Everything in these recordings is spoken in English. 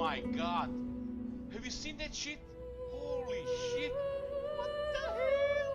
my god! Have you seen that shit? Holy shit! What the hell?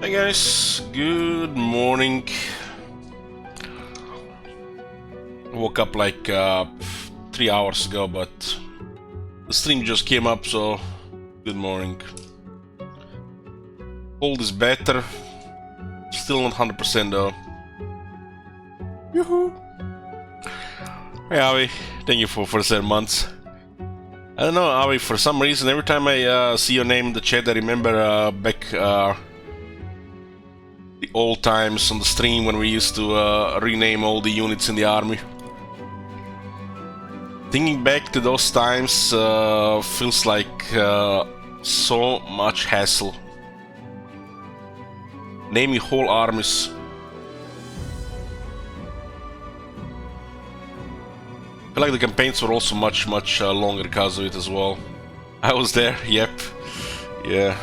Hey guys, good morning. I woke up like 3 hours ago, but the stream just came up, so good morning. Cold is better, still not 100% though. Yoo-hoo! Hey Avi, thank you for 7 months. I don't know, Avi, for some reason every time I see your name in the chat I remember back the old times on the stream when we used to rename all the units in the army. Thinking back to those times feels like so much hassle. Naming whole armies. I feel like the campaigns were also much longer because of it as well. I was there, yep, yeah.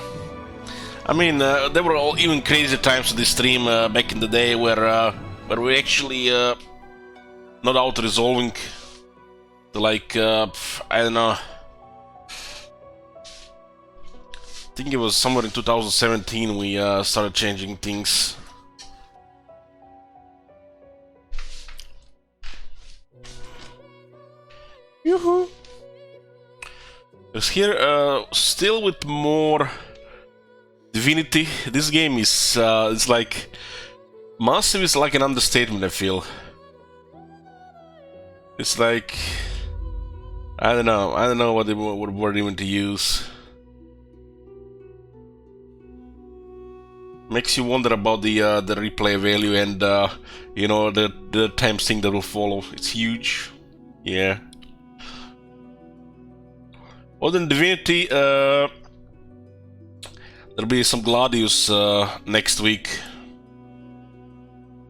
I mean, there were all even crazier times on this stream back in the day where we actually not auto-resolving the, like, I don't know. I think it was somewhere in 2017 we started changing things. Yoo-hoo! Because here, still with more Divinity. This game is it's like massive is like an understatement, I feel. It's like I don't know what word even to use. Makes you wonder about the replay value and you know, the time thing that will follow. It's huge, yeah. Other than Divinity, there'll be some Gladius next week.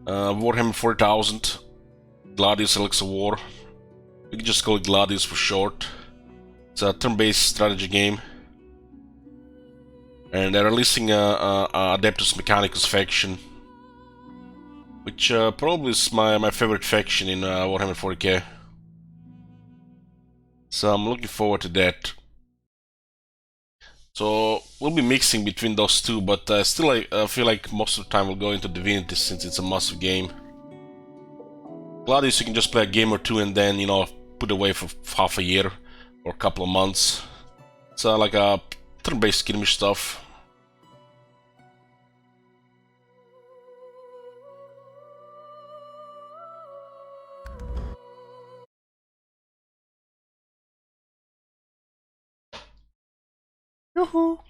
Warhammer 40,000. Gladius Elixir War. We can just call it Gladius for short. It's a turn-based strategy game. And they're releasing a Adeptus Mechanicus faction. Which probably is my favorite faction in Warhammer 40k. So I'm looking forward to that. So we'll be mixing between those two, but still I feel like most of the time we'll go into Divinity since it's a massive game. Gladius you can just play a game or two and then, you know, put away for half a year or a couple of months. It's like a turn-based skirmish stuff. Yoo-hoo.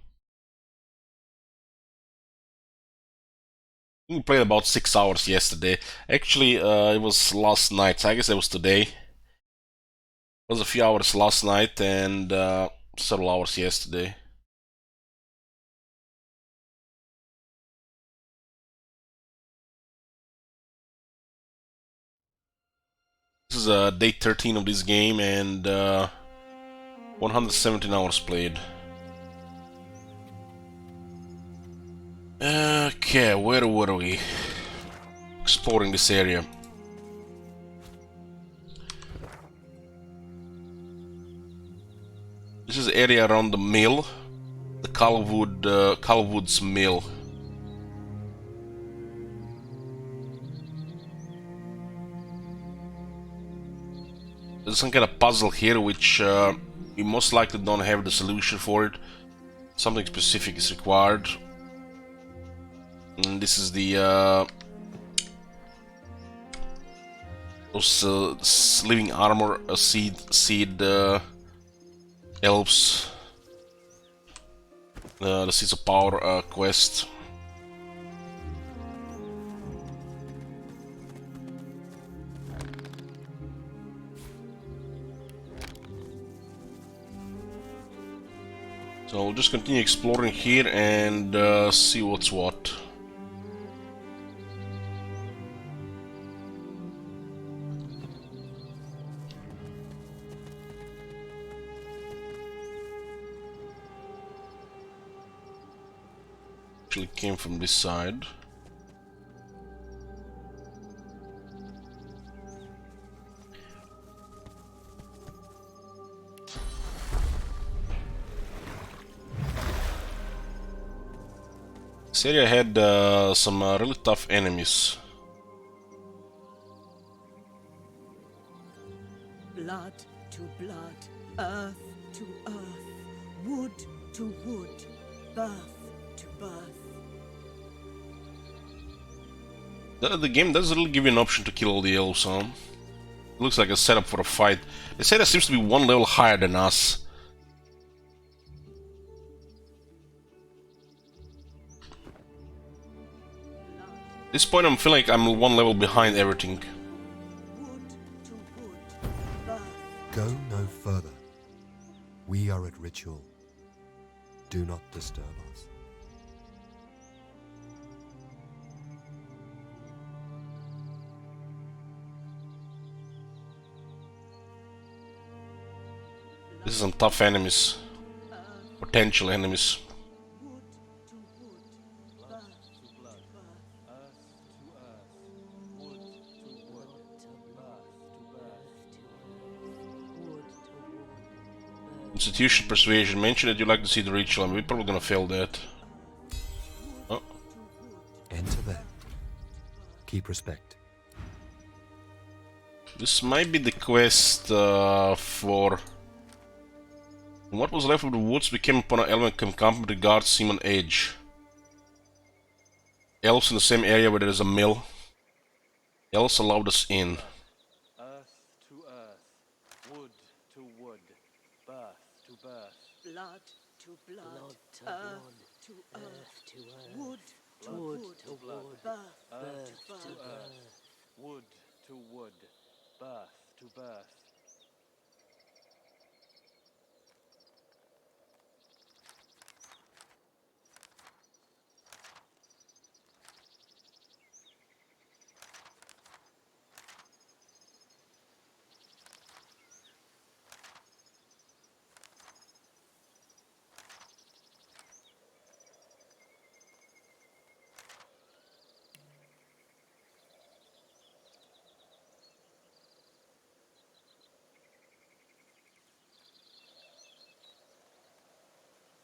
We played about 6 hours yesterday. Actually, it was last night. I guess it was today. It was a few hours last night and several hours yesterday. This is day 13 of this game and 117 hours played. Okay, where were we? Exploring this area. This is the area around the mill, the Calwood's mill. There's some kind of puzzle here which we most likely don't have the solution for it. Something specific is required. And this is the those living armor seed elves, the Seeds of Power quest. So we'll just continue exploring here and see what's what. Actually came from this side. This area had some really tough enemies. Blood to blood, earth to earth, wood to wood, birth to birth. The game doesn't really give you an option to kill all the elves, huh? It looks like a setup for a fight. They say that seems to be one level higher than us. At this point I'm feeling like I'm one level behind everything. Wood to wood, birth. Go no further. We are at ritual. Do not disturb us. This is some tough enemies. Potential enemies. Wood to wood, birth to birth. Institution persuasion. Mention that you like to see the ritual, and we're probably gonna fail that. Oh. Enter then. Keep respect. This might be the quest for... What was left of the woods, we came upon an element encampment with guards seem on edge. Elves in the same area where there is a mill. Elves allowed us in. Earth to earth, wood to wood, birth to birth. Blood to blood, to earth blood, to earth, to earth, wood to wood wood, to wood, birth birth to to birth. birth. Wood to wood, birth to birth.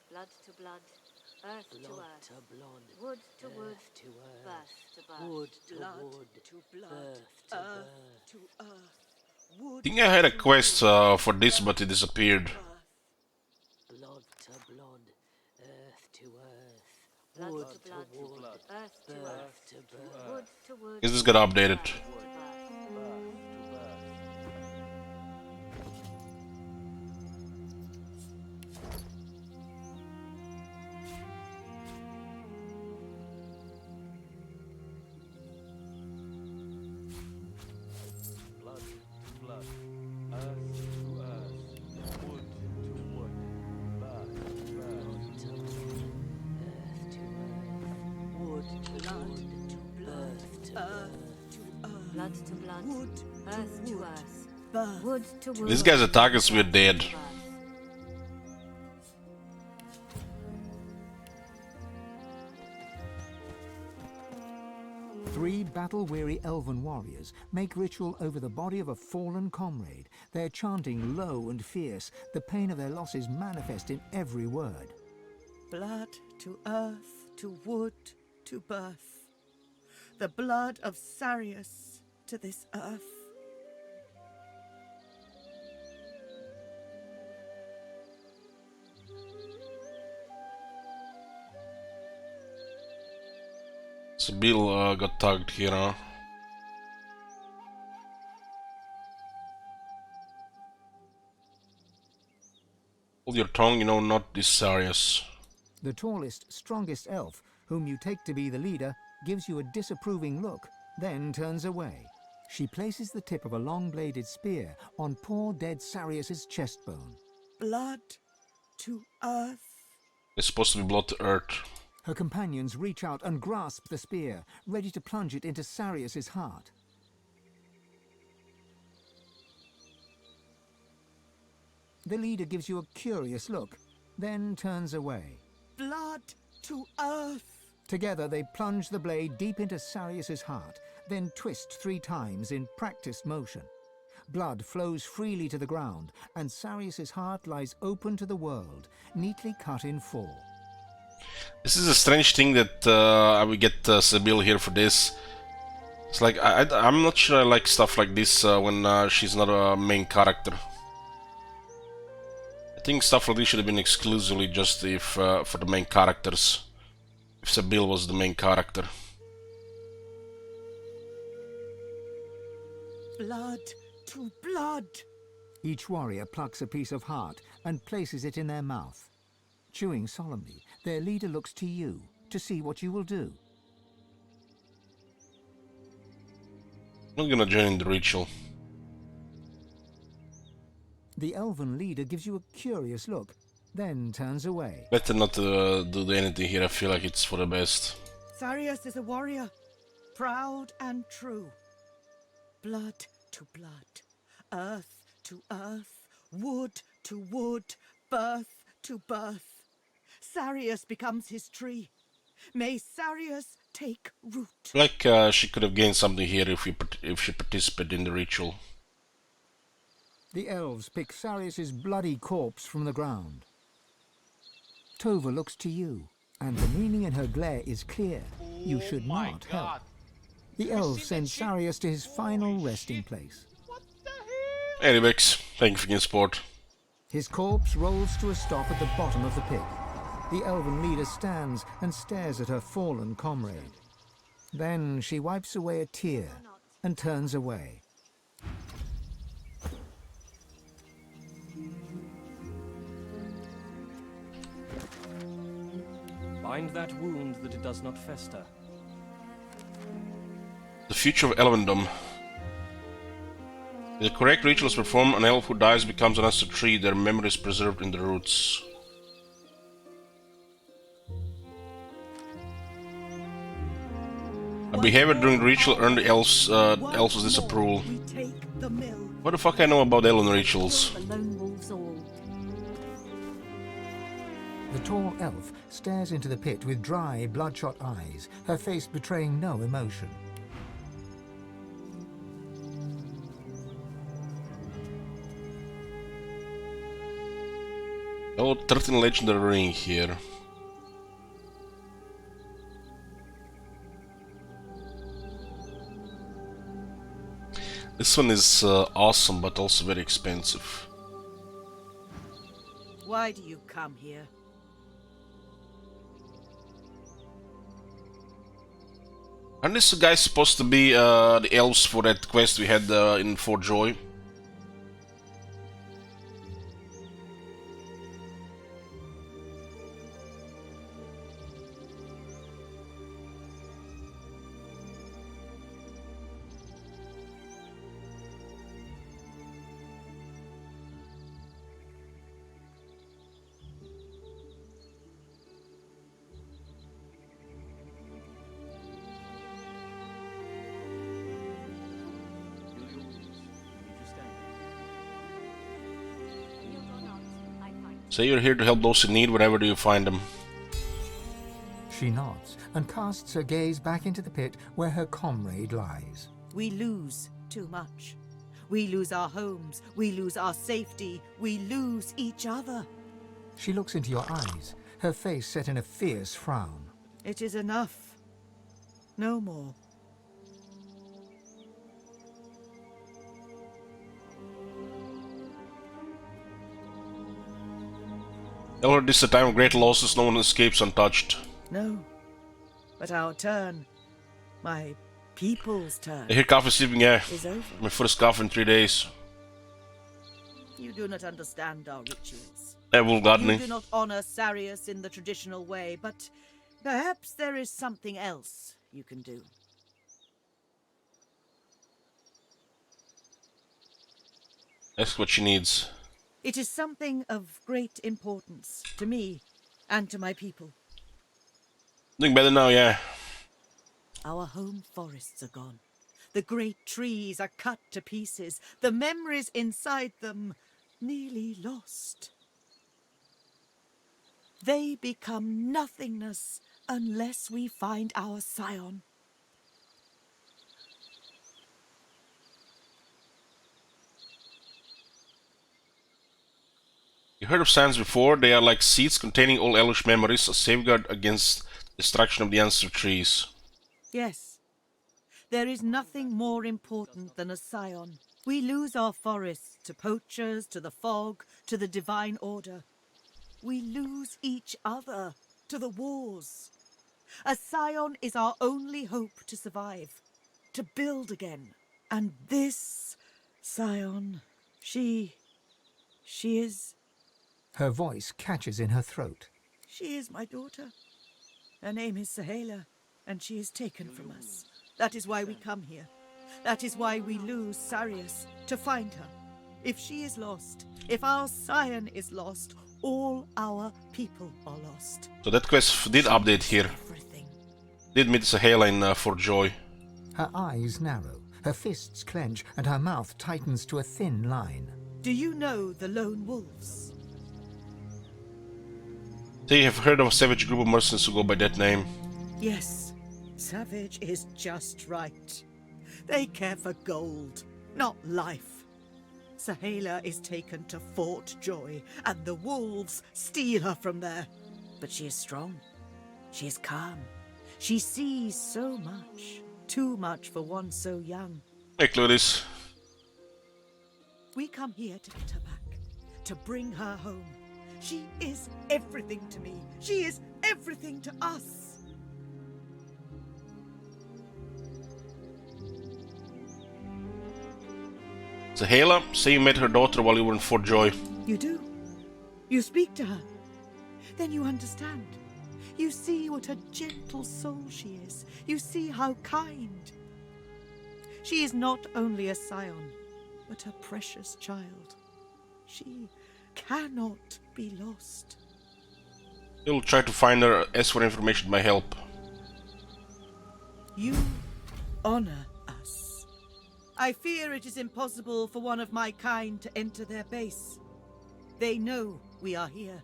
Blood to blood, earth to Blood earth, to blood, wood to wood, earth to earth, birth to birth. wood to Blood wood, to blood, birth to earth birth. to earth, wood I think I had a to quest wood, for this, but it birth disappeared. to birth. Blood to blood, earth to earth, Blood wood to to blood, wood, earth to birth earth, to birth. wood to wood. Is this got updated? birth to birth. Birth to birth. Blood to blood, wood earth to earth, birth. wood to wood. These guys attack us, we're dead. Three battle-weary elven warriors make ritual over the body of a fallen comrade. They're chanting low and fierce. The pain of their loss is manifest in every word. Blood to earth, to wood, to birth. The blood of Sarius to this earth. Sibyl got tagged here, huh? Hold your tongue, you know, not this serious. The tallest, strongest elf, whom you take to be the leader, gives you a disapproving look, then turns away. She places the tip of a long-bladed spear on poor dead Sarius's chest bone. Blood to earth. It's supposed to be blood to earth. Her companions reach out and grasp the spear, ready to plunge it into Sarius's heart. The leader gives you a curious look, then turns away. Blood to earth. Together they plunge the blade deep into Sarius's heart, then twist 3 times in practiced motion. Blood flows freely to the ground, and Sarius's heart lies open to the world, neatly cut in 4. This is a strange thing that I will get Sibyl here for this. It's like, I'm not sure I like stuff like this when she's not a main character. I think stuff like this should have been exclusively just if for the main characters. If Sibyl was the main character. Blood to blood. Each warrior plucks a piece of heart and places it in their mouth. Chewing solemnly, their leader looks to you to see what you will do. I'm not gonna join in the ritual. The elven leader gives you a curious look, then turns away. Better not do anything here, I feel like it's for the best. Sarius is a warrior, proud and true. Blood to blood, earth to earth, wood to wood, birth to birth. Sarius becomes his tree. May Sarius take root. I feel like she could have gained something here if she participated in the ritual. The elves pick Sarius's bloody corpse from the ground. Tova looks to you, and the meaning in her glare is clear. You should my not God. help. The Have you elves seen that send shit? Sarius to his final Holy resting shit. place. What the hell? Anyways, thank you for your support. His corpse rolls to a stop at the bottom of the pit. The elven leader stands and stares at her fallen comrade. Then she wipes away a tear and turns away. Bind that wound that it does not fester. The future of Elvendom. If the correct ritual is performed, an elf who dies becomes an ancestor tree. Their memory is preserved in the roots. A behavior during the ritual earned the elves' disapproval. We take the mill. What the fuck I know about elven rituals? The lone wolves all. The tall elf stares into the pit with dry, bloodshot eyes, her face betraying no emotion. Oh, 13 legendary ring here. This one is awesome, but also very expensive. Why do you come here? Aren't these guys supposed to be the elves for that quest we had in Fort Joy? Say you're here to help those in need wherever you find them. She nods and casts her gaze back into the pit where her comrade lies. We lose too much. We lose our homes, we lose our safety, we lose each other. She looks into your eyes, her face set in a fierce frown. It is enough. No more. Elder, this is a time of great losses, no one escapes untouched. No. But our turn, my people's turn, I hear coffee sleeping, yeah. is over. My first cough in 3 days. You do not understand our rituals. Wool You gardening. do not honor Sarius in the traditional way, but perhaps there is something else you can do. Ask what she needs. It is something of great importance to me and to my people. Doing better now, yeah. Our home forests are gone. The great trees are cut to pieces. The memories inside them nearly lost. They become nothingness unless we find our scion. You heard of sands before? They are like seeds containing all Elvish memories, a safeguard against destruction of the ancestor trees. Yes. There is nothing more important than a scion. We lose our forests to poachers, to the fog, to the divine order. We lose each other to the wars. A scion is our only hope to survive, to build again. And this scion, she is Her voice catches in her throat. She is my daughter. Her name is Sahela, and she is taken from us. That is why we come here. That is why we lose Sarius, to find her. If she is lost, if our scion is lost, all our people are lost. So that quest did update here. Everything. Did meet Sahela in Fort Joy. Her eyes narrow, her fists clench, and her mouth tightens to a thin line. Do you know the Lone Wolves? They have heard of a savage group of mercenaries who go by that name. Yes, savage is just right. They care for gold, not life. Sahela is taken to Fort Joy, and the wolves steal her from there. But she is strong. She is calm. She sees so much. Too much for one so young. Hey, Claudius. We come here to get her back, to bring her home. She is everything to me. She is everything to us. Sahela, say you met her daughter while you were in Fort Joy. You do. You speak to her. Then you understand. You see what a gentle soul she is. You see how kind. She is not only a scion, but a precious child. She cannot be lost. You'll try to find her, ask for information, my help. You honor us. I fear it is impossible for one of my kind to enter their base. They know we are here.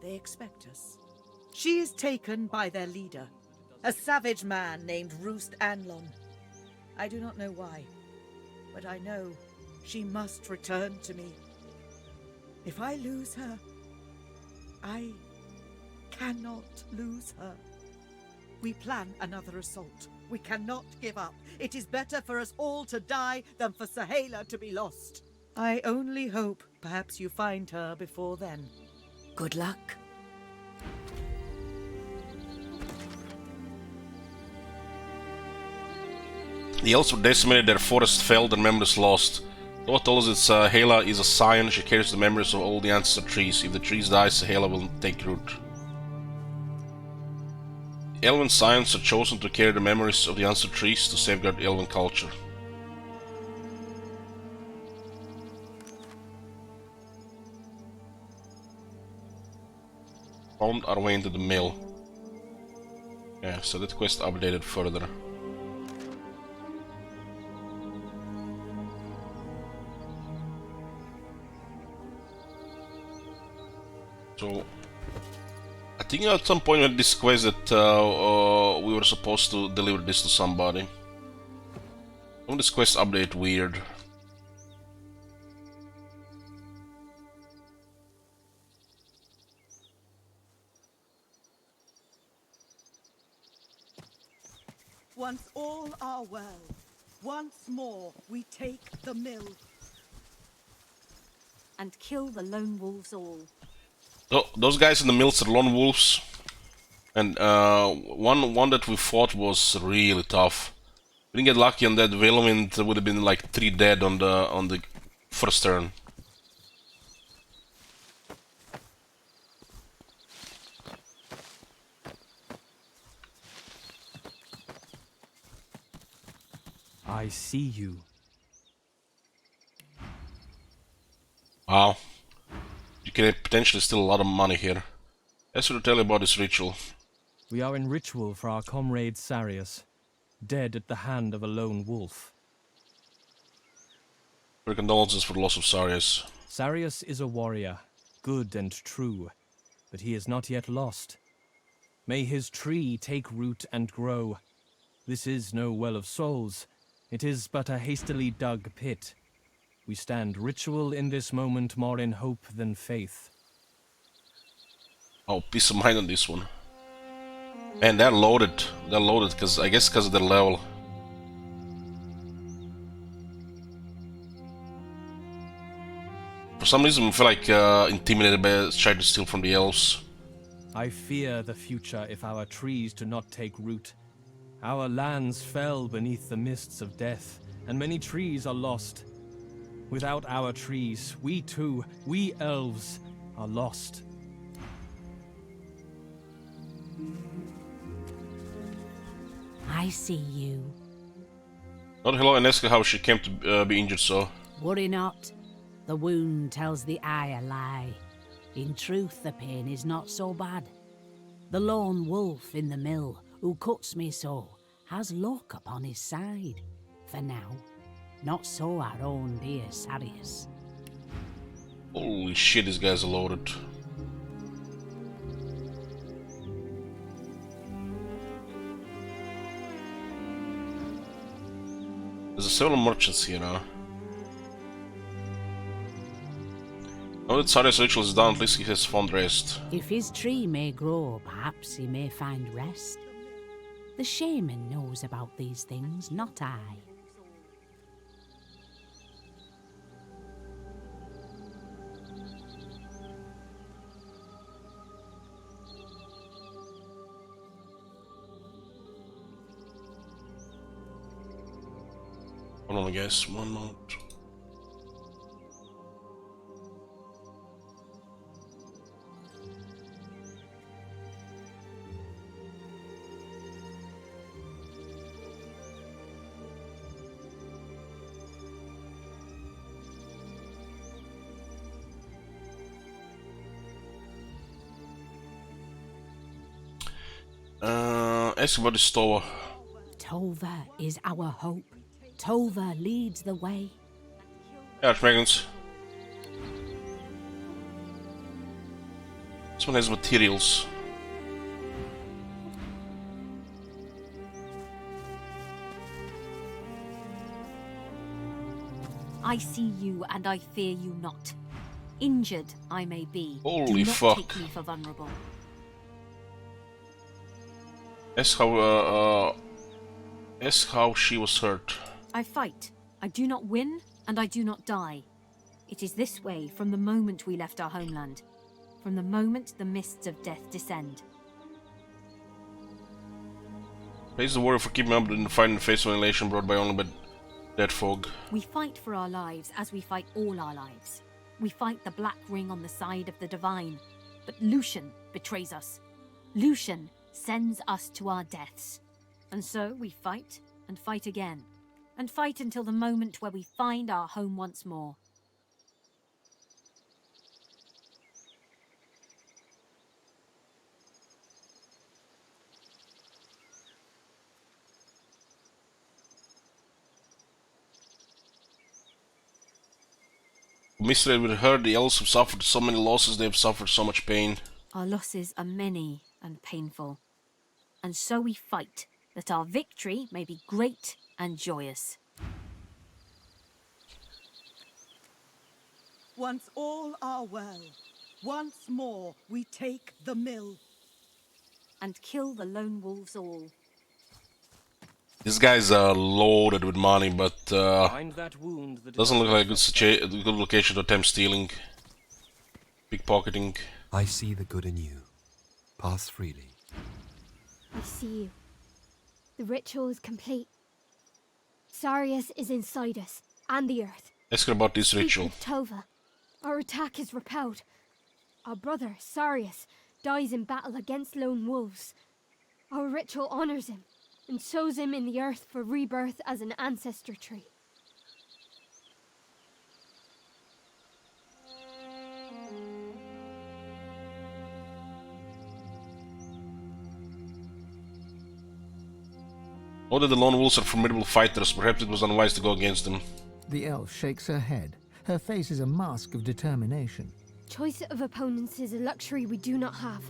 They expect us. She is taken by their leader, a savage man named Roost Anlon. I do not know why, but I know she must return to me. If I lose her, I cannot lose her. We plan another assault. We cannot give up. It is better for us all to die than for Sahela to be lost. I only hope perhaps you find her before then. Good luck. The elves were decimated, their forest fell, their memories lost. Though tells us Sahela is a scion, she carries the memories of all the ancestor trees. If the trees die, Sahela will take root. The elven scions are chosen to carry the memories of the ancestor trees to safeguard elven culture. Found our way into the mill. Yeah, so that quest updated further. So I think at some point we had this quest that we were supposed to deliver this to somebody. Some this quest update weird. Once all are well, once more we take the mill. And kill the lone wolves all. So those guys in the mills are lone wolves, and one that we fought was really tough. We didn't get lucky on that. Whirlwind would have been like 3 dead on the first turn. I see you. Wow. You can potentially steal a lot of money here. As to tell you about this ritual. We are in ritual for our comrade Sarius, dead at the hand of a lone wolf. Our condolences for the loss of Sarius. Sarius is a warrior, good and true, but he is not yet lost. May his tree take root and grow. This is no well of souls. It is but a hastily dug pit. We stand ritual in this moment more in hope than faith. Oh, peace of mind on this one. Man, they're loaded. They're loaded, I guess because of their level. For some reason, I feel like intimidated by trying to steal from the elves. I fear the future if our trees do not take root. Our lands fell beneath the mists of death, and many trees are lost. Without our trees, we too, we elves, are lost. I see you. Not hello and ask her how she came to be injured so. Worry not. The wound tells the eye a lie. In truth, the pain is not so bad. The lone wolf in the mill, who cuts me so, has luck upon his side. For now, not so our own dear Sarius. Holy shit, these guys are loaded. There's several merchants here now. Now that Sarius' ritual is done, at least he has found rest. If his tree may grow, perhaps he may find rest. The shaman knows about these things, not I. Hold on, guys, one moment. Ask about the store. Tova is our hope. Tova leads the way. Archmagons. This one has materials. I see you and I fear you not. Injured I may be. Holy Do not fuck. take me for vulnerable. Ask how she was hurt. I fight. I do not win, and I do not die. It is this way from the moment we left our homeland. From the moment the mists of death descend. Praise the warrior for keeping up in the fight in the face of annihilation brought by only by dead fog. We fight for our lives as we fight all our lives. We fight the black ring on the side of the divine. But Lucian betrays us. Lucian sends us to our deaths. And so we fight and fight again. And fight until the moment where we find our home once more. Commiserate with her, the elves have suffered so many losses, they have suffered so much pain. Our losses are many and painful, and so we fight that our victory may be great and joyous. Once all are well, once more we take the mill. And kill the lone wolves all. These guys are loaded with money, but Bind that wound that doesn't look does like not a good location to attempt stealing, pickpocketing. I see the good in you. Pass freely. I see you. The ritual is complete. Sarius is inside us, and the earth. Ask her about this Speak ritual. with Tova. Our attack is repelled. Our brother, Sarius, dies in battle against lone wolves. Our ritual honors him, and sows him in the earth for rebirth as an ancestor tree. Know that the lone wolves are formidable fighters, perhaps it was unwise to go against them. The elf shakes her head. Her face is a mask of determination. Choice of opponents is a luxury we do not have.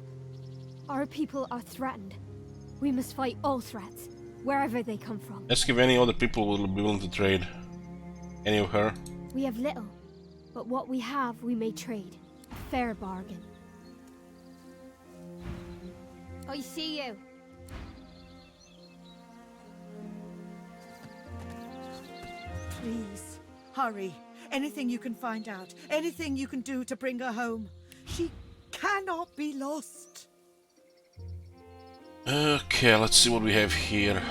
Our people are threatened. We must fight all threats, wherever they come from. Ask if any other people will be willing to trade. Any of her? We have little, but what we have we may trade. A fair bargain. I see you. Please, hurry. Anything you can find out. Anything you can do to bring her home. She cannot be lost. Okay, let's see what we have here.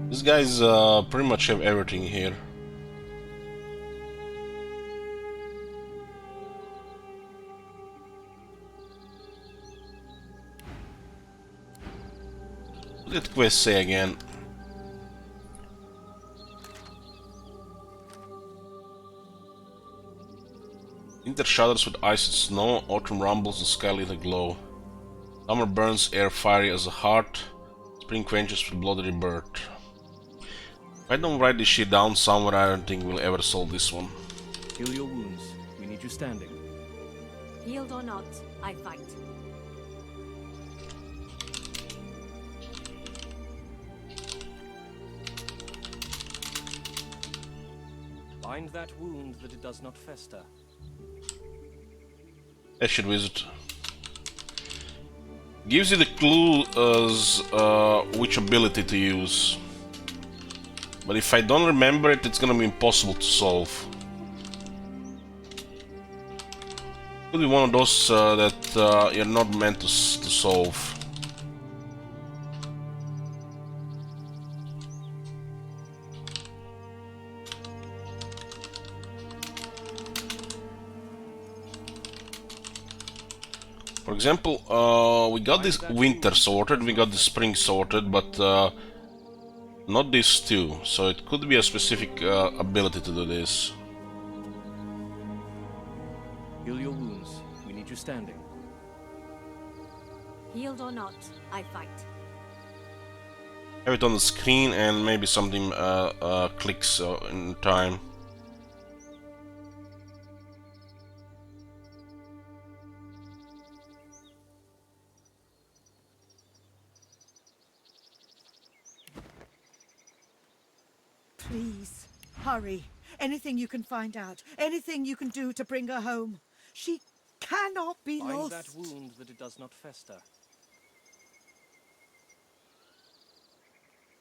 These guys pretty much have everything here. What did quest say again? Winter shudders with ice and snow, autumn rumbles and sky lit aglow. Summer burns air fiery as a heart, spring quenches with bloody rebirth. If I don't write this shit down somewhere, I don't think we'll ever solve this one. Heal your wounds. We need you standing. Healed or not, I fight. Bind that wound that it does not fester. Ancient Wizard. Gives you the clue as which ability to use. But if I don't remember it, it's gonna be impossible to solve. Could be one of those that you're not meant to solve. For example, we got this winter sorted, we got the spring sorted, but not these two, so it could be a specific ability to do this. Heal your wounds. We need you standing. Healed or not, I fight. Have it on the screen and maybe something clicks in time. Please, hurry. Anything you can find out. Anything you can do to bring her home. She cannot be Bind lost. that wound that it does not fester.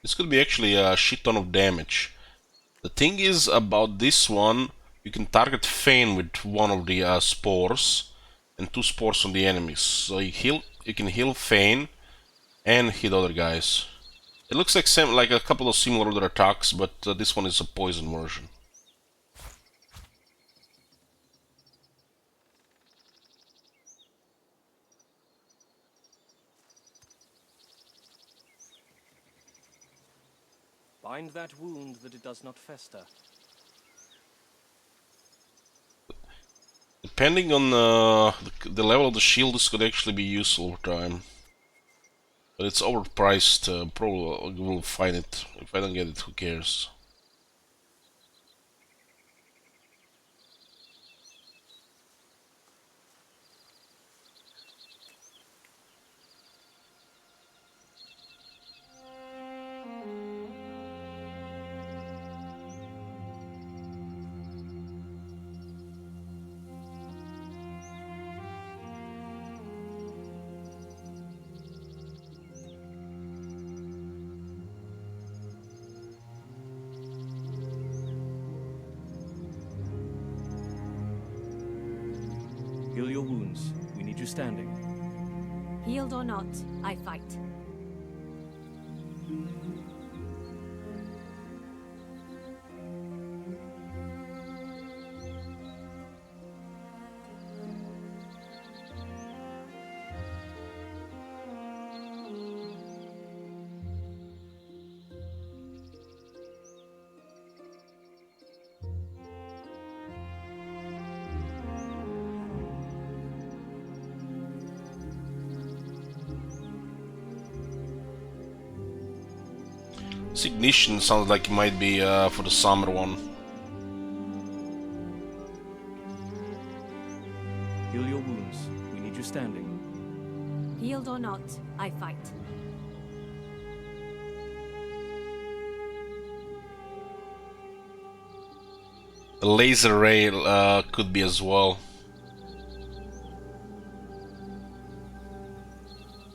This could be actually a shit ton of damage. The thing is about this one, you can target Fane with one of the spores and 2 spores on the enemies. So you can heal Fane and hit other guys. It looks like a couple of similar other attacks, but this one is a poison version. Bind that wound that it does not fester. Depending on the level of the shield, this could actually be useful over time. But it's overpriced. Probably will find it. If I don't get it, who cares? Heal your wounds. We need you standing. Healed or not, I fight. This ignition sounds like it might be for the summer one. Heal your wounds. We need you standing. Healed or not, I fight. The laser ray could be as well.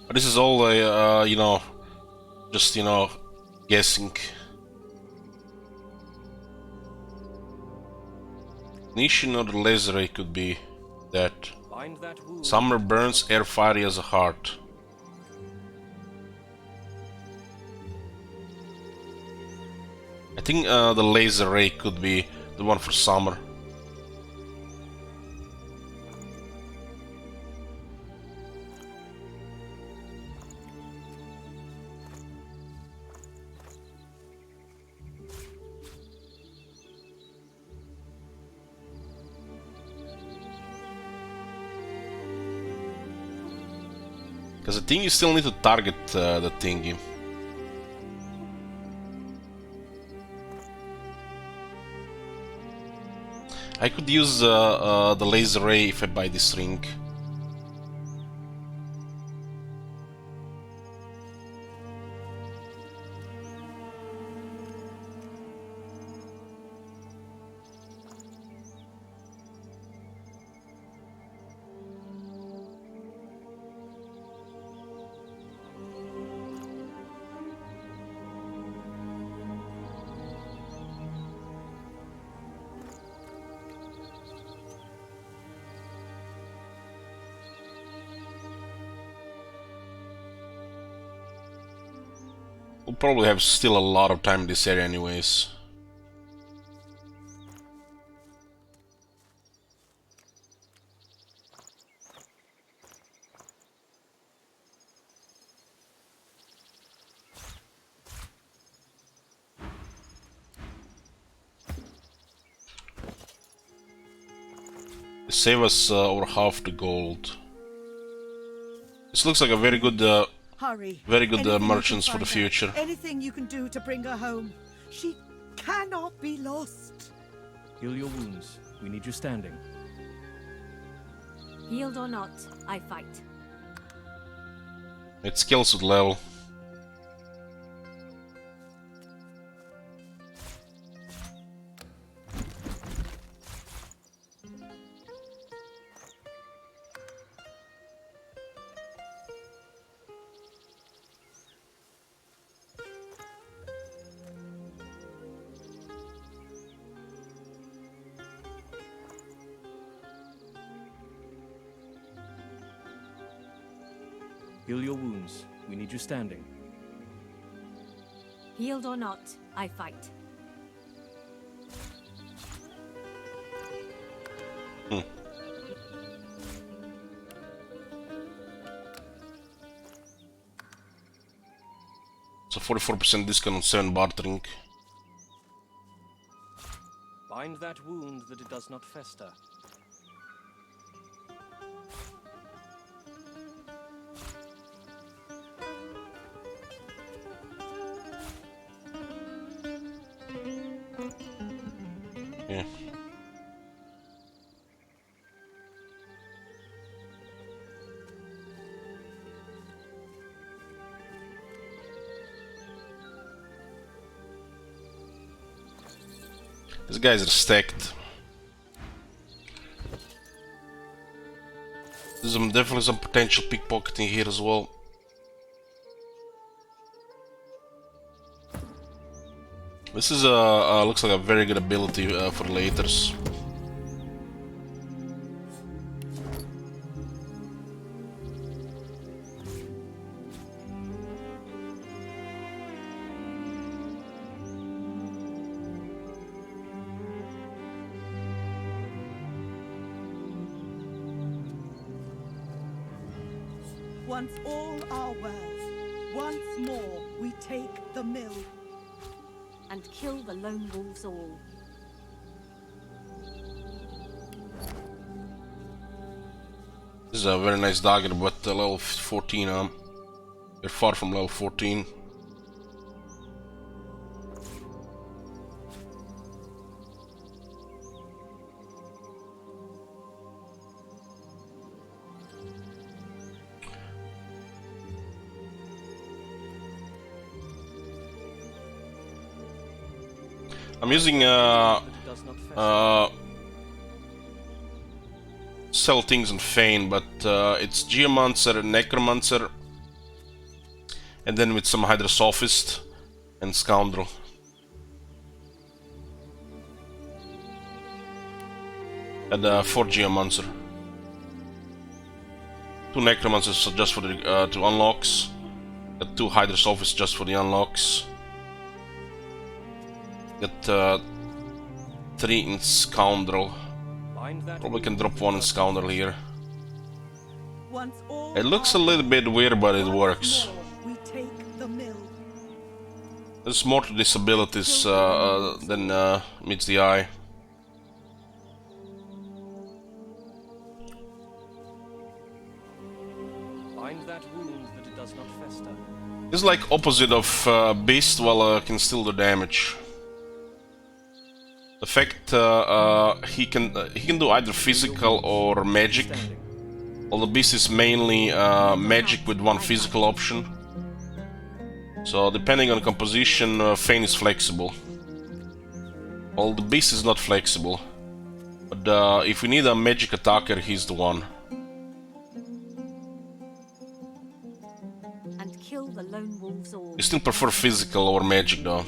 But this is all you know, just guessing. Ignition or the laser ray could be that. Bind that wound. Summer burns, air fiery as a heart. I think the laser ray could be the one for summer. Because I think you still need to target the thingy. I could use the laser ray if I buy this ring. We'll probably have still a lot of time in this area anyways. Save us over half the gold. This looks like a very good Hurry. very good Anything you merchants can for the find out. future. Anything you can do to bring her home. She cannot be lost. Heal your wounds. We need you standing. Healed or not, I fight. It scales with level. Heal your wounds. We need you standing. Healed or not, I fight. So 44% discount on 7 bartering. Bind that wound that it does not fester. Yeah. These guys are stacked. There's definitely some potential pickpocketing here as well. This is looks like a very good ability for laters. Once all are well, once more we take the mill. And kill the lone wolves all. This is a very nice dagger, but level 14. They're far from level 14. I'm using sell things and feign, but it's Geomancer and Necromancer, and then with some Hydrosophist and Scoundrel. And 4 Geomancer. 2 Necromancers just for the 2 unlocks. 2 Hydrosophist just for the unlocks. Got 3 in Scoundrel. Probably can drop 1 in Scoundrel here. It looks a little bit weird, but it works. There's more to these abilities than meets the eye. Bind that wound that it does not fester. It's like opposite of Beast, while can still do damage. The fact he can do either physical or magic. Well, the Beast is mainly magic with 1 physical option. So depending on composition, Feign is flexible. Well, the Beast is not flexible. But if we need a magic attacker, he's the one. And kill the lone wolves all. I still prefer physical or magic though.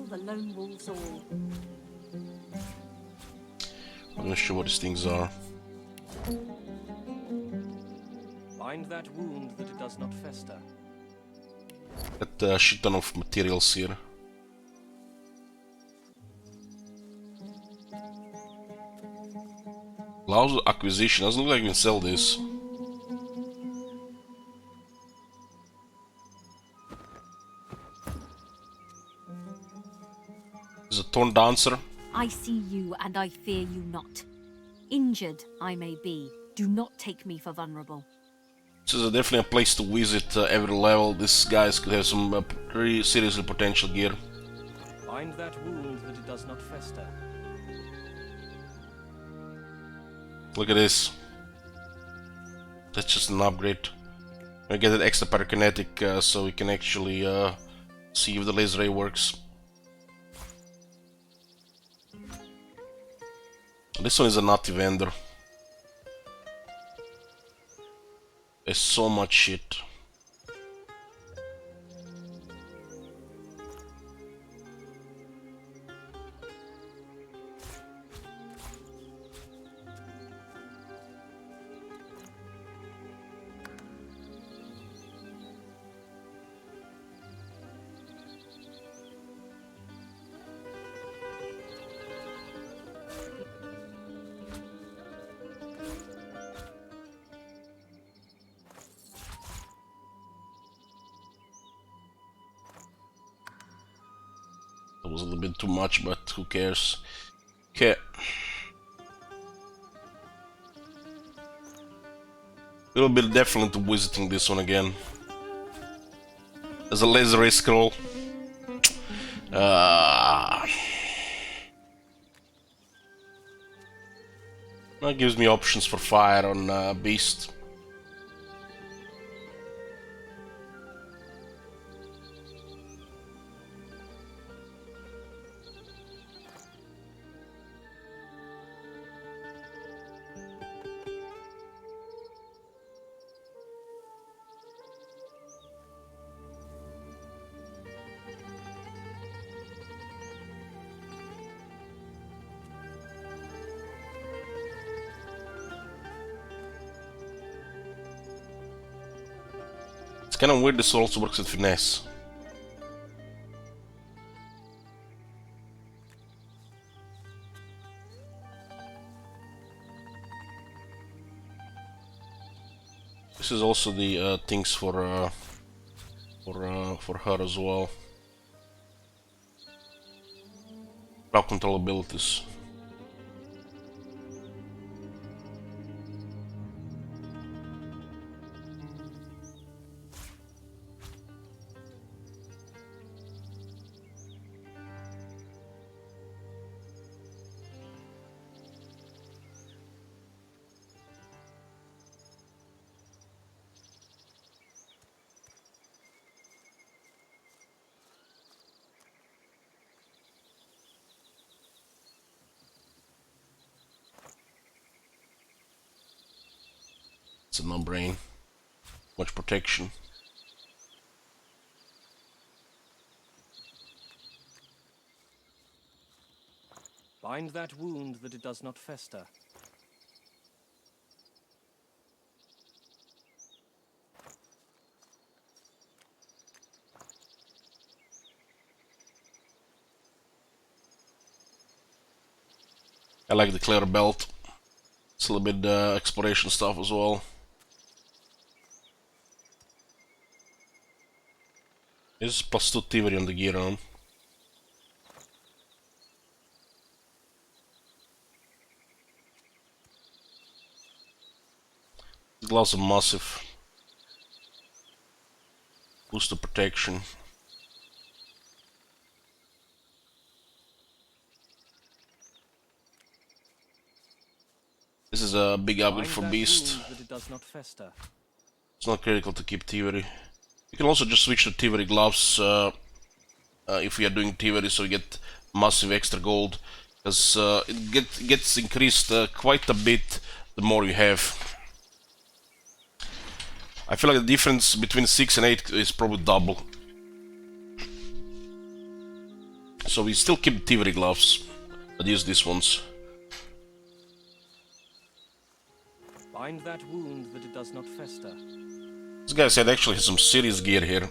The lone wolves all. I'm not sure what these things are. Bind that wound that it does not fester. Got a shit ton of materials here. Allows acquisition. Doesn't look like we can sell this. There's a Torn Dancer. I see you and I fear you not. Injured I may be, do not take me for vulnerable. This is definitely a place to visit every level. These guys could have some pretty seriously potential gear. Bind that wound that it does not fester. Look at this. That's just an upgrade. We get an extra pyrokinetic so we can actually see if the laser ray works. This one is a nutty vendor. There's so much shit. That was a little bit too much, but who cares? Okay. We'll be definitely visiting this one again. There's a laser scroll. That gives me options for fire on Beast. It's kind of weird this also works with finesse. This is also the things for her as well. Crowd control abilities. It's a no-brain. Much protection. Bind that wound that it does not fester. I like the clear belt. It's a little bit exploration stuff as well. This is +2 thievery on the gear arm. The gloves are massive. Boost the protection. This is a big upgrade for Beast. It's not critical to keep thievery. You can also just switch to thievery gloves if we are doing thievery, so you get massive extra gold, because it gets increased quite a bit the more you have. I feel like the difference between 6 and 8 is probably double. So we still keep thievery gloves, but use these ones. Bind that wound that it does not fester. This guy said actually has some serious gear here.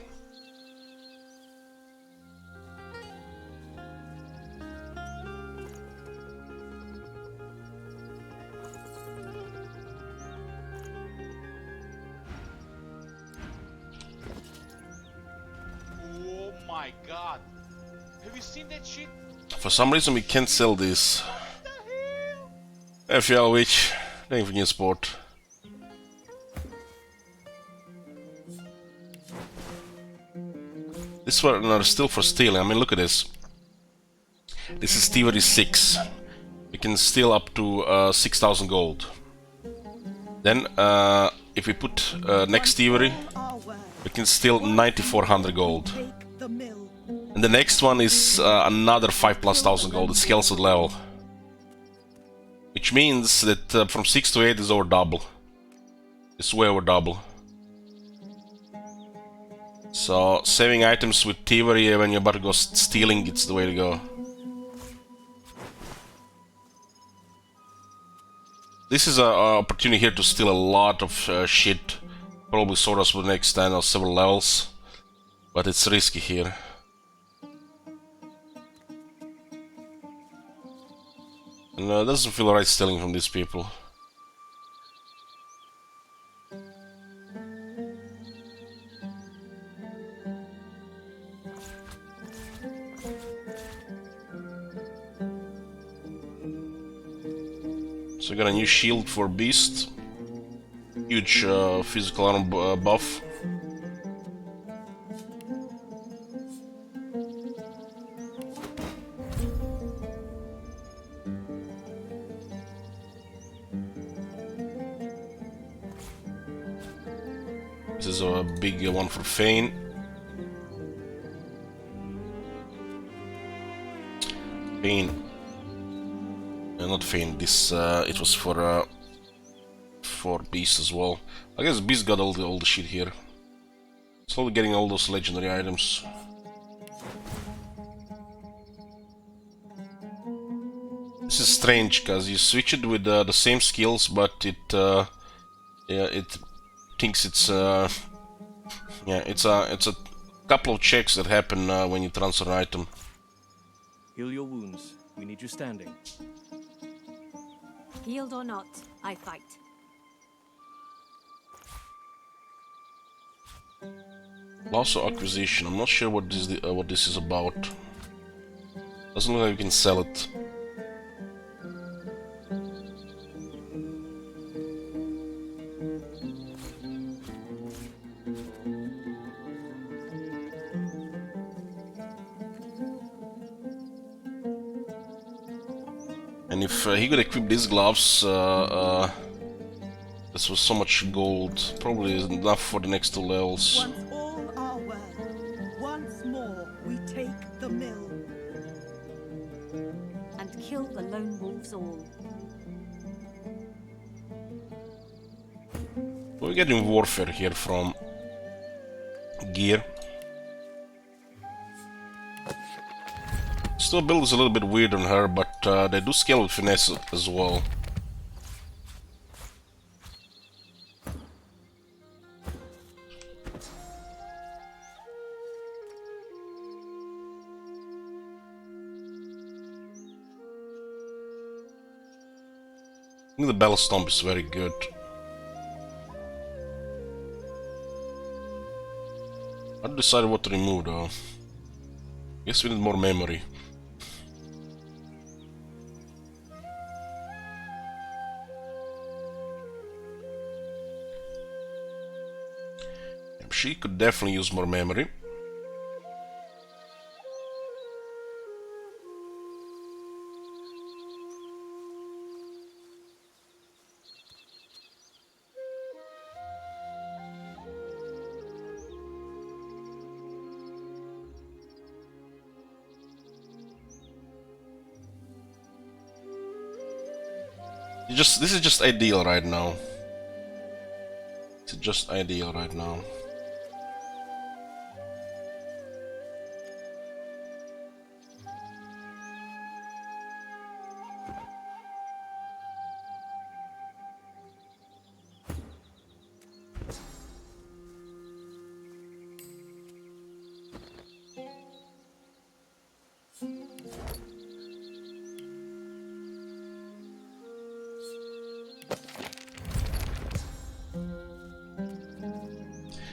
Oh my god. Have you seen that shit? For some reason we can't sell this. FL Witch, thank you for new sport. This one are still for stealing. I mean, look at this. This is thievery 6. We can steal up to 6,000 gold. Then, if we put next thievery, we can steal 9,400 gold. And the next one is another 5,000+ gold. It's Hell's level. Which means that from 6 to 8 is over double. It's way over double. So, saving items with thievery when you're about to go stealing, it's the way to go. This is an opportunity here to steal a lot of shit. Probably sort us with next 10 or several levels. But it's risky here. And it doesn't feel right stealing from these people. So I got a new shield for Beast. huge physical armor buff. This is a big one for Fane. Fane. Not Fane. This it was for Beast as well. I guess Beast got all the shit here. Slowly getting all those legendary items. This is strange because you switch it with the same skills, but it thinks it's it's a couple of checks that happen when you transfer an item. Heal your wounds. We need you standing. Healed or not, I fight. Loss or acquisition. I'm not sure what this is about. Doesn't look like you can sell it. And if he could equip these gloves, this was so much gold. Probably enough for the next 2 levels. Once all are well, once more we take the mill. And kill the lone wolves all. We're getting warfare here from gear. Still build is a little bit weird on her, but they do scale with finesse as well. I think the Battle Stomp is very good. I decided what to remove though. Guess we need more memory. She could definitely use more memory. This is just ideal right now. It's just ideal right now.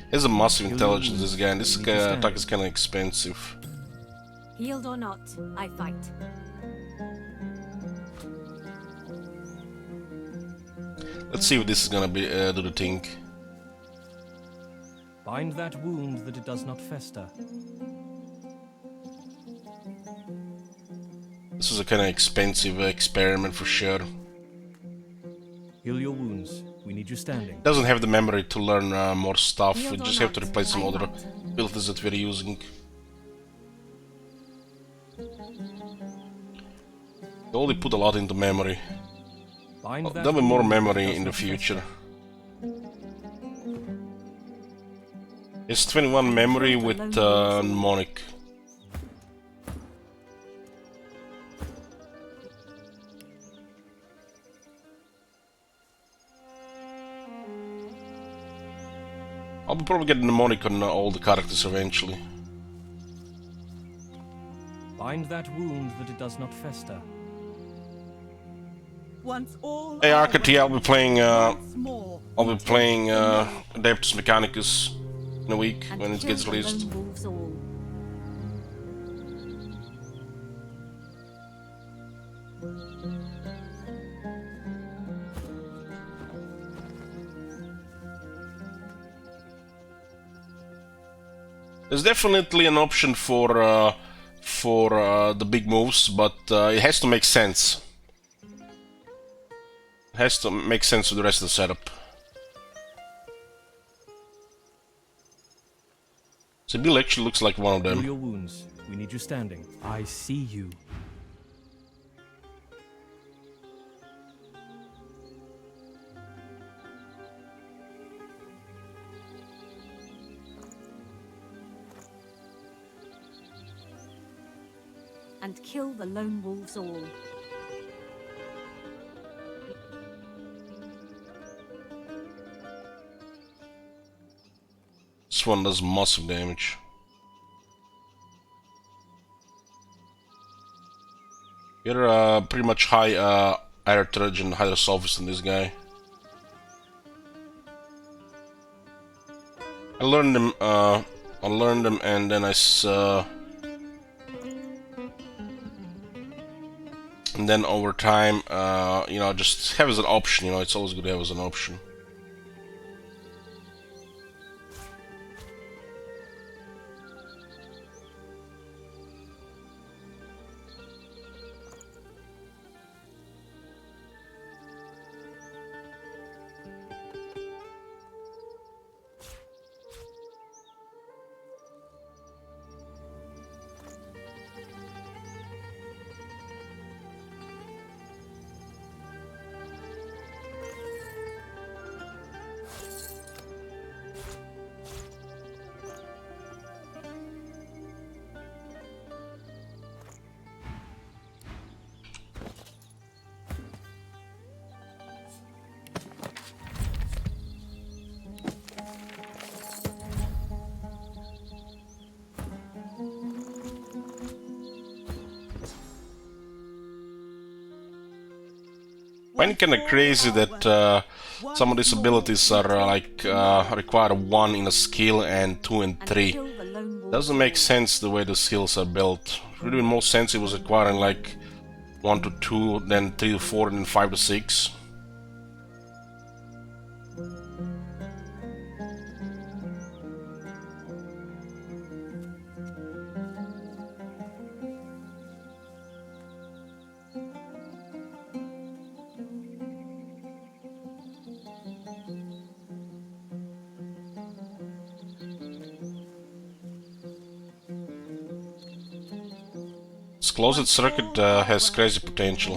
He has a massive intelligence, this guy, and this attack is kinda expensive. Healed or not, I fight. Let's see if this is gonna be do the thing. Bind that wound that it does not fester. This is a kinda expensive experiment for sure. Heal your wounds. We need you standing. Doesn't have the memory to learn more stuff. Healed We or just have to not, replace some I other fight. abilities that we're using. They only put a lot into memory. Bind that There'll be more wound that memory does in the not future. fester. It's 21 memory with mnemonic. I'll be probably getting mnemonic on all the characters eventually. Bind that wound that it does not fester. Once all Hey are Arcady, I'll be playing once more we take the mill. Adeptus Mechanicus in a week And when it kill gets the released. lone wolves all. There's definitely an option for the big moves, but it has to make sense. It has to make sense with the rest of the setup. Sibyl actually looks like one of Heal them. your wounds. We need you standing. I see you. And kill the lone wolves all. This one does massive damage. You're pretty much high heritage and higher surface than this guy. I learned them and then and then over time, you know, just have as an option. You know, it's always good to have as an option. I find it kind of crazy that some of these abilities are require 1 in a skill and 2 in 3. Doesn't make sense the way the skills are built. It would make more sense it was requiring like 1 to 2, then 3 to 4, and then 5 to 6. This closed circuit has crazy potential.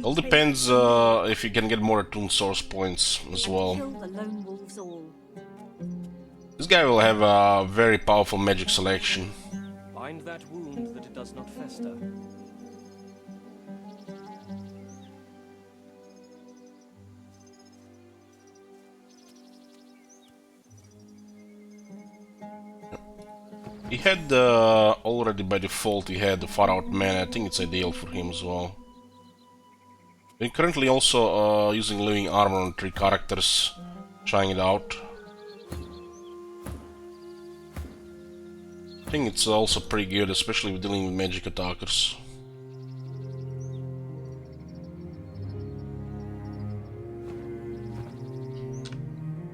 All depends if you can get more attuned source points as well. This guy will have a very powerful magic selection. Bind that wound that it does not fester. He had already by default he had the far out man. I think it's ideal for him as well. We're currently also using living armor on 3 characters, trying it out. I think it's also pretty good, especially with dealing with magic attackers.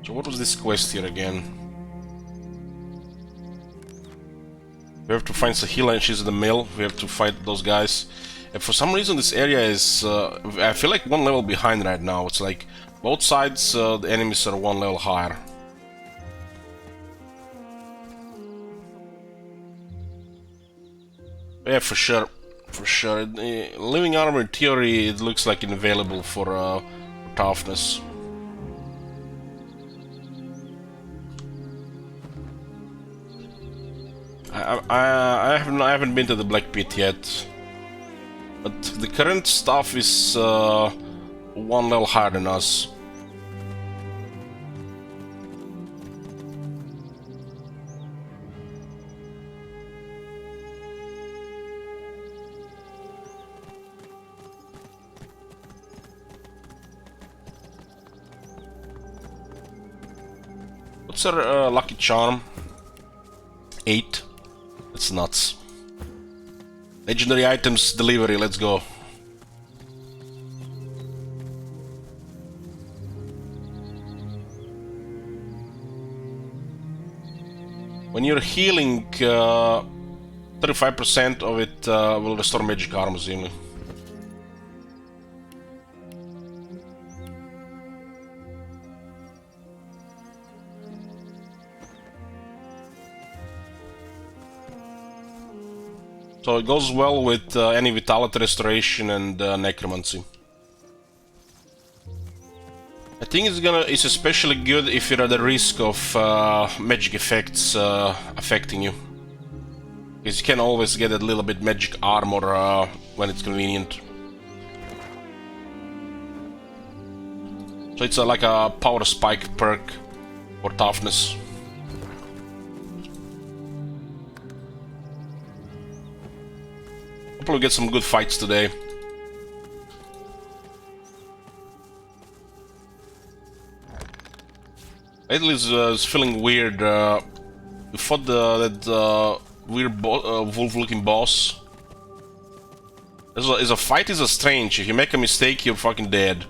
So what was this quest here again? We have to find Sahila and she's in the mill. We have to fight those guys. And for some reason this area is... I feel like 1 level behind right now. It's like both sides the enemies are 1 level higher. Yeah, for sure. For sure. Living armor in theory it looks like available for toughness. I haven't been to the Black Pit yet, but the current stuff is 1 level higher than us. What's our lucky charm? 8. That's nuts. Legendary items delivery, let's go. When When you're healing, 35% of it will restore magic armor, only. So it goes well with any vitality restoration and necromancy. I think it's especially good if you're at the risk of magic effects affecting you. Because you can always get a little bit magic armor when it's convenient. So it's like a power spike perk for toughness. Hopefully we get some good fights today. Lately is feeling weird. We fought that weird wolf-looking boss. As a fight is a strange. If you make a mistake, you're fucking dead.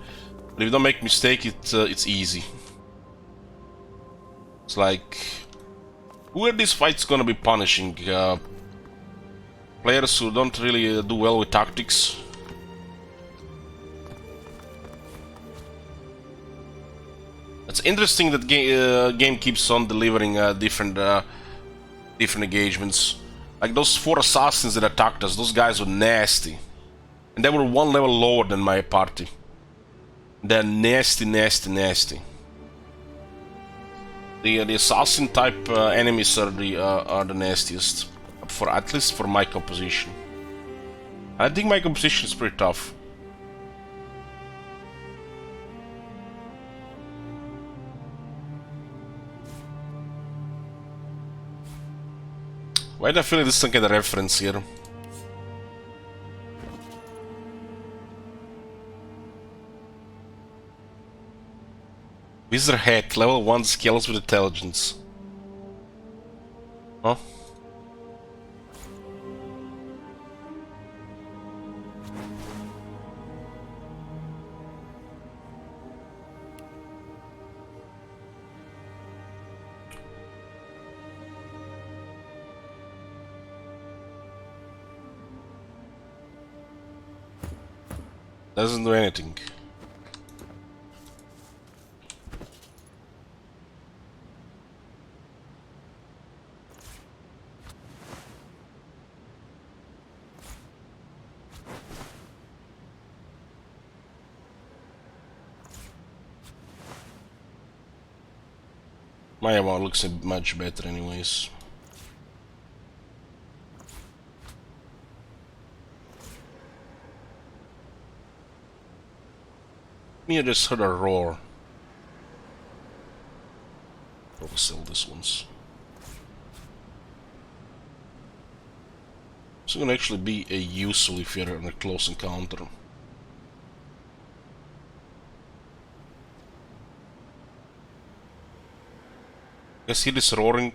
But if you don't make a mistake, it's easy. It's like, who are these fights gonna be punishing? Players who don't really do well with tactics. It's interesting that game keeps on delivering different engagements. Like those 4 assassins that attacked us, those guys were nasty. And they were 1 level lower than my party. They're nasty, nasty, nasty. The assassin type enemies are the nastiest. At least for my composition. I think my composition is pretty tough. Why do I feel like this is some kind of reference here? Wizard hat, level 1 skills with intelligence. Huh? Doesn't do anything. My one looks much better anyways. Me, I just heard a roar. I'll sell this once. It's gonna actually be a useful if you're in a close encounter. Guys, hear this roaring?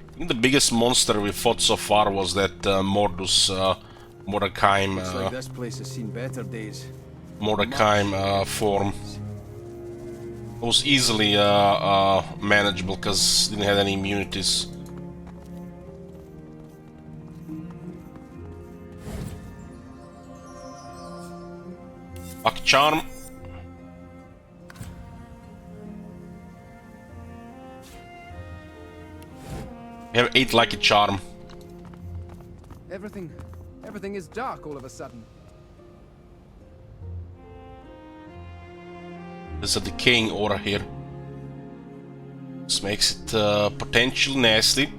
I think the biggest monster we fought so far was that Mordekaiser Looks like this place has seen better days. Mordekaiser form. It was easily manageable because it didn't have any immunities. Lucky charm. We have 8 lucky charm. Everything is dark all of a sudden. There's a decaying aura here. This makes it potentially nasty.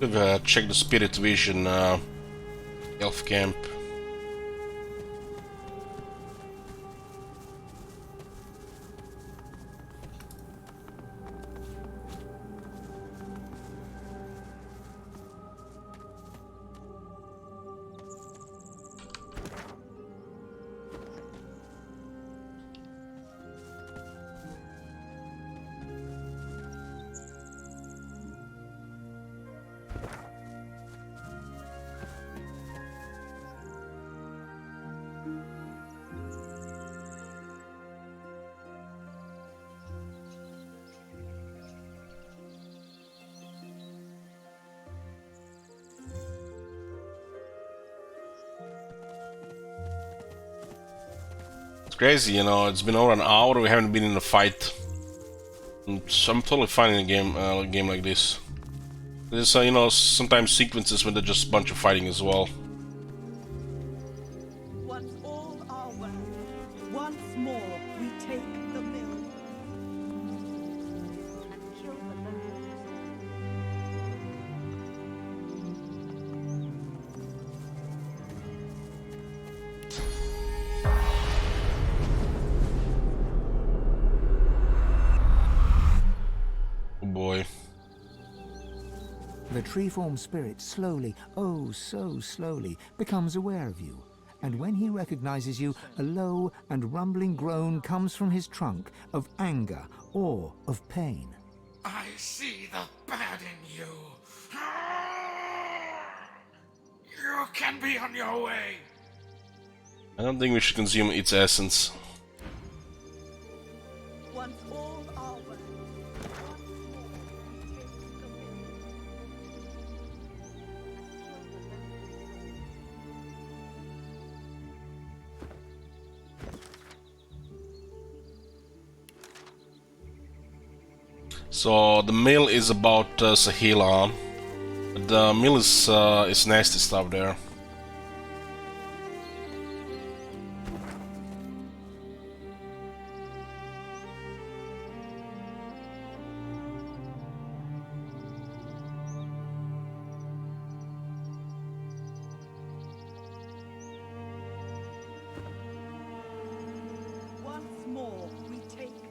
We've checked the Spirit Vision elf camp. It's crazy, you know, it's been over an hour, we haven't been in a fight. So I'm totally fine in a game like this. There's, you know, sometimes sequences when there's just a bunch of fighting as well. Once all are well, once more we take the mill. And kill the locals. Oh boy. The treeform spirit slowly, oh so slowly, becomes aware of you. And when he recognizes you, a low and rumbling groan comes from his trunk of anger or of pain. I see the bad in you. You can be on your way. I don't think we should consume its essence. Once all are well, once more we take the mill. So the mill is about Sahila. The mill is nasty stuff there. Once more we take the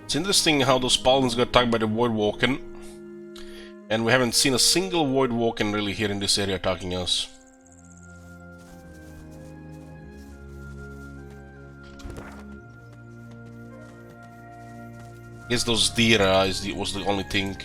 It's interesting how those paladins got attacked by the Void Walken, and we haven't seen a single Void Walken really here in this area attacking us. Guess those deer was the only thing.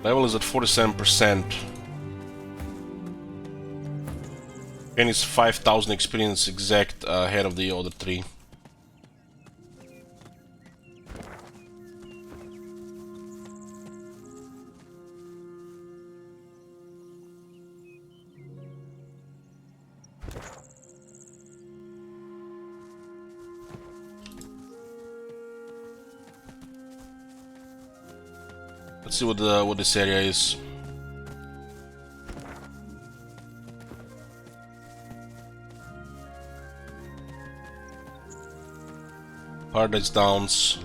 Level is at 47%. And it's 5,000 experience exact ahead of the other three. Let's see what this area is. Paradise Downs.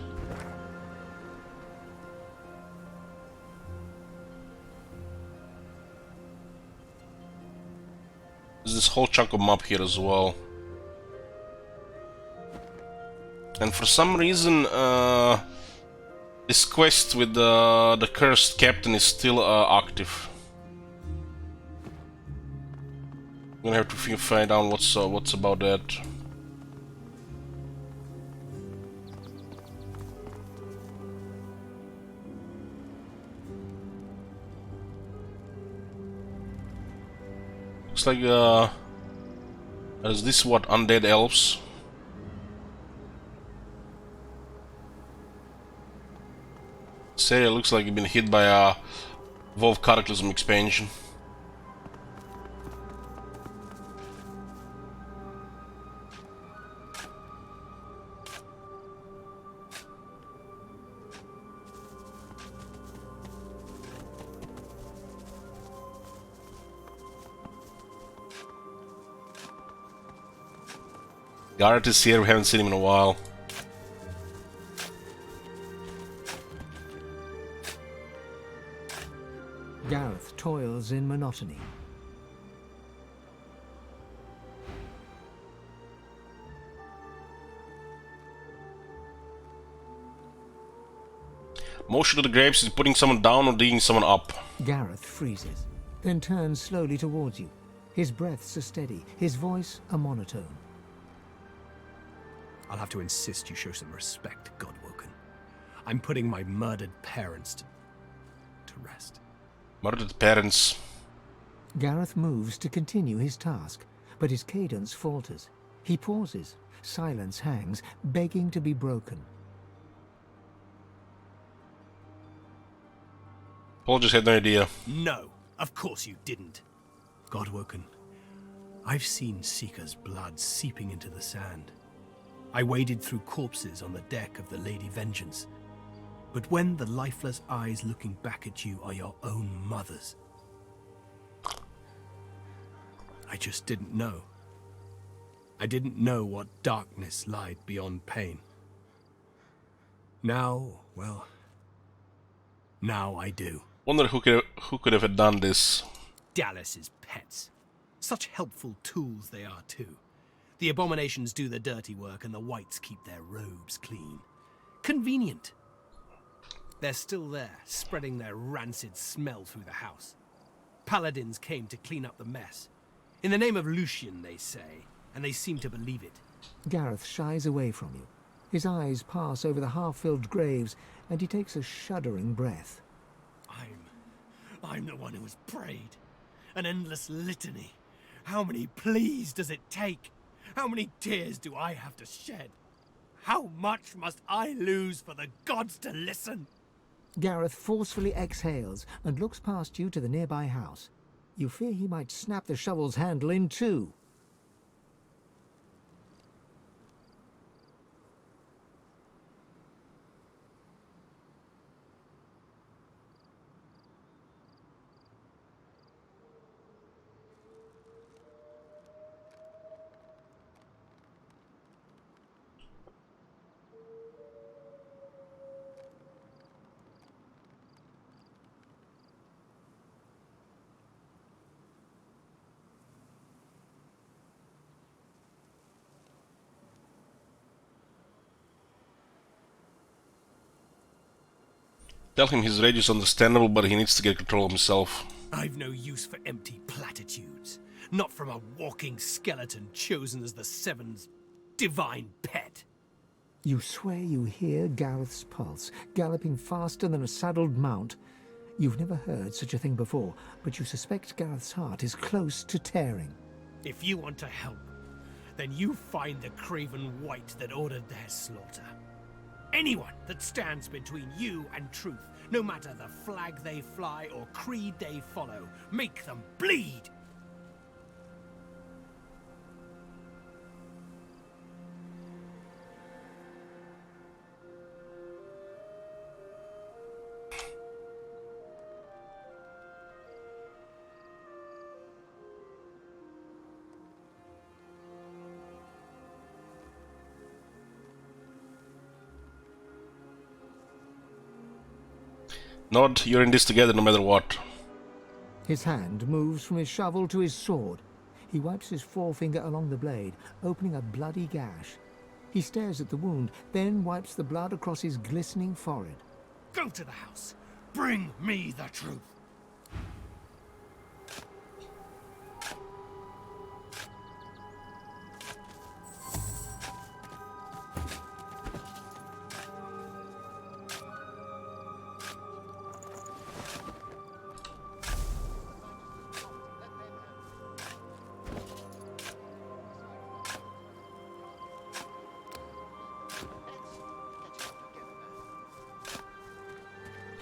There's this whole chunk of map here as well. And for some reason, this quest with the cursed captain is still active. I'm gonna have to find out what's about that. looks like is this what, undead elves? Say it looks like you've been hit by a Wolf Cataclysm expansion. Garrett is here, we haven't seen him in a while. Gareth toils in monotony. Motion to the grapes is putting someone down or digging someone up. Gareth freezes, then turns slowly towards you. His breaths are steady, his voice a monotone. I'll have to insist you show some respect, Godwoken. I'm putting my murdered parents to rest. Murdered parents. Gareth moves to continue his task, but his cadence falters. He pauses. Silence hangs, begging to be broken. Paul just had no idea. No, of course you didn't. Godwoken, I've seen Seeker's blood seeping into the sand. I waded through corpses on the deck of the Lady Vengeance. But when the lifeless eyes looking back at you are your own mother's, I just didn't know. I didn't know what darkness lied beyond pain. Now, well, now I do. Wonder who could have done this. Dallas's pets. Such helpful tools they are too. The abominations do the dirty work and the whites keep their robes clean. Convenient. They're still there, spreading their rancid smell through the house. Paladins came to clean up the mess. In the name of Lucian, they say, and they seem to believe it. Gareth shies away from you. His eyes pass over the half-filled graves, and he takes a shuddering breath. I'm the one who has prayed. An endless litany. How many pleas does it take? How many tears do I have to shed? How much must I lose for the gods to listen? Gareth forcefully exhales and looks past you to the nearby house. You fear he might snap the shovel's handle in two. Tell him his rage is understandable, but he needs to get control of himself. I've no use for empty platitudes. Not from a walking skeleton chosen as the Seven's divine pet. You swear you hear Gareth's pulse, galloping faster than a saddled mount. You've never heard such a thing before, but you suspect Gareth's heart is close to tearing. If you want to help, then you find the craven wight that ordered their slaughter. Anyone that stands between you and truth, no matter the flag they fly or creed they follow, make them bleed! Nod, you're in this together no matter what. His hand moves from his shovel to his sword. He wipes his forefinger along the blade, opening a bloody gash. He stares at the wound, then wipes the blood across his glistening forehead. Go to the house! Bring me the truth!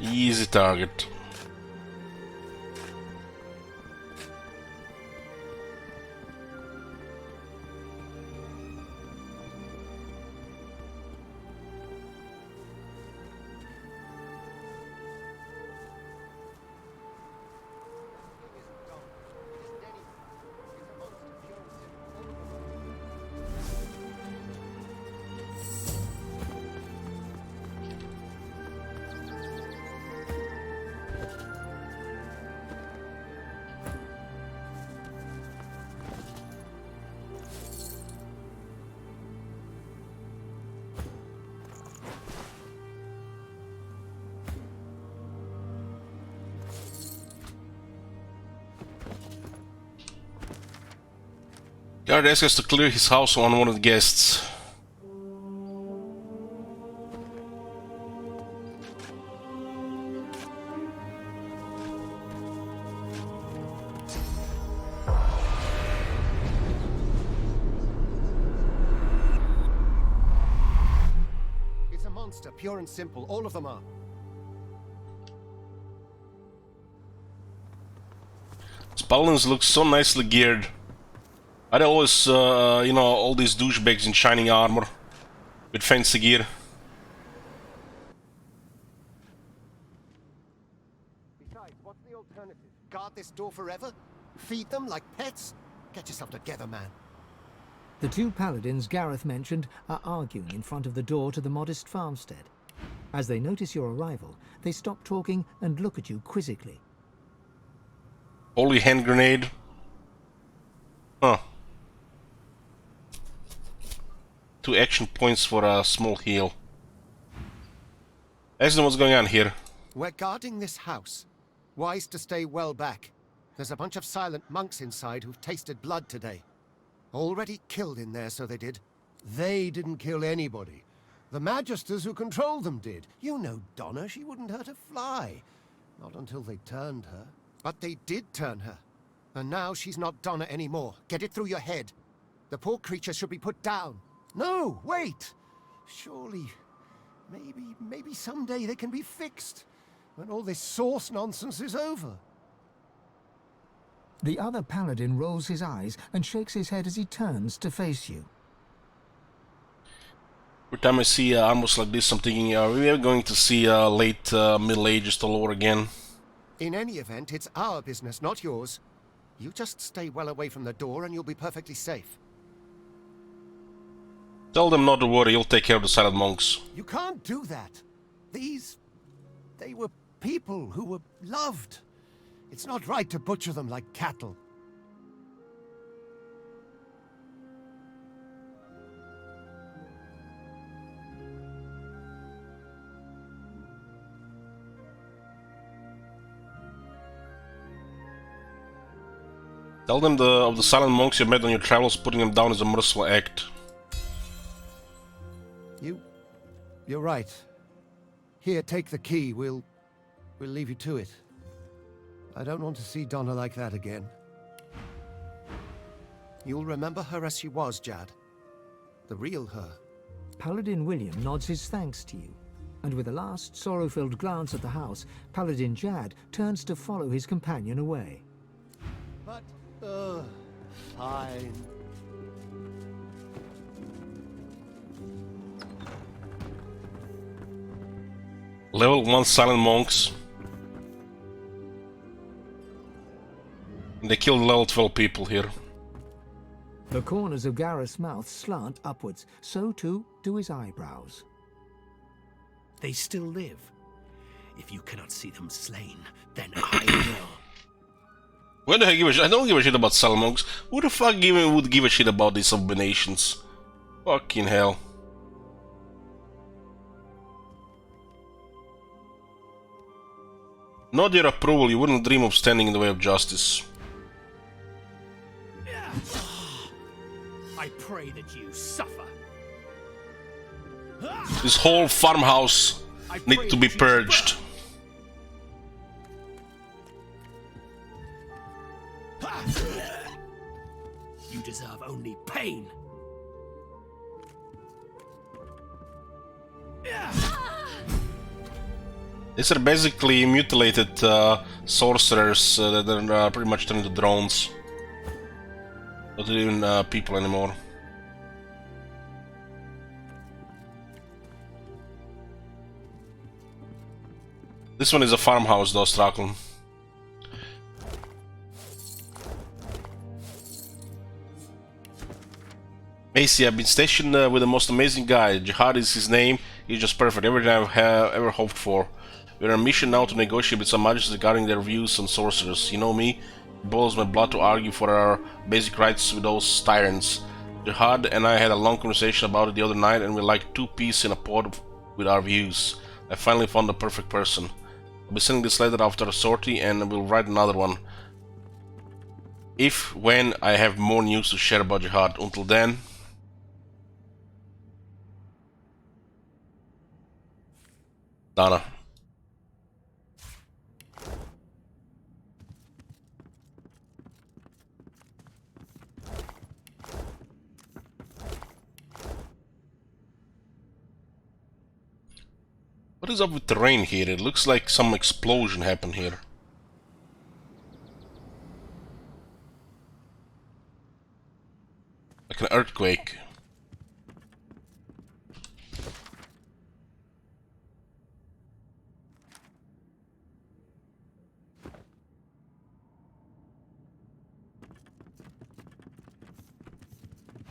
Easy target. Guard asks us to clear his house on one of the guests. It's a monster, pure and simple. All of them are. His paladins look so nicely geared. I'd always, you know, all these douchebags in shining armor with fancy gear. Besides, what's the alternative? Guard this door forever? Feed them like pets? Get yourself together, man. The two paladins Gareth mentioned are arguing in front of the door to the modest farmstead. As they notice your arrival, they stop talking and look at you quizzically. Holy hand grenade. Huh. 2 action points for a small heal. Ask them what's going on here. We're guarding this house. Wise to stay well back. There's a bunch of silent monks inside who've tasted blood today. Already killed in there, so they did. They didn't kill anybody. The magisters who controlled them did. You know Donna, she wouldn't hurt a fly. Not until they turned her. But they did turn her. And now she's not Donna anymore. Get it through your head. The poor creature should be put down. No, wait! Surely, maybe someday they can be fixed, when all this source nonsense is over. The other paladin rolls his eyes and shakes his head as he turns to face you. Every time I see armors like this, I'm thinking, are we ever going to see late Middle Ages all over again? In any event, it's our business, not yours. You just stay well away from the door and you'll be perfectly safe. Tell them not to worry, you'll take care of the silent monks. You can't do that. They were people who were loved. It's not right to butcher them like cattle. Tell them of the silent monks you met on your travels, putting them down is a merciful act. You're right. Here, take the key. We'll leave you to it. I don't want to see Donna like that again. You'll remember her as she was, Jad. The real her. Paladin William nods his thanks to you, and with a last sorrow-filled glance at the house, Paladin Jad turns to follow his companion away. But, fine. Level 1 silent monks. And they killed level 12 people here. The corners of Gareth's mouth slant upwards, so too do his eyebrows. They still live. If you cannot see them slain, then I will. Why the heck give a shit? I don't give a shit about silent monks. Who the fuck would give a shit about these abominations? Fucking hell. Not your approval, you wouldn't dream of standing in the way of justice. I pray that you suffer. This whole farmhouse needs to be purged. You deserve only pain. These are basically mutilated sorcerers that are pretty much turned into drones. Not even people anymore. This one is a farmhouse though, Straklan. Macy, I've been stationed with the most amazing guy. Jihad is his name. He's just perfect. Everything I've ever hoped for. We're on a mission now to negotiate with some magistrates regarding their views on sorcerers. You know me. It boils my blood to argue for our basic rights with those tyrants. Jihad and I had a long conversation about it the other night, and we're like two peas in a pod with our views. I finally found the perfect person. I'll be sending this letter after a sortie, and we'll write another one. When I have more news to share about Jihad. Until then... Donna. What is up with the rain here? It looks like some explosion happened here. Like an earthquake.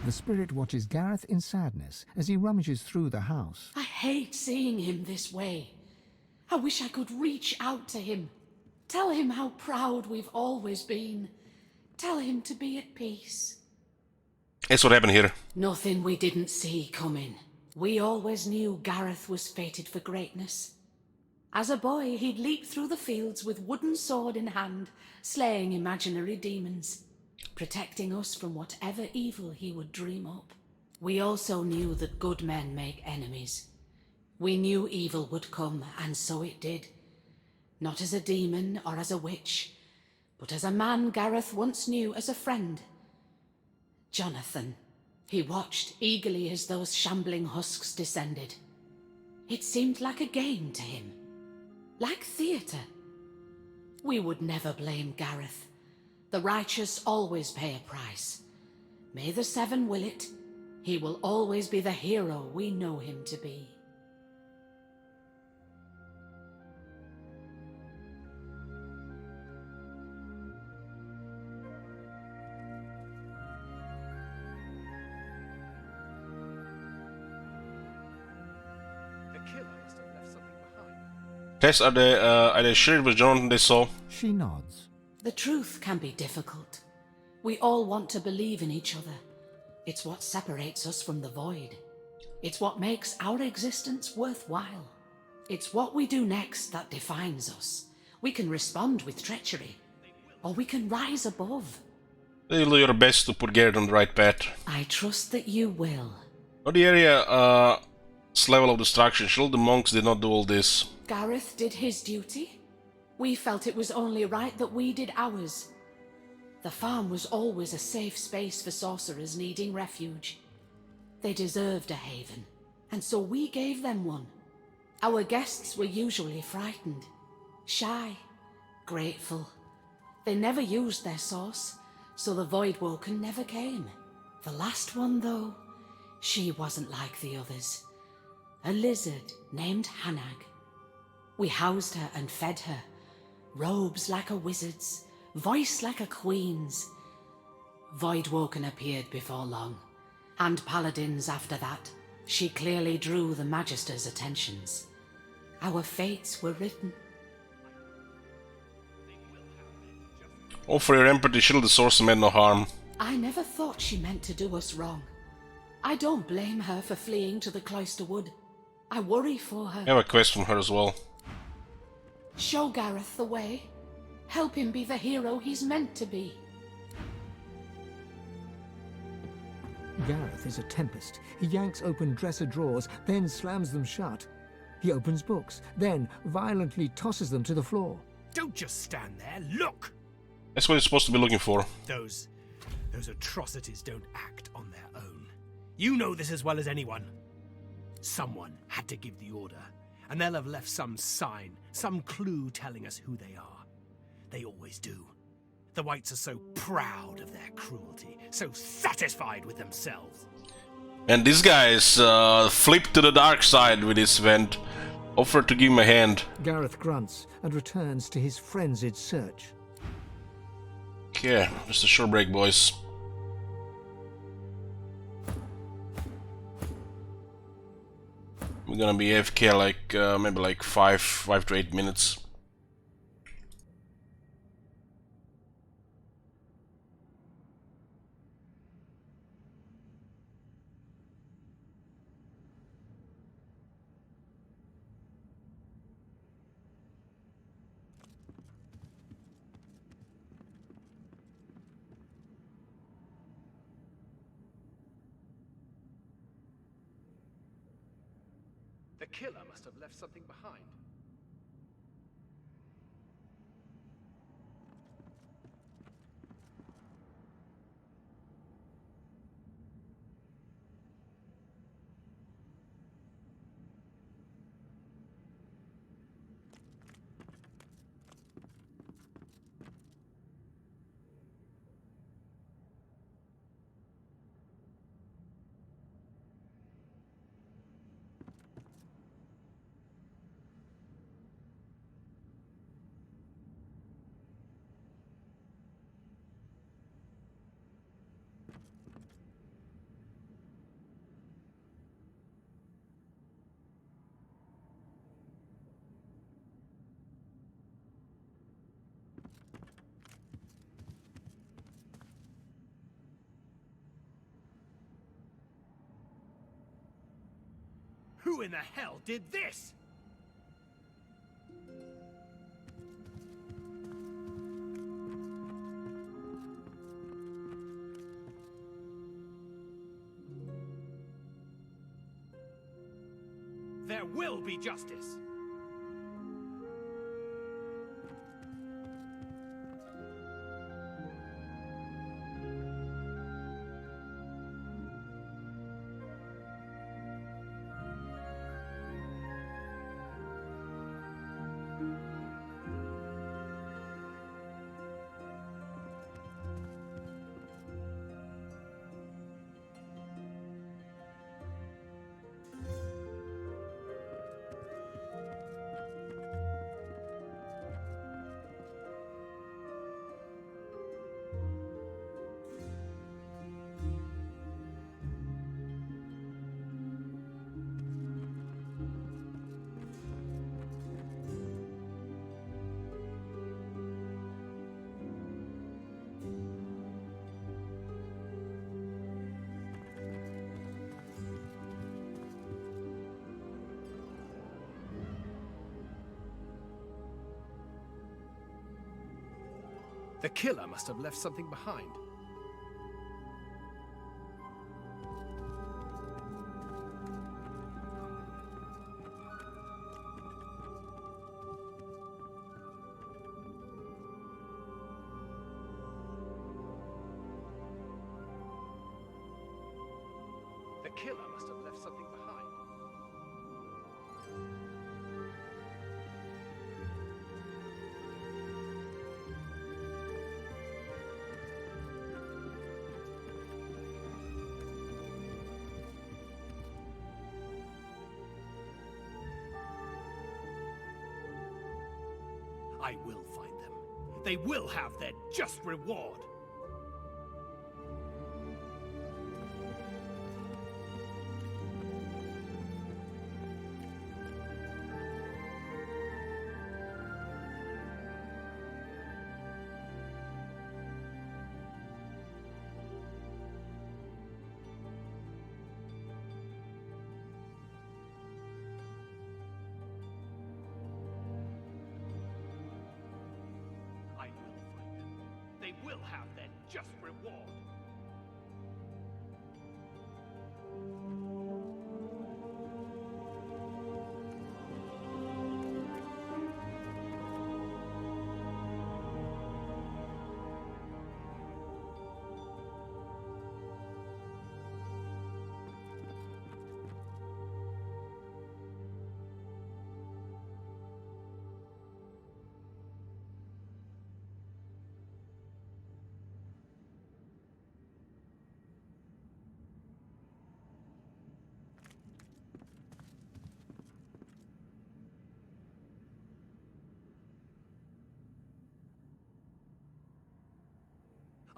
The spirit watches Gareth in sadness as he rummages through the house. I hate seeing him this way. I wish I could reach out to him. Tell him how proud we've always been. Tell him to be at peace. That's what happened here. Nothing we didn't see coming. We always knew Gareth was fated for greatness. As a boy, he'd leap through the fields with wooden sword in hand, slaying imaginary demons, protecting us from whatever evil he would dream up. We also knew that good men make enemies. We knew evil would come, and so it did. Not as a demon or as a witch, but as a man Gareth once knew as a friend. Jonathan. He watched eagerly as those shambling husks descended. It seemed like a game to him, like theatre. We would never blame Gareth. The righteous always pay a price. May the Seven will it. He will always be the hero we know him to be. Tess, are they sure it was Jonathan they saw? She nods. The truth can be difficult. We all want to believe in each other. It's what separates us from the void. It's what makes our existence worthwhile. It's what we do next that defines us. We can respond with treachery, or we can rise above. You'll do your best to put Garrett on the right path. I trust that you will. Not the area, level of destruction. Surely the monks did not do all this. Gareth did his duty. We felt it was only right that we did ours. The farm was always a safe space for sorcerers needing refuge. They deserved a haven, and so we gave them one. Our guests were usually frightened, shy, grateful. They never used their source, so the Voidwoken never came. The last one, though, she wasn't like the others. A lizard named Hanag. We housed her and fed her. Robes like a wizard's, voice like a queen's. Voidwoken appeared before long, and paladins after that. She clearly drew the Magister's attentions. Our fates were written. All for your empathy, shield the sorcerer meant no harm. I never thought she meant to do us wrong. I don't blame her for fleeing to the Cloister Wood. I worry for her. I have a quest from her as well. Show Gareth the way. Help him be the hero he's meant to be. Gareth is a tempest. He yanks open dresser drawers, then slams them shut. He opens books, then violently tosses them to the floor. Don't just stand there, look! That's what you're supposed to be looking for. Those atrocities don't act on their own. You know this as well as anyone. Someone had to give the order, And they'll have left some sign, some clue telling us who they are. They always do. The Whites are so proud of their cruelty, so satisfied with themselves. And this guy is flipped to the dark side with this event. Offered to give him a hand. Gareth grunts and returns to his frenzied search. Okay, just a short break, boys. We're gonna be AFK like maybe like 5 to 8 minutes. The killer must have left something behind. Who in the hell did this? There will be justice. The killer must have left something behind. The killer must have left something behind. I will find them. They will have their just reward. They will have their just reward.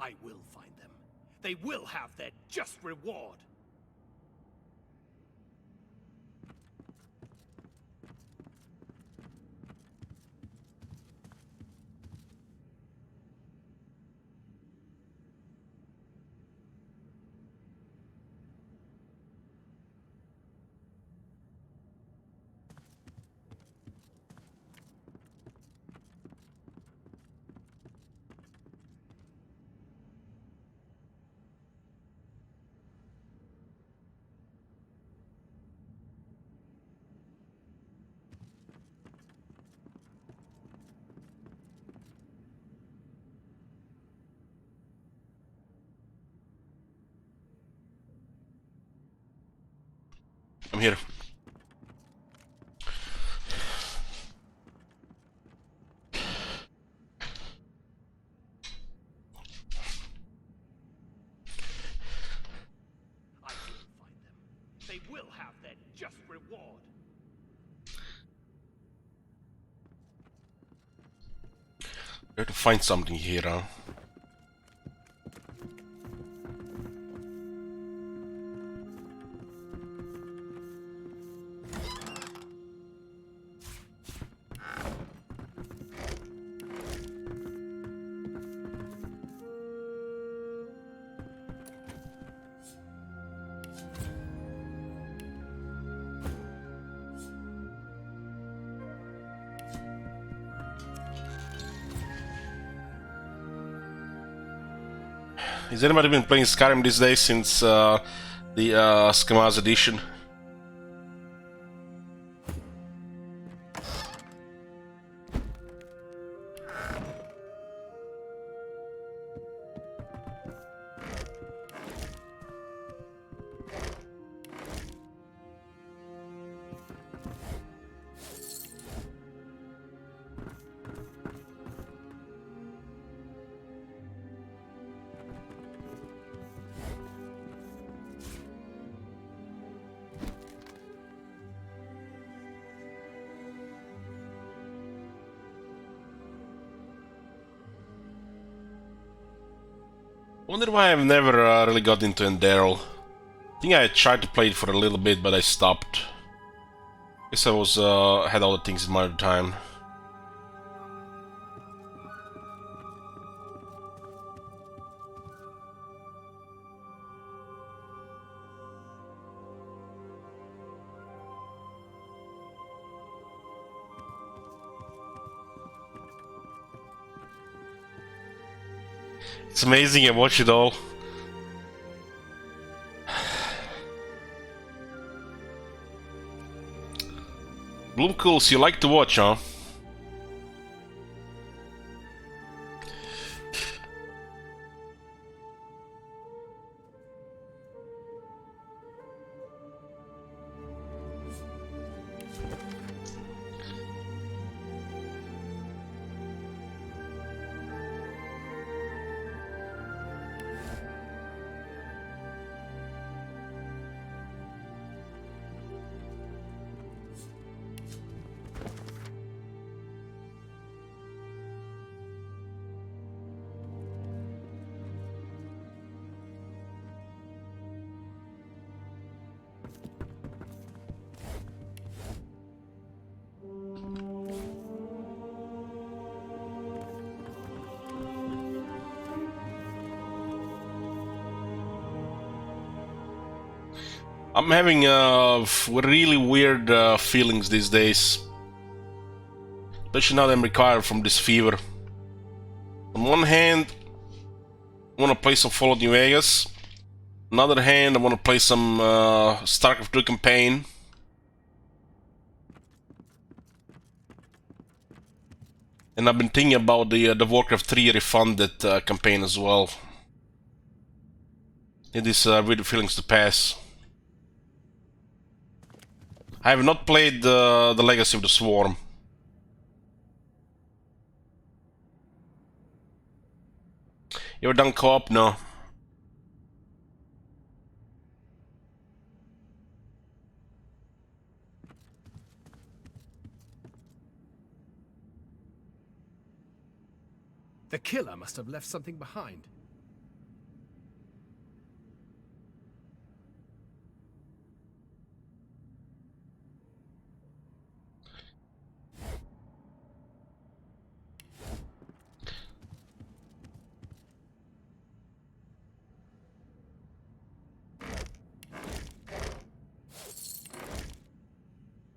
I will find them. They will have their just reward. I'm here. They will have their just reward. I have to find something here, huh? Has anybody been playing Skyrim these days since the Skamaz edition? Wonder why I've never really got into Enderal. I think I tried to play it for a little bit, but I stopped. Guess I was had other things in my time. It's amazing, I watch it all. Bloomcools, you like to watch, huh? I'm having really weird feelings these days. Especially now that I'm recovered from this fever. On one hand, I want to play some Fallout New Vegas. On the other hand, I want to play some StarCraft 2 campaign. And I've been thinking about the Warcraft 3 refunded campaign as well. Need these weird feelings to pass. I have not played the Legacy of the Swarm. You ever done co-op? No. The killer must have left something behind.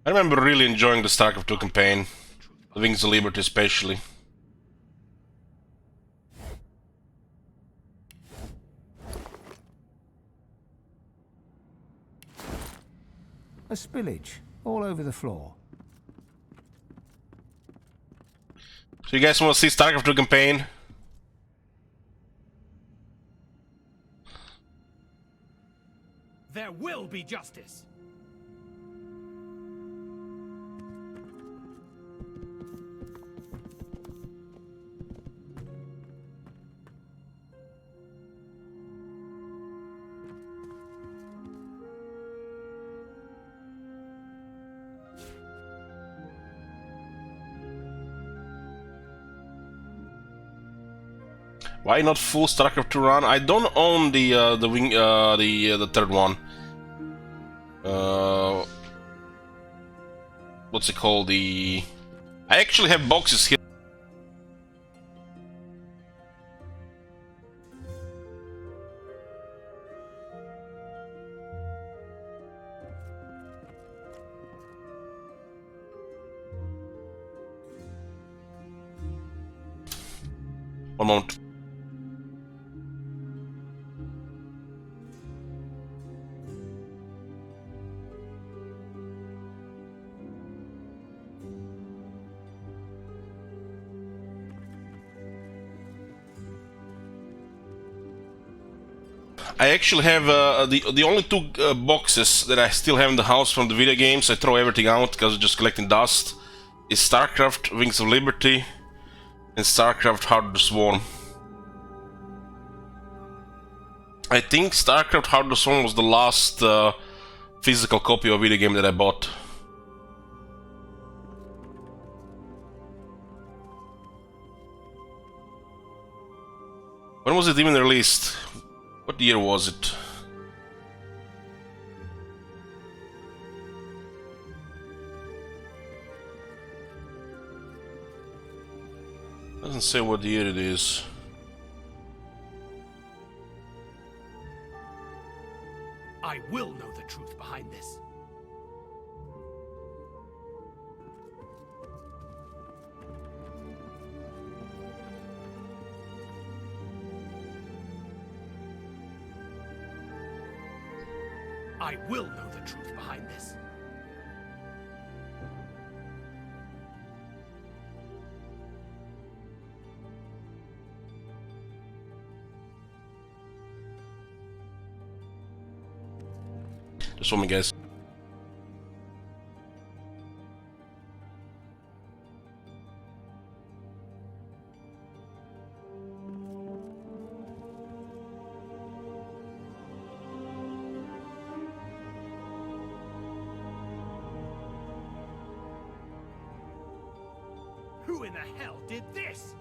I remember really enjoying the StarCraft 2 campaign, the Wings of Liberty especially. A spillage all over the floor. So you guys want to see StarCraft 2 campaign? There will be justice. Why not full StarCraft 2 run? I don't own the third one. What's it called? I actually have boxes here. One moment. I actually have the only two boxes that I still have in the house from the video games. I throw everything out because I'm just collecting dust. Is StarCraft Wings of Liberty and StarCraft Heart of the Swarm. I think StarCraft Heart of the Swarm was the last physical copy of a video game that I bought. When was it even released? What year was it? Doesn't say what year it is. I will know the truth behind this. I will know the truth behind this. Just one minute, guys. Who in the hell did this?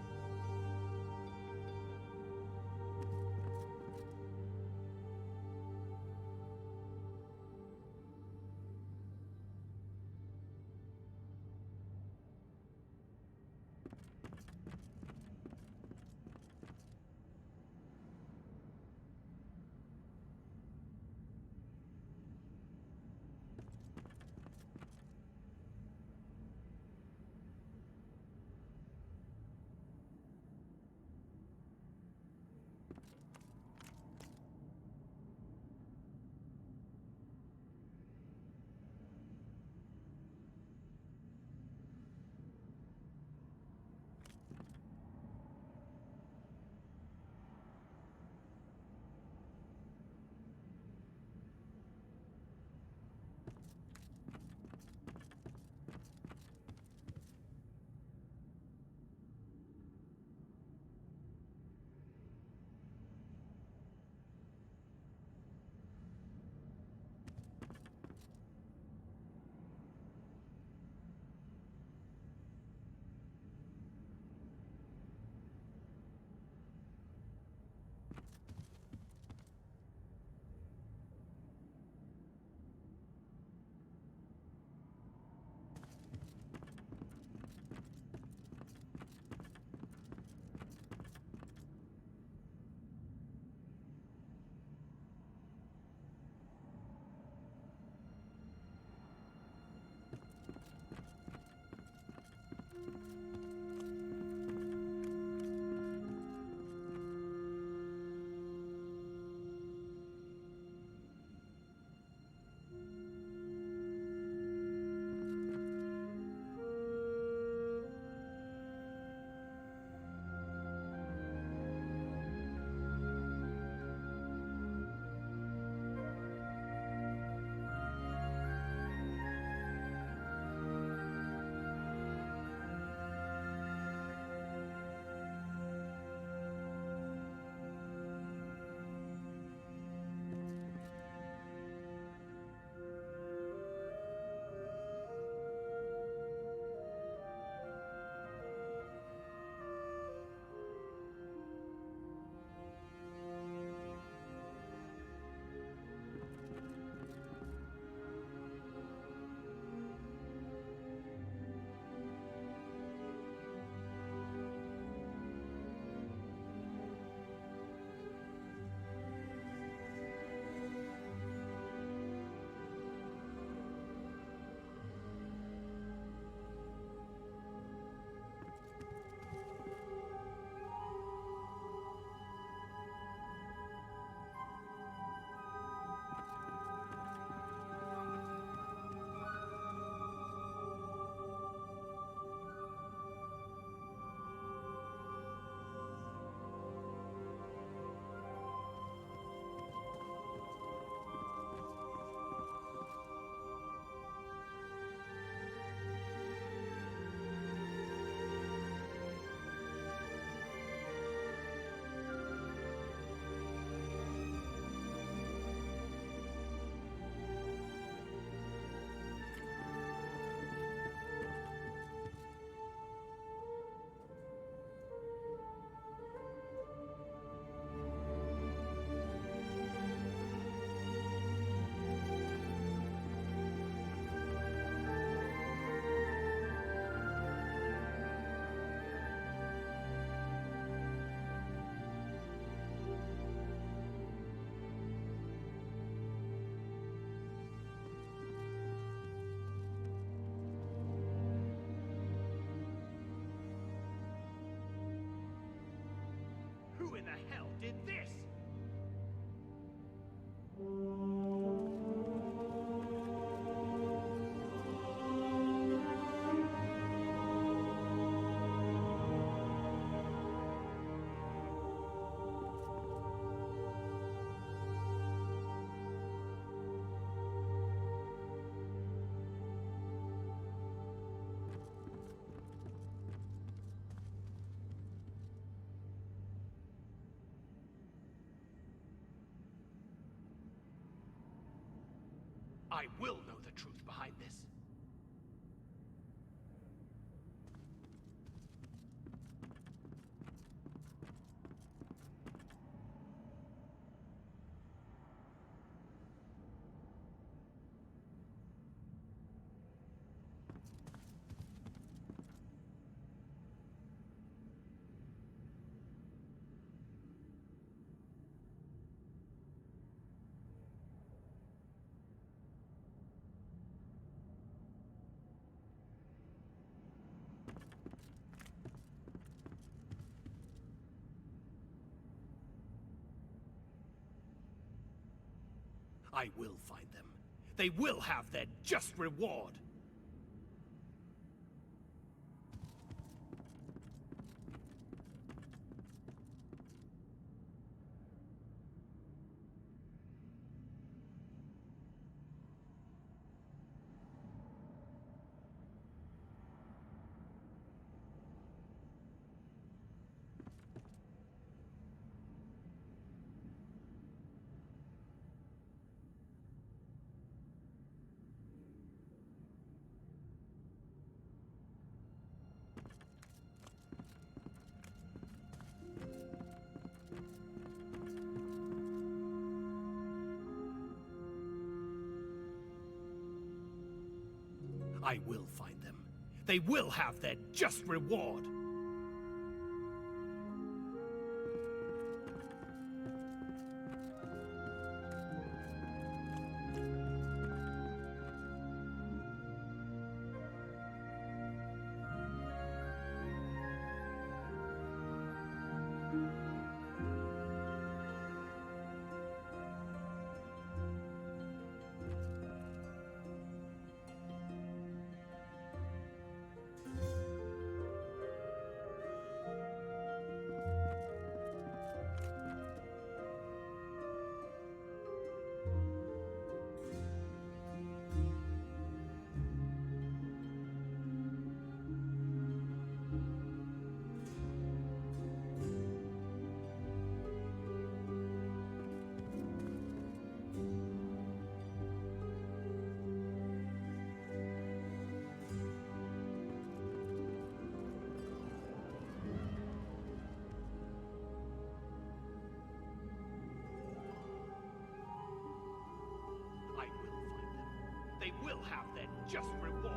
did this. I will know the truth behind this. I will find them. They will have their just reward. I will find them. They will have their just reward. I will find them. They will have their just reward.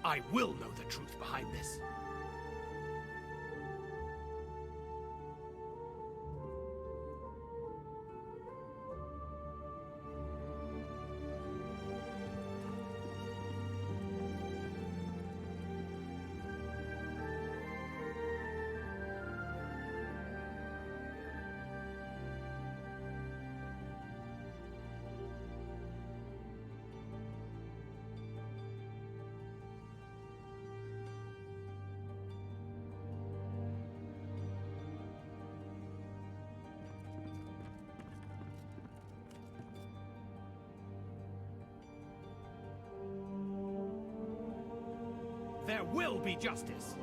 I will know the truth behind this. There will be justice.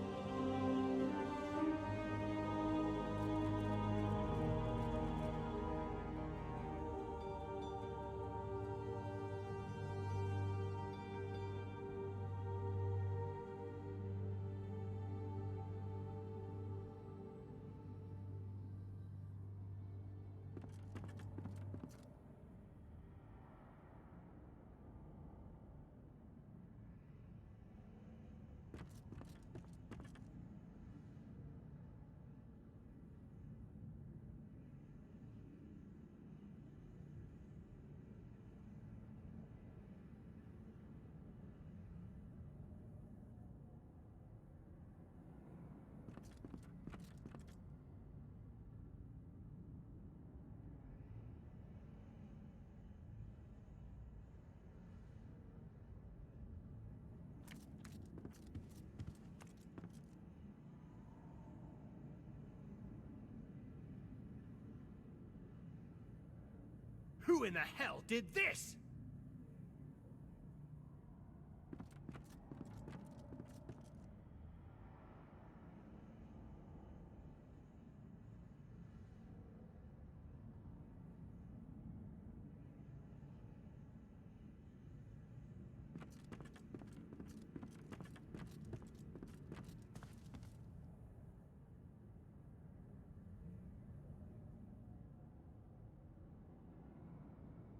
Who in the hell did this?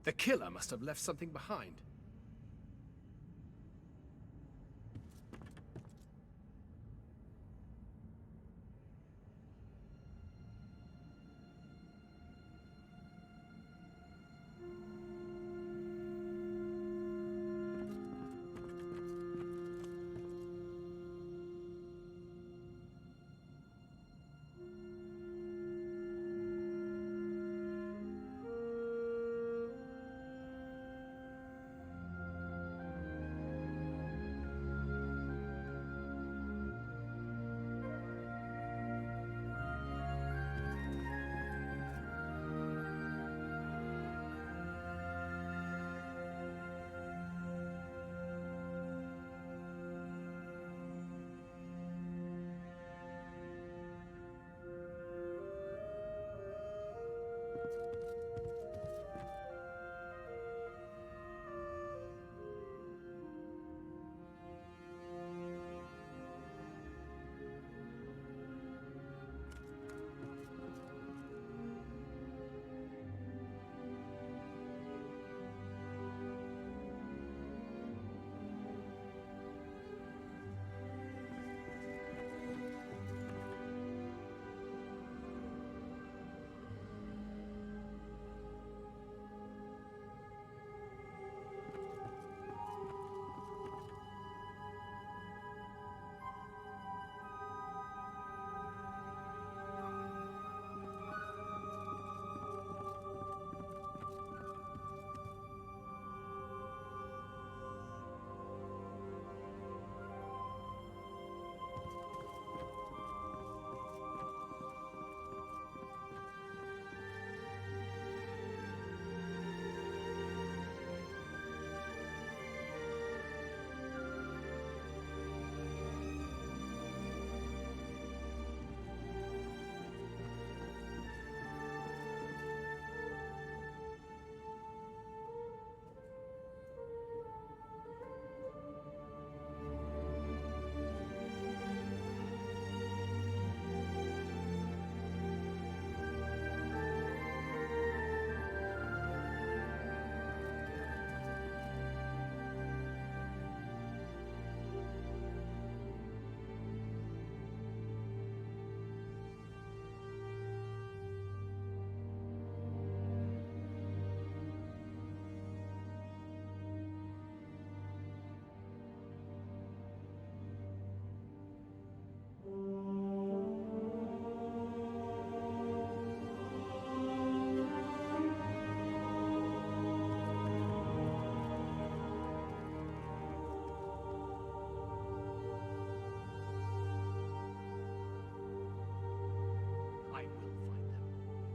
The killer must have left something behind.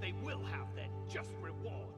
They will have their just reward.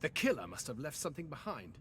The killer must have left something behind.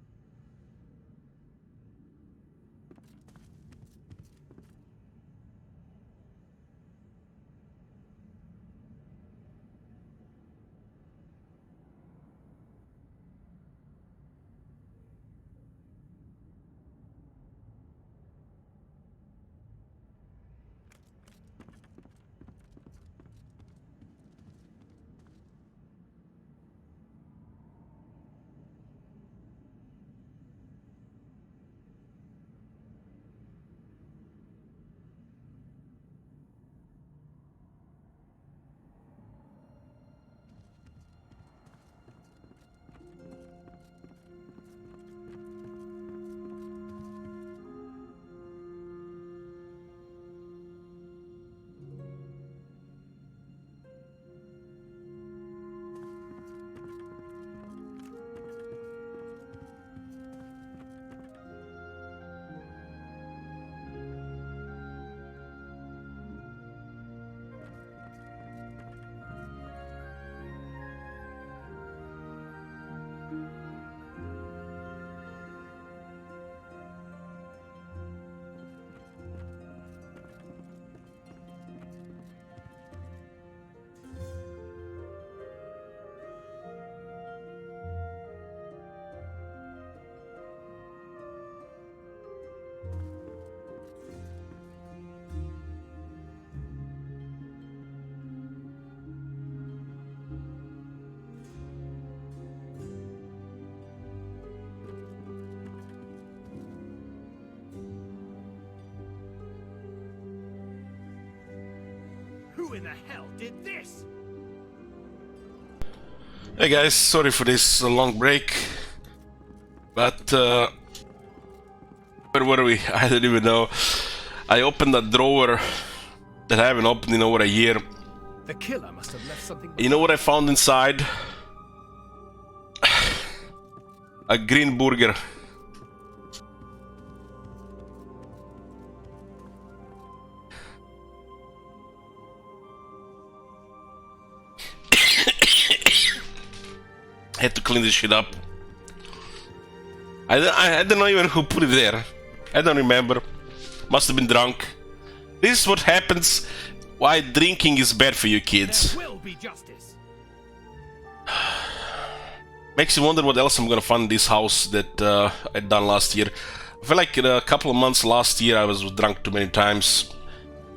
Who in the hell did this? Hey guys, sorry for this long break. But, where were we? I don't even know. I opened a drawer that I haven't opened in over a year. The killer must have left something. You know what I found inside? A green burger. I had to clean this shit up. I don't know even who put it there. I don't remember. Must have been drunk. This is what happens why drinking is bad for you kids. There will be justice. Makes you wonder what else I'm gonna find in this house that I'd done last year. I feel like in a couple of months last year I was drunk too many times.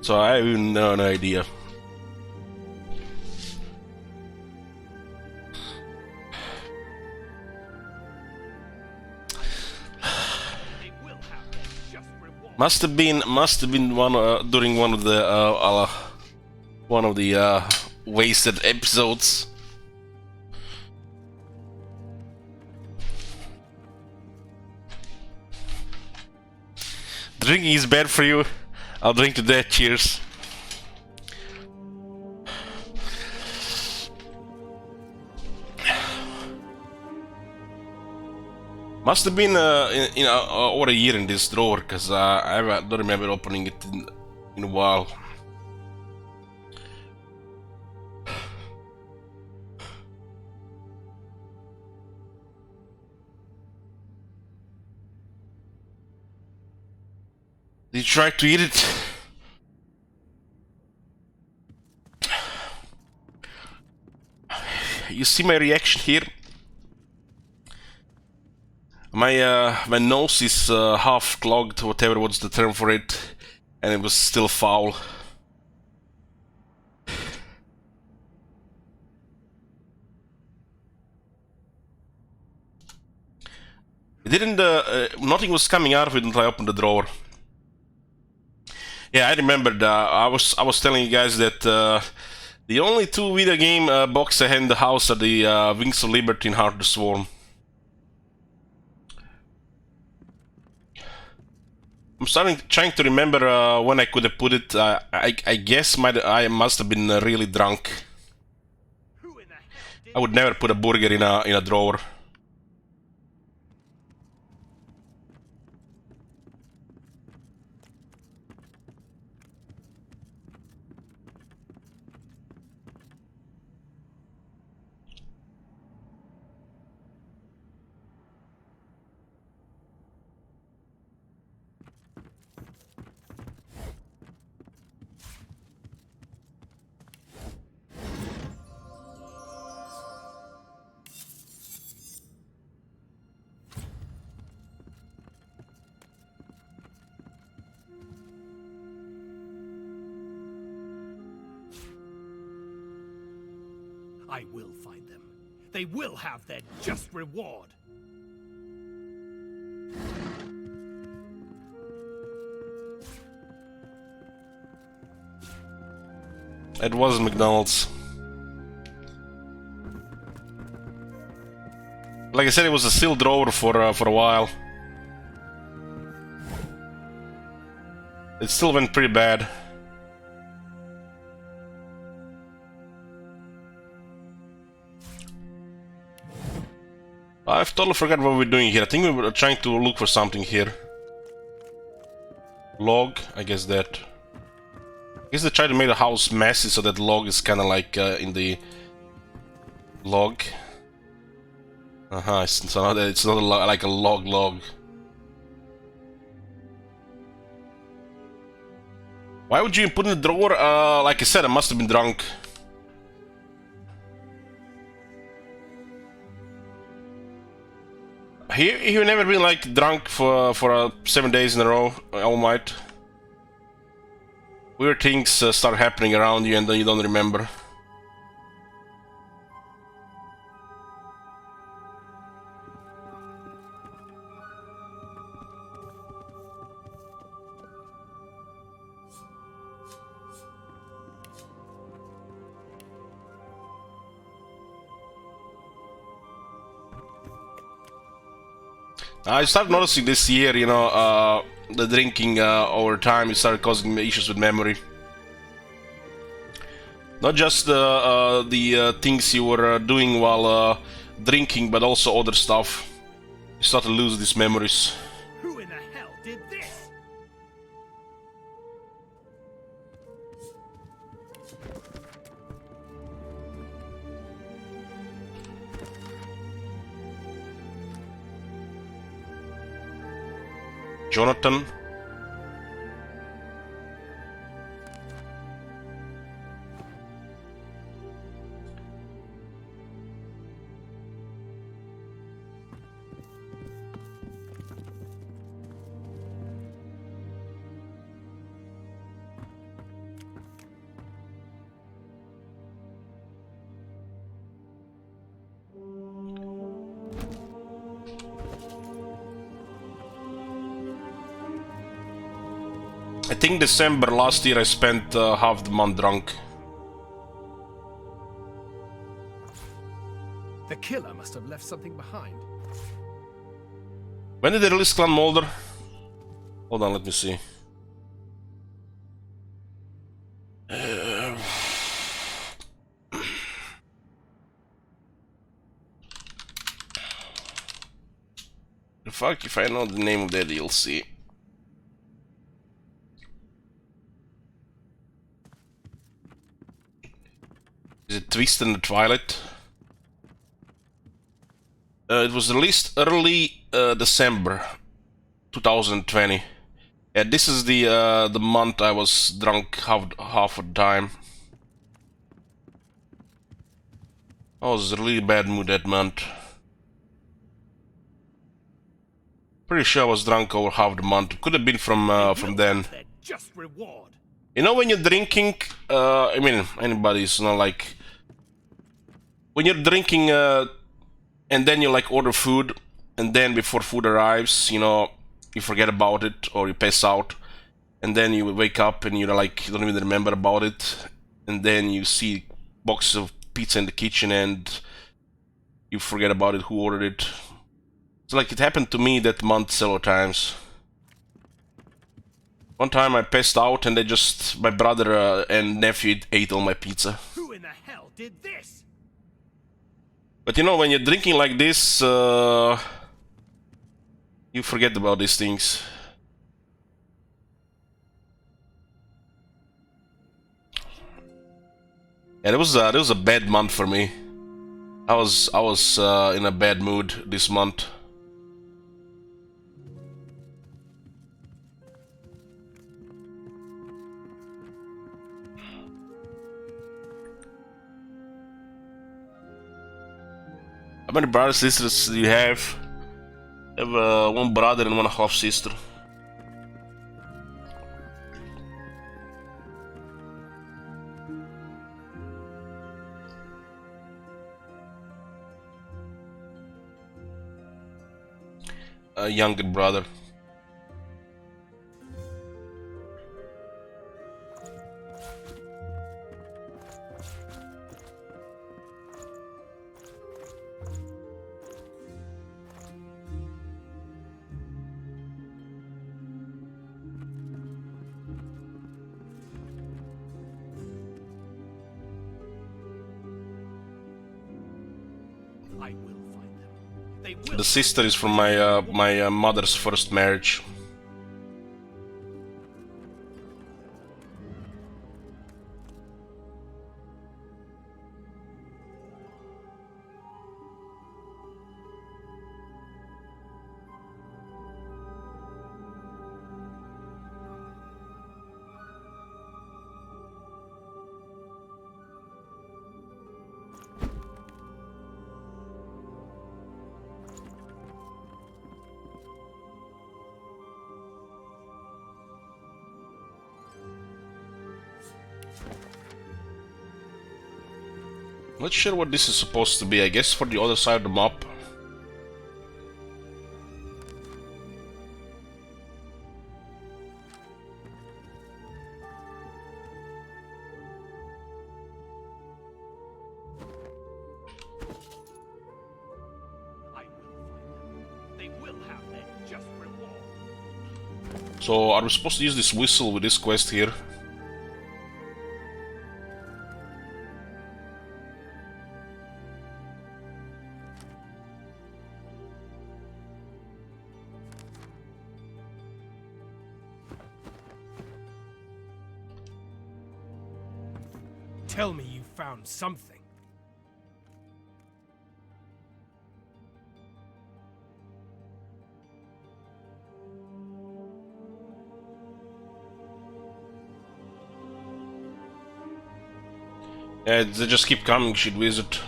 So I have no idea. Must have been one during one of the wasted episodes. Drinking is bad for you. I'll drink to that. Cheers. Must have been over a year in this drawer, because I don't remember opening it in a while. Did you try to eat it? You see my reaction here? My nose is half clogged, whatever was the term for it, and it was still foul. It didn't. Nothing was coming out of it until I opened the drawer. Yeah, I remembered. I was telling you guys that the only two video game boxes I had in the house are the Wings of Liberty and Heart of the Swarm. I'm trying to remember when I could have put it. I guess I must have been really drunk. I would never put a burger in a drawer. I will find them. They will have their just reward. It was McDonald's. Like I said, it was a sealed drawer for a while. It still went pretty bad. I've totally forgot what we're doing here. I think we were trying to look for something here. Log, I guess that. I guess they tried to make the house messy so that log is kind of like in the log. So it's not like a log. Why would you put in the drawer? Like I said, I must have been drunk. You've never been like drunk for 7 days in a row, All Might? Weird things start happening around you and then you don't remember. I started noticing this year, you know, the drinking over time, it started causing me issues with memory. Not just the things you were doing while drinking, but also other stuff. You start to lose these memories. Who in the hell did this? Jonathan. I think December last year I spent half the month drunk. The killer must have left something behind. When did they release Clan Molder? Hold on, let me see. The fuck if I know the name of that DLC. Is it Twist in the Twilight? It was released early December 2020. Yeah, this is the month I was drunk half the time. I was in a really bad mood that month. Pretty sure I was drunk over half the month. Could have been from then. Just reward. You know when you're drinking, I mean anybody's not like when you're drinking and then you like order food and then before food arrives, you know, you forget about it or you pass out and then you wake up and you're like you don't even remember about it and then you see boxes of pizza in the kitchen and you forget about it, who ordered it. So like it happened to me that month several times. One time I passed out and my brother and nephew ate all my pizza. Who in the hell did this? But you know, when you're drinking like this, you forget about these things. Yeah, it was a bad month for me. I was in a bad mood this month. How many brothers and sisters do you have? I have one brother and one half sister. A younger brother. The sister is from my mother's first marriage. Not sure what this is supposed to be. I guess for the other side of the map. They will have their just reward. So, are we supposed to use this whistle with this quest here? Tell me you found something. Yeah, they just keep coming, shit wizard.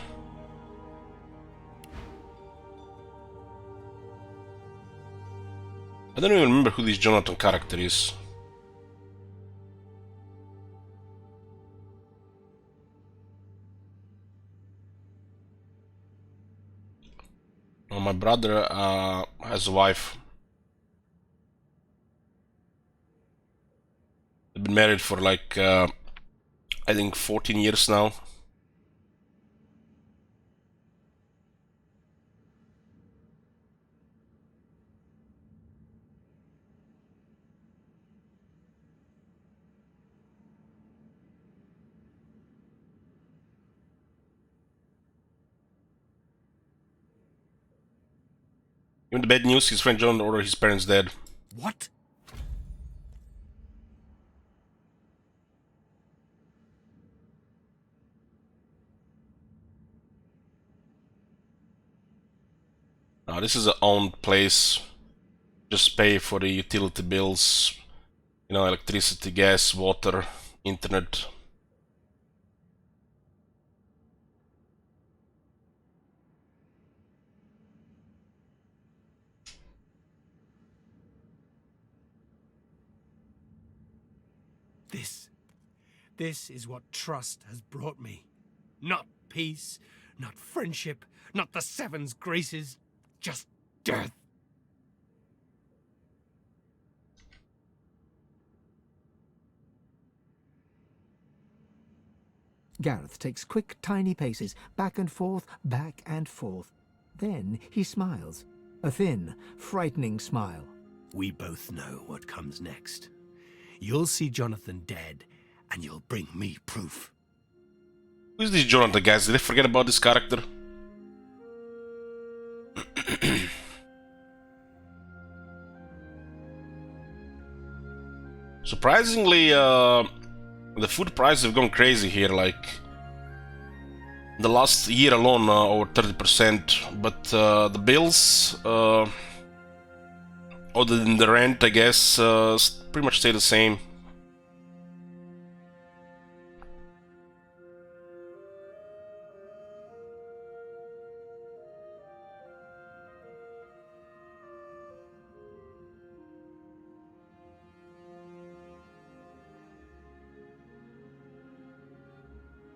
I don't even remember who this Jonathan character is. Oh, my brother has a wife. They've been married for like, I think 14 years now. Even the bad news, his friend John ordered his parents dead. What? Now this is an owned place. Just pay for the utility bills. You know, electricity, gas, water, internet. This is what trust has brought me. Not peace, not friendship, not the Seven's graces, just death. Gareth takes quick, tiny paces, back and forth, back and forth. Then he smiles. A thin, frightening smile. We both know what comes next. You'll see Jonathan dead, and you'll bring me proof. Who's this Jonathan, guys? Did I forget about this character? Surprisingly, the food prices have gone crazy here, like the last year alone, over 30%. But the bills, other than the rent, I guess, pretty much stay the same.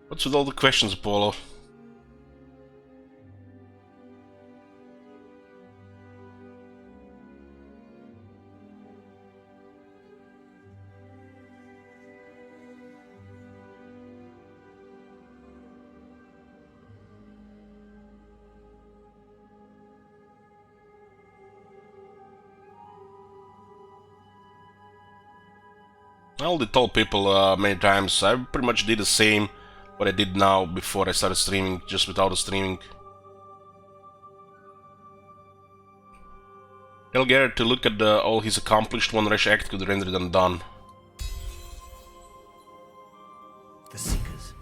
What's with all the questions, Apollo? I already told people many times, I pretty much did the same what I did now before I started streaming, just without the streaming. Tell Garrett to look at all he's accomplished. One rash act could render them done. The Seekers.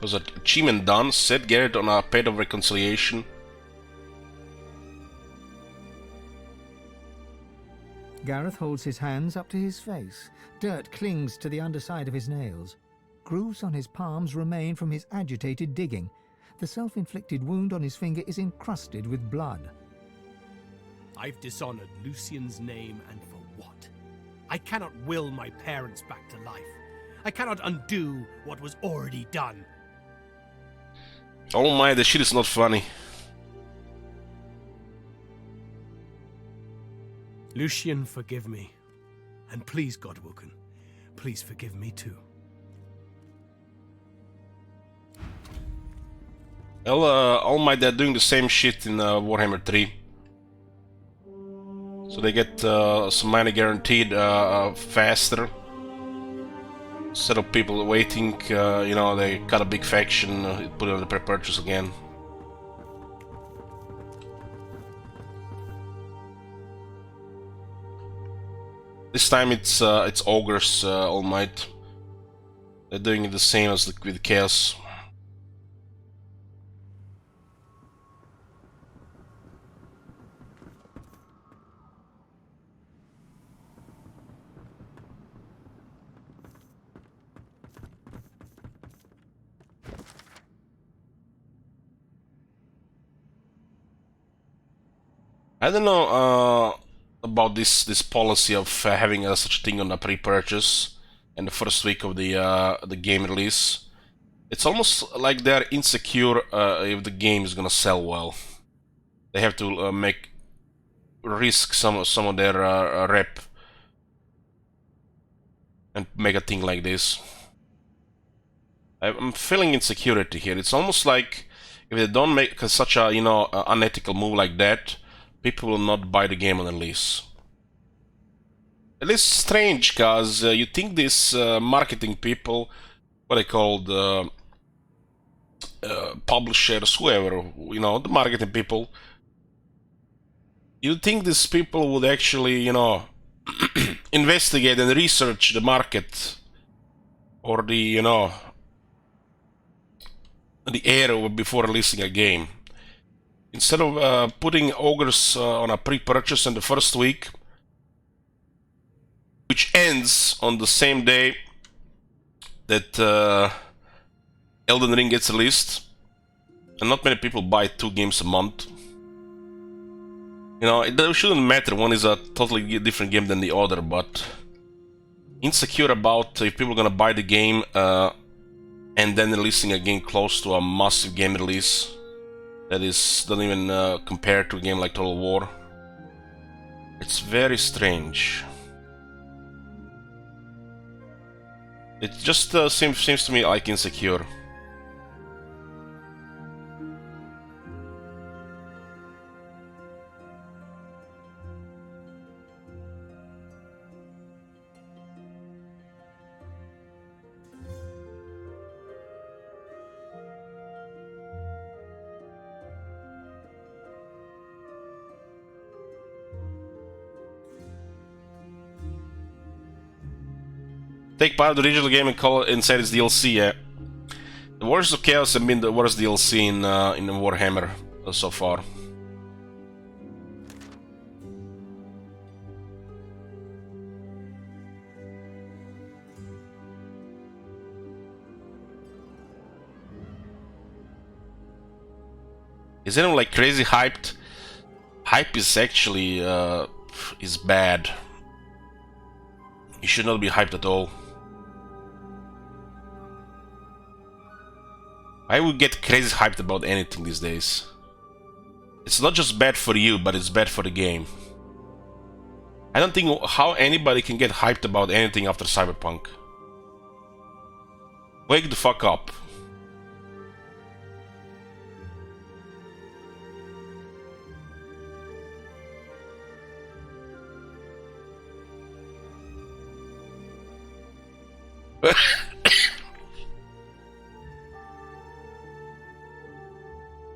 Was that achievement done? Set Garrett on a path of reconciliation. Gareth holds his hands up to his face. Dirt clings to the underside of his nails. Grooves on his palms remain from his agitated digging. The self-inflicted wound on his finger is encrusted with blood. I've dishonored Lucian's name, and for what? I cannot will my parents back to life. I cannot undo what was already done. Oh my, the shit is not funny. Lucian, forgive me. And please, Godwoken, please forgive me too. Well, All Might, they're doing the same shit in Warhammer 3. So they get some money guaranteed faster. Instead of people waiting, you know, they cut a big faction, put it on the pre-purchase again. This time it's Ogres All Might. They're doing it the same as with Chaos. I don't know about this policy of having such a thing on a pre-purchase in the first week of the game release. It's almost like they're insecure if the game is gonna sell well. They have to risk some of their rep and make a thing like this. I'm feeling insecurity here. It's almost like if they don't make such a unethical move like that, people will not buy the game on release. At least strange, cause you think these marketing people, what they called publishers, whoever, you know, the marketing people. You think these people would actually, you know, investigate and research the market or the, you know, the era before releasing a game. Instead of putting Ogres on a pre-purchase in the first week, which ends on the same day that Elden Ring gets released, and not many people buy 2 games a month. You know, it shouldn't matter, one is a totally different game than the other, but insecure about if people are gonna buy the game and then releasing a game close to a massive game release that doesn't even compare to a game like Total War. It's very strange. It just seems to me like insecure. Take part of the original game and call it inside its DLC. Yeah. The Warriors of Chaos have been the worst DLC in Warhammer so far. Is anyone like crazy hyped? Hype is actually is bad. You should not be hyped at all. I would get crazy hyped about anything these days. It's not just bad for you, but it's bad for the game. I don't think how anybody can get hyped about anything after Cyberpunk. Wake the fuck up.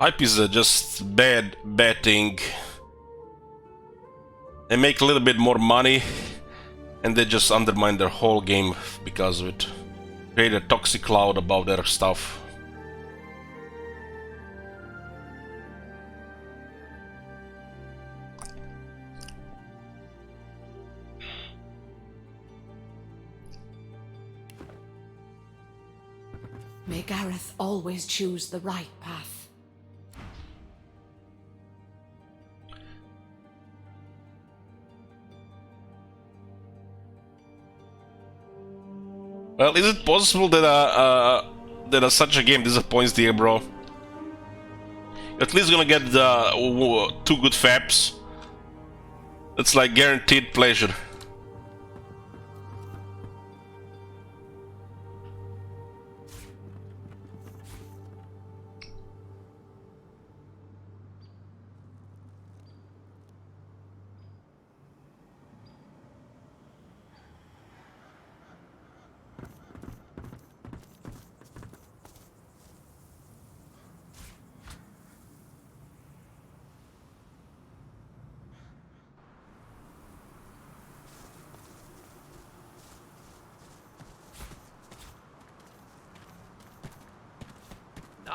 Hype is just bad thing. They make a little bit more money and they just undermine their whole game because of it. Create a toxic cloud about their stuff. May Gareth always choose the right path. Well, is it possible that such a game disappoints the bro? You're at least gonna get 2 good faps. That's like guaranteed pleasure.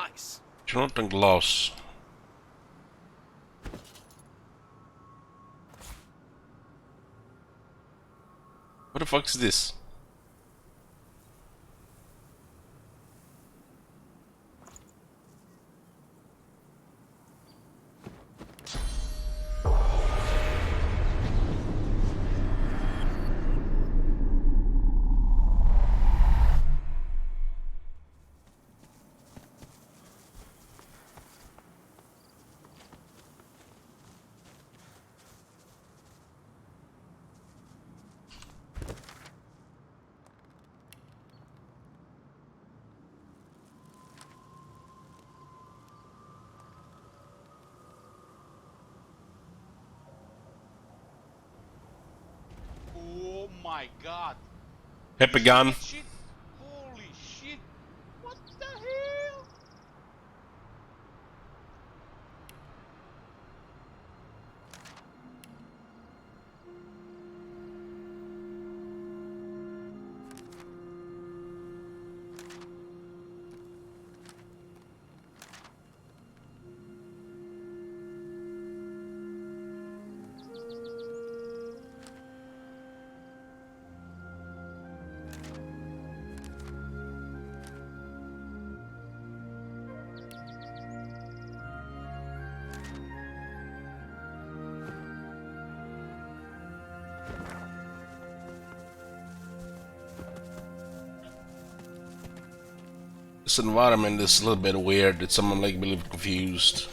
nice. Jonathan gloves. What the fuck is this? Oh my god. Pepper gun. That shit? Holy shit. What the hell? This environment is a little bit weird. It's someone like me a little confused.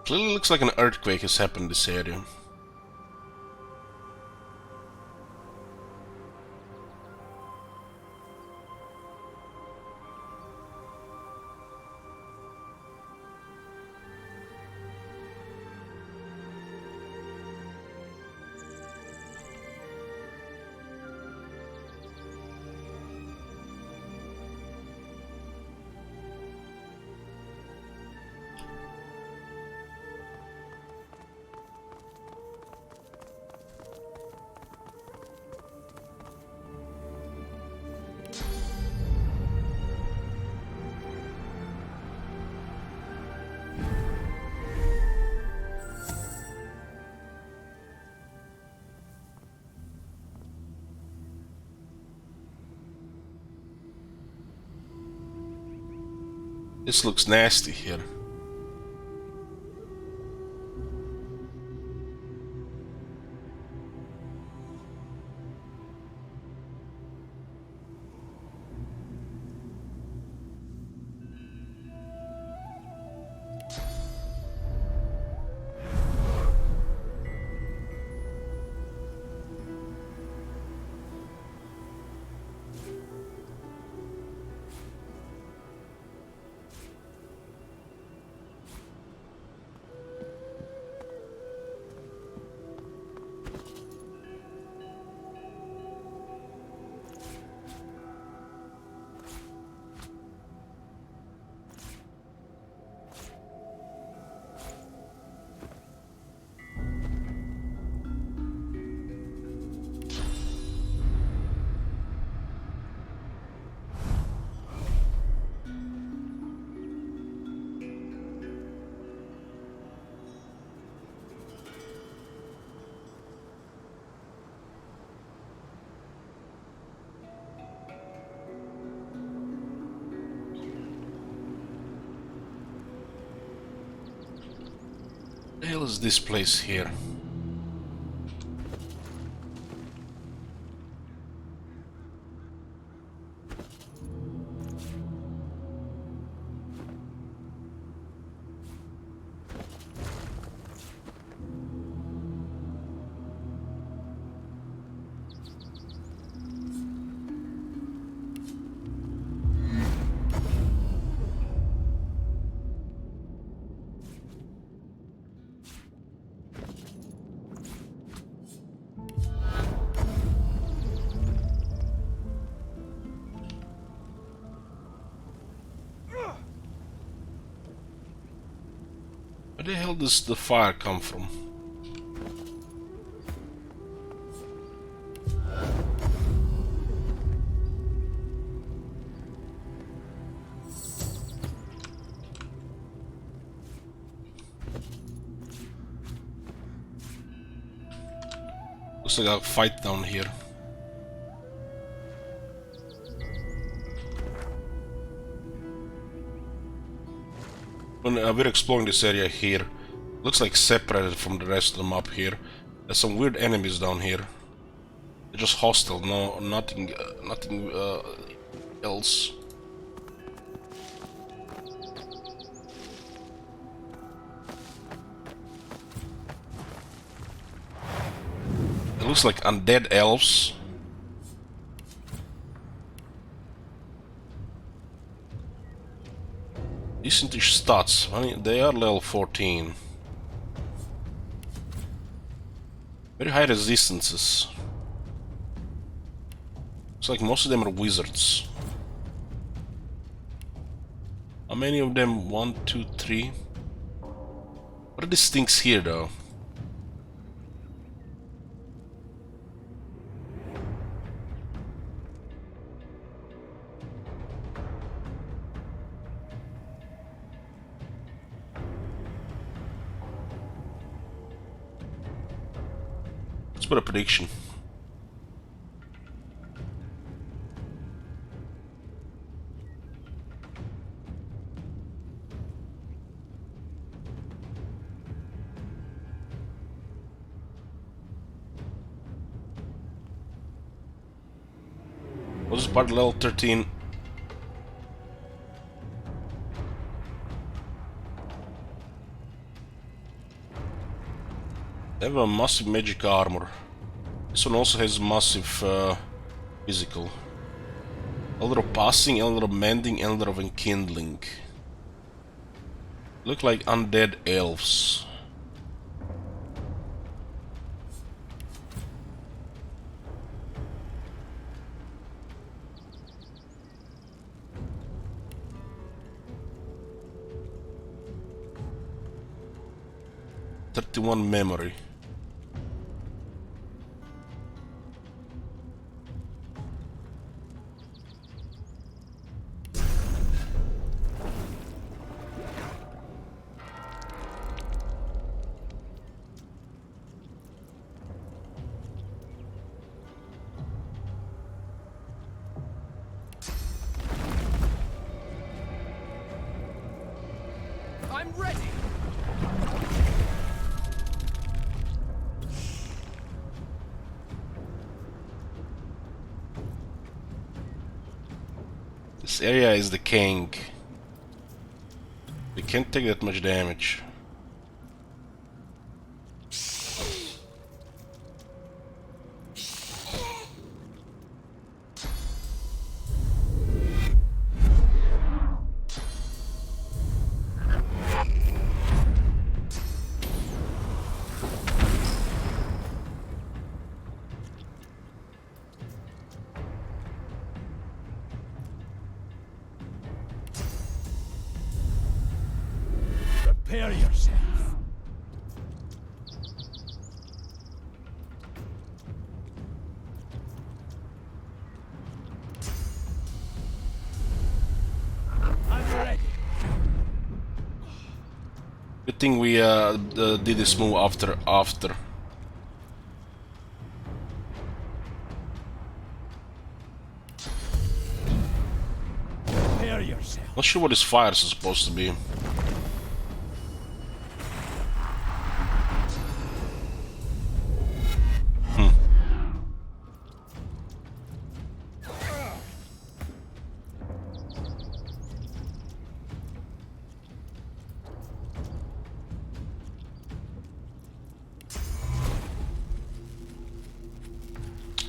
Clearly looks like an earthquake has happened in this area. This looks nasty here. What the hell is this place here? Where the hell does the fire come from? Looks like a fight down here. When we're exploring this area here, looks like separated from the rest of the map here. There's some weird enemies down here. They're just hostile, no, nothing else. It looks like undead elves. Decentish stats. I mean, they are level 14. Very high resistances. Looks like most of them are wizards. How many of them? 1, 2, 3. What are these things here though? Let's put a prediction. What's this part level 13? They have a massive magic armor. This one also has massive physical. Elder of Passing, Elder of Mending, Elder of Enkindling. Look like undead elves. "31 memory." I'm ready. This area is the king. We can't take that much damage. Prepare yourself. I'm ready. Good thing we did this move after. Prepare yourself. Not sure what his fires are supposed to be.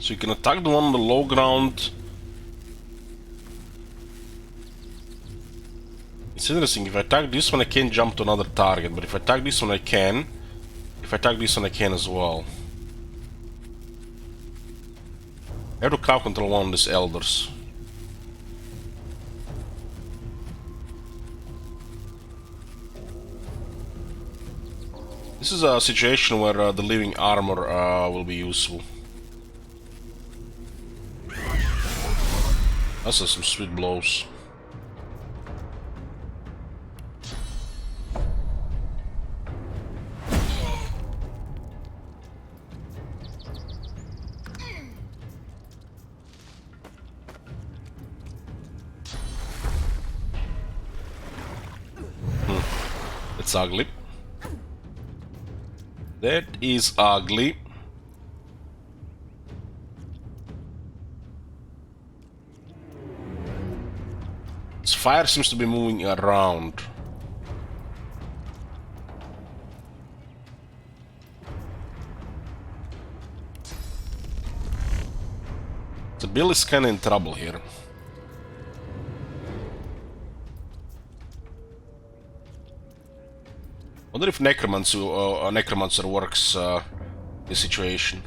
So you can attack the one on the low ground. It's interesting, if I attack this one I can't jump to another target, but if I attack this one I can. If I attack this one I can as well. I have to crowd control one of these elders. This is a situation where the living armor will be useful. Those are some sweet blows. It's ugly. That is ugly. This fire seems to be moving around. The Bill is kinda in trouble here. Wonder if necromancer works this situation.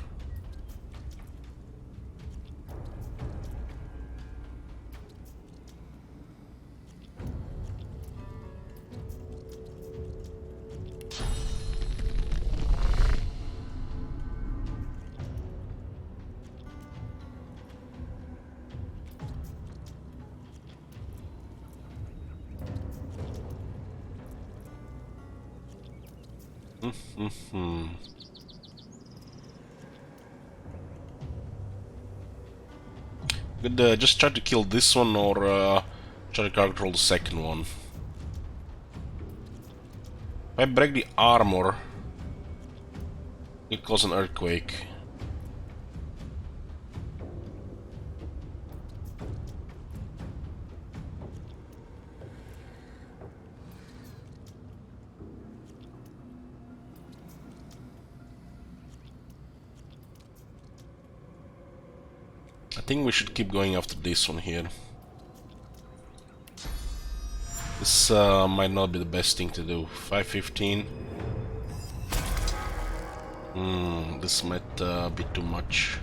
Could just try to kill this one or try to control the second one. If I break the armor, it cause an earthquake. I think we should keep going after this one here. This might not be the best thing to do. 515. This might be too much.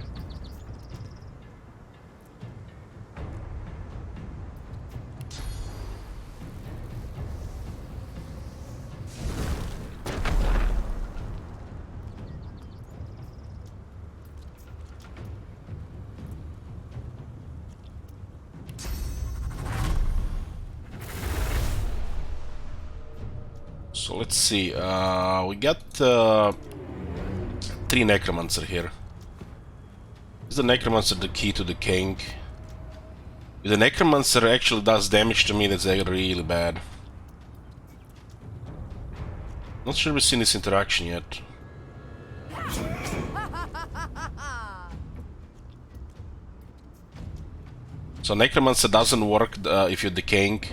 So let's see, we got 3 necromancer here. Is the necromancer the key to the king? If the necromancer actually does damage to me, that's really bad. Not sure we've seen this interaction yet. So necromancer doesn't work if you're the king.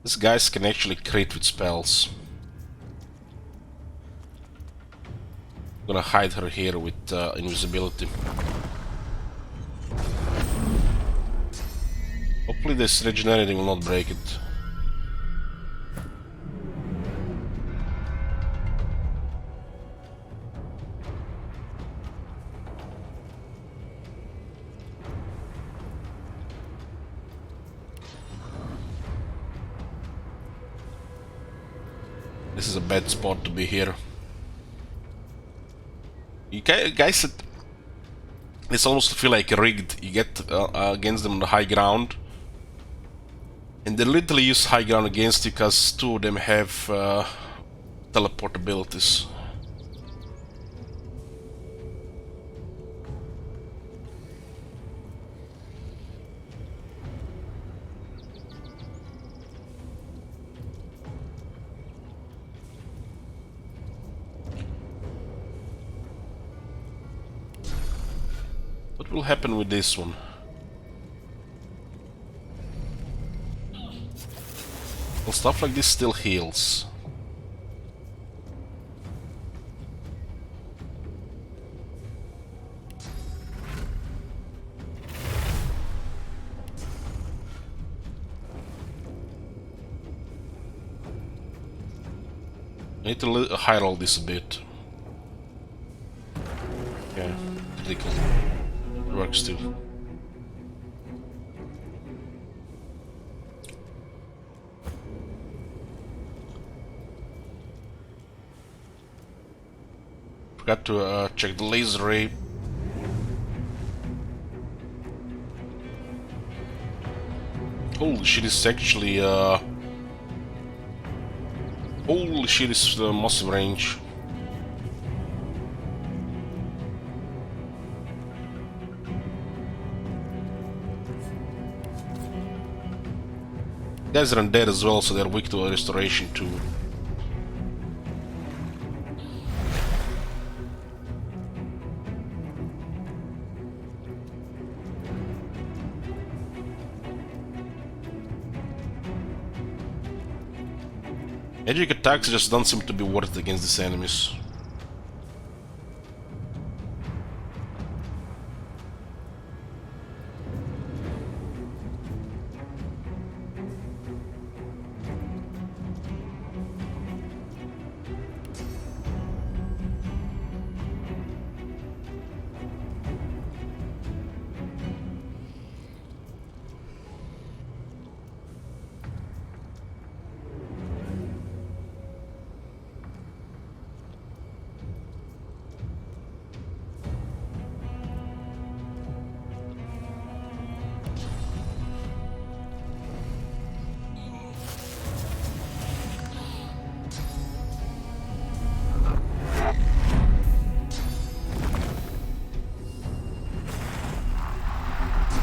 These guys can actually crit with spells. I'm gonna hide her here with invisibility. Hopefully this regenerating will not break it. This is a bad spot to be here. You guys, it's almost feel like rigged. You get against them on the high ground, and they literally use high ground against you because 2 of them have teleport abilities. What will happen with this one? Well, stuff like this still heals. I need to hide all this a bit. Okay, critical. It works too. Forgot to check the laser ray. Holy shit, it's actually holy shit, it's massive range. Guys are undead as well, so they're weak to restoration too. Magic attacks just don't seem to be worth it against these enemies.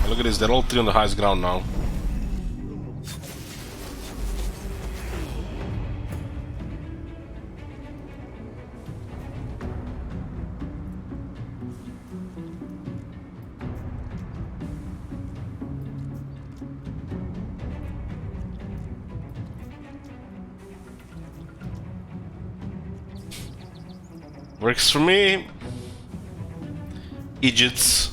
Look at this, they're all three on the highest ground now. Works for me. Idiots.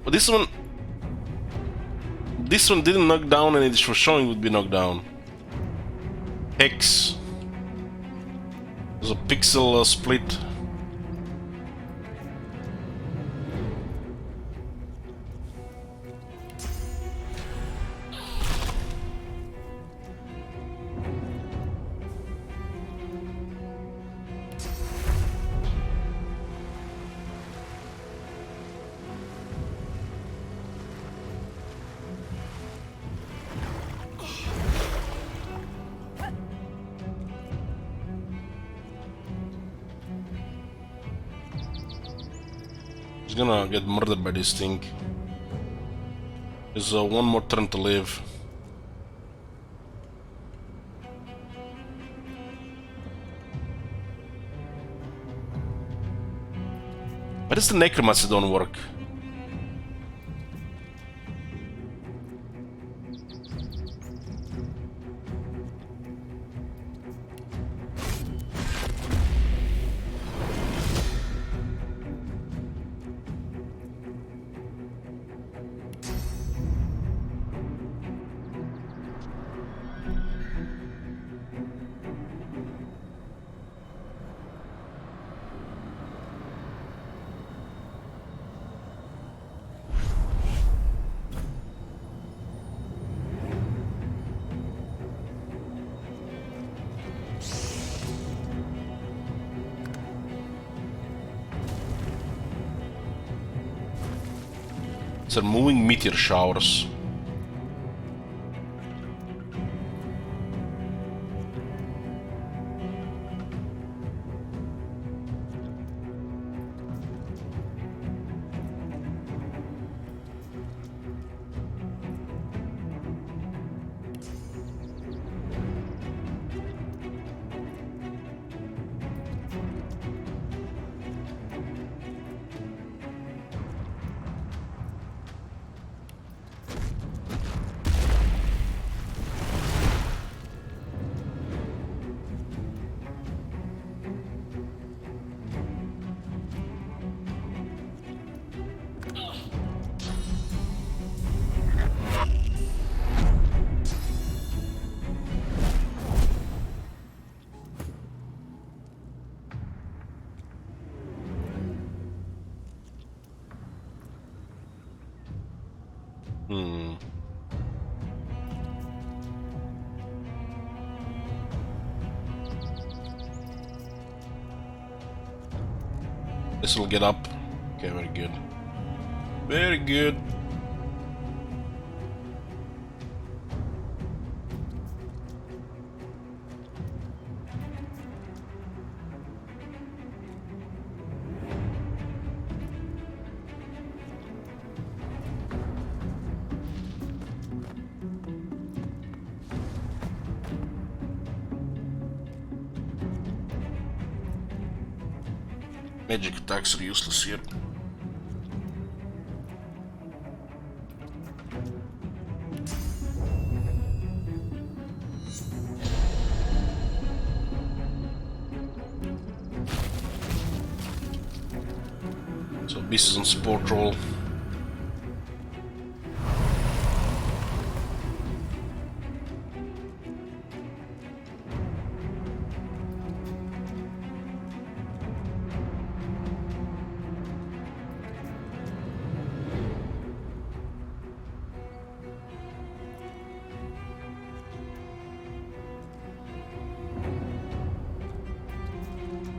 But this one didn't knock down, and it was showing would be knocked down. Hex. There's a pixel split. He's gonna get murdered by this thing. There's one more turn to live. Why does the necromancy don't work? It's a moving meteor showers. Hmm. This will get up. Okay, very good. Very good. Magic attacks are useless here. So Beast is on support roll.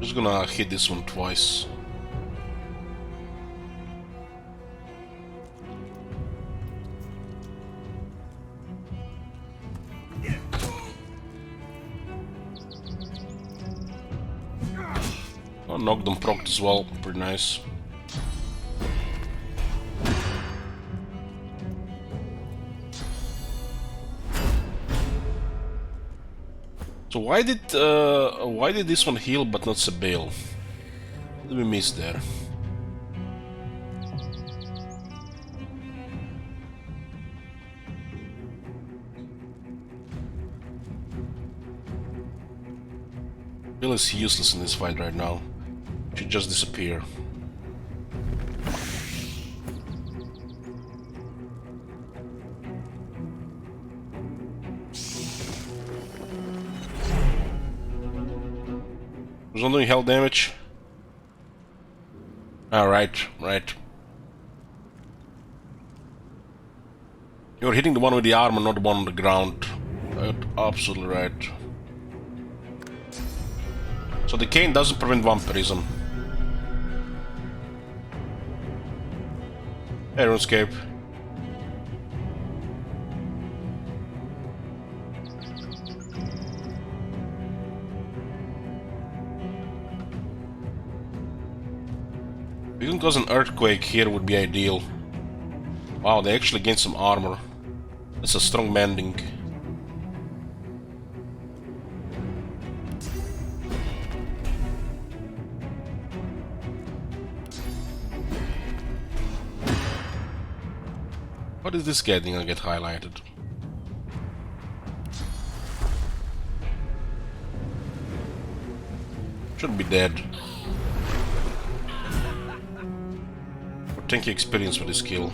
Just gonna hit this one twice. Oh, knocked them procced as well, pretty nice. So why did this one heal but not Sabale? What did we miss there? Bill is useless in this fight right now. Should just disappear. Was not doing hell damage. Alright, right. You're hitting the one with the armor, not the one on the ground. Absolutely right. So the cane doesn't prevent vampirism. Hey, RuneScape. We can cause an earthquake here would be ideal. Wow, they actually gained some armor. That's a strong mending. What is this getting? I'll get highlighted. Should be dead. Or tanky experience with this kill.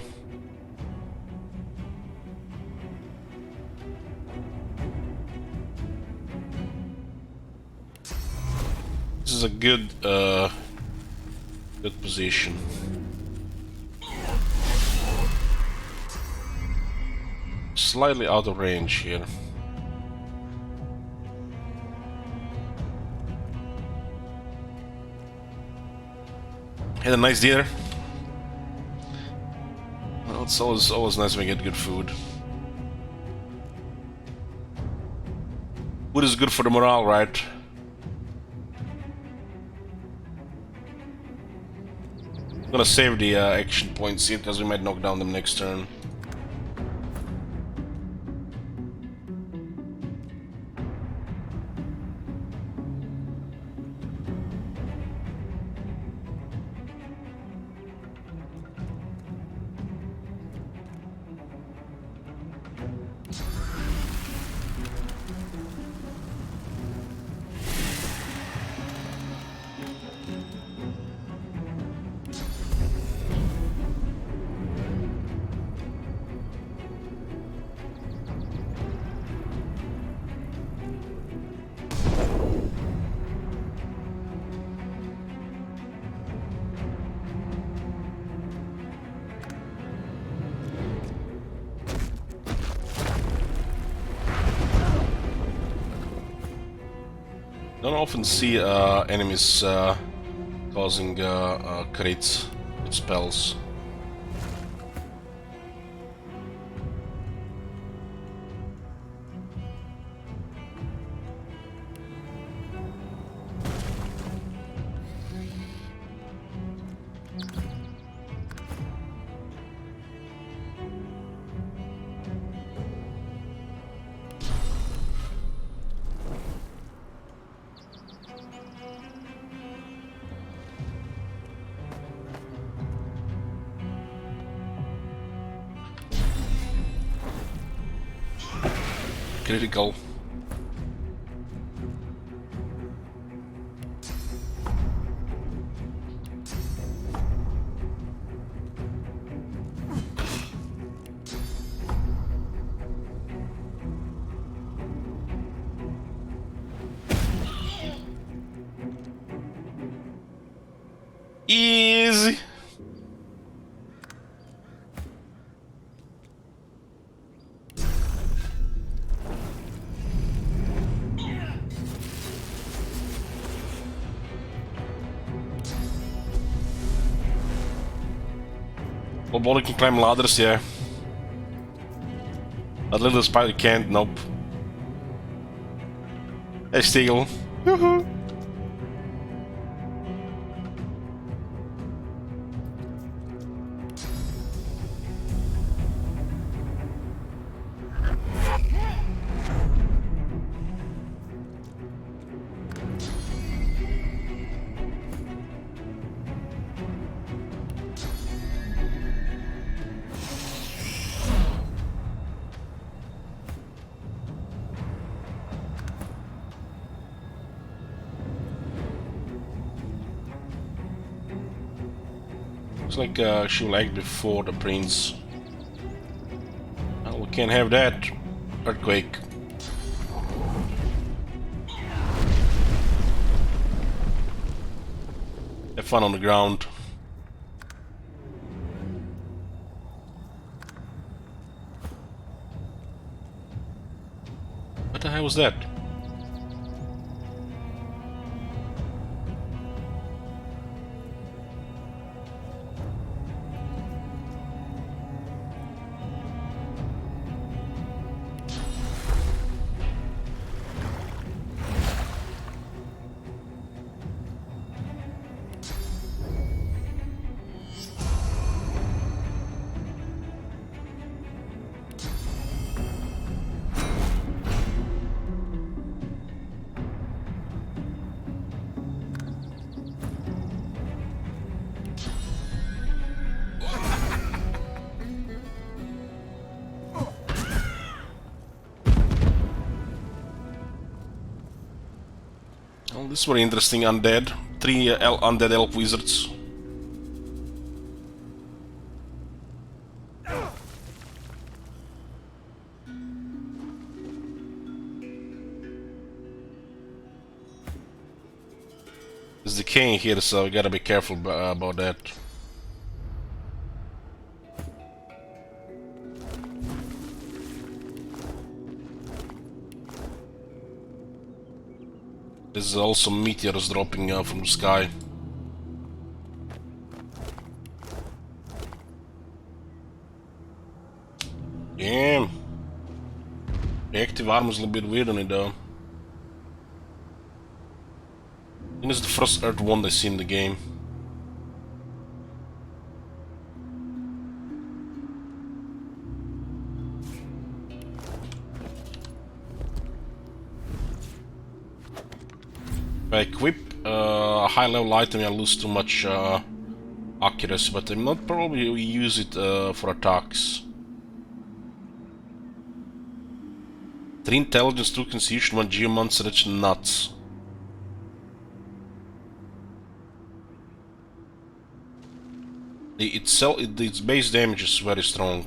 This is a good position. Slightly out of range here. Had a nice dinner. Well, it's always nice when we get good food. Food is good for the morale, right? I'm gonna save the action points here because we might knock down them next turn. Don't often see enemies causing crits with spells. Critical. Easy. Well, Body can climb ladders, yeah. That little spider can't, nope. Hey, Steagle. Woohoo! Looks like she lagged before the prince. Well, we can't have that. Earthquake. Have fun on the ground. What the hell was that? Well, this is very interesting. Undead. 3 undead elf wizards. It's decaying here, so we gotta be careful about that. There's also meteors dropping from the sky. Damn. Reactive armor is a little bit weird on it though. I think it's the first Earth one I see in the game. If I equip a high level item, I lose too much accuracy, but I'm not probably use it for attacks. 3 intelligence, 2 constitution, 1 geomancer, that's nuts. Its base damage is very strong.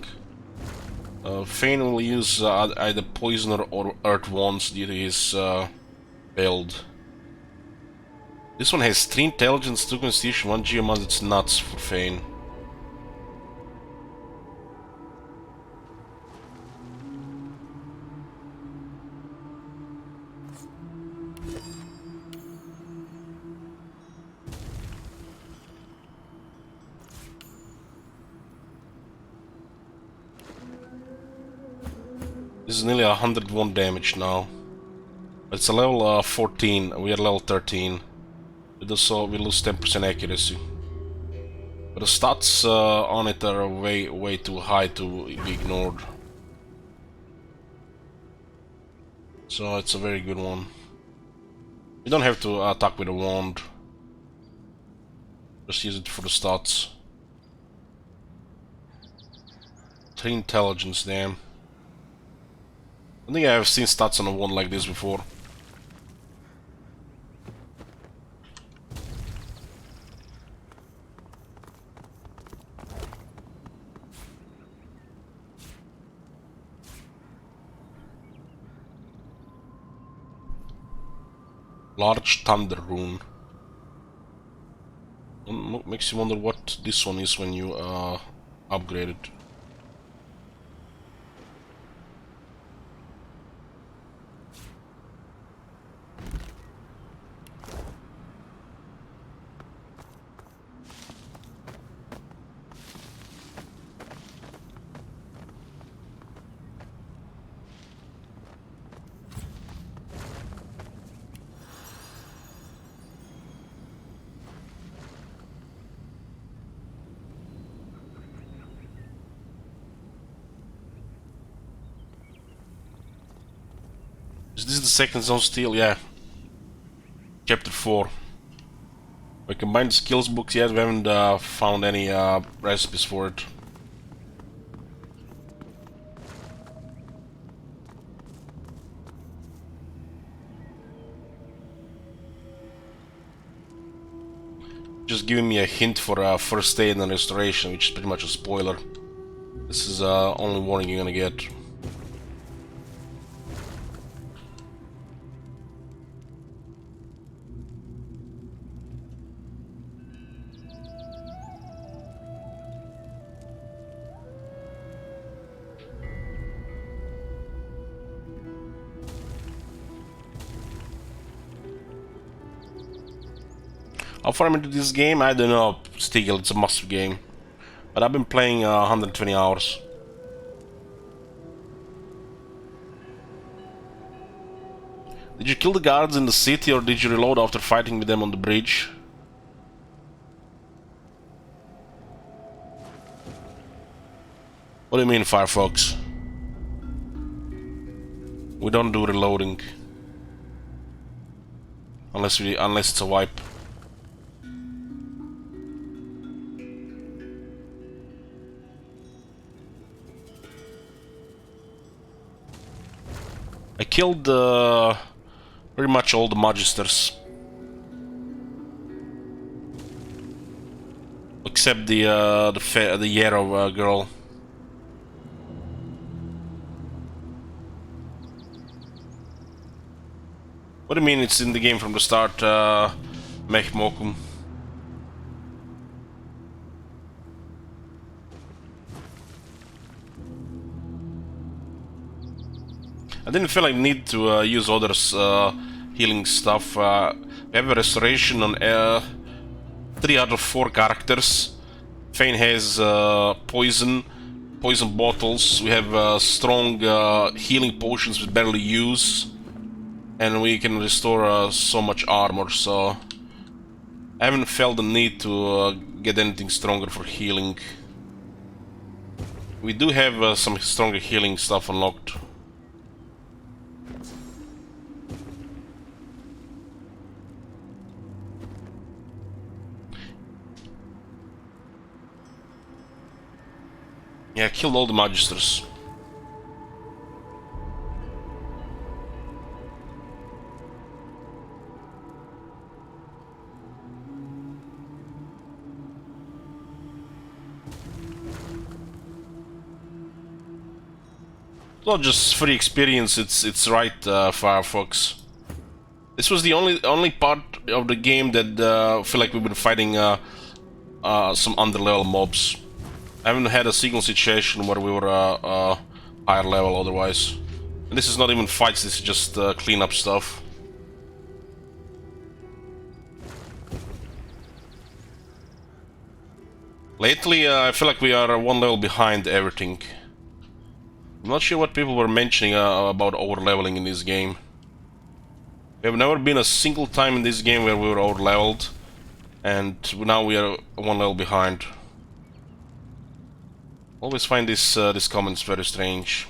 Fane will use either poisoner or earth wands due to his build. This one has 3 intelligence, 2 constitution, 1 geomancer, it's nuts for Fane. This is nearly 101 damage now. It's a level 14, we are level 13. So we lose 10% accuracy. But the stats on it are way too high to be ignored. So it's a very good one. You don't have to attack with a wand. Just use it for the stats. 3 intelligence, damn. I think I have seen stats on a wand like this before. Large Thunder Rune. Makes you wonder what this one is when you upgrade it. Is this the second zone steel? Yeah. Chapter 4. We combined the skills books yet, we haven't found any recipes for it. Just giving me a hint for first aid and restoration, which is pretty much a spoiler. This is only warning you're gonna get. How far I'm into this game? I don't know, Stigl, it's a must game. But I've been playing 120 hours. Did you kill the guards in the city or did you reload after fighting with them on the bridge? What do you mean, Firefox? We don't do reloading. Unless it's a wipe. I killed pretty much all the Magisters. Except the Yarrow girl. What do you mean it's in the game from the start, Mech Mokum? I didn't feel like I need to use others healing stuff. We have a restoration on 3 out of 4 characters. Fane has poison bottles. We have strong healing potions we barely use. And we can restore so much armor, so I haven't felt the need to get anything stronger for healing. We do have some stronger healing stuff unlocked. Yeah, I killed all the Magisters. Not just free experience, it's right, Firefox. This was the only part of the game that I feel like we've been fighting some underlevel mobs. I haven't had a single situation where we were higher level otherwise. And this is not even fights, this is just clean up stuff. Lately, I feel like we are one level behind everything. I'm not sure what people were mentioning about over-leveling in this game. There have never been a single time in this game where we were over-leveled, and now we are one level behind. Always find this comments very strange.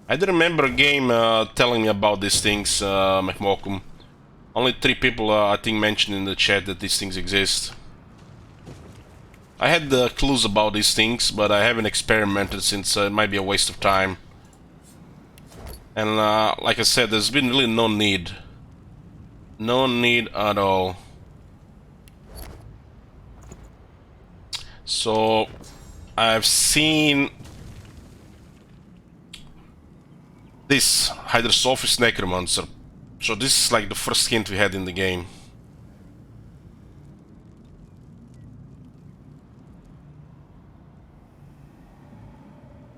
I do remember a game telling me about these things, McMokum. Only 3 people, I think, mentioned in the chat that these things exist. I had the clues about these things, but I haven't experimented since it might be a waste of time. And like I said, there's been really no need. No need at all. So, I've seen this Hydrosophis Necromancer. So this is like the first hint we had in the game.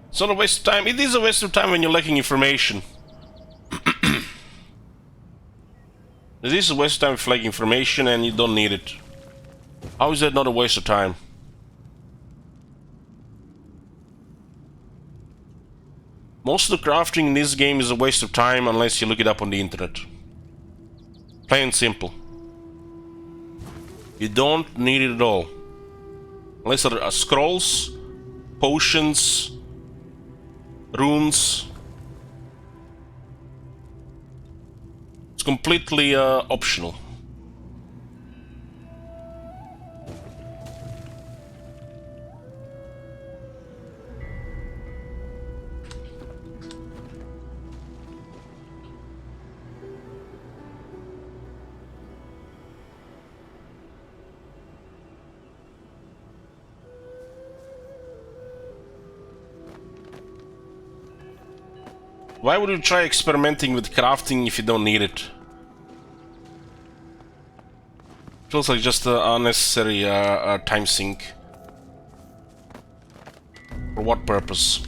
It's not a waste of time. It is a waste of time when you're lacking information. It is a waste of time if you lack information and you don't need it. How is that not a waste of time? Most of the crafting in this game is a waste of time unless you look it up on the internet. Plain and simple. You don't need it at all. Unless there are scrolls, potions, runes. It's completely optional. Why would you try experimenting with crafting if you don't need it? Feels like just an unnecessary time sink. For what purpose?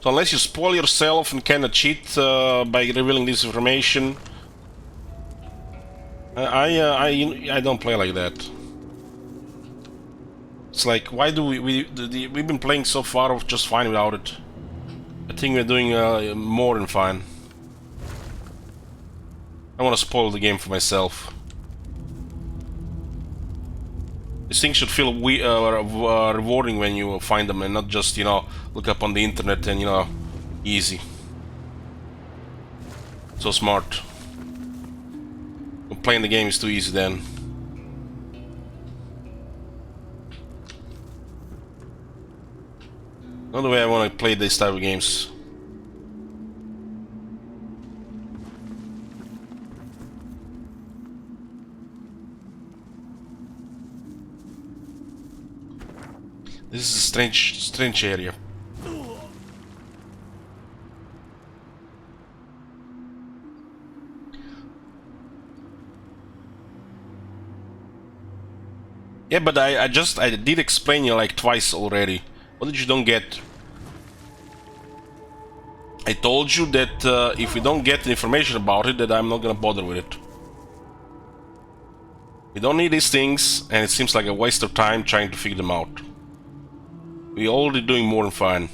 So unless you spoil yourself and kinda cheat by revealing this information, I don't play like that. It's like, why do we've been playing so far just fine without it. I think we're doing more than fine. I want to spoil the game for myself. These things should feel rewarding when you find them and not just, you know, look up on the internet and, you know, easy. So smart. Playing the game is too easy then. Not the way I want to play this type of games. This is a strange area. Yeah, but I did explain you like twice already. What did you don't get? I told you that if we don't get the information about it, that I'm not gonna bother with it. We don't need these things, and it seems like a waste of time trying to figure them out. We're already doing more than fine.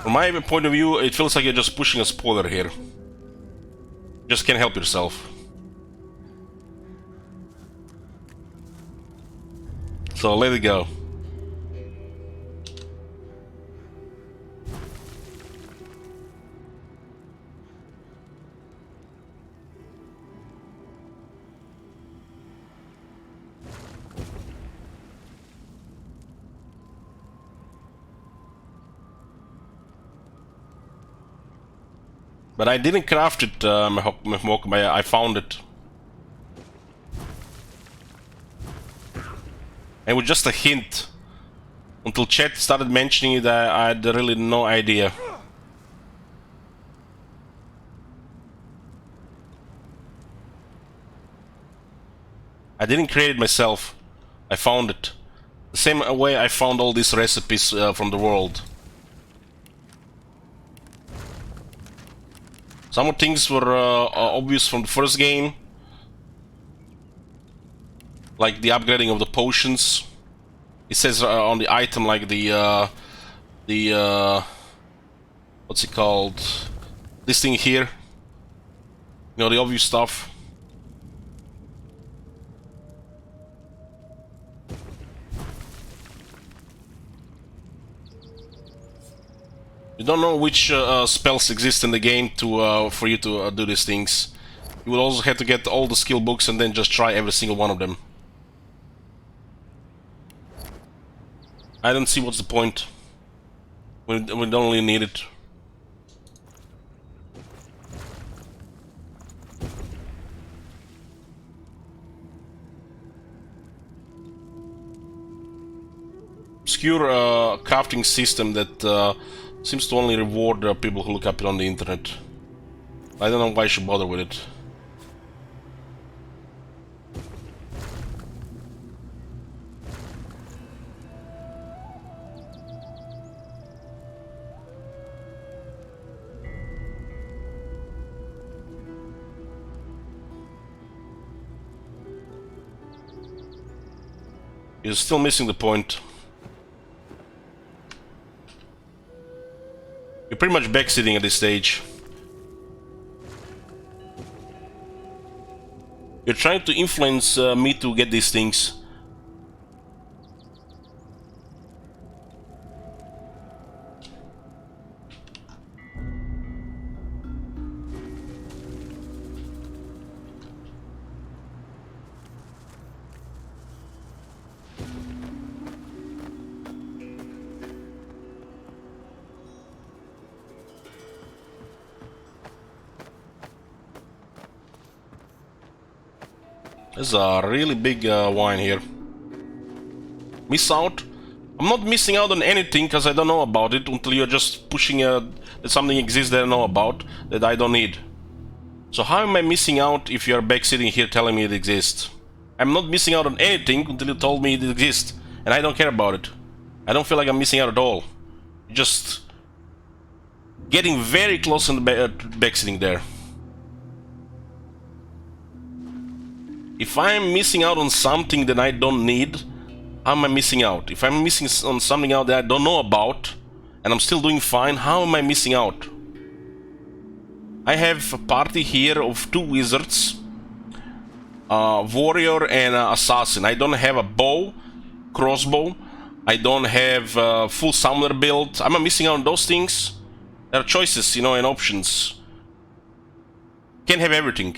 From my point of view, it feels like you're just pushing a spoiler here. Just can't help yourself. So let it go. But I didn't craft it, I found it. It was just a hint. Until chat started mentioning it, I had really no idea. I didn't create it myself. I found it. The same way I found all these recipes from the world. Some of things were obvious from the first game. Like the upgrading of the potions. It says on the item like what's it called? This thing here. You know, the obvious stuff. You don't know which spells exist in the game to for you to do these things. You will also have to get all the skill books and then just try every single one of them. I don't see what's the point. We don't really need it. Obscure crafting system that seems to only reward people who look up it on the internet. I don't know why I should bother with it. You're still missing the point. You're pretty much backseating at this stage. You're trying to influence me to get these things. There's a really big wine here. Miss out? I'm not missing out on anything because I don't know about it until you're just pushing that something exists that I know about that I don't need. So how am I missing out if you're back sitting here telling me it exists? I'm not missing out on anything until you told me it exists, and I don't care about it. I don't feel like I'm missing out at all. Just getting very close in the back sitting there. If I'm missing out on something that I don't need, how am I missing out? If I'm missing on something out that I don't know about, and I'm still doing fine, how am I missing out? I have a party here of 2 wizards, warrior and assassin. I don't have a bow, crossbow. I don't have a full summoner build. Am I missing out on those things? There are choices, you know, and options. Can't have everything.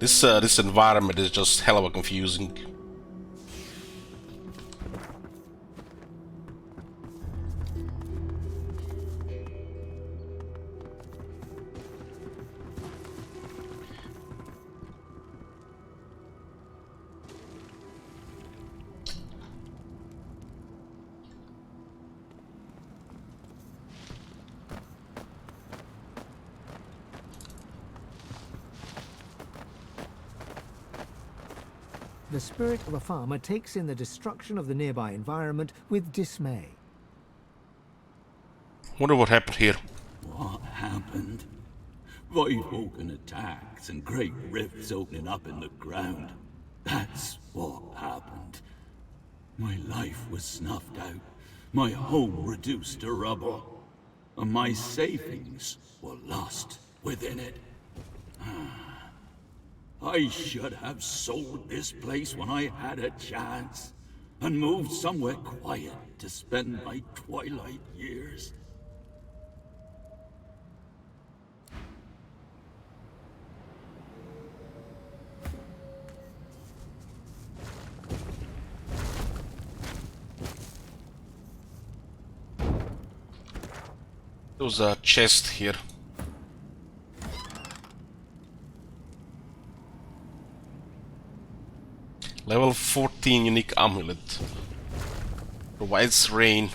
This environment is just hell of a confusing. The spirit of a farmer takes in the destruction of the nearby environment with dismay. Wonder what happened here. What happened? Void-Vulcan attacks and great rifts opening up in the ground. That's what happened. My life was snuffed out, my home reduced to rubble, and my savings were lost within it. I should have sold this place when I had a chance, and moved somewhere quiet to spend my twilight years. There's a chest here. Level 14 unique amulet. Provides rain.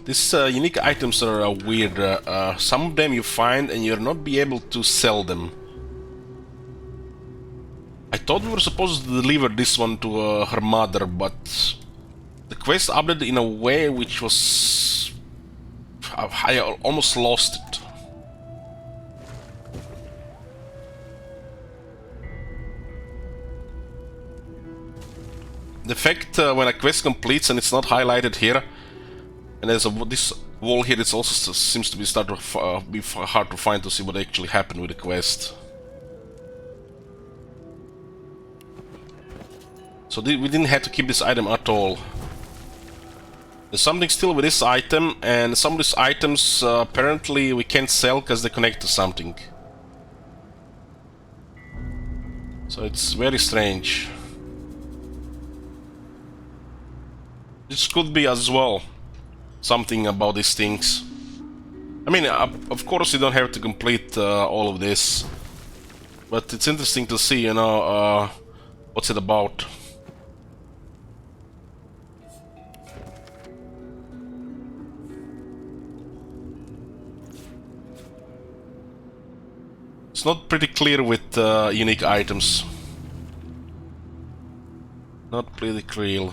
These unique items are weird. Some of them you find and you'll not be able to sell them. I thought we were supposed to deliver this one to her mother, but the quest updated in a way which was... I almost lost it. The fact when a quest completes and it's not highlighted here, and there's this wall here, it also seems to be start to be hard to find to see what actually happened with the quest. So we didn't have to keep this item at all. There's something still with this item, and some of these items apparently we can't sell because they connect to something. So it's very strange. This could be as well something about these things. I mean, of course you don't have to complete all of this, but it's interesting to see, you know, what's it about. It's not pretty clear with unique items. Not pretty clear.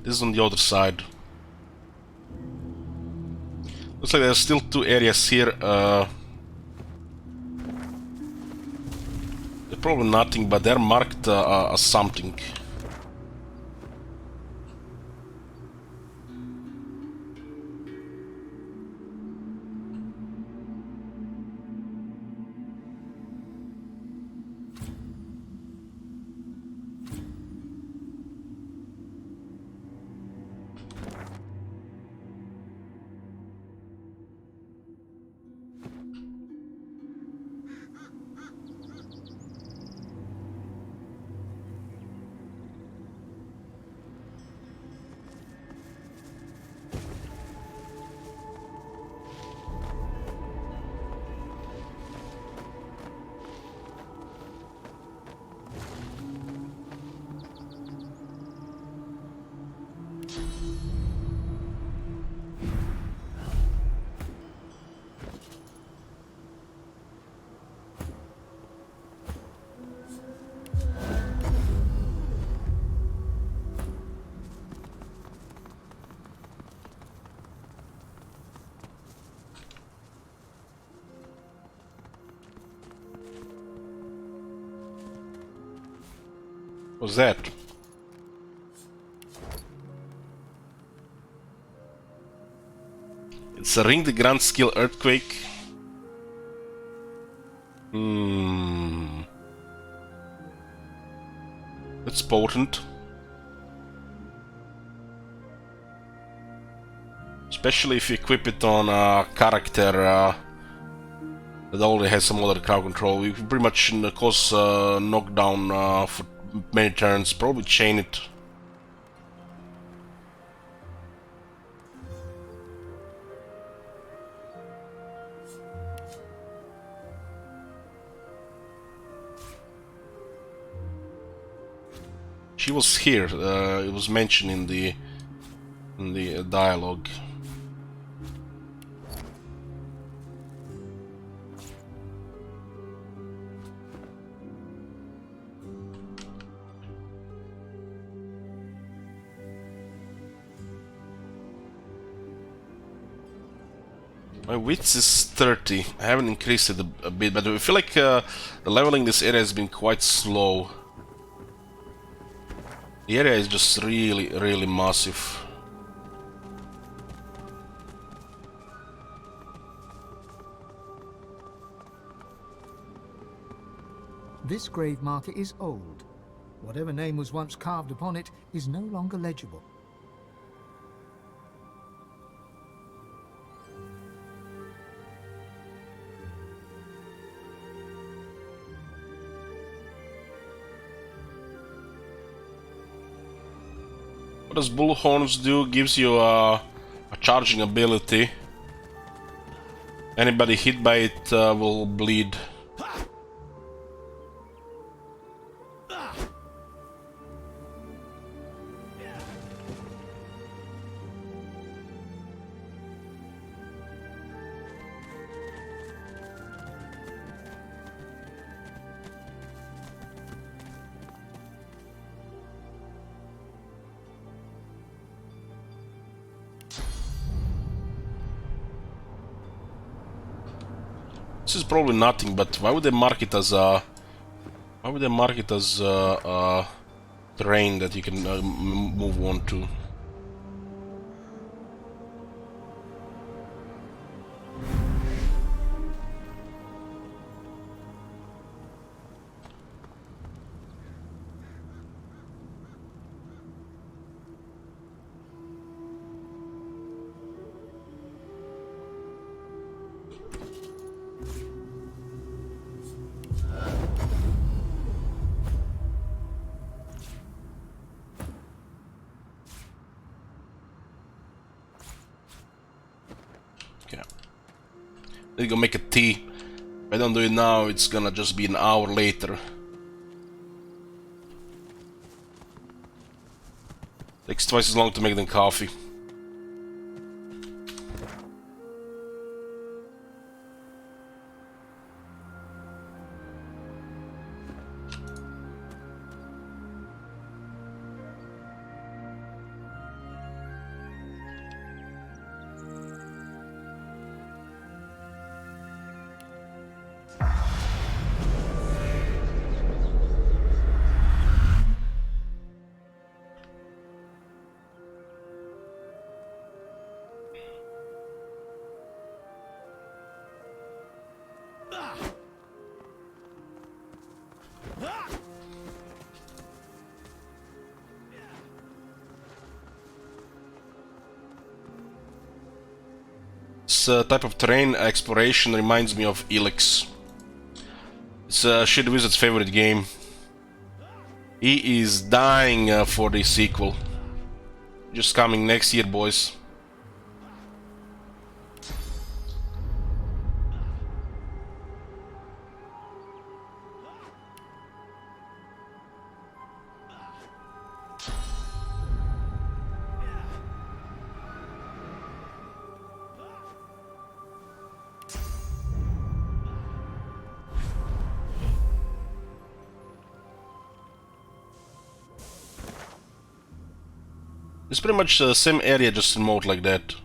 This is on the other side. Looks like there's still two areas here. They're probably nothing, but they're marked as something. What's that? It's a ring the grand skill earthquake. It's potent. Especially if you equip it on a character that already has some other crowd control. You can pretty much cause knockdown for many turns, probably chain it. She was here, it was mentioned in the dialogue. My wits is 30. I haven't increased it a bit, but I feel like the leveling this area has been quite slow. The area is just really massive. This grave marker is old. Whatever name was once carved upon it is no longer legible. What does Bullhorns do? Gives you a charging ability. Anybody hit by it will bleed. This is probably nothing, but why would they mark it as a... Why would they mark it as a terrain that you can move on to? Need to go make a tea. If I don't do it now, it's gonna just be an hour later. Takes twice as long to make than coffee. This type of terrain exploration reminds me of Elix. It's Shit Wizard's favorite game. He is dying for the sequel. Just coming next year, boys. It's pretty much the same area, just in mode like that.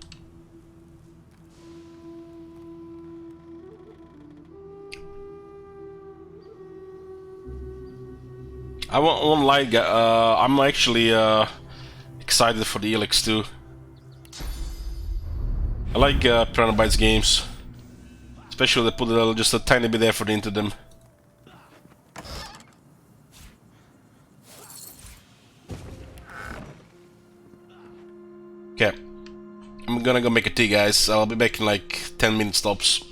I won't lie, I'm actually excited for the Elix too. I like Piranha Bytes games, especially when they put just a tiny bit effort into them. Okay, I'm gonna go make a tea, guys. I'll be back in like 10 minutes tops.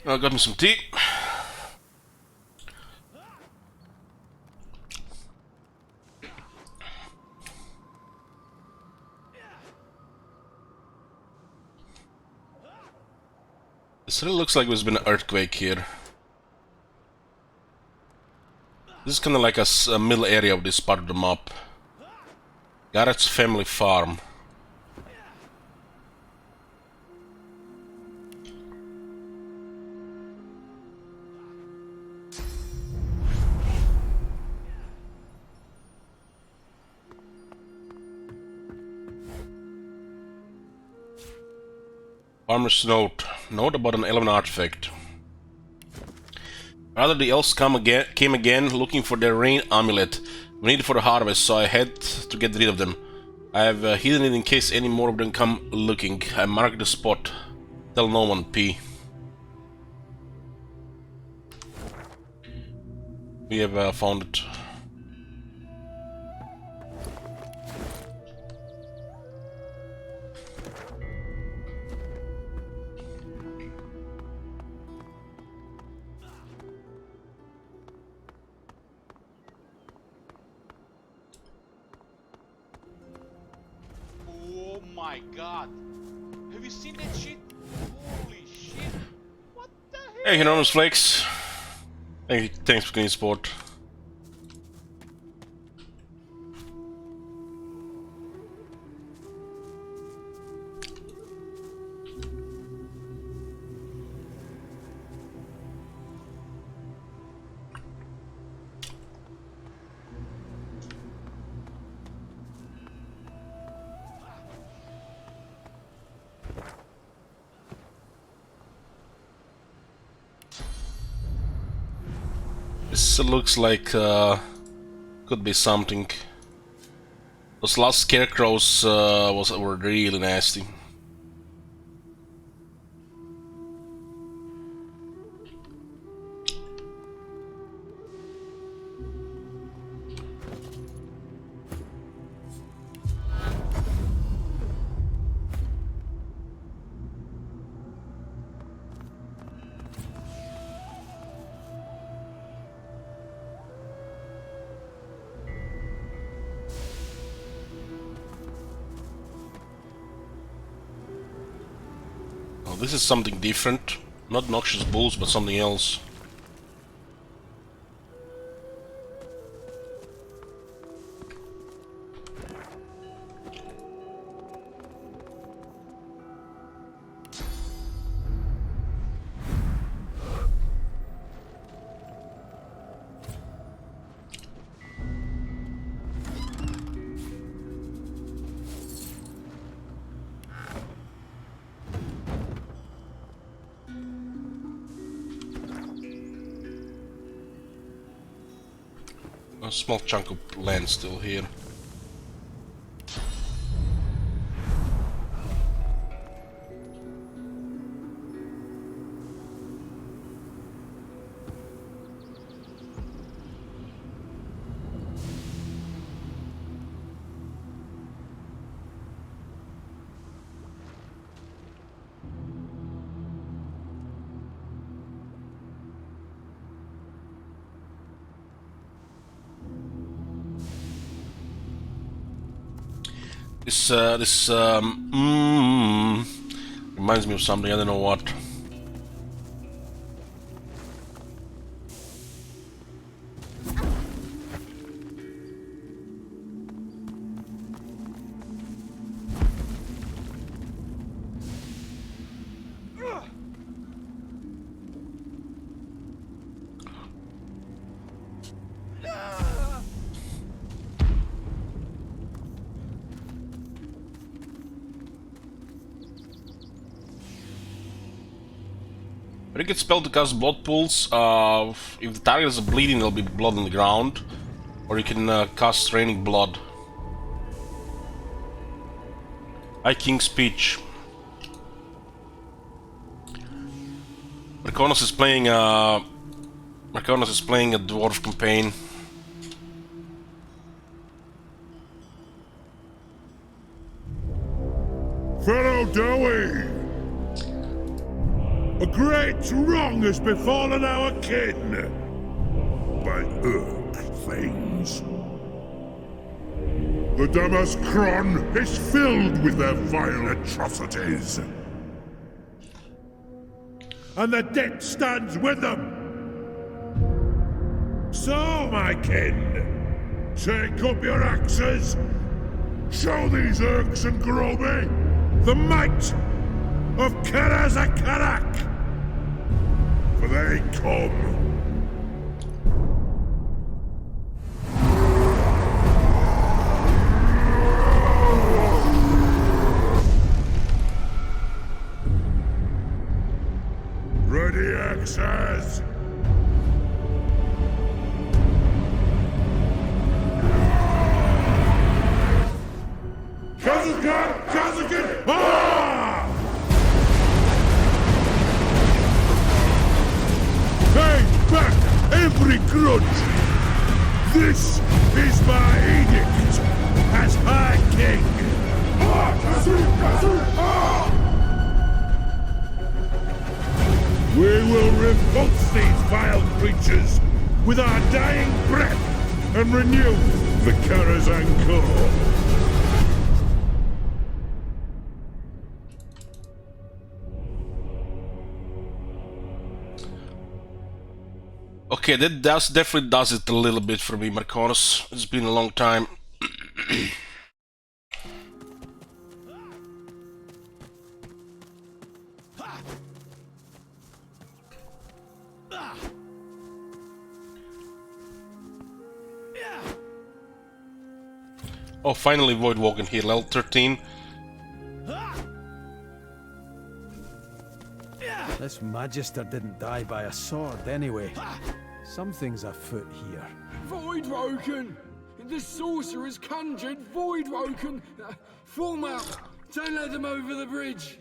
I got me some tea. This really looks like there's been an earthquake here. This is kind of like a middle area of this part of the map. Garrett's family farm. Farmer's note. Note about an elven artifact. Rather, the elves came again looking for their rain amulet. We need it for the harvest, so I had to get rid of them. I have hidden it in case any more of them come looking. I marked the spot. Tell no one, P. We have found it. Oh my god. Have you seen that shit? Holy shit. What the hell? Hey, enormous flakes. Thanks for clean sport. This looks like could be something. Those last scarecrows were really nasty. This is something different. Not noxious bulls, but something else. A small chunk of land still here. This reminds me of something, I don't know what. Very good spell to cast blood pools. If the target is bleeding, there'll be blood on the ground. Or you can cast raining blood. High King's Speech. Marconis is playing a dwarf campaign. Fellow Dowie! A great wrong has befallen our kin by Urk things. The Damaskron is filled with their vile atrocities. And the debt stands with them. So, my kin, take up your axes. Show these Urks and Groby the might of Karazakarak. For they come. Ready, axes! Kazakan! Kazakan! Ah! Take back every grudge! This is my edict as High King! Ah! Kazu! Kazu! Ah! We will repulse these vile creatures with our dying breath and renew the Karazhan Core. Okay, that definitely does it a little bit for me, Marconis. It's been a long time. Oh, finally Voidwoken here, level 13. This Magister didn't die by a sword anyway. Something's afoot here. Voidwoken! The sorcerer's conjured Voidwoken! Form up! Don't let them over the bridge!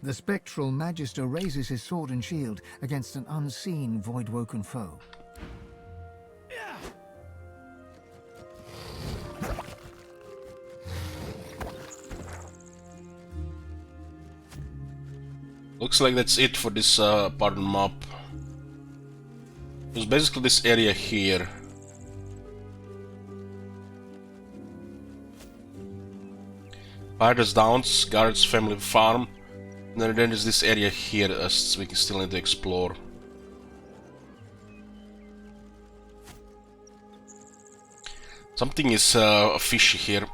The spectral Magister raises his sword and shield against an unseen Voidwoken foe. Looks like that's it for this part of the map. It's basically this area here. Pirates Downs, Garrett's family farm, and then there's this area here we can still need to explore. Something is fishy here.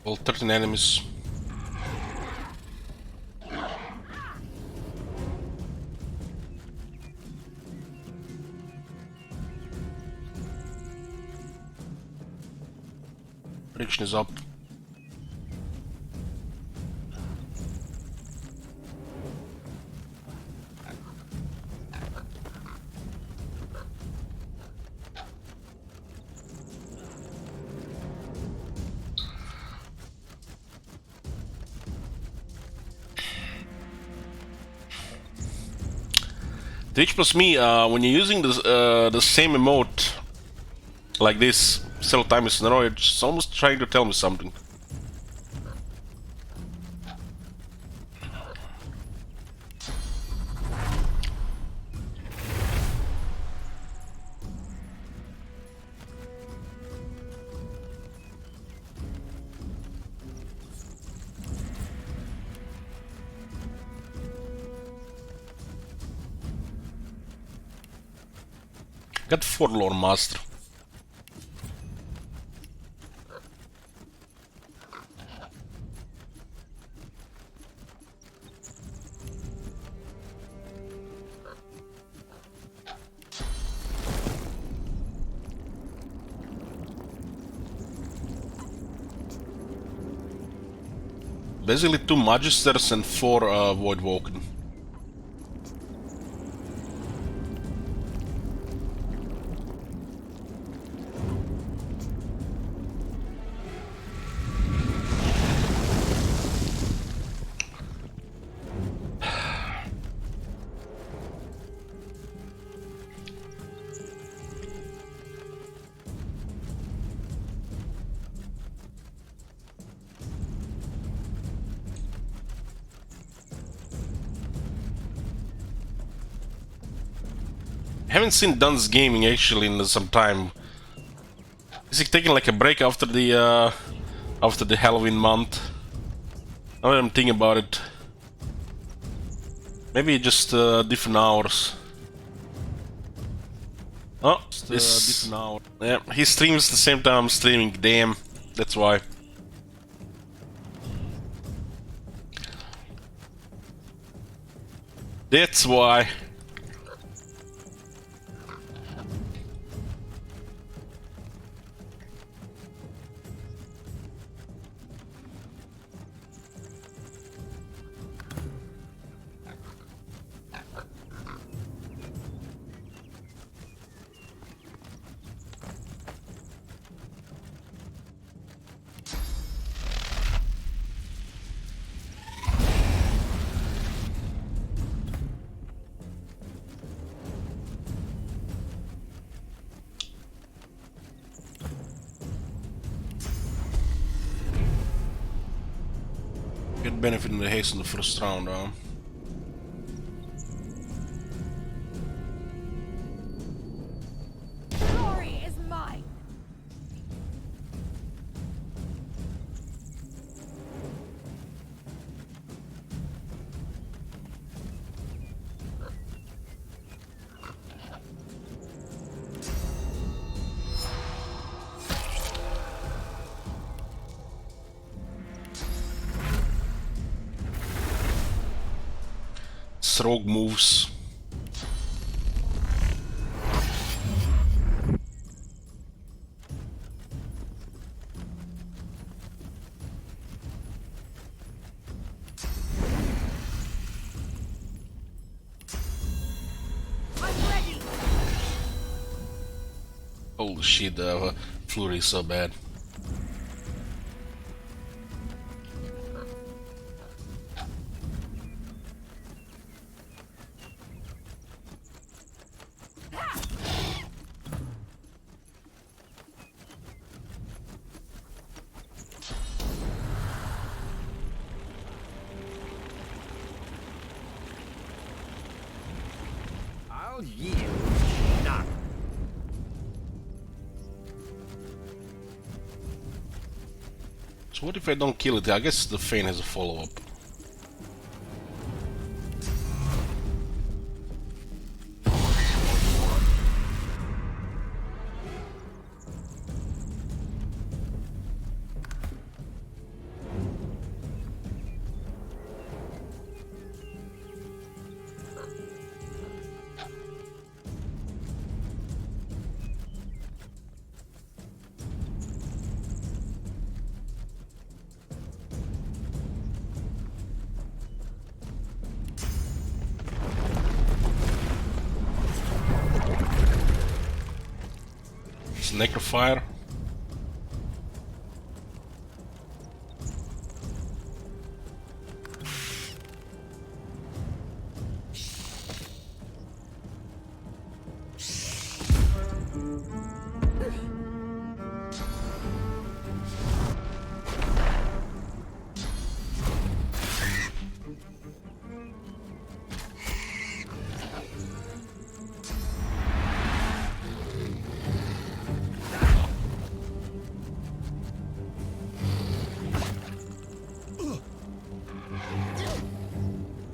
All 13 enemies. Prediction is up. Twitch plus me, when you're using the same emote like this several times in a row, it's almost trying to tell me something. Got Forlorn Master. Basically 2 Magisters and 4 Voidwoken. Haven't seen Duns Gaming actually in some time. Is he taking like a break after the Halloween month? Now that I'm thinking about it, maybe just different hours. Oh, this different hour. Yeah, he streams the same time I'm streaming. Damn, that's why. That's why. Get benefit in the haste in the first round, huh? Glory is mine. Rogue moves. Holy shit, the flurry is so bad. I'll yield. None. So what if I don't kill it? I guess the Fane has a follow-up. Necrofire.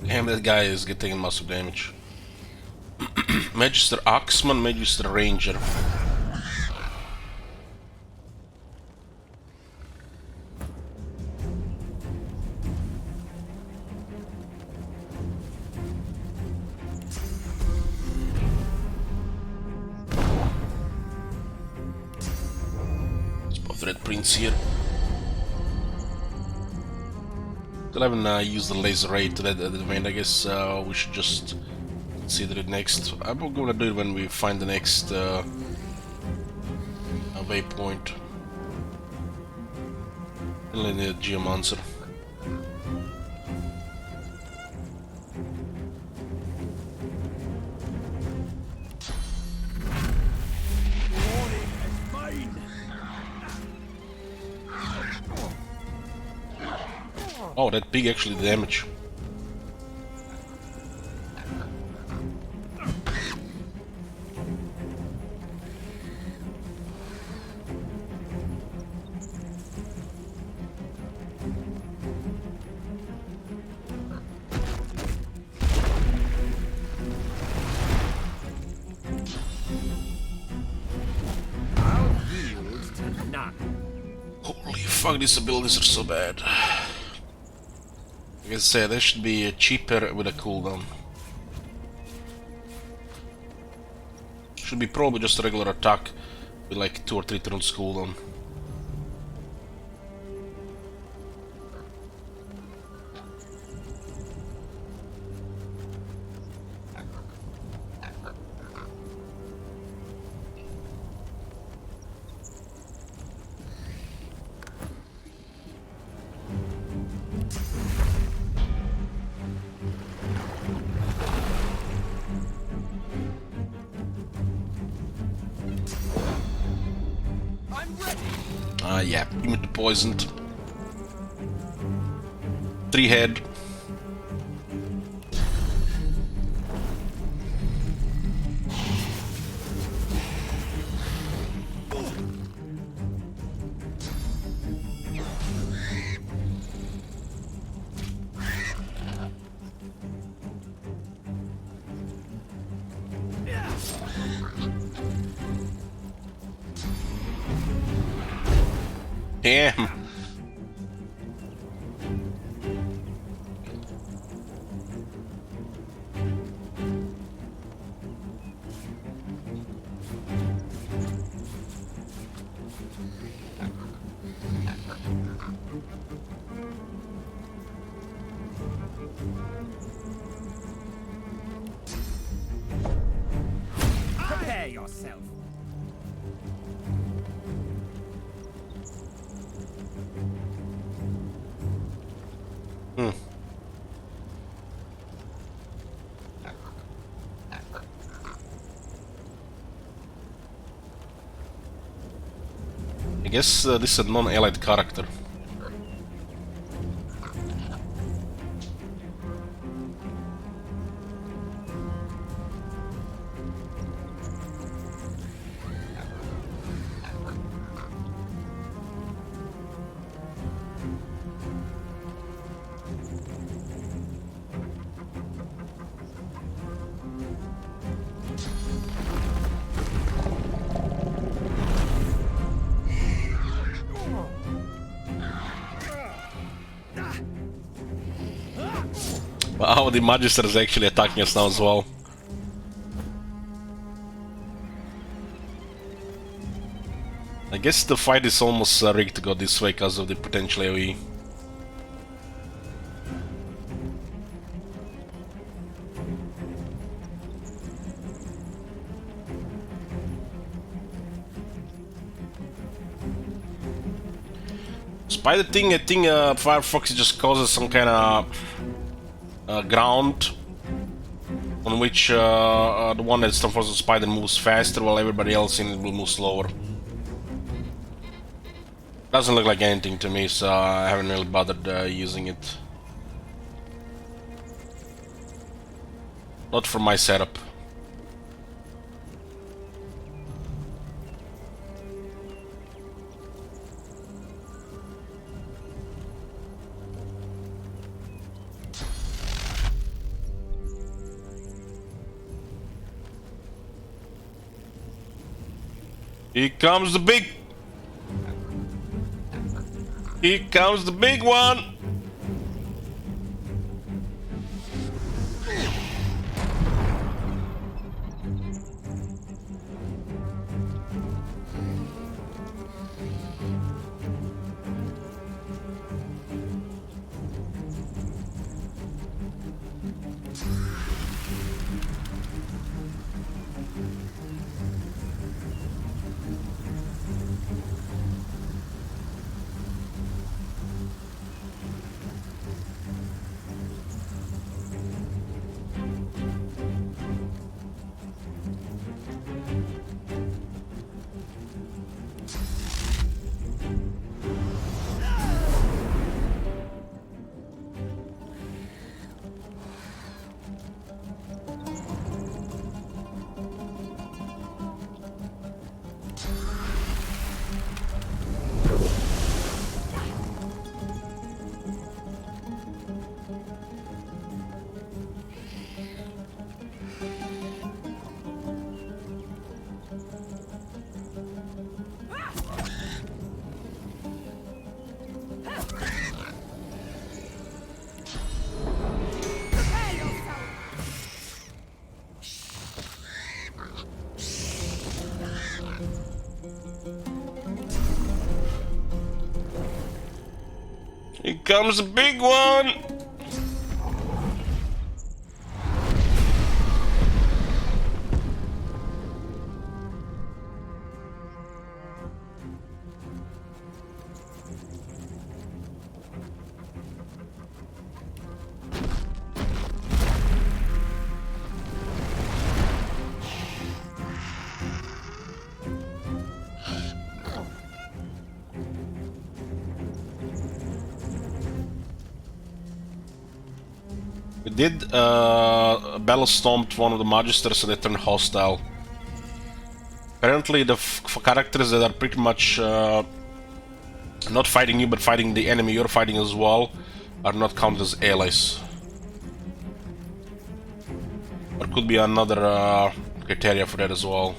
Damn, that guy is getting massive damage. Magister Axeman, Magister Ranger. It's both Red Prince here. Still haven't used the laser ray to that domain. I guess we should just consider it next. I'm gonna do it when we find the next waypoint. And then the Geomancer. Oh, that pig actually did damage. fuck, these abilities are so bad. Like I said, they should be cheaper with a cooldown. Should be probably just a regular attack with like 2 or 3 turns cooldown. Yeah, immune to poisoned. 3 head. Damn. Prepare yourself. I guess this is a non-allied character. Wow, the Magister is actually attacking us now as well. I guess the fight is almost rigged to go this way because of the potential AoE. Spider thing, I think Firefox just causes some kind of ground on which the one that's for the spider moves faster while everybody else in it will move slower. Doesn't look like anything to me, so I haven't really bothered using it. Not for my setup. Here comes the big... Here comes the big one! comes the big one! We did battle stomped one of the magisters and they turned hostile. Apparently the characters that are pretty much not fighting you but fighting the enemy you're fighting as well are not counted as allies. There could be another criteria for that as well.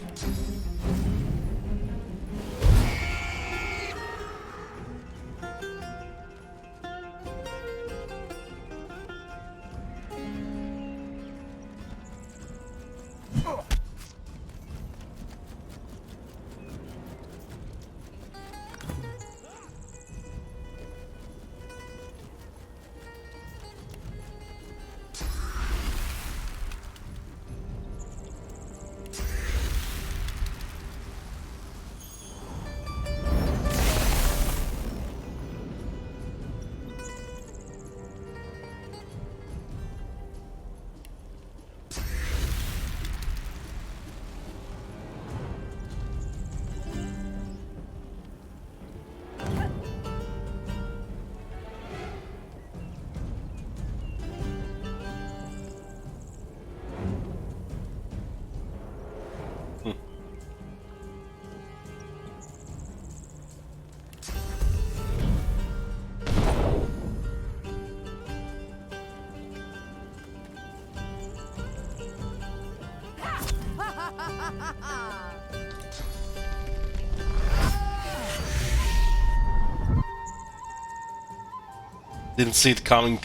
Didn't see it coming.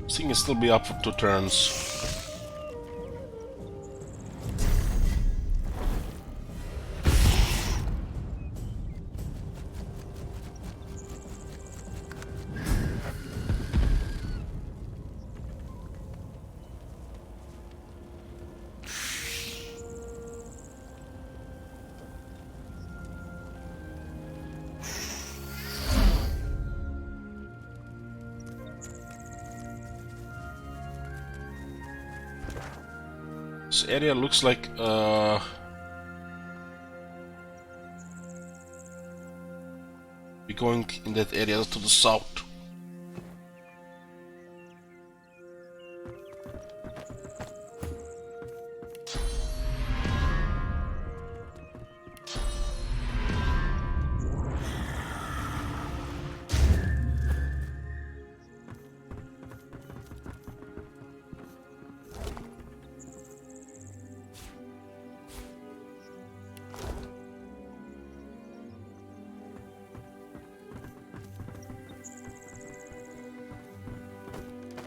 This thing can still be up for 2 turns. This area looks like we're going in that area to the south.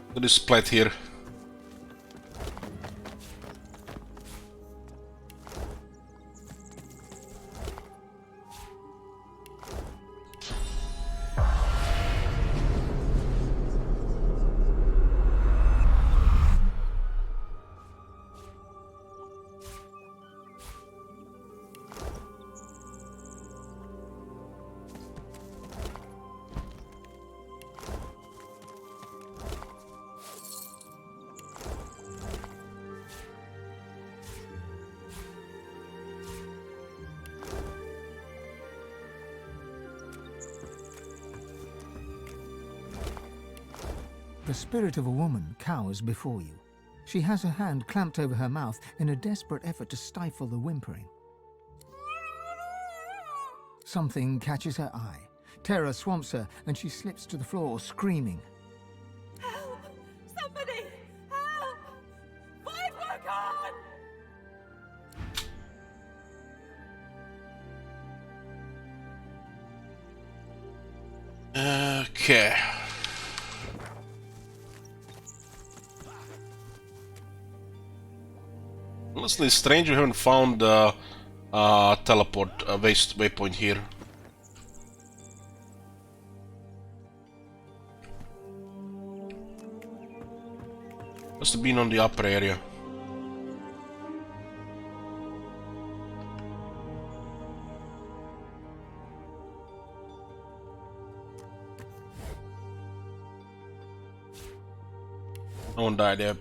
Look at this splat here. The spirit of a woman cowers before you. She has her hand clamped over her mouth in a desperate effort to stifle the whimpering. Something catches her eye. Terror swamps her and she slips to the floor, screaming. Help! Somebody! Help! Fight work on! Okay. Honestly, strange we haven't found teleport waypoint here. Must have been on the upper area. No one died yet.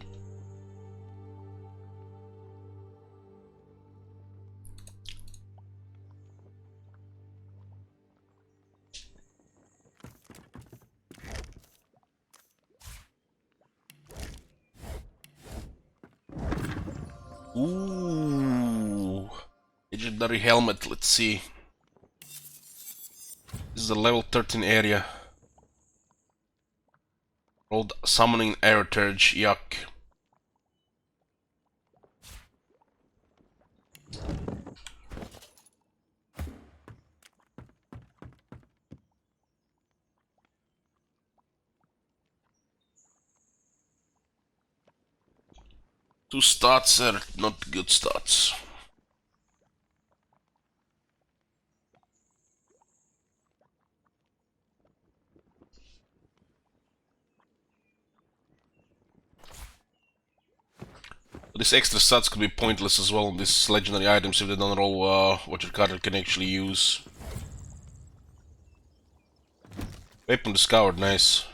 Ooh, legendary helmet. Let's see. This is the level 13 area. Old summoning heritage. Yuck. Two stats are not good stats. These extra stats could be pointless as well on these legendary items if they don't roll what your character can actually use. Weapon discovered, nice.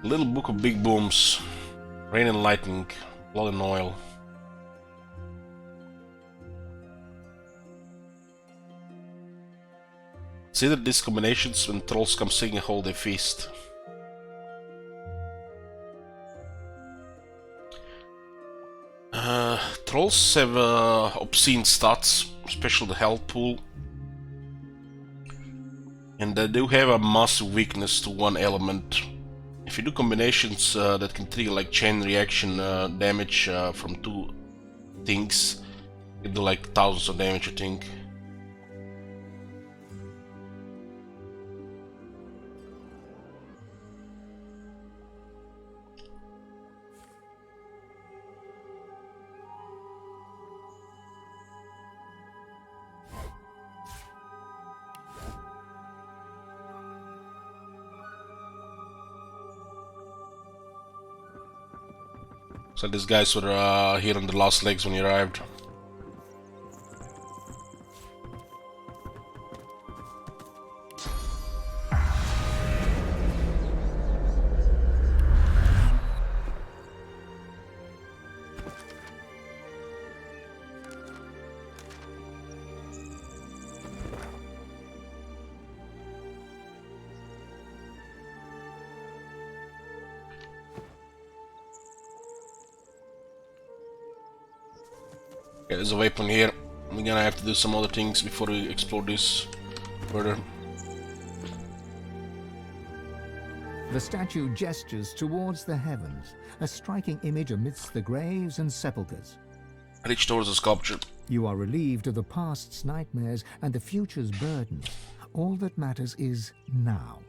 Little Book of Big Booms. Rain and Lightning. Blood and Oil. Consider these combinations when trolls come seeking a holiday feast. Trolls have obscene stats, especially the health pool. And they do have a massive weakness to one element. If you do combinations that can trigger like chain reaction damage from two things, you do like thousands of damage, I think. So these guys were here on the last legs when you arrived. Okay, there's a weapon here. We're gonna have to do some other things before we explore this further. The statue gestures towards the heavens, a striking image amidst the graves and sepulchres. Reach towards the sculpture. You are relieved of the past's nightmares and the future's burdens. All that matters is now.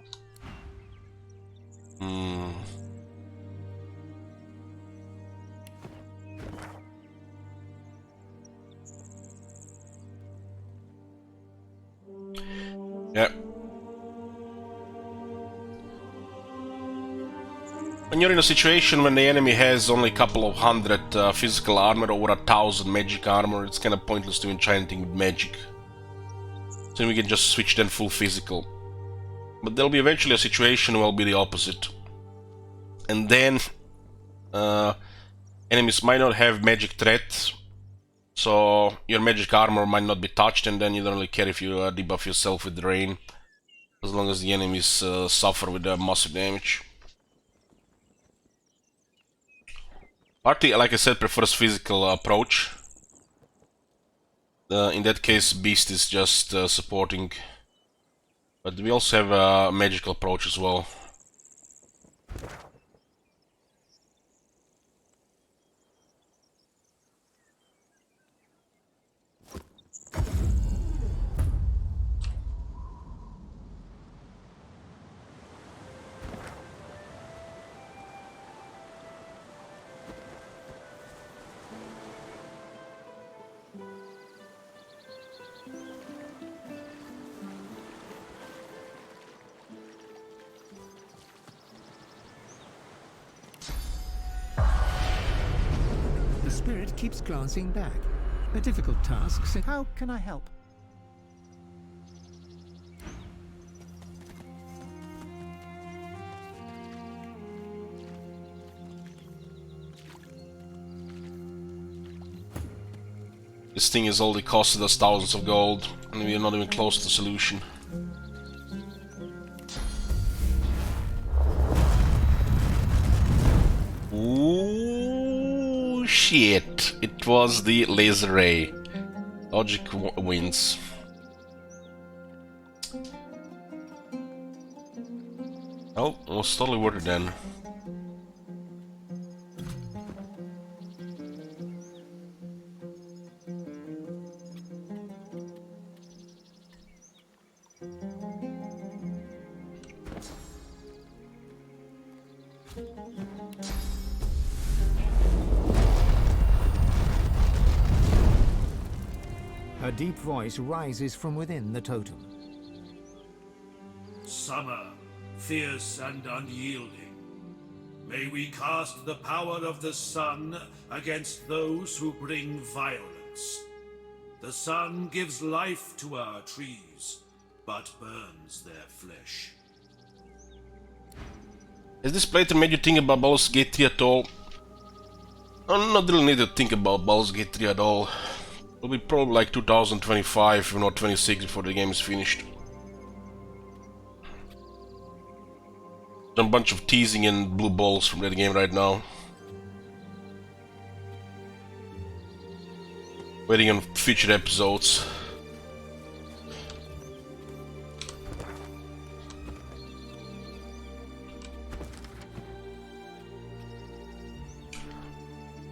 Yeah. When you're in a situation when the enemy has only a couple of hundred physical armor or 1,000 magic armor, it's kind of pointless to enchant anything with magic. So we can just switch then full physical. But there'll be eventually a situation where it'll be the opposite. And then enemies might not have magic threats, so your magic armor might not be touched, and then you don't really care if you debuff yourself with rain, as long as the enemies suffer with massive damage. Party, like I said, prefers physical approach. In that case, Beast is just supporting. But we also have a magical approach as well. The spirit keeps glancing back. A difficult task, so how can I help? This thing has already costed us thousands of gold, and we are not even close to the solution. Ooh, shit. It was the laser ray. Logic wins. Oh, it was totally worth it then. A deep voice rises from within the totem. Summer, fierce and unyielding. May we cast the power of the sun against those who bring violence. The sun gives life to our trees, but burns their flesh. Has this playthrough made you think about Baldur's Gate 3 at all? I not really need to think about Baldur's Gate 3 at all. It'll be probably like 2025, if not 26, before the game is finished. A bunch of teasing and blue balls from that game right now. Waiting on future episodes.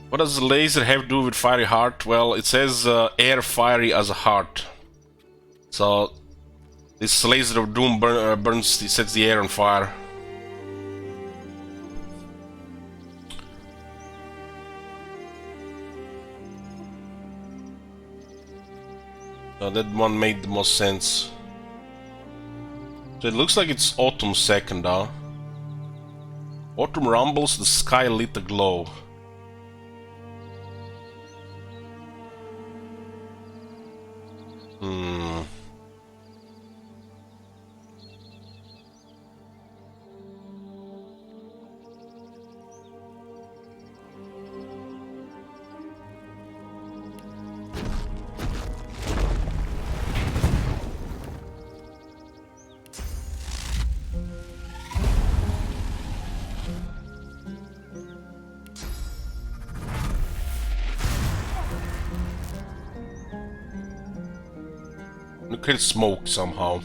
What does the laser have to do with fiery heart? Well, it says air fiery as a heart. So this laser of doom burns, it sets the air on fire. So that one made the most sense. So it looks like it's autumn second, huh? Autumn rumbles, the sky lit aglow. Look at smoke somehow.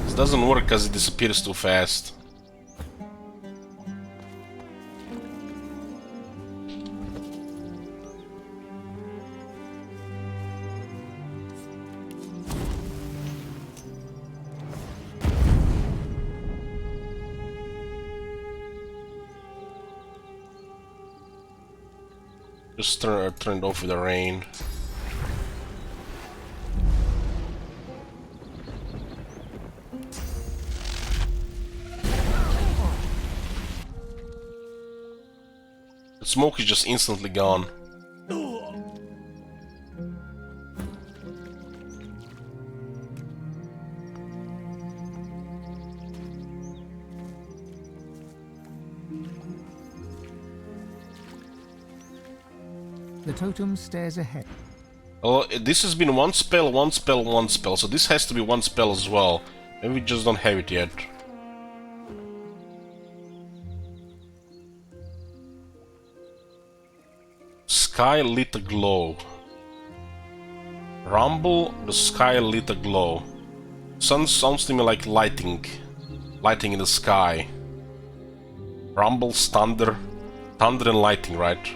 This doesn't work because it disappears too fast. Just turn it off with the rain. The smoke is just instantly gone. The totem stares ahead. Oh, this has been one spell, one spell, one spell, so this has to be one spell as well. Maybe we just don't have it yet. Sky lit aglow. Rumble, the sky lit aglow. Sounds to me like lighting. Lighting in the sky. Rumbles, thunder. Thunder and lighting, right?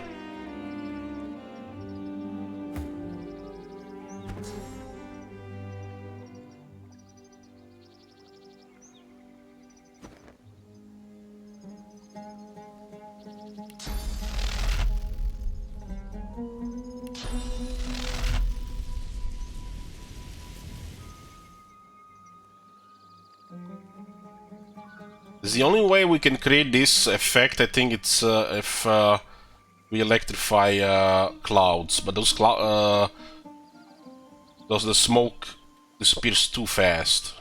The only way we can create this effect, I think, it's if we electrify clouds, but those the smoke disappears too fast.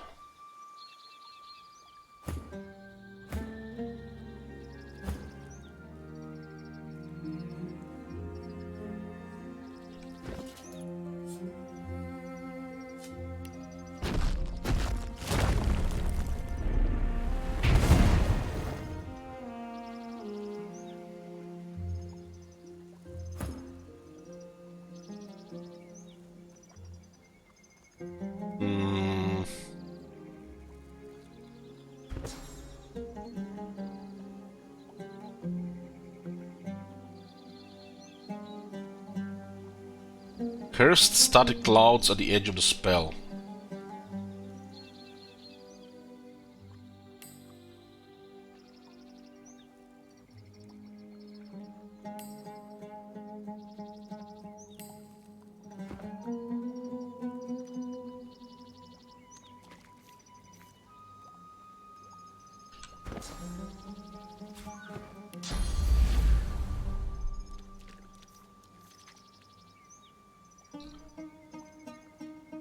Cursed static clouds at the edge of the spell.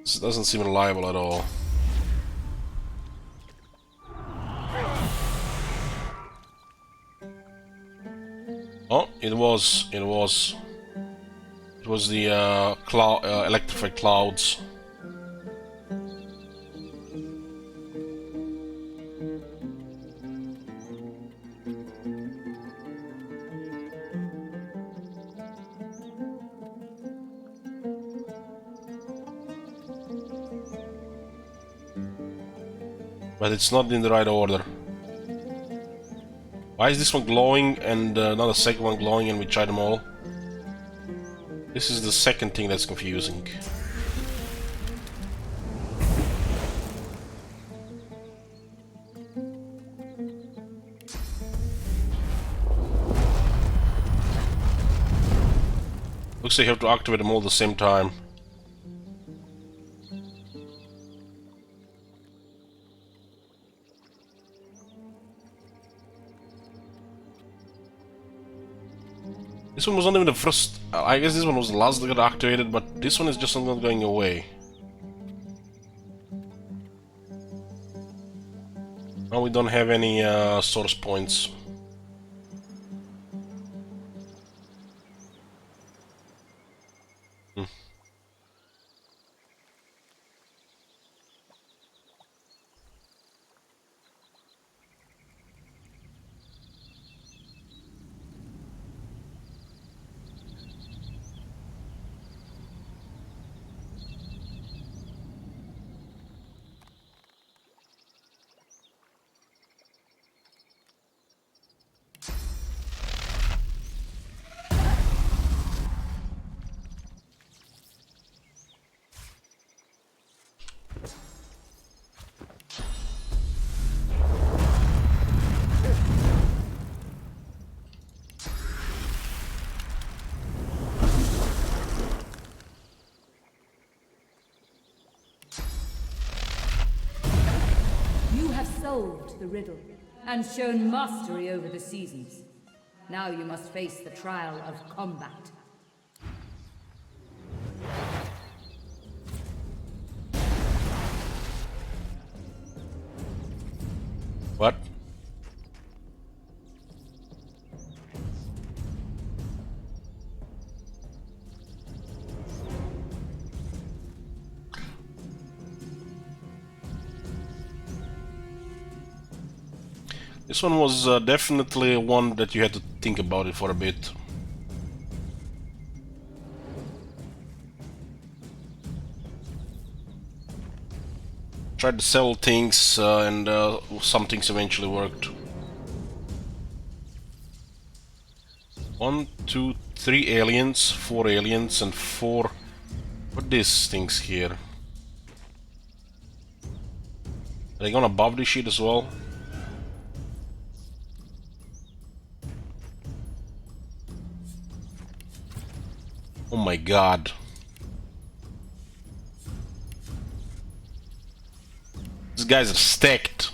This doesn't seem reliable at all. Oh, it was the electrified clouds. But it's not in the right order. Why is this one glowing and not a second one glowing and we try them all? This is the second thing that's confusing. Looks like you have to activate them all at the same time. This one was not even the first. I guess this one was the last that got activated, but this one is just not going away. Now we don't have any source points. solved the riddle and shown mastery over the seasons. Now you must face the trial of combat. What? This one was definitely one that you had to think about it for a bit. Tried to sell things and some things eventually worked. 1, 2, 3 aliens, 4 aliens and 4... What are these things here? Are they gonna above this shit as well? Oh my god. These guys are stacked.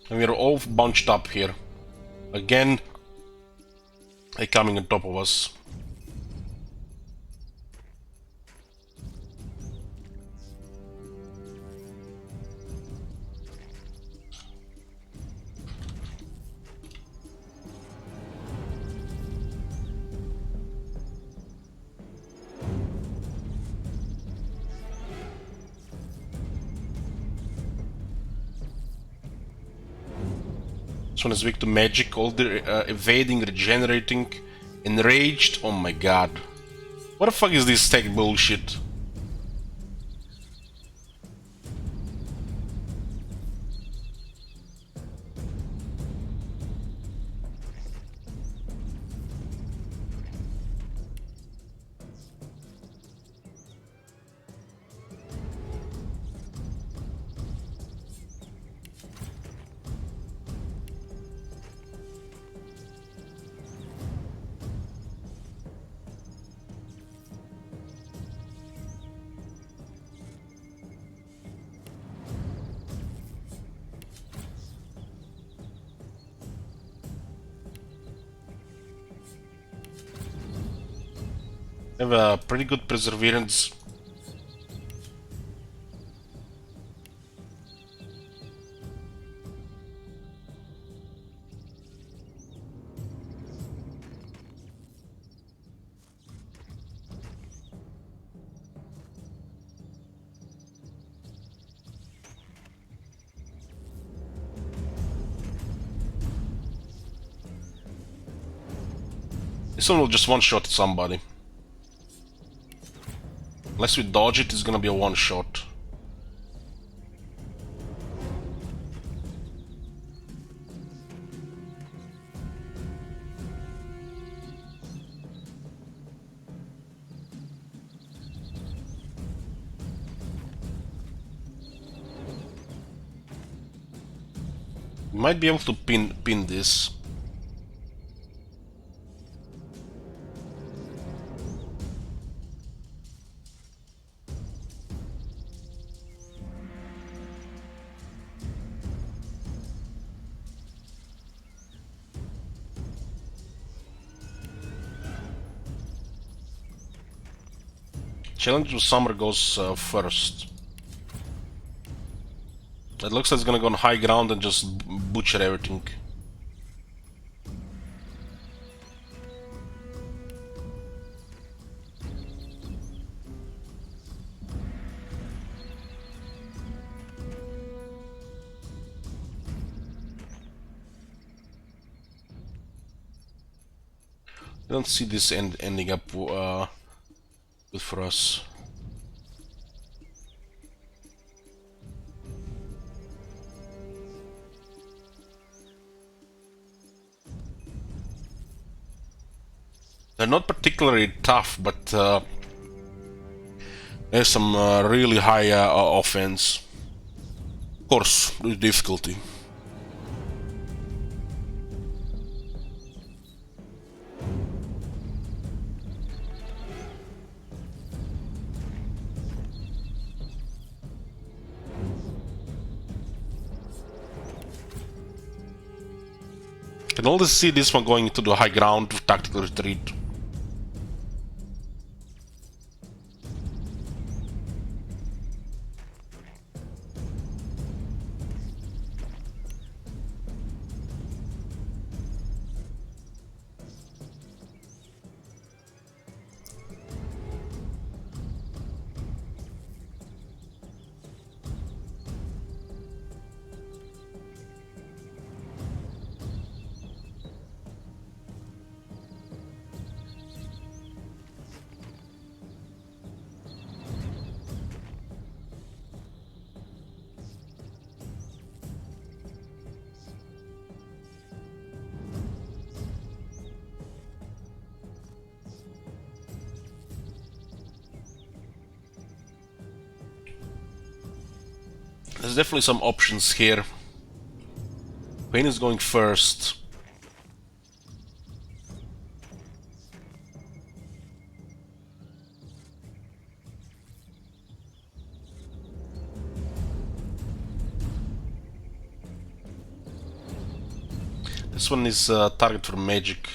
And we're all bunched up here. Again, they're coming on top of us. This one is weak to magic, all the evading, regenerating, enraged. Oh my god. What the fuck is this stack bullshit? Have a pretty good perseverance. This one will just one-shot somebody. Unless we dodge it, it's gonna be a one-shot. We might be able to pin this. Challenge with Summer goes first. It looks like it's gonna go on high ground and just butcher everything. I don't see this ending up good for us. They're not particularly tough, but There's some really high offense. Of course, with difficulty. Can only see this one going into the high ground with tactical retreat. There's definitely some options here. Pain is going first. This one is target for magic.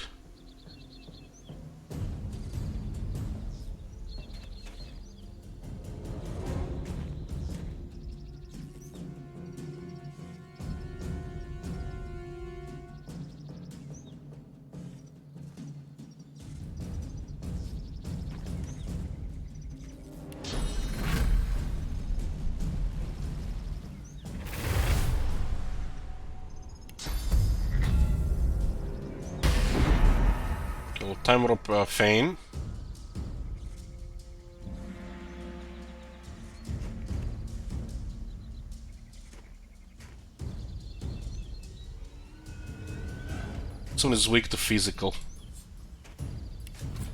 Timer up Fane. This one is weak to physical.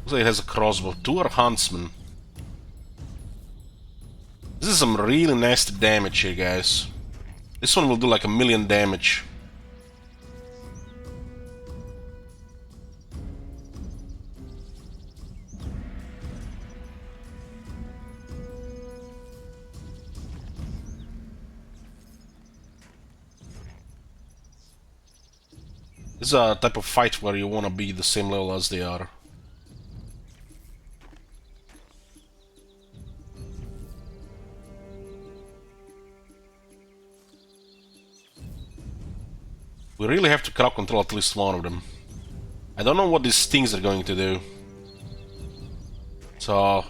Looks like it has a crossbow. 2 are huntsmen. This is some really nasty damage here, guys. This one will do like 1,000,000 damage. This is a type of fight where you want to be the same level as they are. We really have to crowd control at least one of them. I don't know what these things are going to do. So...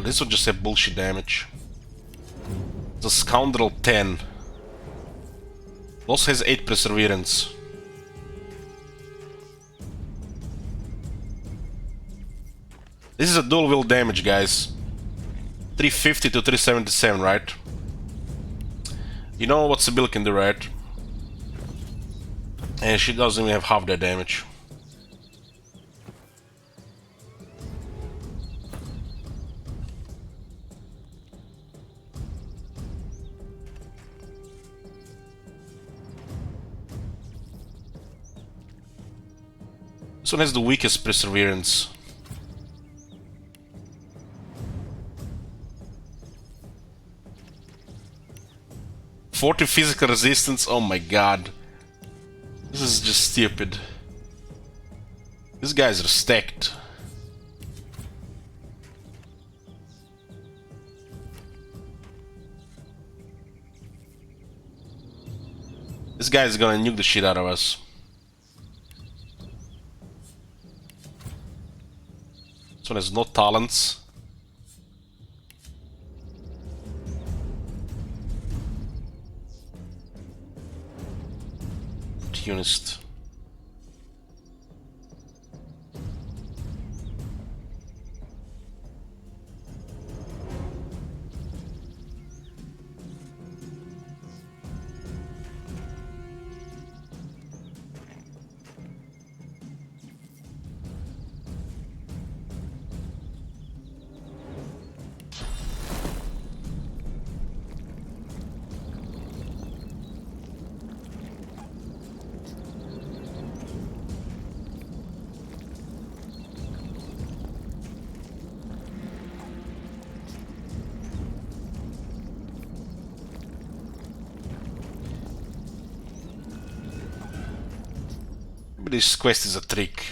this would just have bullshit damage. The Scoundrel 10. Also has 8 Perseverance. This is a dual will damage, guys. 350 to 377, right? You know what Sibyl can do, right? And she doesn't even have half that damage. This one has the weakest Perseverance. "40 physical resistance, oh my god. This is just stupid. These guys are stacked. This guy is gonna nuke the shit out of us. This one has no talents. Opportunist. Maybe this quest is a trick.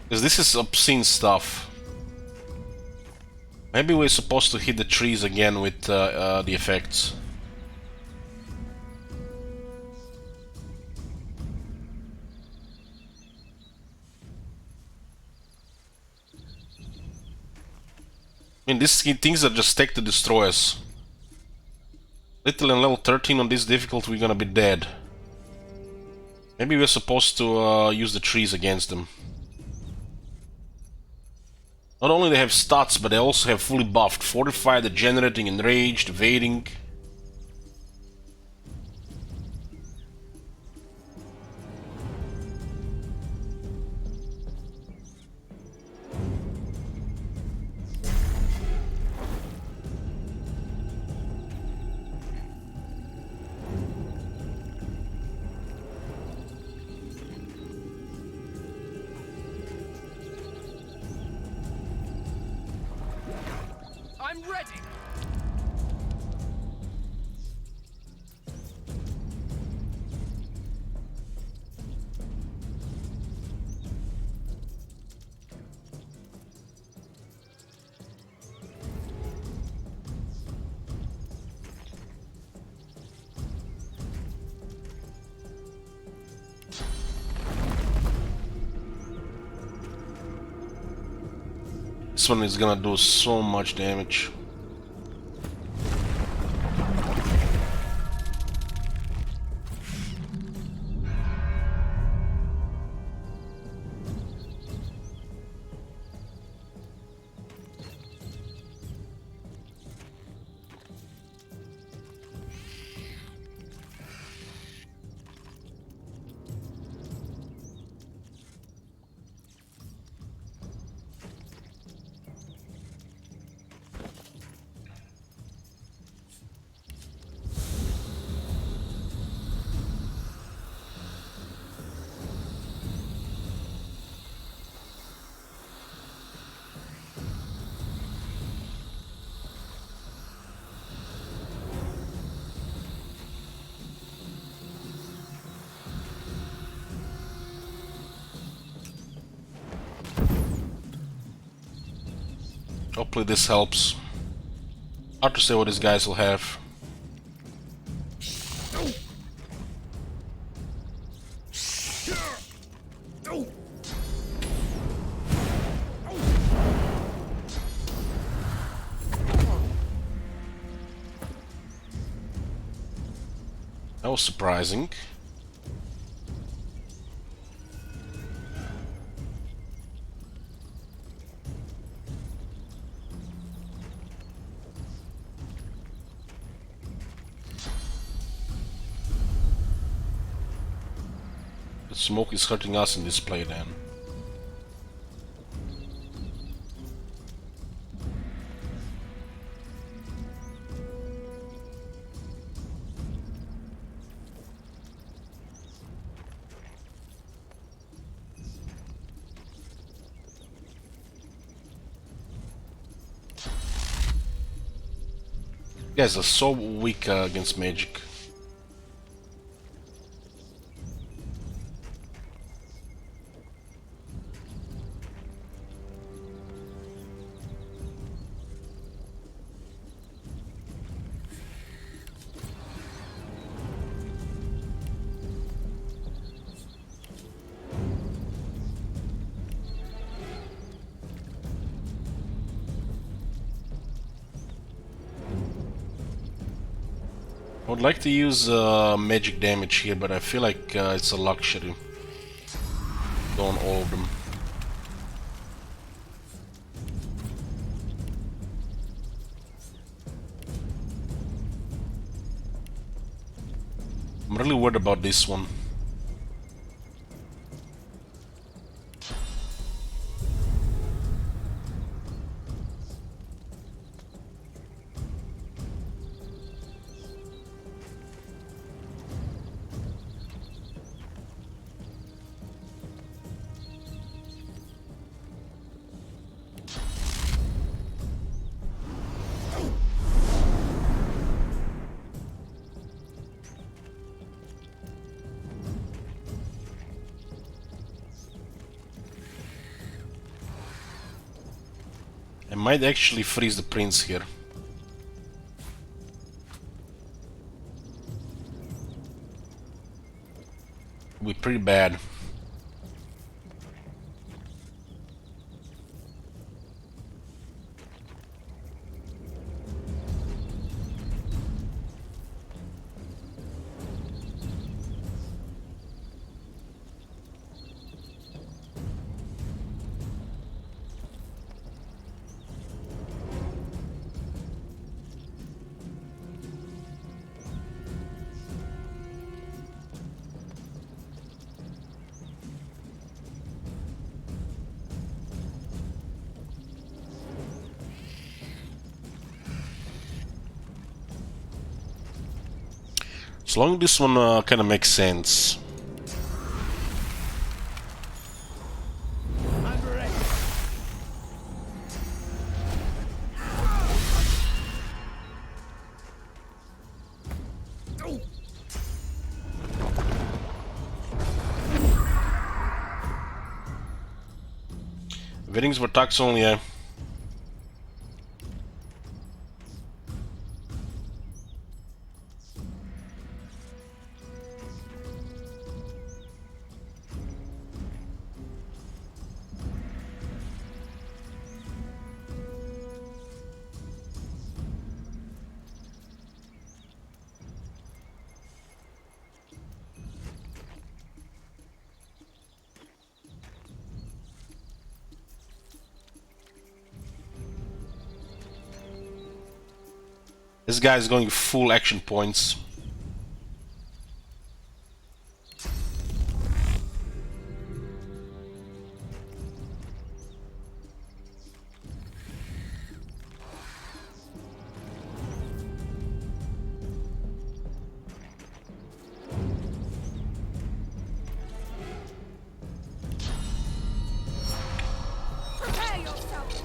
Because this is obscene stuff. Maybe we're supposed to hit the trees again with the effects. I mean, these things are just take to destroy us. Little and level 13 on this difficulty, we're gonna be dead. Maybe we're supposed to use the trees against them. Not only they have stats, but they also have fully buffed. Fortified, Degenerating, Enraged, Evading. I'm ready. This one is gonna do so much damage. Hopefully this helps. Hard to say what these guys will have. That was surprising. The smoke is hurting us in this play then. You guys are so weak against magic. I would like to use magic damage here, but I feel like it's a luxury. Go on all of them. I'm really worried about this one. I might actually freeze the prince here. Would be pretty bad. As long as this one kind of makes sense. Weddings were tax only, yeah. This guy is going full action points. Prepare yourself.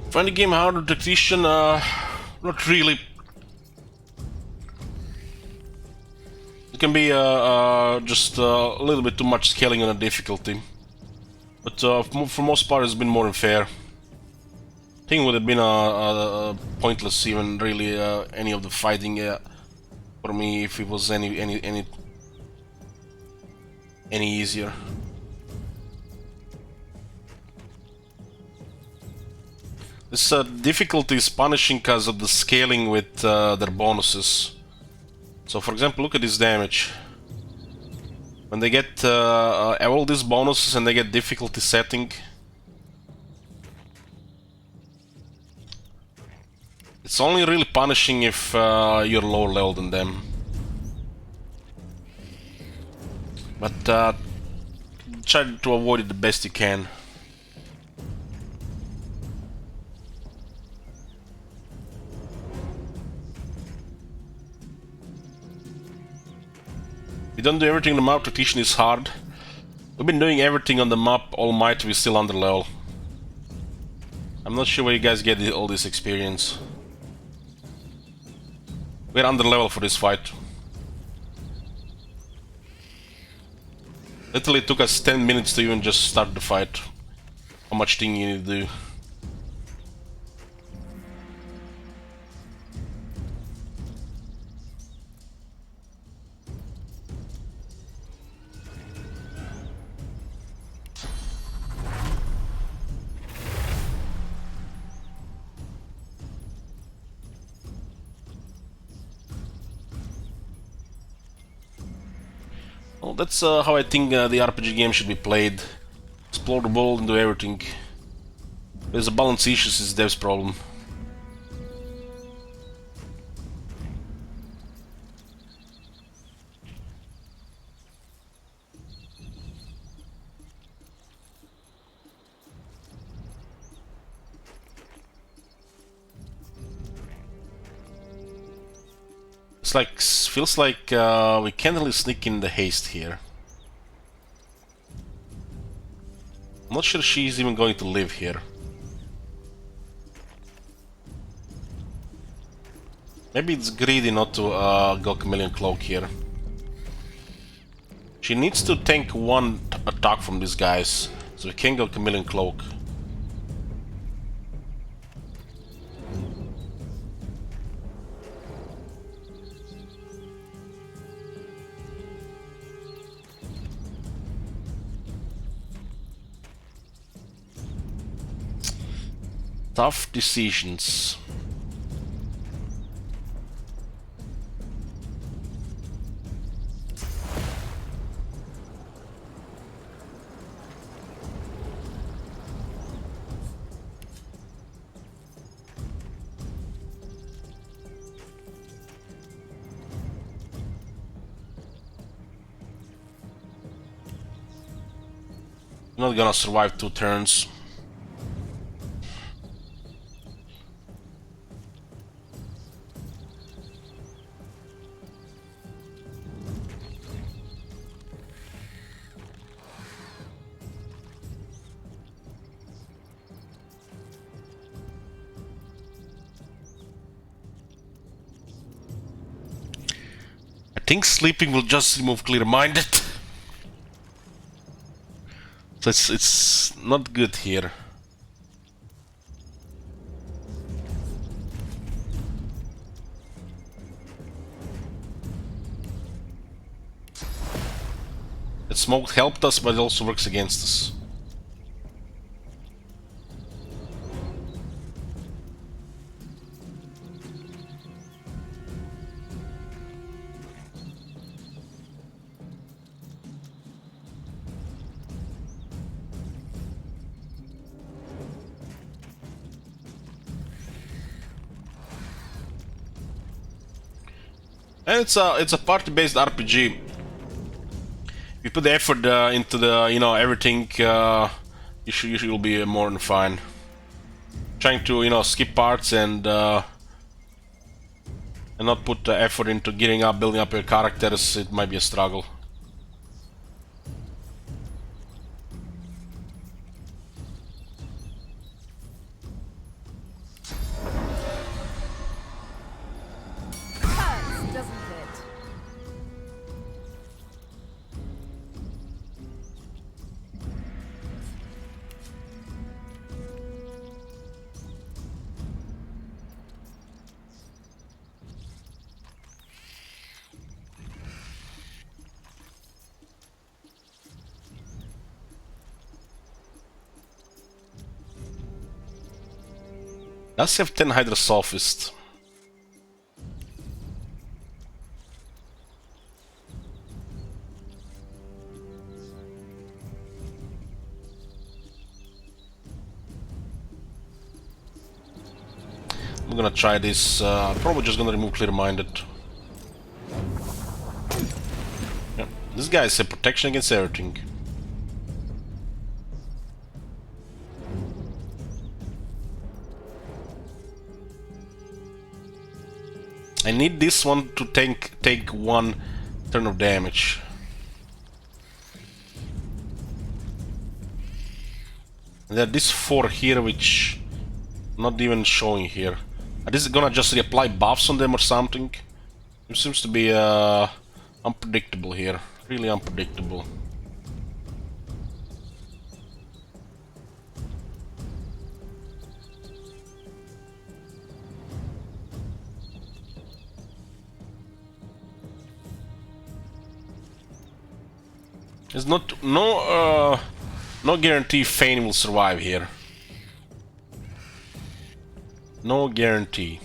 Find the game harder tactician? Not really. It can be just a little bit too much scaling on the difficulty. But for most part it's been more than fair. I think it would have been pointless even really any of the fighting for me if it was any easier. This difficulty is punishing because of the scaling with their bonuses. So for example, look at this damage. When they get all these bonuses and they get difficulty setting, it's only really punishing if you're lower level than them. But try to avoid it the best you can. We don't do everything on the map, tactician is hard. We've been doing everything on the map, all might, we're still under level. I'm not sure where you guys get all this experience. We're under level for this fight. Literally took us 10 minutes to even just start the fight. How much thing you need to do. Well, that's how I think the RPG game should be played. Explore the world and do everything. There's a balance issue, it's dev's problem. It's feels like we can't really sneak in the haste here. I'm not sure she's even going to live here. Maybe it's greedy not to go Chameleon Cloak here. She needs to tank one attack from these guys, so we can go Chameleon Cloak. Tough decisions. Not gonna survive 2 turns. I think sleeping will just remove clear-minded. So it's not good here. The smoke helped us, but it also works against us. And it's a party-based RPG. If you put the effort into the everything, you'll be more than fine. Trying to skip parts and not put the effort into gearing up, building up your characters, it might be a struggle. Does have 10 Hydra Sophist. I'm gonna try this. Probably just gonna remove Clear-Minded. Yeah. This guy is a protection against everything. I need this one to take 1 turn of damage. And there are these 4 here which not even showing here. Are this gonna just reapply buffs on them or something? It seems to be unpredictable here. Really unpredictable. There's no guarantee Fane will survive here. No guarantee.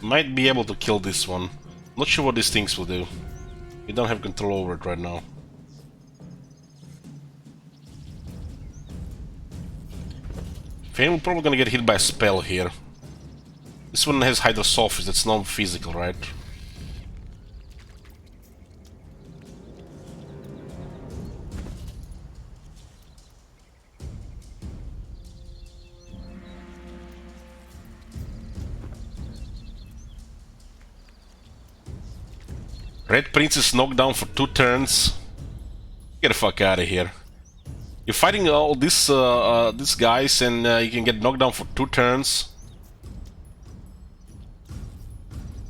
might be able to kill this one. Not sure what these things will do. We don't have control over it right now. We're probably gonna get hit by a spell here. This one has Hydrosophis, that's not physical, right? Red Prince is knocked down for 2 turns. Get the fuck out of here. You're fighting all these guys and you can get knocked down for 2 turns.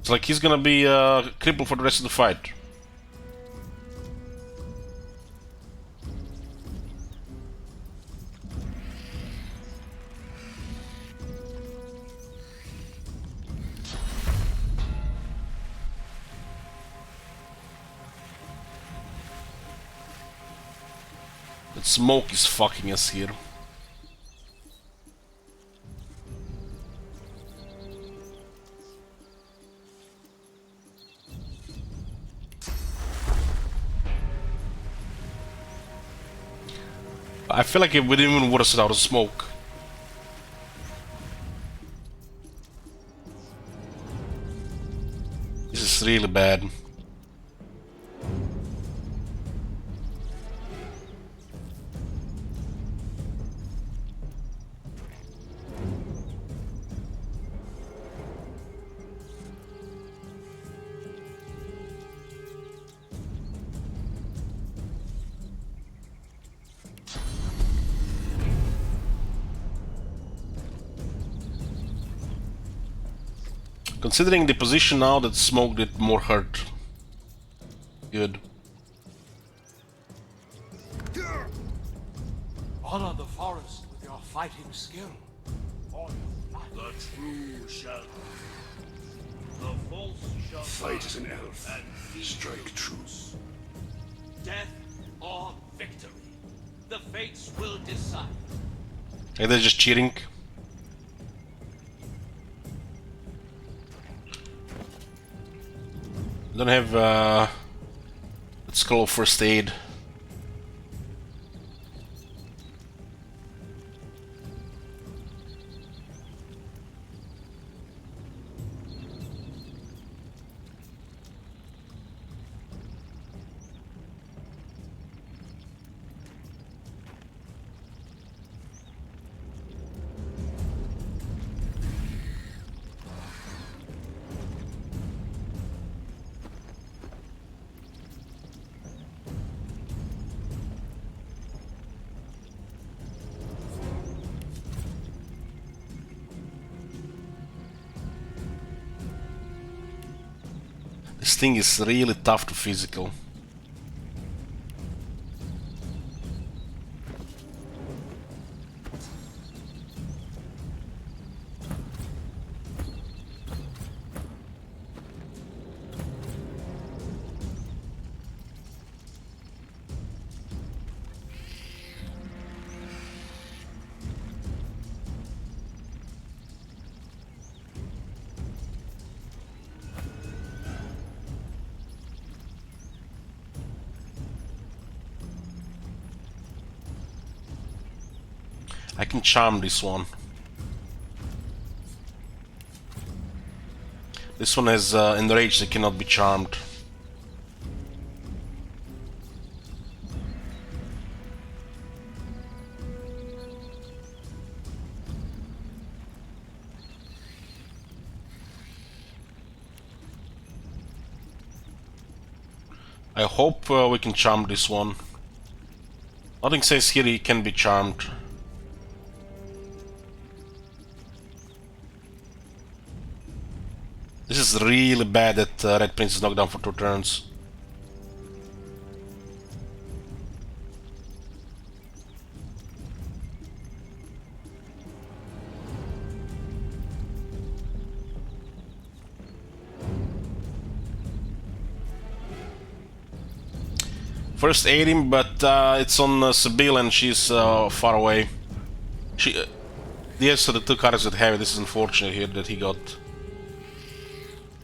It's like he's gonna be crippled for the rest of the fight. That smoke is fucking us here. I feel like it wouldn't even worse without a smoke. This is really bad. Considering the position now, that smoke did more hurt. Good. Honor the forest with your fighting skill. The true shall. The false shall. Fight as an elf. Strike truce. Death or victory. The fates will decide. Hey, they're just cheating. Don't have let's call first aid. This thing is really tough to physical. I can charm this one. This one has enraged, that cannot be charmed. I hope we can charm this one. Nothing says here he can be charmed. This is really bad that Red Prince is knocked down for 2 turns. First aid him, but it's on Sibyl and she's far away. Yes, so the 2 cards that have it. This is unfortunate here that he got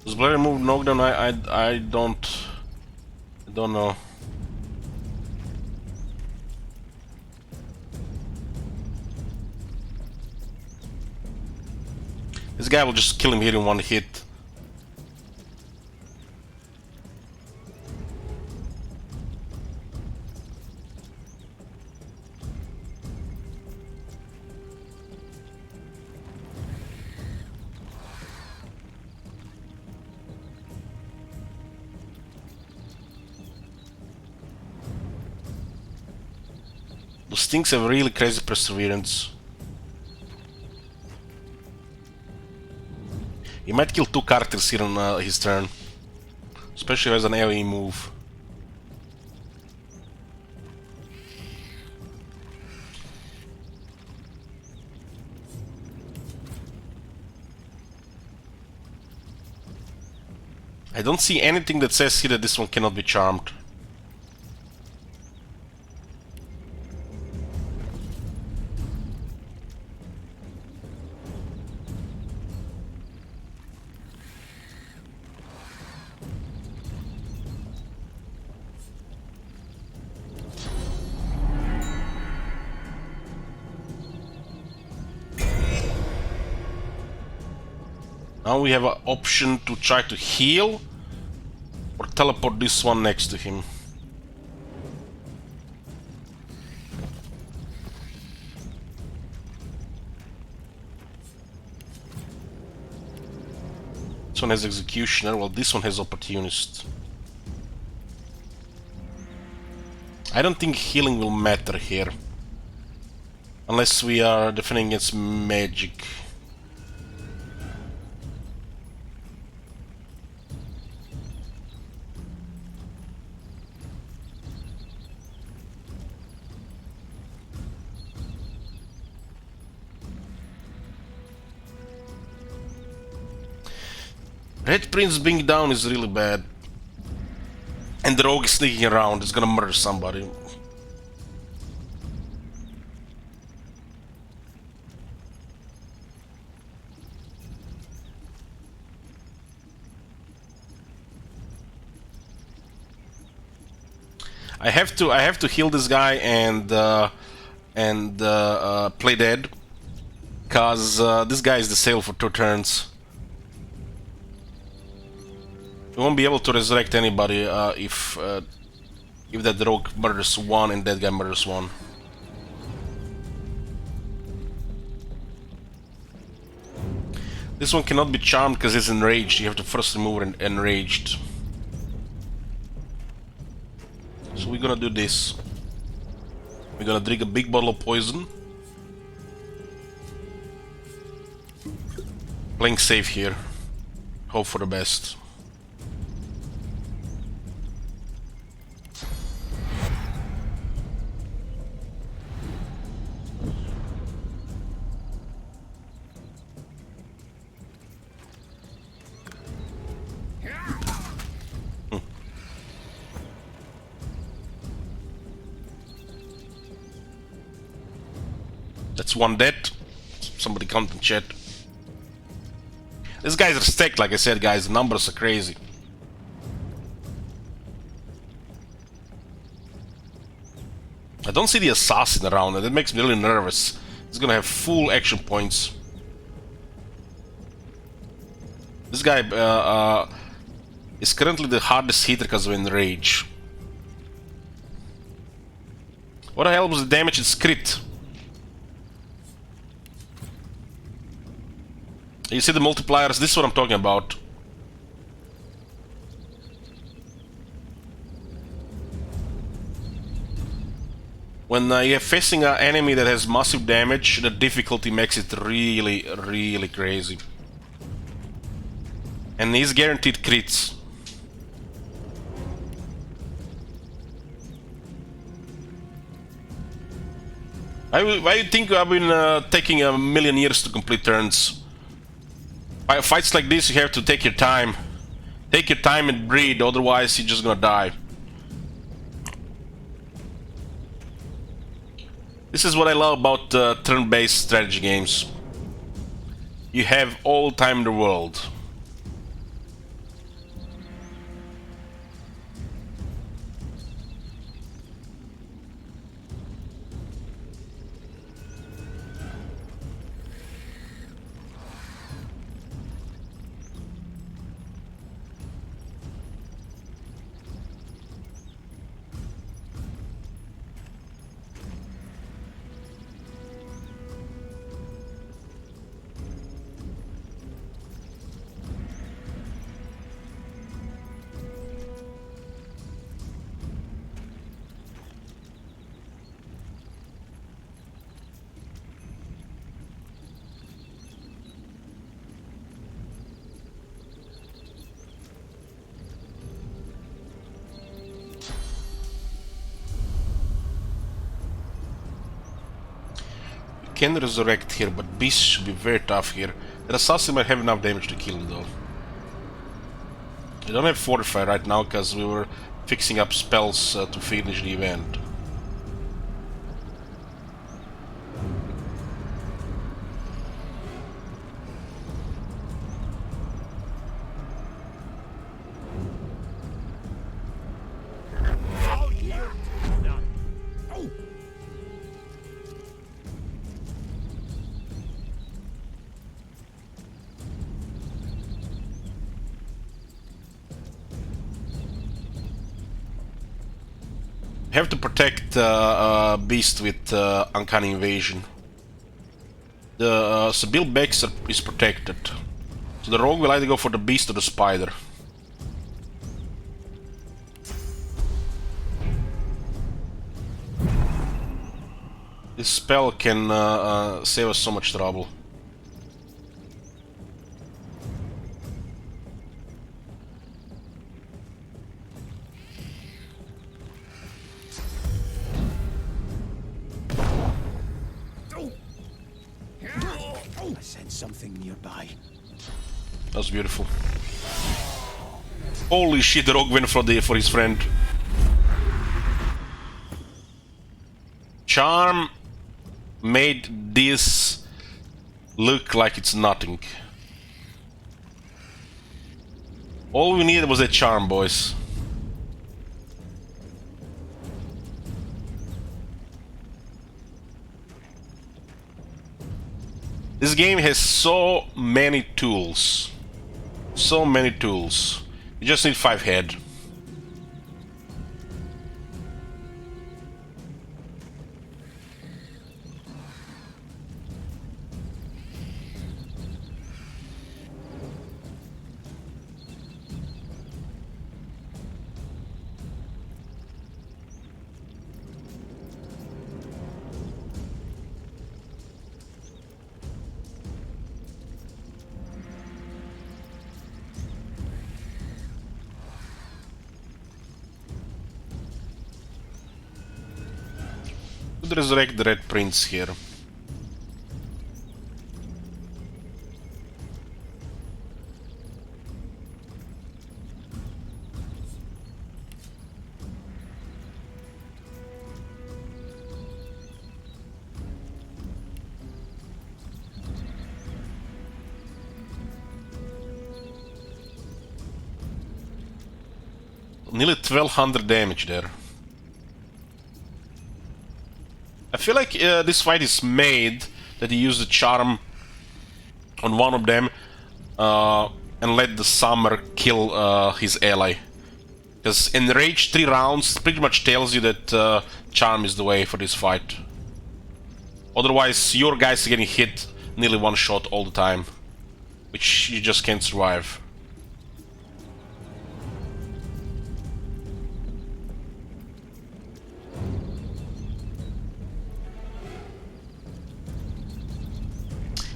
Does Blood remove knockdown? I don't know. This guy will just kill him here in one hit. Those things have really crazy perseverance. He might kill 2 characters here on his turn. Especially if he has an AoE move. I don't see anything that says here that this one cannot be charmed. Now we have an option to try to heal or teleport this one next to him. This one has Executioner, while this one has Opportunist. I don't think healing will matter here. Unless we are defending against magic. Red Prince being down is really bad. And the rogue is sneaking around, it's gonna murder somebody. I have to heal this guy and play dead, cause this guy is the sale for 2 turns. We won't be able to resurrect anybody if that rogue murders 1 and that guy murders 1. This one cannot be charmed because it's enraged. You have to first remove enraged. So we're gonna do this. We're gonna drink a big bottle of poison. Playing safe here. Hope for the best. That's 1 dead. Somebody count in chat. These guys are stacked, like I said, guys. The numbers are crazy. I don't see the assassin around, and that makes me really nervous. He's gonna have full action points. This guy is currently the hardest hitter because of enrage. What the hell was the damage? It's crit. You see the multipliers? This is what I'm talking about. When you're facing an enemy that has massive damage, the difficulty makes it really, really crazy. And he's guaranteed crits. Why do you think I've been taking a million years to complete turns? Fights like this, you have to take your time. Take your time and breathe, otherwise you're just gonna die. This is what I love about turn-based strategy games. You have all time in the world. can resurrect here, but beasts should be very tough here. The assassin might have enough damage to kill him though. I don't have Fortify right now because we were fixing up spells to finish the event. Have to protect beast with uncanny invasion. The Sibyl Bex is protected, so the rogue will either go for the beast or the spider. This spell can save us so much trouble. I sense something nearby. That was beautiful. Holy shit, the rogue went for his friend. Charm made this look like it's nothing. All we needed was a charm, boys. This game has so many tools. So many tools. You just need 5 head. Could resurrect the Red Prince here. Nearly 1200 damage there. I feel like this fight is made that he used the charm on one of them and let the summer kill his ally. Because enrage 3 rounds pretty much tells you that charm is the way for this fight. Otherwise your guys are getting hit nearly one shot all the time, which you just can't survive.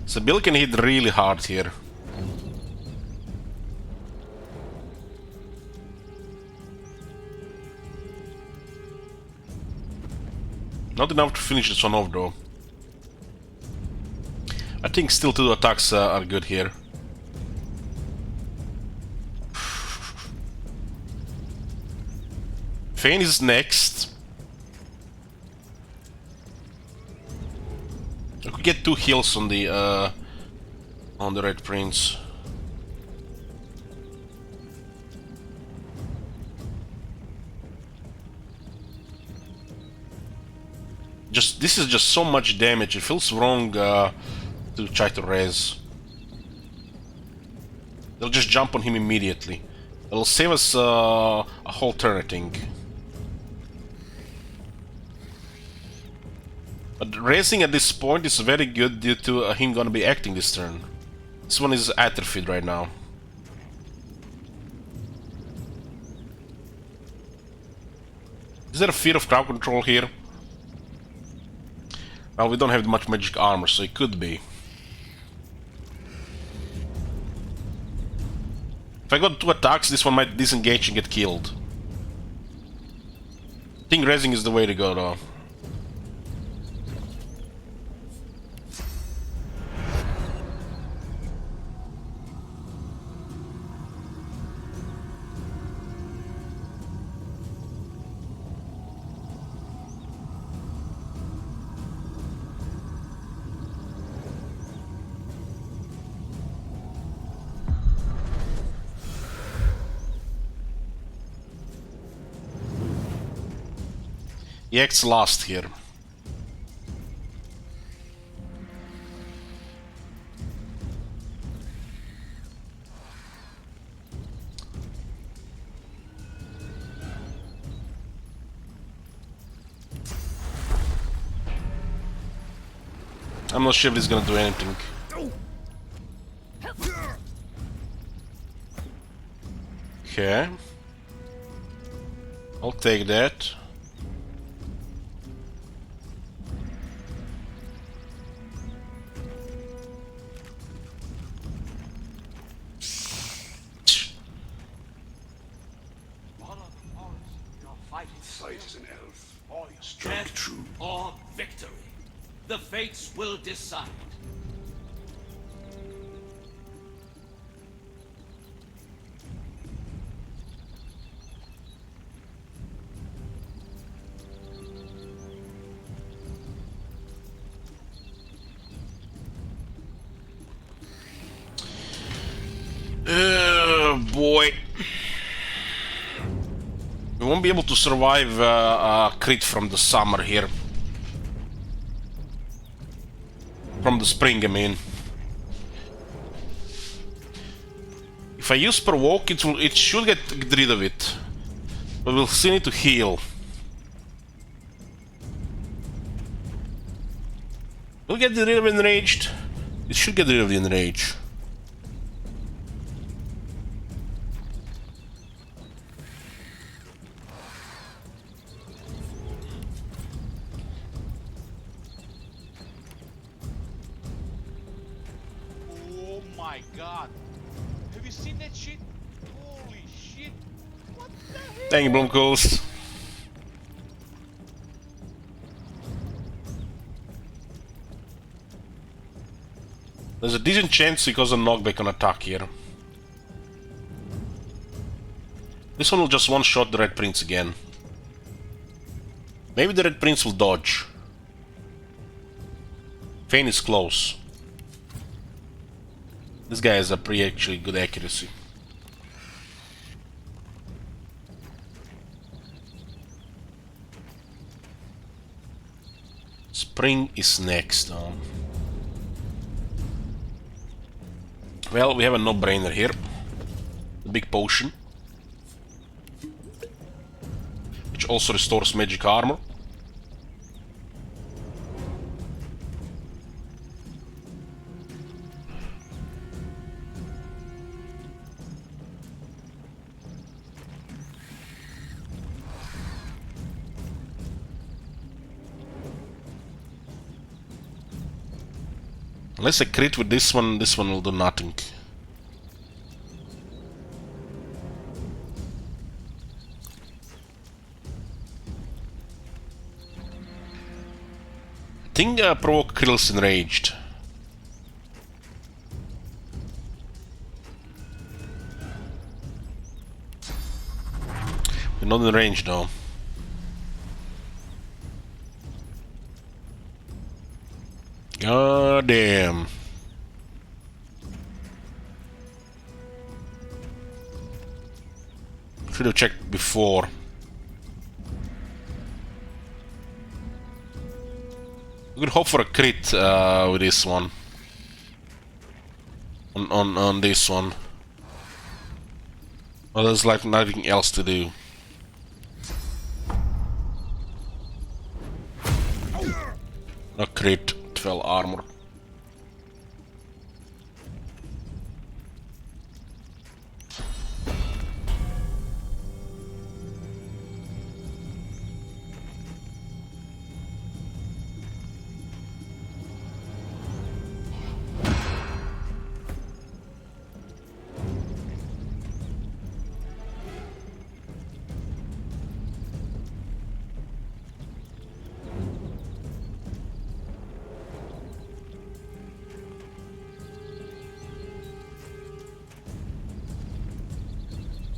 So Bill can hit really hard here. Not enough to finish this one off though. I think still 2 attacks are good here. Fane is next. I could get 2 heals on the Red Prince. This is just so much damage. It feels wrong to try to res. They'll just jump on him immediately. It'll save us a whole turn, I think. But raising at this point is very good due to him gonna be acting this turn. This one is atrophied right now. Is there a fear of crowd control here? Well, we don't have much magic armor, so it could be. If I got 2 attacks, this one might disengage and get killed. I think raising is the way to go though. He acts last here. I'm not sure if he's gonna do anything. Okay. I'll take that. Fight is an elf. Strike true. Or victory. The fates will decide. Oh boy. We won't be able to survive a crit from the summer here. From the spring, I mean. If I use provoke, it should get rid of it. But we'll still need to heal. We'll get rid of enraged. It should get rid of the enraged. Oh my god. Have you seen that shit? Holy shit. What the hell? Thank you, Blumkos. There's a decent chance he goes a knockback on attack here. This one will just one-shot the Red Prince again. Maybe the Red Prince will dodge. Fane is close. This guy has a pretty actually good accuracy. Spring is next. Well, we have a no-brainer here. The big potion. Which also restores magic armor. Unless I crit with this one will do nothing. I think provoke kills enraged. We're not in range though. God damn. Should have checked before. We could hope for a crit with this one. On this one. Well, there's like nothing else to do. A crit. 12 armor.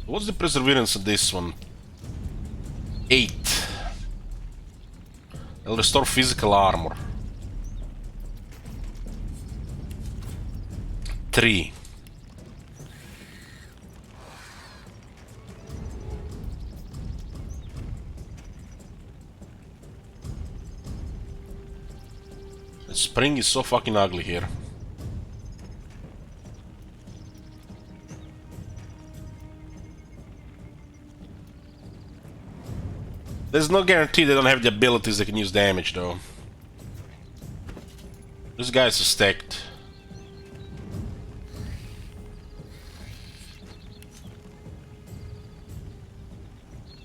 What's the perseverance of this one? 8. It'll restore physical armor. 3. The spring is so fucking ugly here. There's no guarantee they don't have the abilities that can use damage though. This guy's stacked.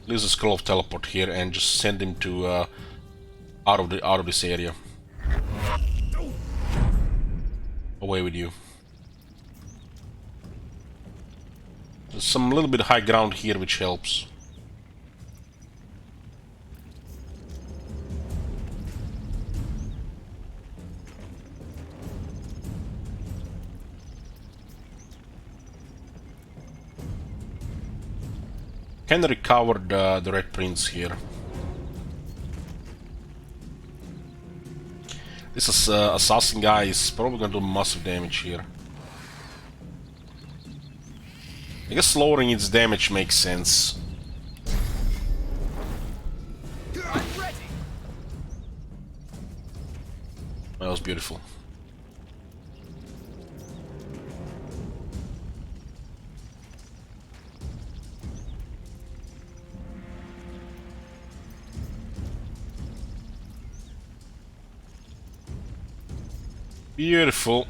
Use a scroll of teleport here and just send him to out of this area. Away with you. There's some little bit high ground here which helps. Can recover the Red Prince here. This assassin guy is probably gonna do massive damage here. I guess lowering its damage makes sense. That was beautiful. Beautiful.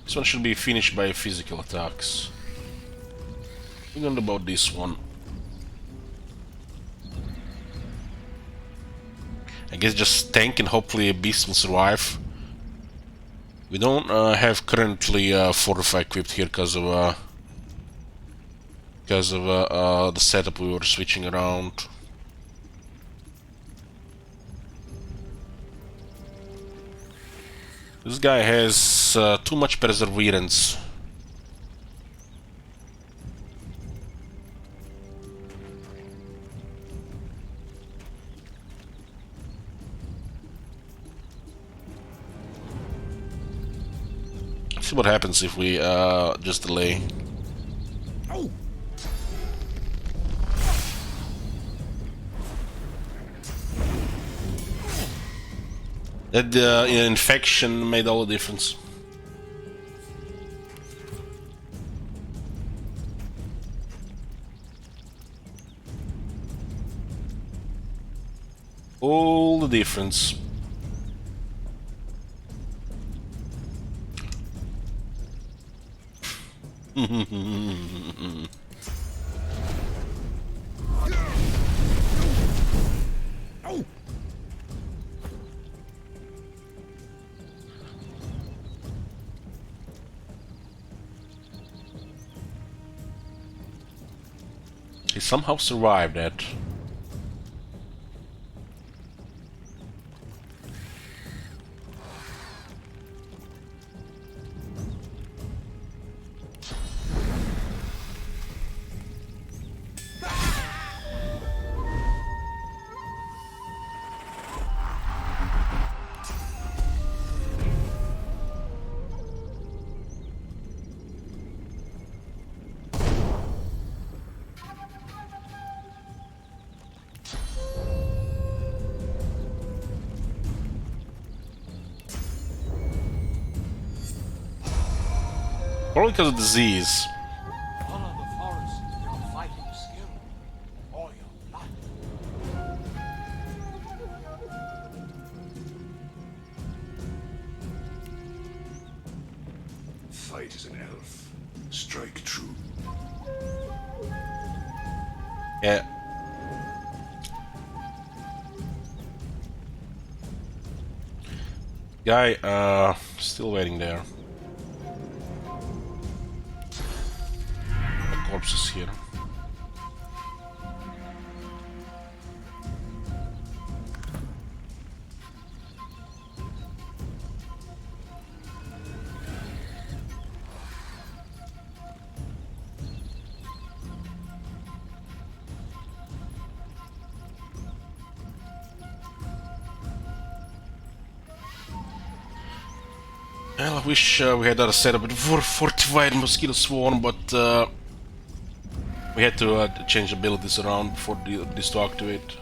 This one should be finished by physical attacks. We don't know about this one. I guess just tank and hopefully a beast will survive. We don't have currently Fortify equipped here because of the setup we were switching around. This guy has too much perseverance. See what happens if we just delay. Oh. That infection made all the difference. All the difference. He somehow survived that. Probably because of disease. Follow the forest, your fighting skill, or your life. Fight as an elf. Strike true. Yeah. Guy, still waiting there. Corpses here. Well, I wish we had our setup with fortified mosquito swarm, but we had to change abilities around before this to activate.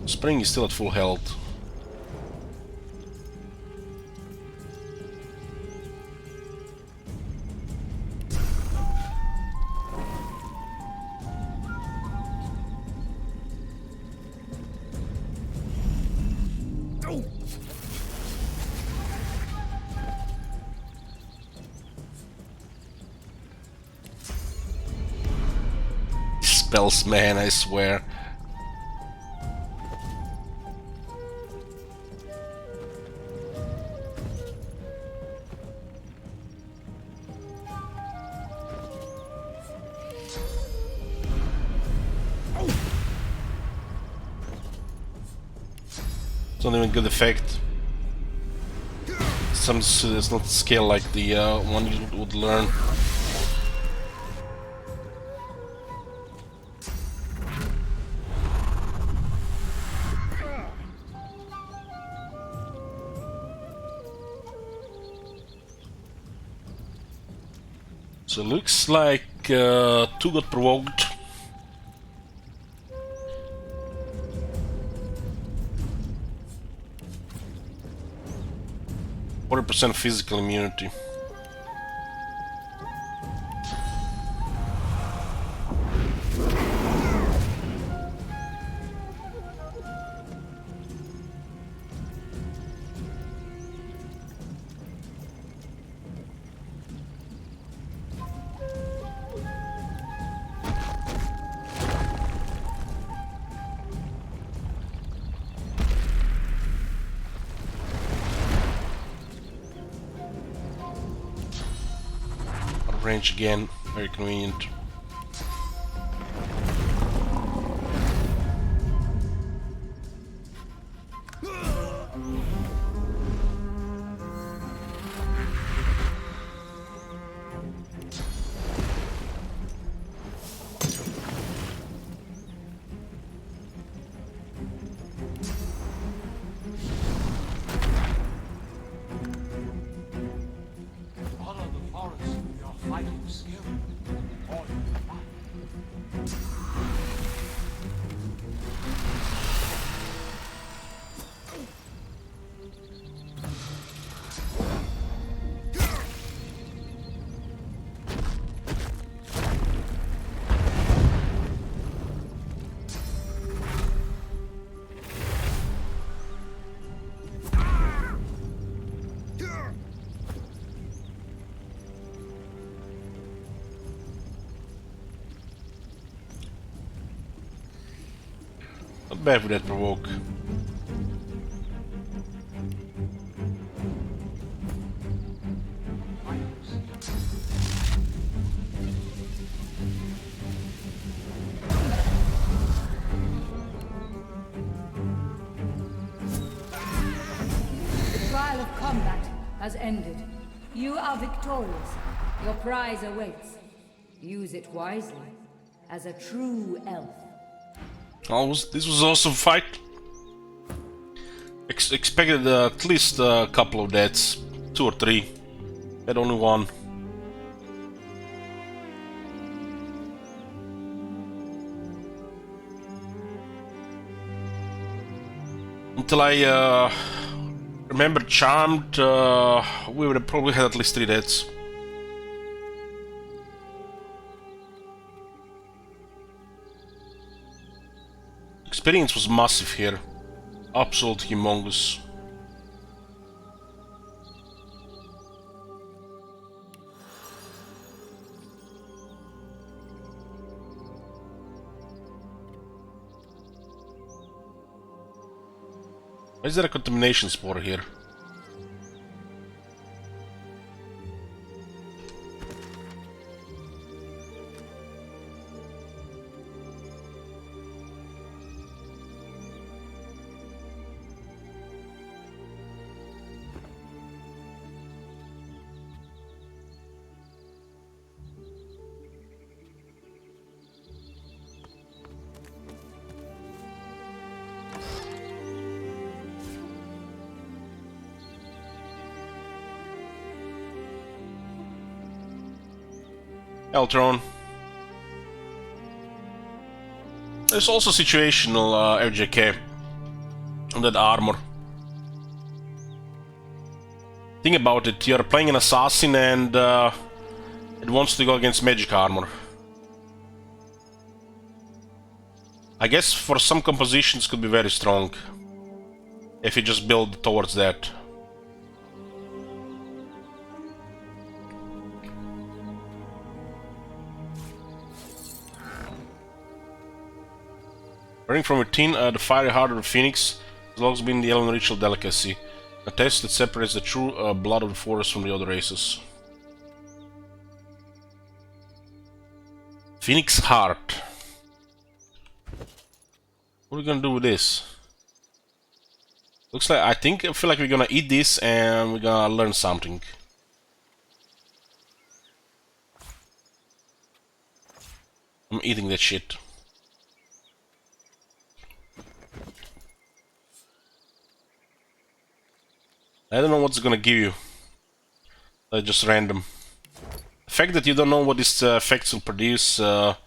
Spring is still at full health. Spells, man, I swear. It's not even good effect. It's not skill like the one you would learn. So looks like 2 got provoked. %, physical immunity. Range again, very convenient. Not bad with that provoke. The trial of combat has ended. You are victorious. Your prize awaits. Use it wisely, as a true elf. This was an awesome fight. Expected at least a couple of deaths, 2 or 3. Had only 1. Until I remember Charmed, we would have probably had at least 3 deaths. Experience was massive here. Absolutely humongous. Is there a contamination spore here? Eltron. There's also situational FJK on that armor. Think about it, you're playing an assassin and it wants to go against magic armor. I guess for some compositions could be very strong if you just build towards that. Running from within, the fiery heart of the phoenix has always been the elven ritual delicacy, a test that separates the true blood of the forest from the other races. Phoenix heart. What are we gonna do with this? Looks like I feel like we're gonna eat this and we're gonna learn something. I'm eating that shit. I don't know what's gonna give you. Just random. The fact that you don't know what these effects will produce kind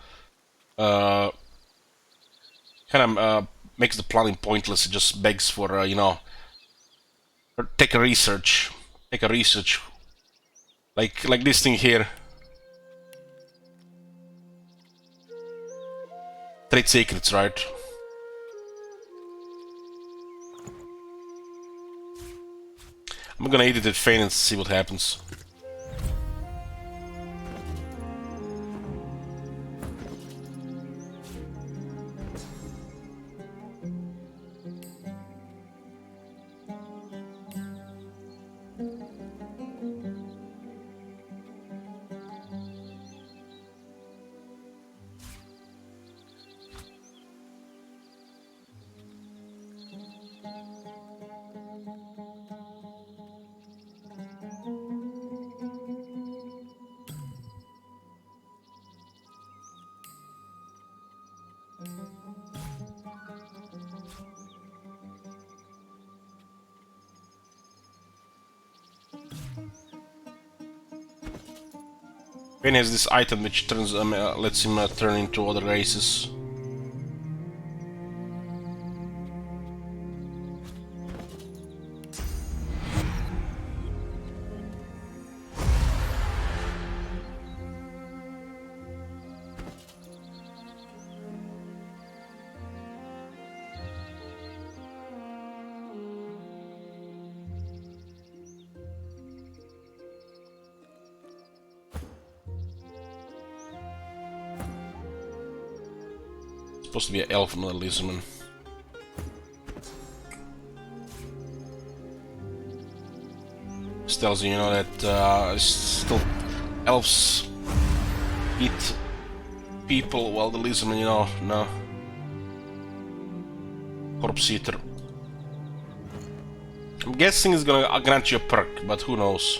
of makes the planning pointless. It just begs for you know, take a research, like this thing here. Trade secrets, right? I'm gonna eat it at Fane and see what happens. Fane has this item which turns lets him turn into other races. Supposed to be an elf, not a lizardman. This tells you, you know, that still elves eat people, while the lizardman, you know, no. Corpse eater. I'm guessing it's gonna grant you a perk, but who knows?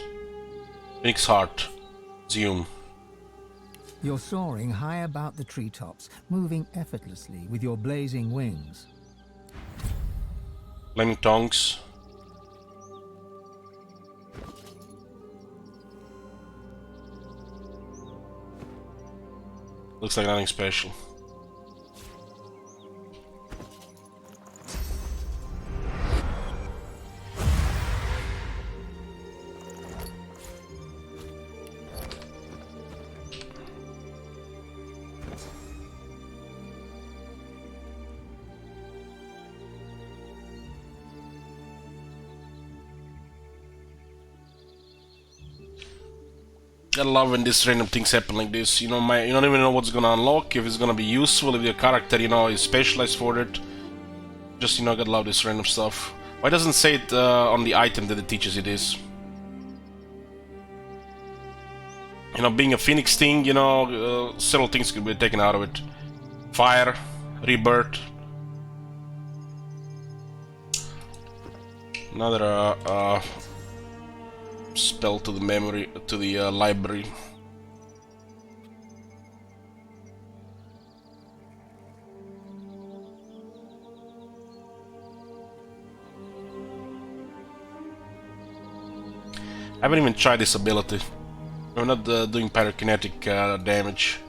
Phoenix heart. Zoom. You're soaring high about the treetops, moving effortlessly with your blazing wings. Flaming tongues. Looks like nothing special. I love when these random things happen like this. You know, you don't even know what's gonna unlock, if it's gonna be useful, if your character, you know, is specialized for it. Just, you know, gotta love this random stuff. Why doesn't it say it on the item that it teaches you this? You know, being a phoenix thing, you know, several things could be taken out of it. Fire, rebirth. Another spell to the memory, to the library. I haven't even tried this ability. I'm not doing pyrokinetic damage.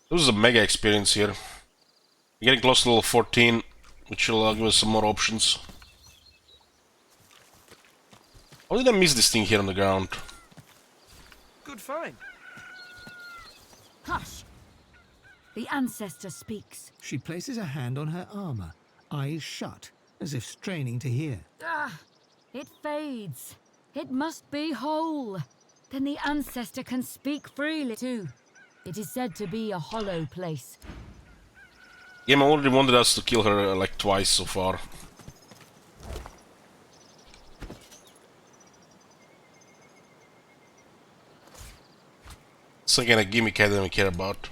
This is a mega experience here. We're getting close to level 14, which will give us some more options. How did I miss this thing here on the ground? Good find. Hush! The ancestor speaks. She places a hand on her armor, eyes shut, as if straining to hear. Ah! It fades. It must be whole. Then the ancestor can speak freely too. It is said to be a hollow place. Game already wanted us to kill her like twice so far. Some kind of gimmick I don't care about.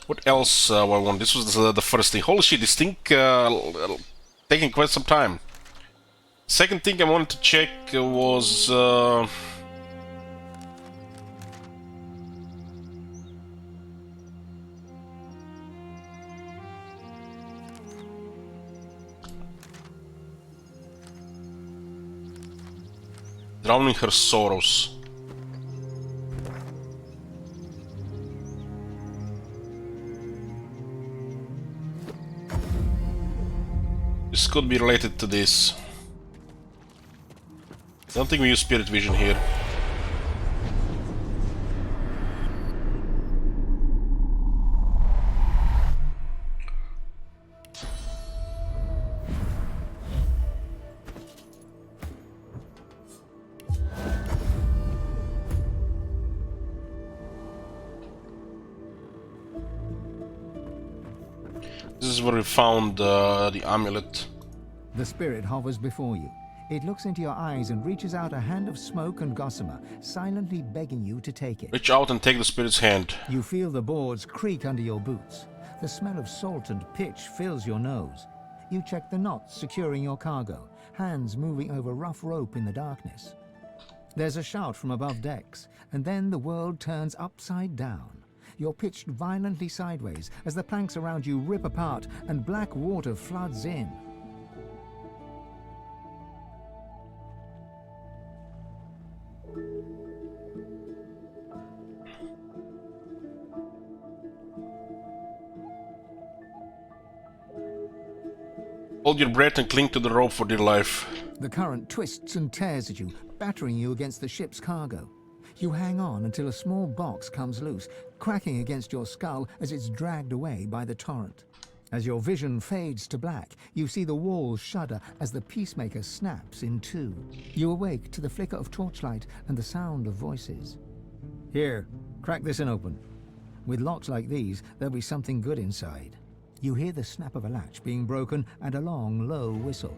What else I want? This was the first thing. Holy shit, this thing taking quite some time. Second thing I wanted to check was drowning her sorrows. This could be related to this. I don't think we use spirit vision here. This is where we found the amulet. The spirit hovers before you. It looks into your eyes and reaches out a hand of smoke and gossamer, silently begging you to take it. Reach out and take the spirit's hand. You feel the boards creak under your boots. The smell of salt and pitch fills your nose. You check the knots securing your cargo, hands moving over rough rope in the darkness. There's a shout from above decks, and then the world turns upside down. You're pitched violently sideways as the planks around you rip apart and black water floods in. Hold your breath and cling to the rope for dear life. The current twists and tears at you, battering you against the ship's cargo. You hang on until a small box comes loose, cracking against your skull as it's dragged away by the torrent. As your vision fades to black, you see the walls shudder as the peacemaker snaps in two. You awake to the flicker of torchlight and the sound of voices. Here, crack this and open. With locks like these, there'll be something good inside. You hear the snap of a latch being broken and a long, low whistle.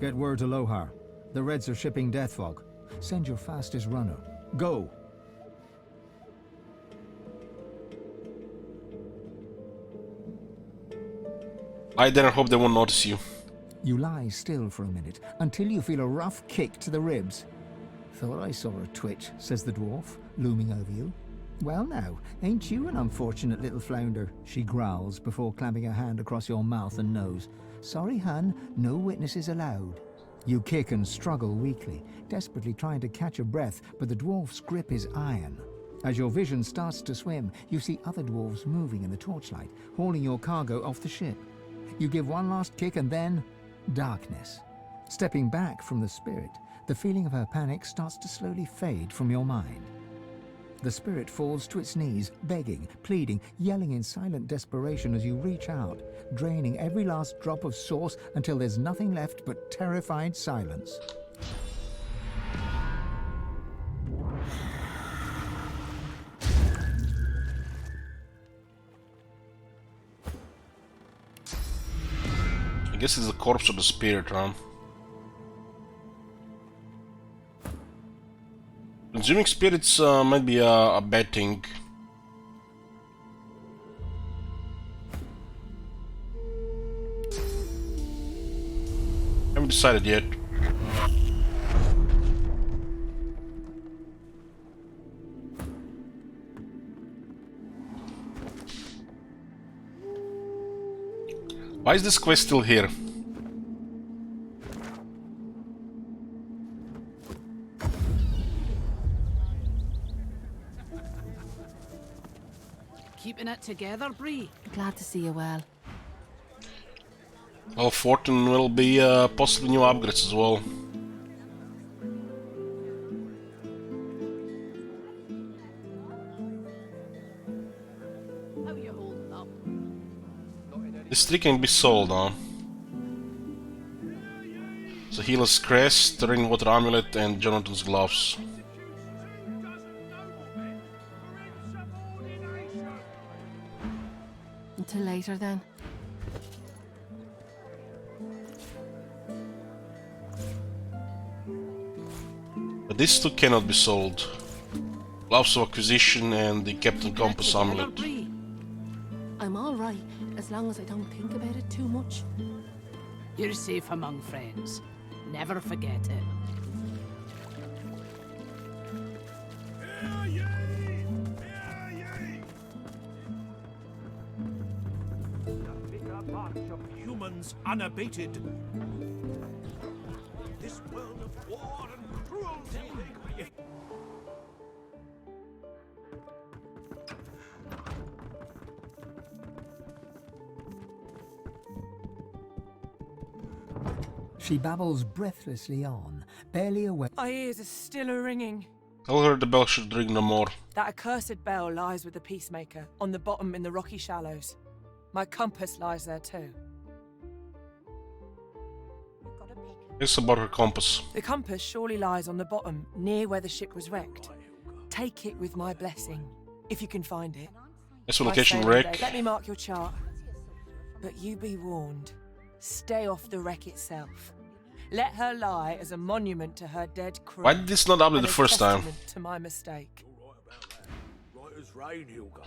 Get word to Lohar. The Reds are shipping death fog. Send your fastest runner. Go! I didn't hope they won't notice you. You lie still for a minute until you feel a rough kick to the ribs. Thought I saw a twitch, says the dwarf, looming over you. Well now, ain't you an unfortunate little flounder? She growls before clamping her hand across your mouth and nose. Sorry, hun, no witnesses allowed. You kick and struggle weakly, desperately trying to catch a breath, but the dwarf's grip is iron. As your vision starts to swim, you see other dwarves moving in the torchlight, hauling your cargo off the ship. You give one last kick and then darkness. Stepping back from the spirit, the feeling of her panic starts to slowly fade from your mind. The spirit falls to its knees, begging, pleading, yelling in silent desperation as you reach out, draining every last drop of source until there's nothing left but terrified silence. I guess it's the corpse of the spirit, huh? Consuming spirits might be a bad thing. Haven't decided yet. Why is this quest still here? Keeping it together, Bree? Glad to see you well. Well, Fortune will be possibly new upgrades as well. How are you holding up? This tree can be sold, huh? So Healer's Crest, the Rainwater Amulet, and Jonathan's Gloves. Until later then. But these two cannot be sold. Gloves of Acquisition and the Captain Compass Amulet. I'm alright, as long as I don't think about it too much. You're safe among friends. Never forget it. March of humans unabated. This world of war and cruelty. She babbles breathlessly on, barely aware. My ears are still a-ringing. Tell her the bell should ring no more. That accursed bell lies with the Peacemaker, on the bottom in the rocky shallows. My compass lies there too. It's about her compass. The compass surely lies on the bottom, near where the ship was wrecked. Take it with my blessing, if you can find it. That's the My location sailing wreck. day. Let me mark your chart. But you be warned. Stay off the wreck itself. Let her lie as a monument to her dead crew. Why did this not update and the a first time? testament to my mistake. Right as rain, Hilga.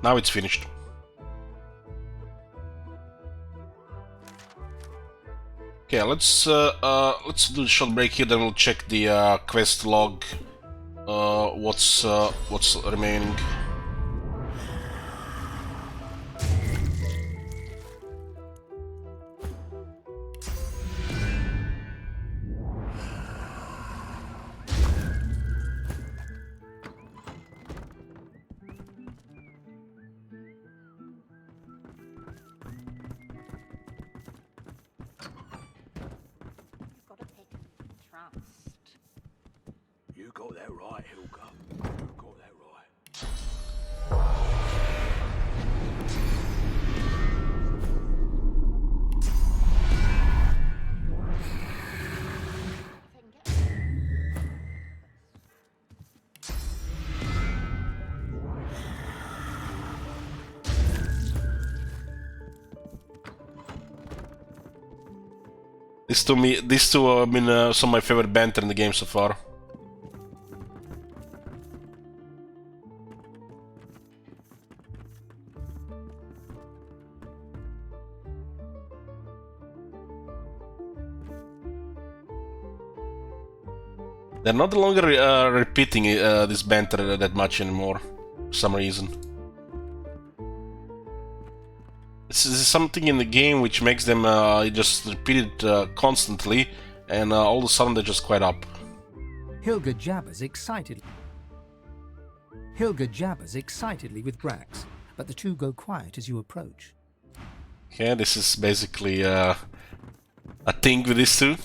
Now it's finished. Okay, let's do the short break here. Then we'll check the quest log. What's remaining? You got that right, Hilga. You got that right. These two have been some of my favorite banter in the game so far. They're not longer repeating this banter that much anymore, for some reason. This is something in the game which makes them just repeat it constantly, and all of a sudden they just quiet up. Hilga jabbers excitedly. Hilga jabbers excitedly with Brax, but the two go quiet as you approach. Okay, this is basically a thing with these two.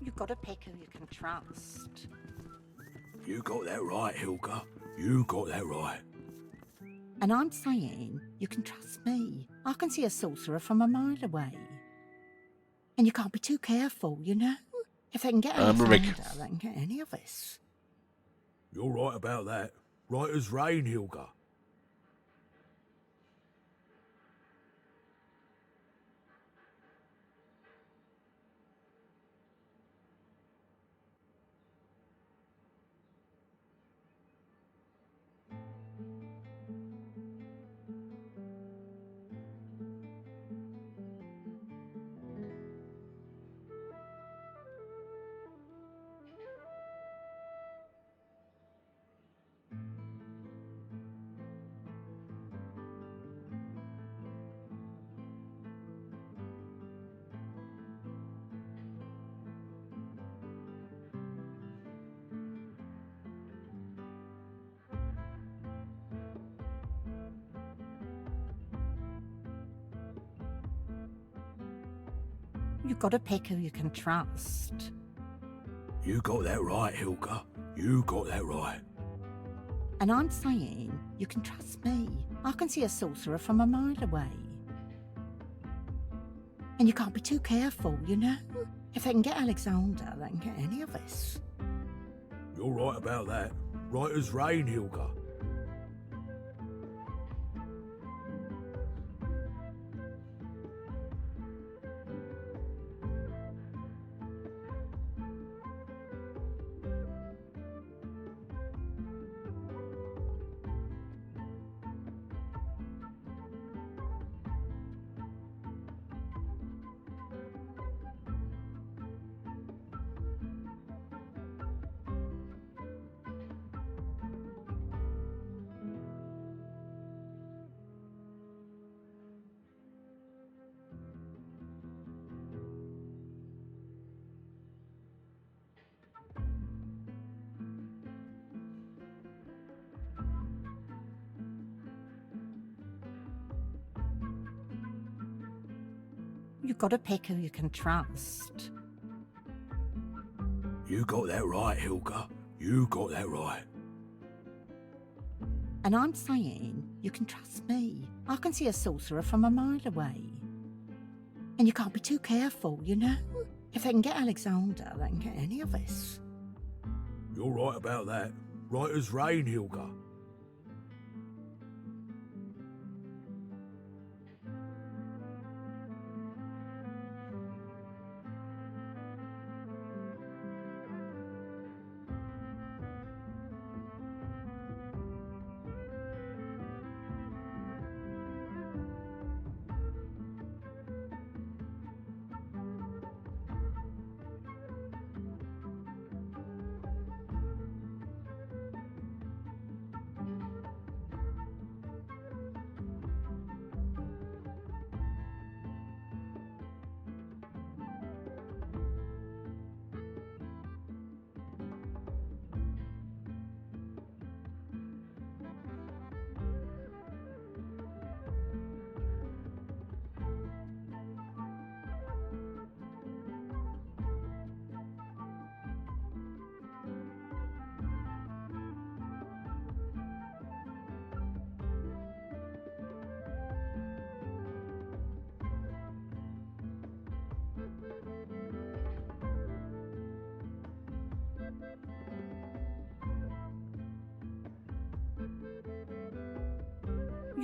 You've got to pick who you can trust. You got that right, Hilga. You got that right. And I'm saying you can trust me. I can see a sorcerer from a mile away. And you can't be too careful, you know? If they can get Alexander, they can get any of us. You're right about that. Right as rain, Hilga. You've got to pick who you can trust. You got that right, Hilga. You got that right. And I'm saying you can trust me. I can see a sorcerer from a mile away. And you can't be too careful, you know? If they can get Alexander, they can get any of us. You're right about that. Right as rain, Hilga. You've got to pick who you can trust. You got that right, Hilga. You got that right. And I'm saying you can trust me. I can see a sorcerer from a mile away. And you can't be too careful, you know? If they can get Alexander, they can get any of us. You're right about that. Right as rain, Hilga.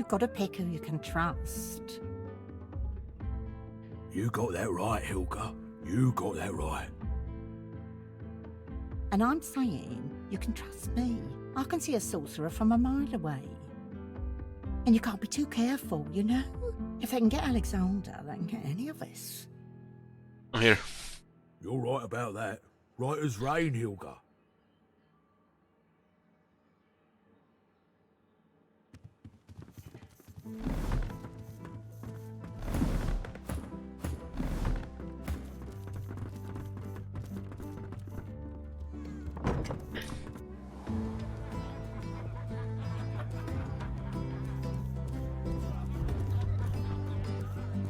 You've got to pick who you can trust. You got that right, Hilka. You got that right. And I'm saying you can trust me. I can see a sorcerer from a mile away. And you can't be too careful, you know? If they can get Alexander, they can get any of us. I'm here. You're right about that. Right as rain, Hilka.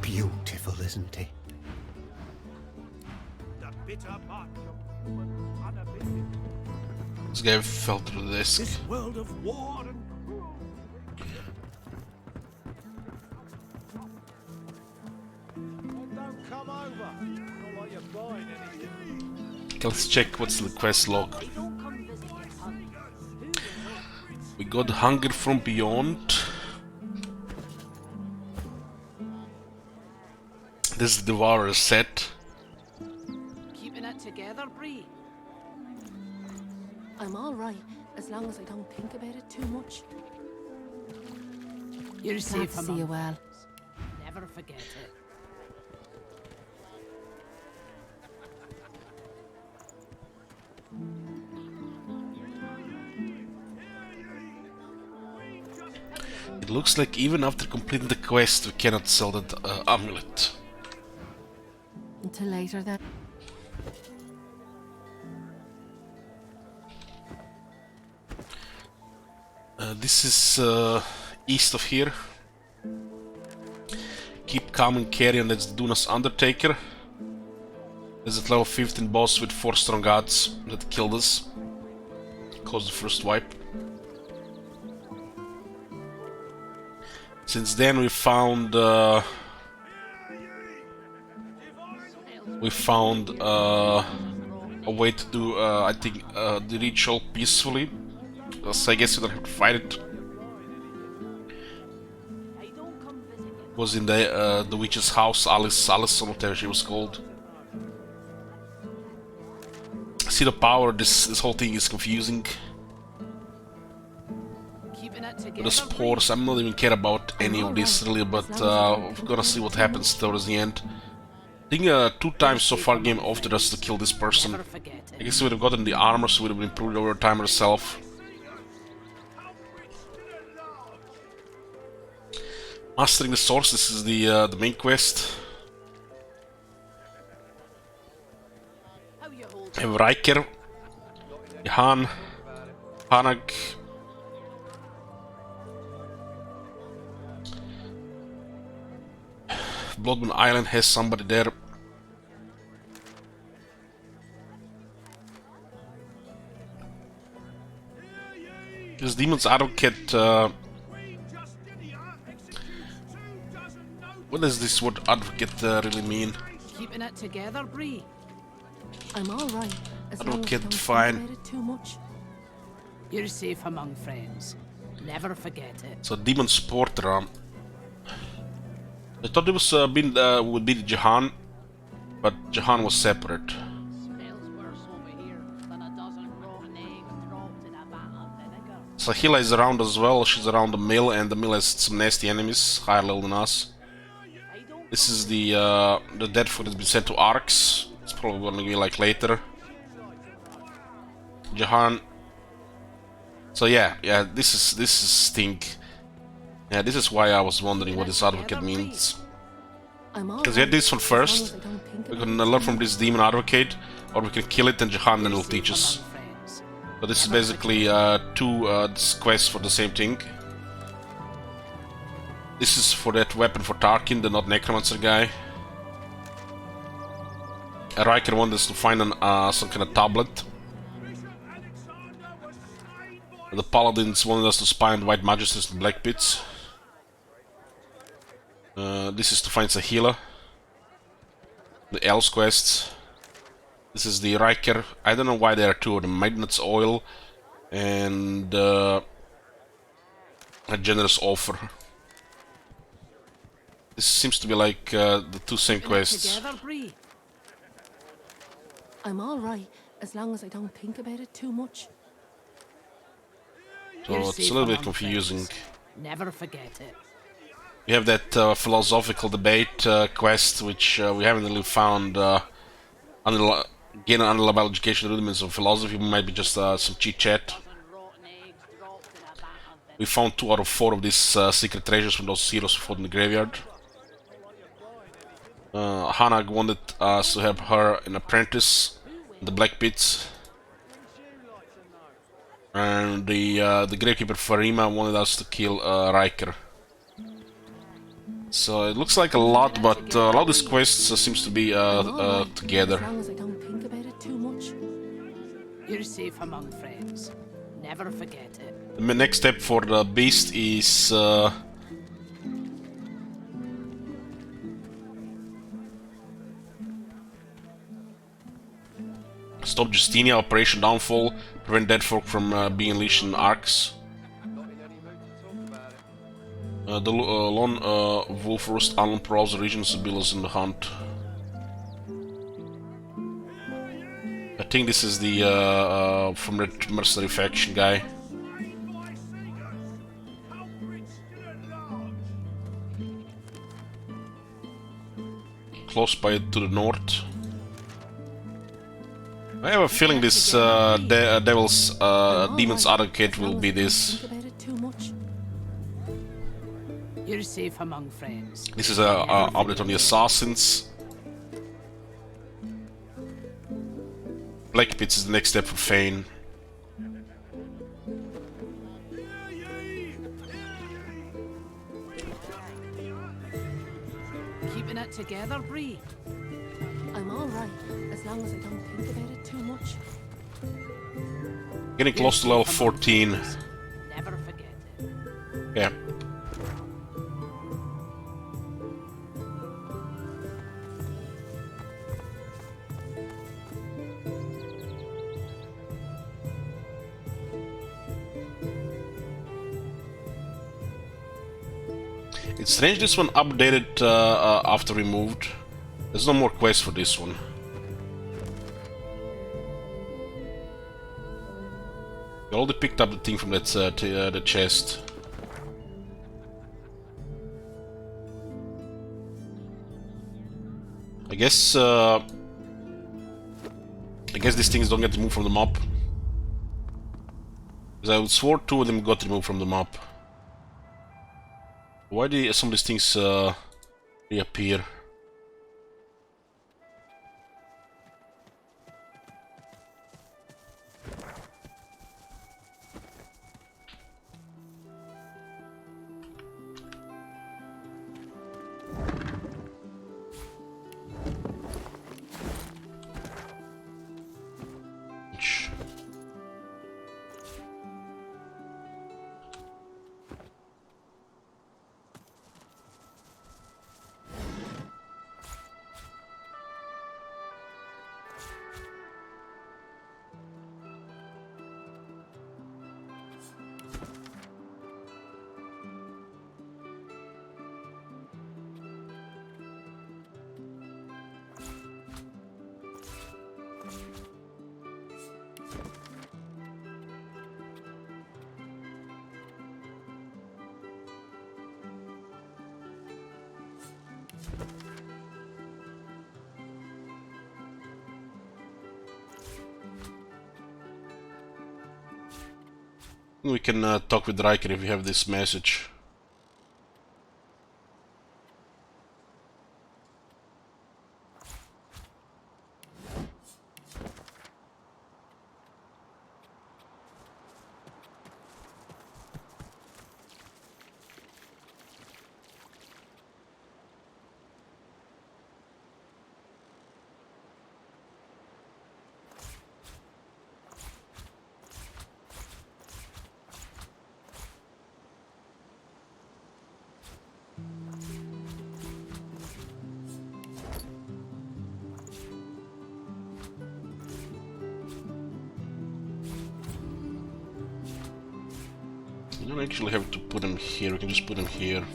Beautiful, isn't he? This guy fell through the desk. This world of war and Don't come over. Not like you're buying anything. Okay, let's check what's the quest log. We got Hunger from Beyond. This is the Devourer set. Keeping it together, Bree. I'm alright, as long as I don't think about it too much. You're Glad safe to see among you well. friends. Never forget it. It looks like even after completing the quest, we cannot sell that amulet. Until later then. This is east of here. Keep calm and carry on, that's Duna's Undertaker. There's a level 15 boss with 4 strong gods that killed us. Caused the first wipe. Since then we found a way to do I think the ritual peacefully. So I guess you don't have to fight it. Was in the witch's house, Alice, whatever she was called. See the power. This whole thing is confusing. With the spores, I'm not even care about any of this really, but we're gonna see what happens towards the end. I think 2 times so far game offered us to kill this person. I guess we would have gotten the armor, so we would have improved over time ourselves. Mastering the source, this is the main quest. We have Riker, Johan, Hanag. Bloodman Island has somebody there. This Demon's Advocate. What does this word advocate really mean? Keeping it together, Bree. I'm alright, as long as I Advocate, don't fine. think about it too much. You're safe among friends. Never forget it. So Demon Sporter. I thought it was would be Jahan, but Jahan was separate. Sahila is around as well. She's around the mill, and the mill has some nasty enemies, higher level than us. This is the dead foot that's been sent to Arx. It's probably gonna be like later. Jahan. So yeah, this is Sting. Yeah, this is why I was wondering what this advocate means. Because we had this one first. We can learn from this demon advocate, or we can kill it and Jahan then will teach us. But this is basically 2 quests for the same thing. This is for that weapon for Tarkin, the not necromancer guy. Riker wanted us to find some kind of tablet. The paladins wanted us to spy on the White Magisters and Black Pits. This is to find Sahila. The Elves Quests. This is the Riker. I don't know why there are 2 of them. Magnet's Oil and a generous offer. This seems to be like the two same quests. Together, Bree. I'm all right as long as I don't think about it too much. So it's a little bit confusing. Never forget it. We have that philosophical debate quest, which we haven't really found. Gain an underlevel education rudiments of philosophy might be just some chit chat. We found 2 out of 4 of these secret treasures from those heroes who fought in the graveyard. Hanag wanted us to have her an apprentice in the Black Pits. And the Gravekeeper Farima wanted us to kill Riker. So it looks like a lot, but a lot of these quests seems to be together. As long as I don't think about it too much. You're safe among friends. Never forget it. The next step for the beast is stop Justinia, Operation Downfall, prevent dead folk from being unleashed in arcs. The lone wolf roost island prowls the region Sibylla's in the hunt. I think this is the from that mercenary faction guy. Close by to the north. I have a feeling this Demon's Advocate will be this. You're safe among friends. This is a update on the assassins. Black Pits is the next step for Fane. Keeping it together, Bree. I'm all right as long as I don't think about it too much. Getting close to level 14. Never forget it. Yeah. It's strange this one updated after removed. There's no more quests for this one. I already picked up the thing from that the chest. I guess these things don't get removed from the map. Because I would swore 2 of them got removed from the map. Why do some of these things reappear? We can talk with Riker if we have this message. You don't actually have to put them here, we can just put them here.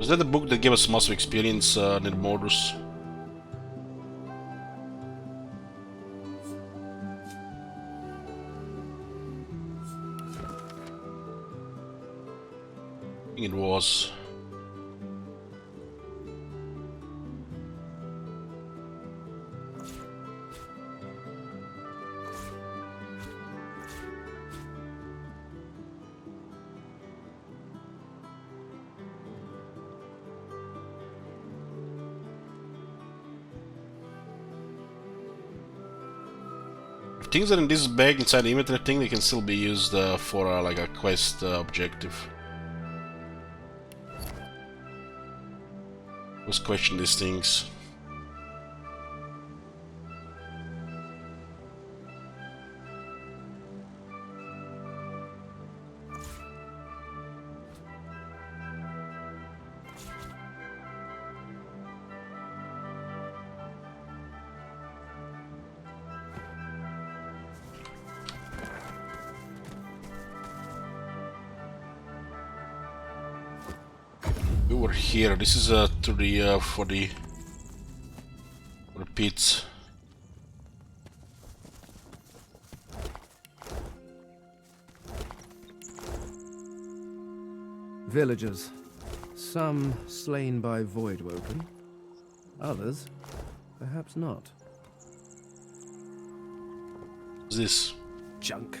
Was that the book that gave us massive experience near Mordus? I think it was. Things that are in this bag inside the inventory, I think they can still be used for like a quest objective. Let's question these things. We were here. This is to the for the pits. Villagers. Some slain by Voidwoken. Others, perhaps not. What's this? Junk.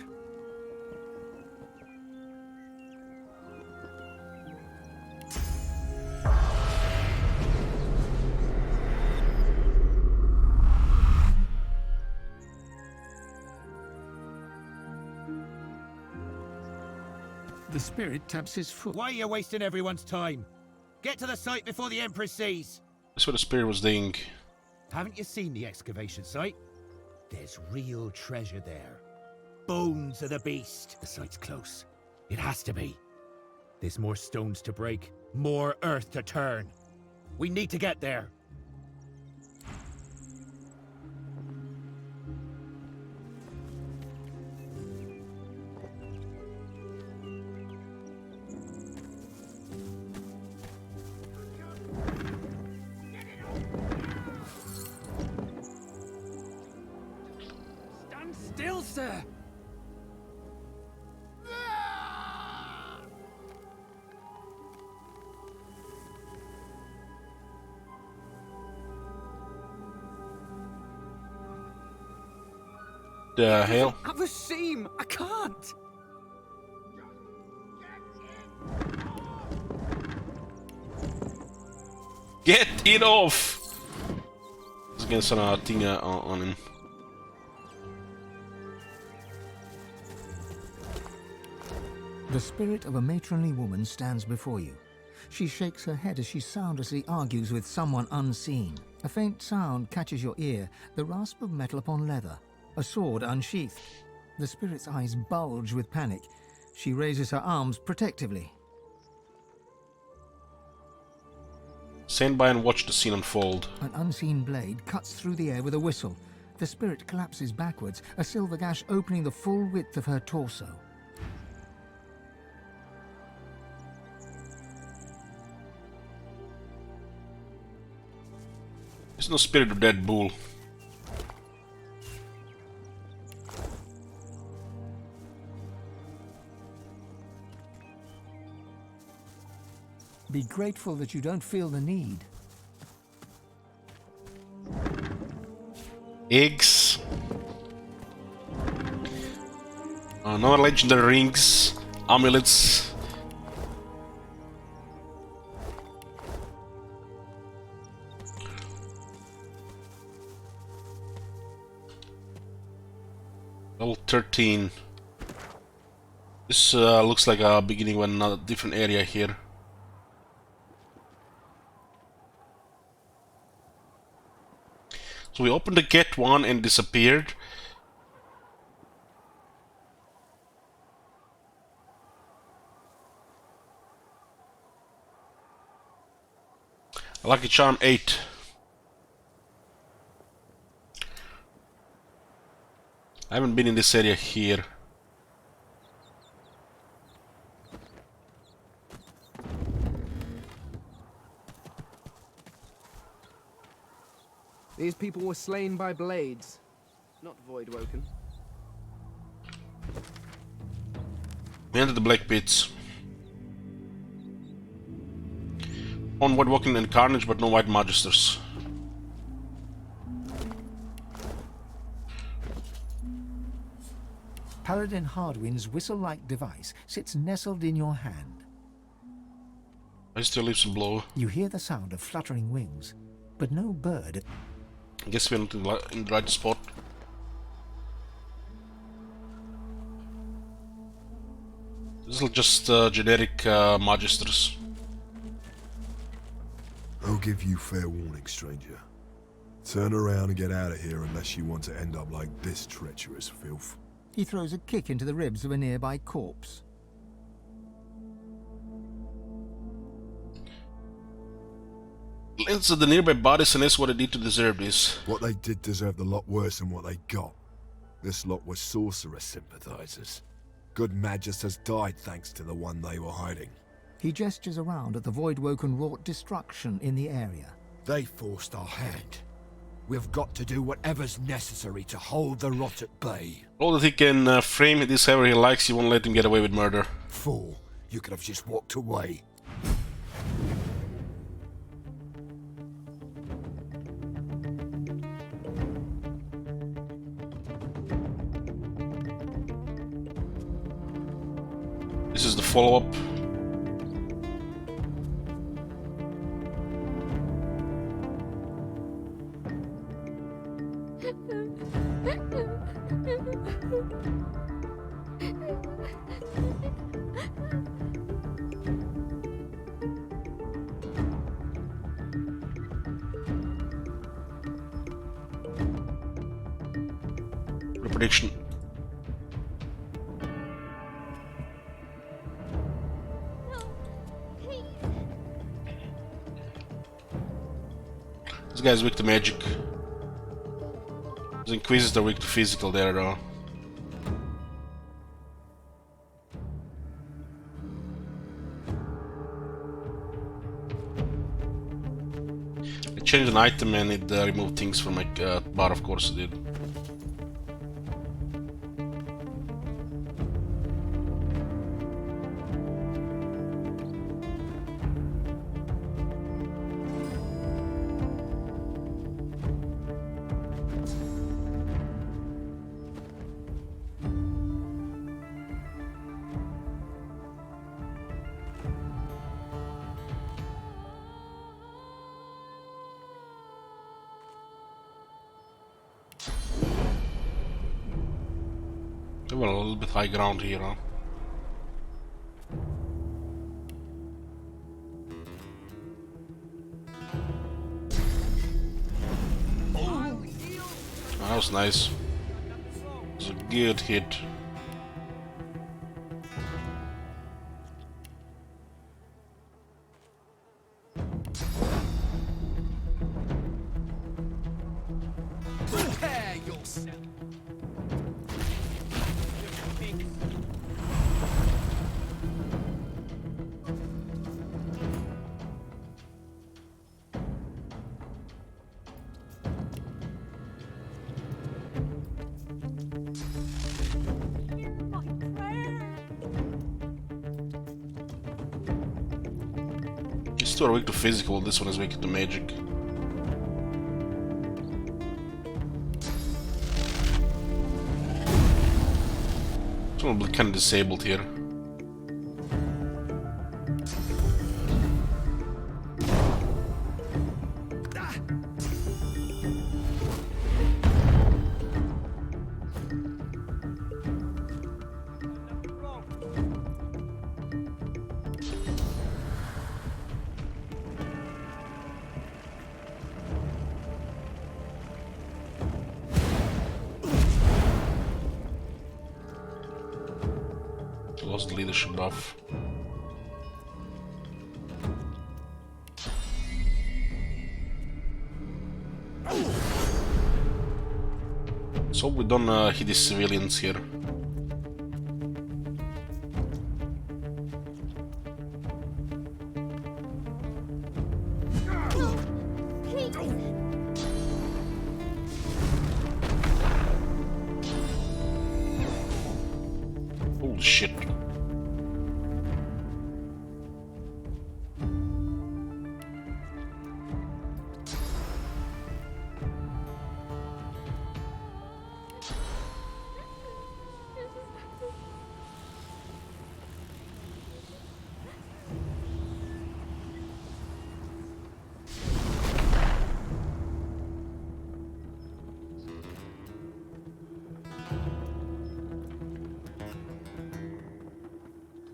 The spirit taps his foot. Why are you wasting everyone's time? Get to the site before the Empress sees. That's what the spirit was doing. Haven't you seen the excavation site? There's real treasure there. Bones of the beast. The site's close. It has to be. There's more stones to break, more earth to turn. We need to get there. Still, sir! The hell? Have a seam! I can't! Get it off! Let's get some thing on him. The spirit of a matronly woman stands before you. She shakes her head as she soundlessly argues with someone unseen. A faint sound catches your ear, the rasp of metal upon leather, a sword unsheathed. The spirit's eyes bulge with panic. She raises her arms protectively. Stand by and watch the scene unfold. An unseen blade cuts through the air with a whistle. The spirit collapses backwards, a silver gash opening the full width of her torso. There's no spirit of dead bull. Be grateful that you don't feel the need. Eggs. No legendary rings. Amulets. Level 13. This looks like a beginning of another different area here. So we opened the gate one and disappeared. Lucky charm 8. I haven't been in this area here. These people were slain by blades, not void-woken. We entered the Black Pits. On White Walking and Carnage, but no White Magisters. Paladin Hardwin's whistle-like device sits nestled in your hand. I still leave some blow. You hear the sound of fluttering wings, but no bird. I guess we're not in the right spot. This is just generic Magisters. I'll give you fair warning, stranger. Turn around and get out of here unless you want to end up like this treacherous filth. He throws a kick into the ribs of a nearby corpse. Glance at the nearby bodies and ask what they did to deserve this. What they did deserved a lot worse than what they got. This lot were sorcerer sympathizers. Good Magisters died thanks to the one they were hiding. He gestures around at the Voidwoken wrought destruction in the area. They forced our hand. We've got to do whatever's necessary to hold the rot at bay. All that he can frame this however he likes, he won't let him get away with murder. Fool, you could have just walked away. This is the follow-up. Prediction. This guy's weak to magic. His Inquisitors are weak to physical there though. I changed an item and it removed things from my bar, of course it did. Well, a little bit high ground here, huh? Oh, that was nice. It was a good hit. These two are weak to physical, this one is weak to magic. This one will be kind of disabled here. Lost the leadership buff. So we don't hit these civilians here. Holy shit.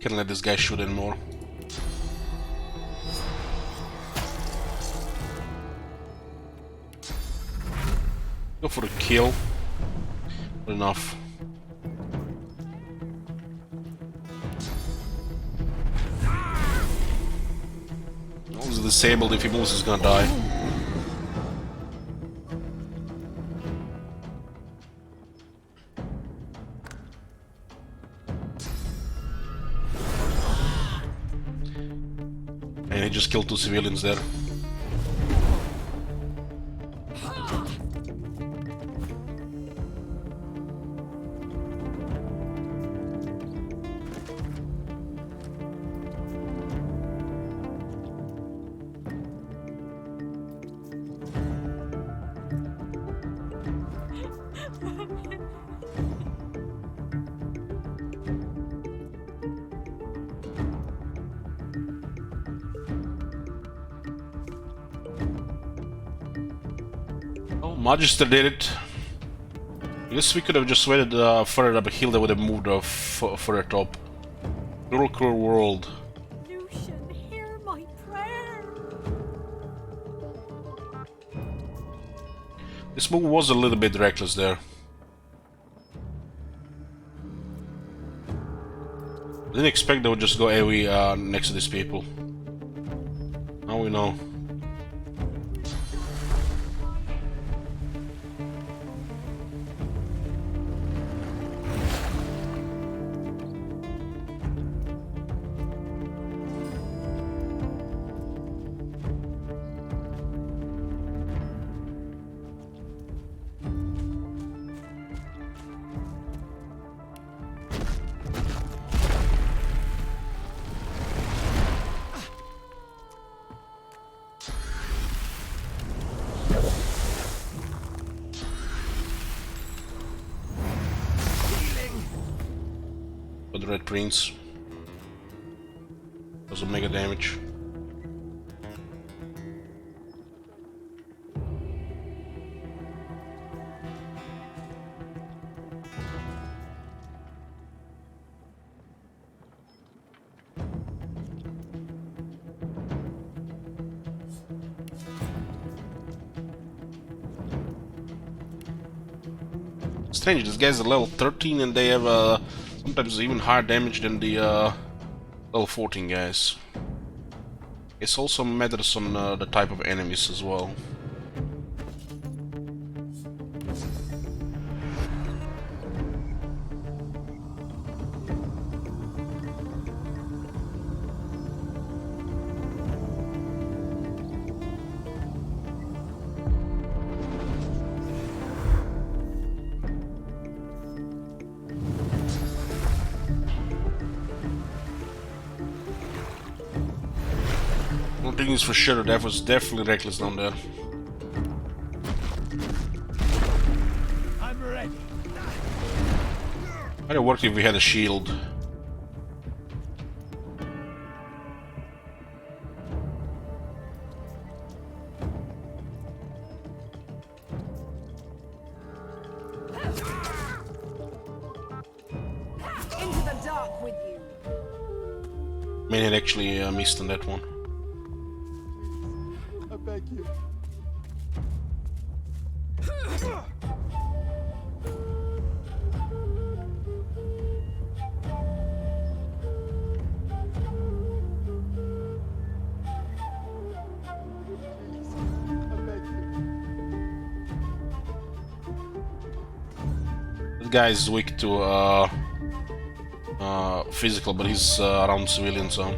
Can't let this guy shoot anymore. Go for the kill. Not enough. Oh, he's disabled. If he moves, he's gonna die. And he just killed 2 civilians there. Oh, Magister did it. I guess we could have just waited further up a hill that would have moved further top. Cruel world. Lucian, hear my prayer. This move was a little bit reckless there. I didn't expect they would just go AoE next to these people. Now we know. But the Red Prince does mega damage. Strange, this guy's a level 13 and they have sometimes even higher damage than the level 14 guys. It also matters on the type of enemies as well. One thing is for sure, that was definitely reckless down there. I'm ready. Might have worked if we had a shield. Into the dark with you. Man had actually missed on that one. I beg you. This guy is weak to physical, but he's around civilian, so.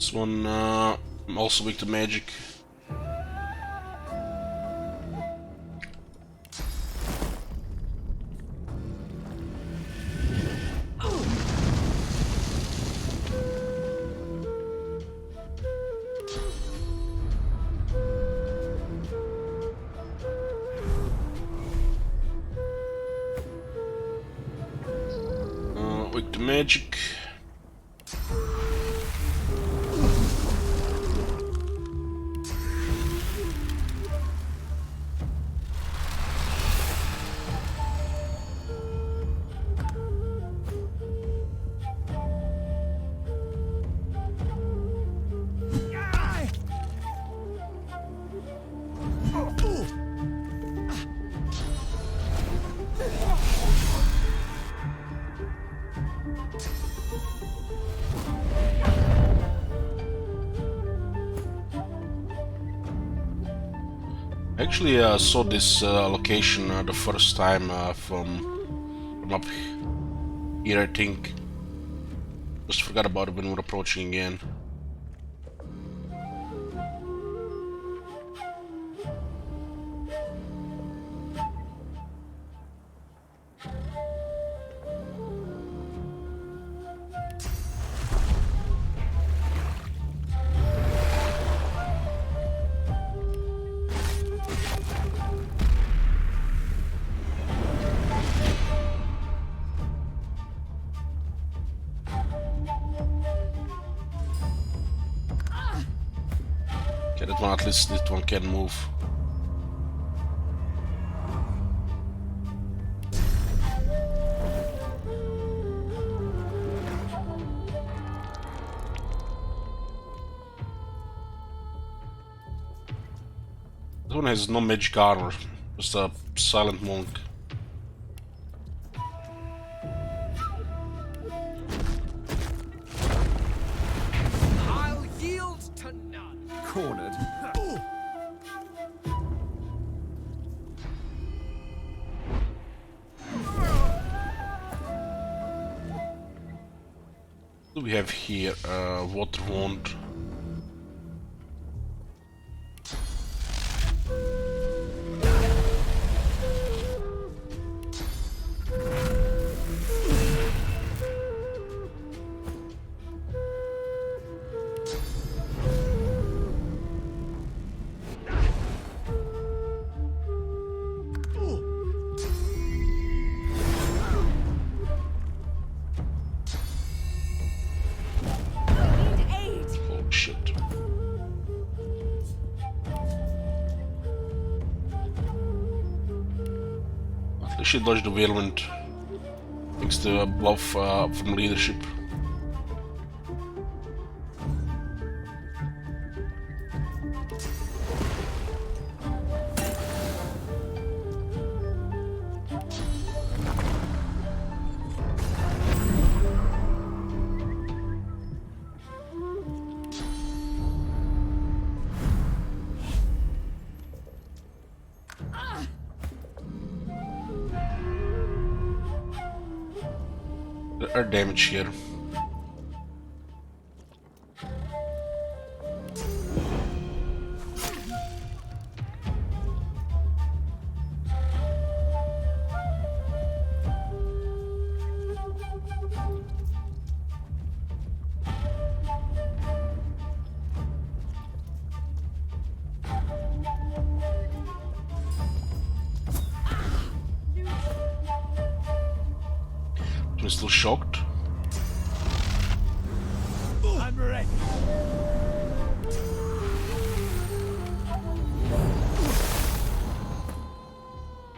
This one, I'm also weak to magic. Weak to magic. Actually, I saw this location the first time from up here, I think. Just forgot about it when we were approaching again. Okay, that one, at least that one can move. This one has no magic armor, just a silent monk. I'll yield to none. Cornered. What do we have here? Water wand. Oh shit. At least she dodged the whirlwind. Thanks to a buff from leadership. There are damage here. I'm still shocked. I'm ready.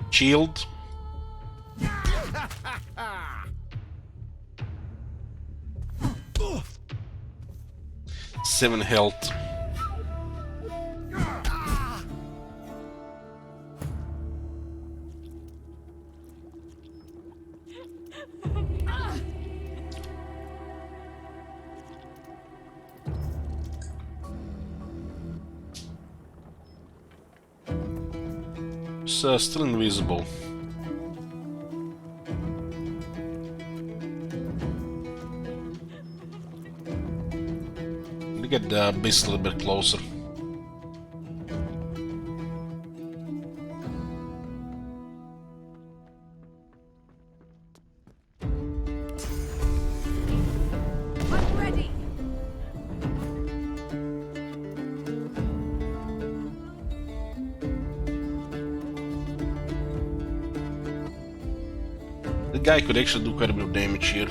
Shield. Seven health. Still invisible. get the beast a little bit closer. I'm ready. The guy could actually do quite a bit of damage here.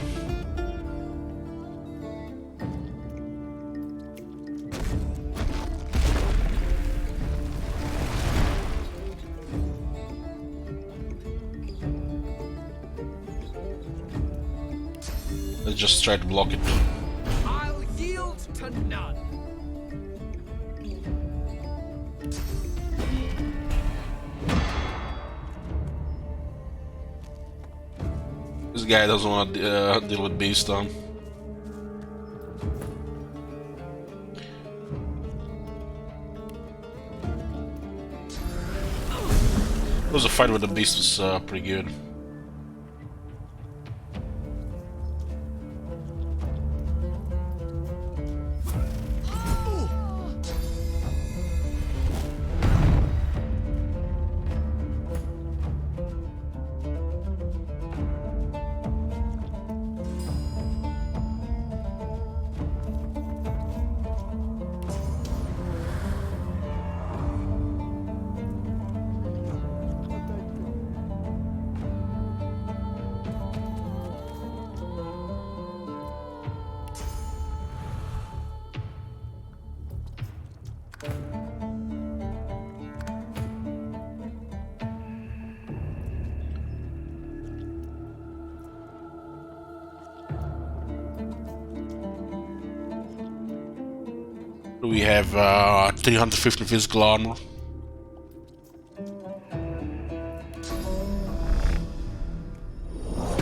Let's just try to block it. I'll yield to none. This guy doesn't want to deal with beast on. It was a fight with the beast was pretty good. We have 350 physical armor.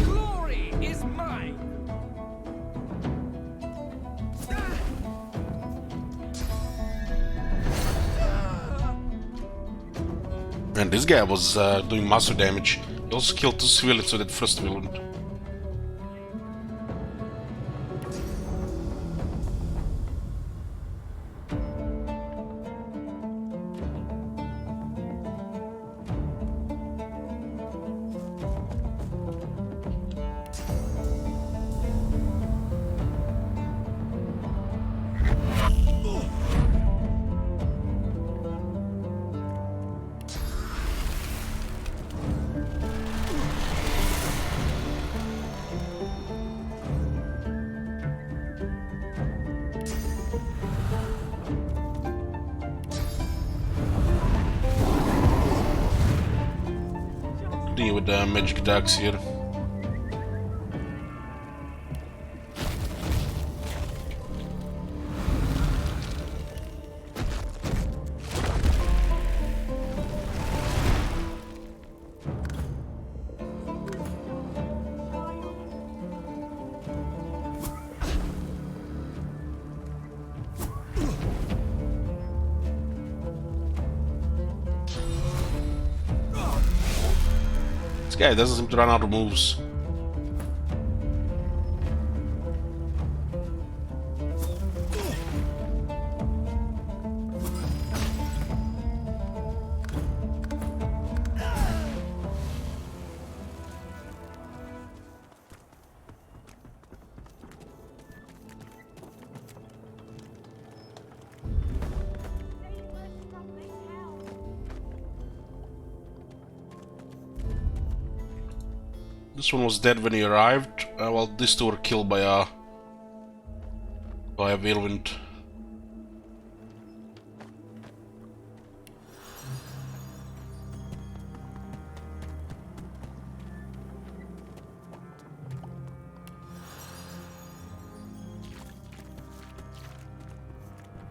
Glory is mine. And this guy was doing massive damage. He also killed 2 civilians with that first villain. With the magic ducks here. This guy doesn't seem to run out of moves. This one was dead when he arrived, while these two were killed by a whirlwind.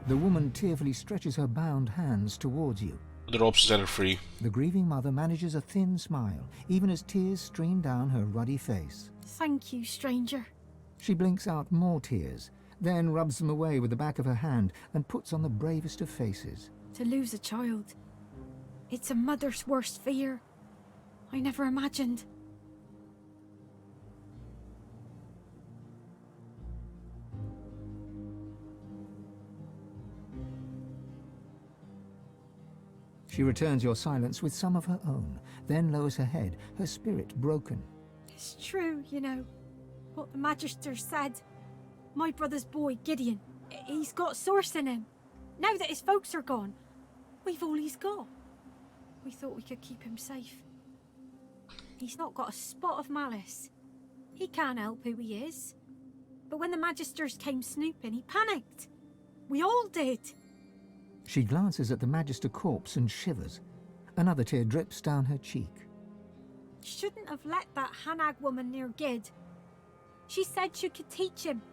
The woman tearfully stretches her bound hands towards you. The ropes set her free. The grieving mother manages a thin smile, even as tears stream down her ruddy face. Thank you, stranger. She blinks out more tears, then rubs them away with the back of her hand and puts on the bravest of faces. To lose a child. It's a mother's worst fear. I never imagined. She returns your silence with some of her own, then lowers her head, her spirit broken. It's true, you know, what the Magister said. My brother's boy, Gideon, he's got source in him. Now that his folks are gone, we've all he's got. We thought we could keep him safe. He's not got a spot of malice. He can't help who he is. But when the Magisters came snooping, he panicked. We all did. She glances at the Magister corpse and shivers. Another tear drips down her cheek. Shouldn't have let that Hanag woman near Gid. She said she could teach him,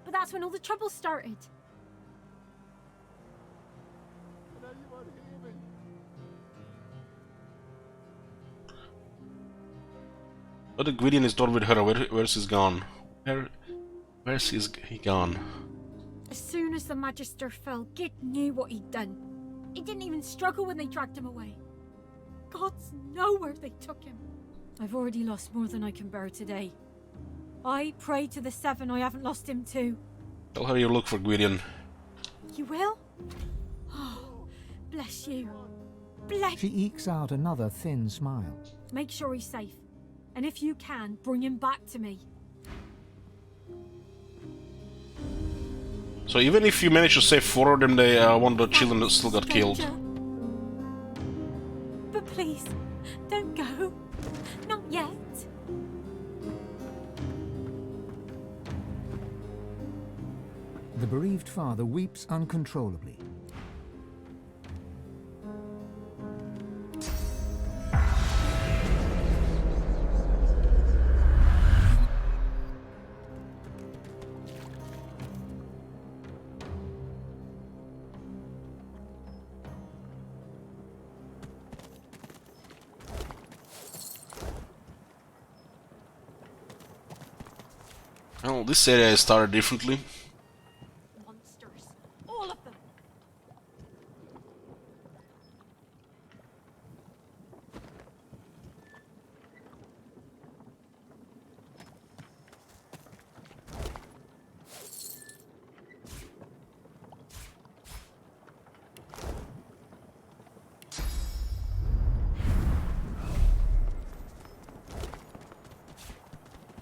but that's when all the trouble started. But Gwydion is not with her. Where's he gone? Where's he gone? As soon as the Magister fell, Gid knew what he'd done. He didn't even struggle when they dragged him away. Gods know where they took him. I've already lost more than I can bear today. I pray to the Seven I haven't lost him too. Tell her you look for Gwydion. You will? Oh, bless you. Bless. She ekes out another thin smile. Make sure he's safe. And if you can, bring him back to me. So even if you manage to save 4 of them, one of the children still got killed. But please, don't go. Not yet. The bereaved father weeps uncontrollably. Well, this area is started differently. Monsters. All of them.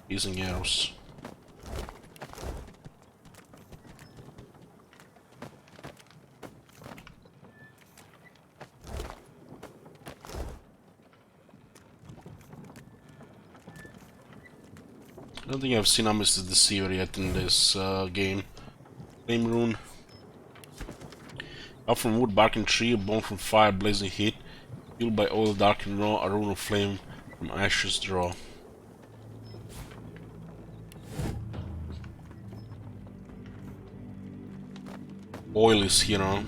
Using arrows. I don't think I've seen Amos the Deceiver yet in this game. Flame rune. Up from wood, bark and tree, a bone from fire, blazing heat. Fueled by oil, dark and raw, a rune of flame from ashes draw. Oil is here now.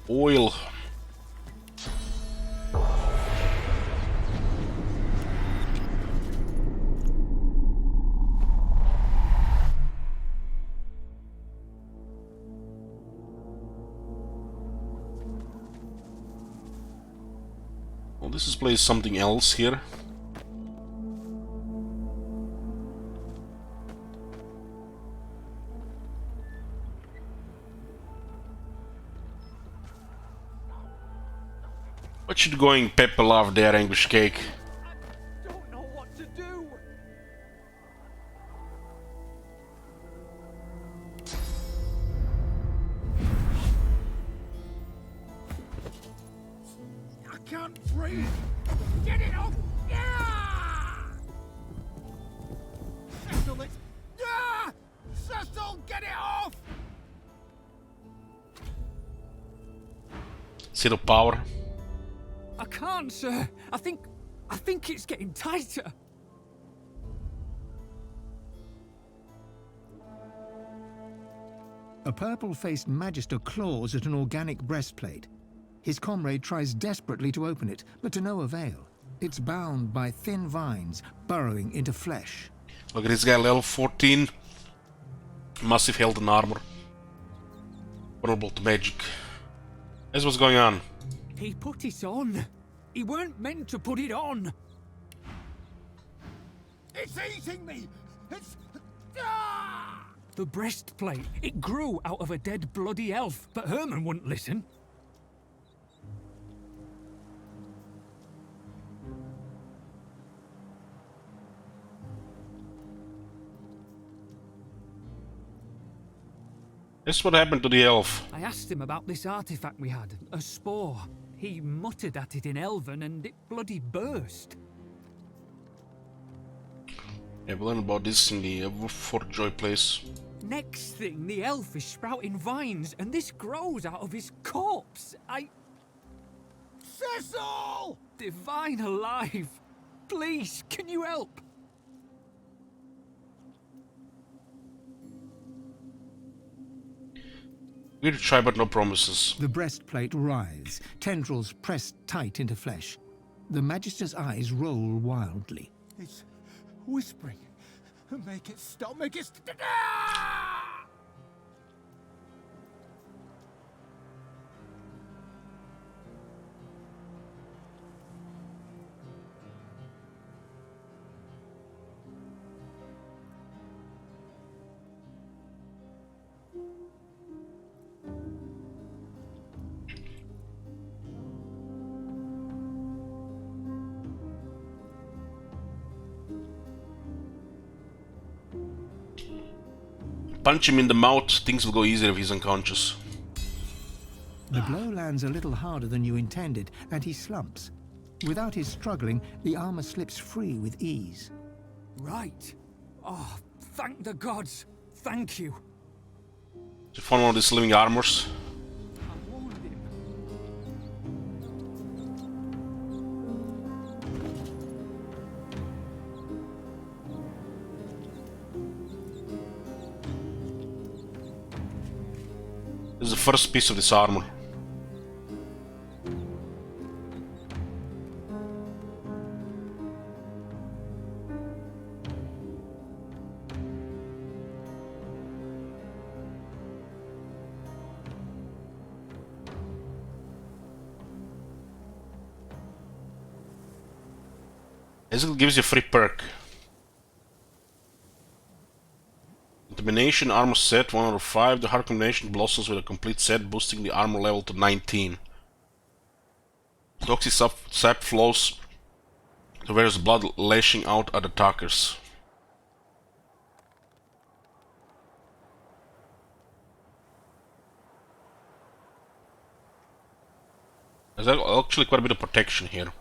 Oil. Well, this displays something else here. What you going pepper love there, English cake? Don't know what to do. I can't breathe. Get it off! Yeah! Cecil, it's... Yeah! Cecil, get it off! Zero power. I can't, sir. I think it's getting tighter. A purple-faced Magister claws at an organic breastplate. His comrade tries desperately to open it, but to no avail. It's bound by thin vines, burrowing into flesh. Look at this guy, level 14. Massive health and armor. Vulnerable to magic. That's what's going on. He put it on. He weren't meant to put it on. It's eating me! It's... The breastplate, it grew out of a dead bloody elf, but Herman wouldn't listen. That's what happened to the elf. I asked him about this artifact we had, a spore. He muttered at it in Elven and it bloody burst. Yeah, we learned about this in the Fort Joy place. Next thing, the elf is sprouting vines and this grows out of his corpse. Cecil! Divine alive! Please, can you help? We to try, but no promises. The breastplate writhes, tendrils pressed tight into flesh. The Magister's eyes roll wildly. It's whispering. Make it stop, make it stop! Punch him in the mouth, things will go easier if he's unconscious. The blow lands a little harder than you intended, and he slumps. Without his struggling, the armor slips free with ease. Right. Oh, thank the gods. Thank you. Did you find one of these living armors? This is the first piece of this armor. This gives you a free perk. Domination Armor set 1 out of 5. The hard combination blossoms with a complete set, boosting the armor level to 19. Toxic sap flows to various blood, lashing out at attackers. There's actually quite a bit of protection here.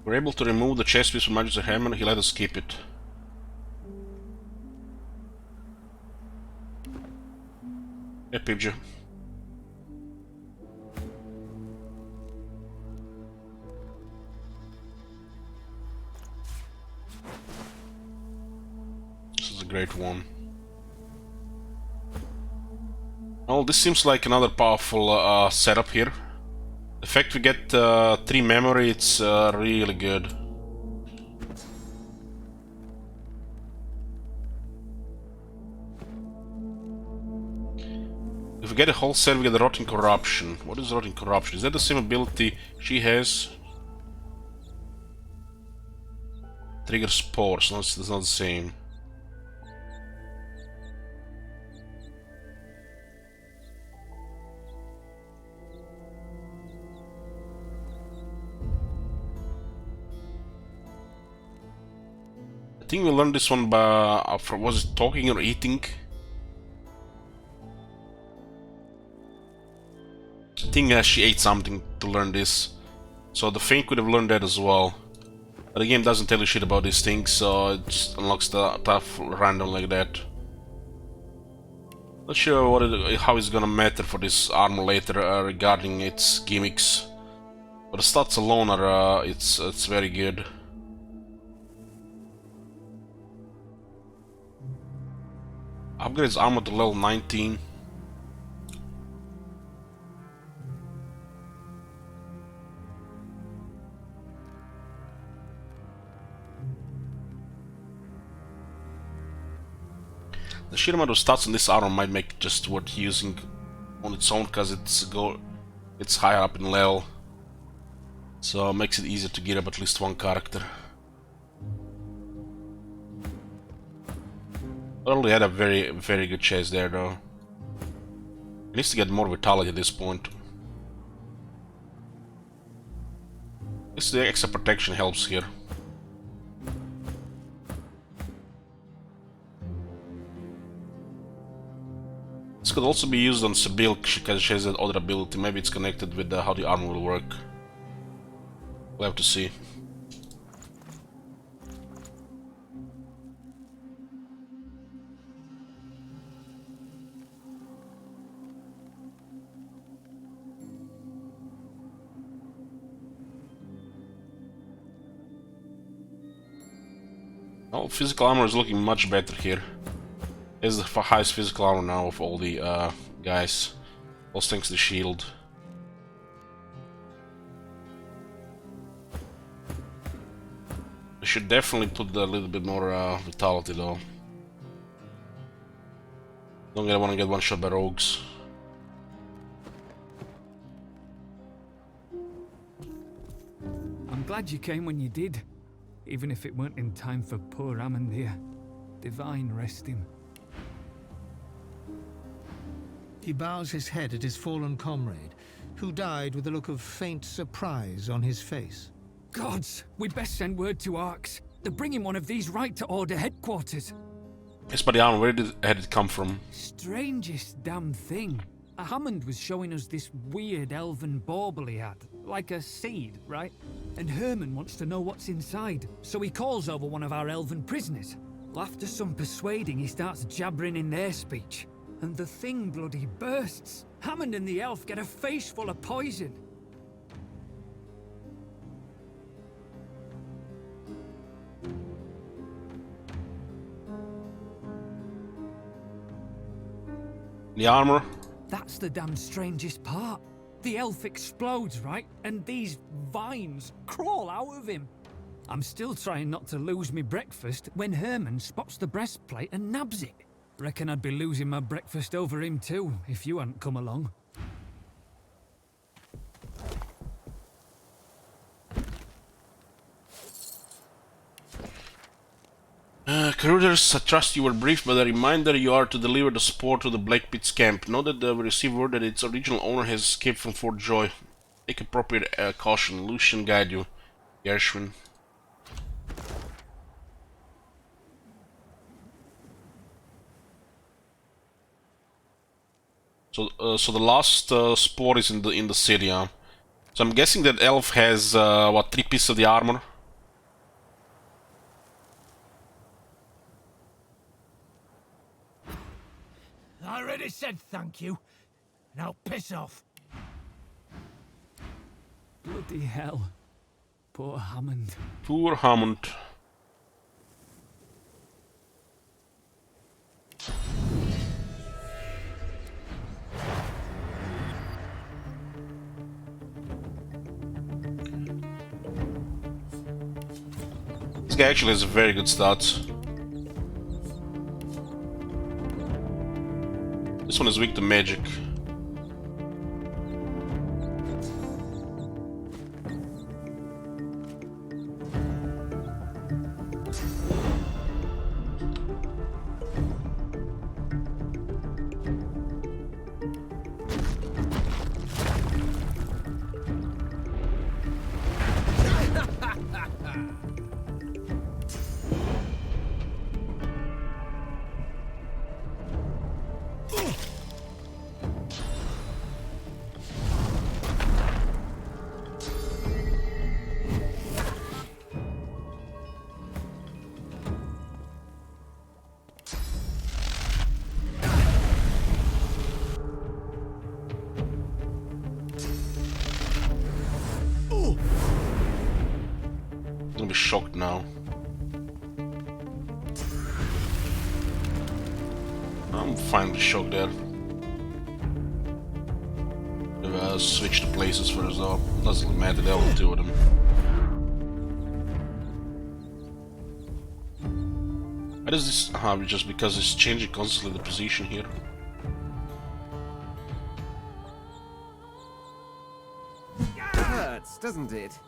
We're able to remove the chest piece from Magister Hammer, he let us keep it. Yeah, Pibja. This is a great one. Oh, this seems like another powerful setup here. The fact we get 3 memory, it's really good. If we get a whole set, we get the Rotting Corruption. What is Rotting Corruption? Is that the same ability she has? Trigger Spores, no, it's not the same. I think we learned this one by, was it talking or eating? think she ate something to learn this. So the Faint could have learned that as well. But the game doesn't tell you shit about these things, so it just unlocks the stuff random like that. Not sure how it's gonna matter for this armor later regarding its gimmicks. But the stats alone are it's very good. Upgrades armor to level 19. The sheer amount of stats on this armor might make it just worth using on its own because it's higher up in level. So it makes it easier to get up at least one character. Already had a very good chase there though. It needs to get more vitality at this point. This the extra protection helps here. This could also be used on Sibyl because she has that other ability. Maybe it's connected with how the armor will work. We'll have to see. Well, physical armor is looking much better here. It's the highest physical armor now of all the guys. Also thanks to the shield. I should definitely put a little bit more vitality though. Don't want to get one shot by rogues. I'm glad you came when you did, even if it weren't in time for poor Hammond here. Divine rest him. He bows his head at his fallen comrade, who died with a look of faint surprise on his face. Gods, we'd best send word to Arx. They're bringing one of these right to Order headquarters. Yes, but where did it come from? Strangest damn thing. Hammond was showing us this weird elven bauble he had, like a seed, right? And Herman wants to know what's inside, so he calls over one of our elven prisoners. Well, after some persuading, he starts jabbering in their speech. And the thing bloody bursts. Hammond and the elf get a face full of poison. The armor? That's the damn strangest part. The elf explodes, right? And these vines crawl out of him. I'm still trying not to lose me breakfast when Herman spots the breastplate and nabs it. Reckon I'd be losing my breakfast over him too, if you hadn't come along. Caruders, I trust you were brief, but a reminder you are to deliver the spore to the Black Pit's camp. Know that we received word that its original owner has escaped from Fort Joy. Take appropriate caution. Lucian guide you. Gershwin. So the last spore is in the city, huh? So I'm guessing that elf has what, 3 pieces of the armor. I already said thank you. Now piss off. Bloody hell. Poor Hammond. Poor Hammond. This guy actually has a very good stats. This one is weak to magic. shocked now. I'm fine with shock there. Switch the places first though. Doesn't really matter, there are two of them. Why does this... just because it's changing constantly the position here. Hurts, doesn't it?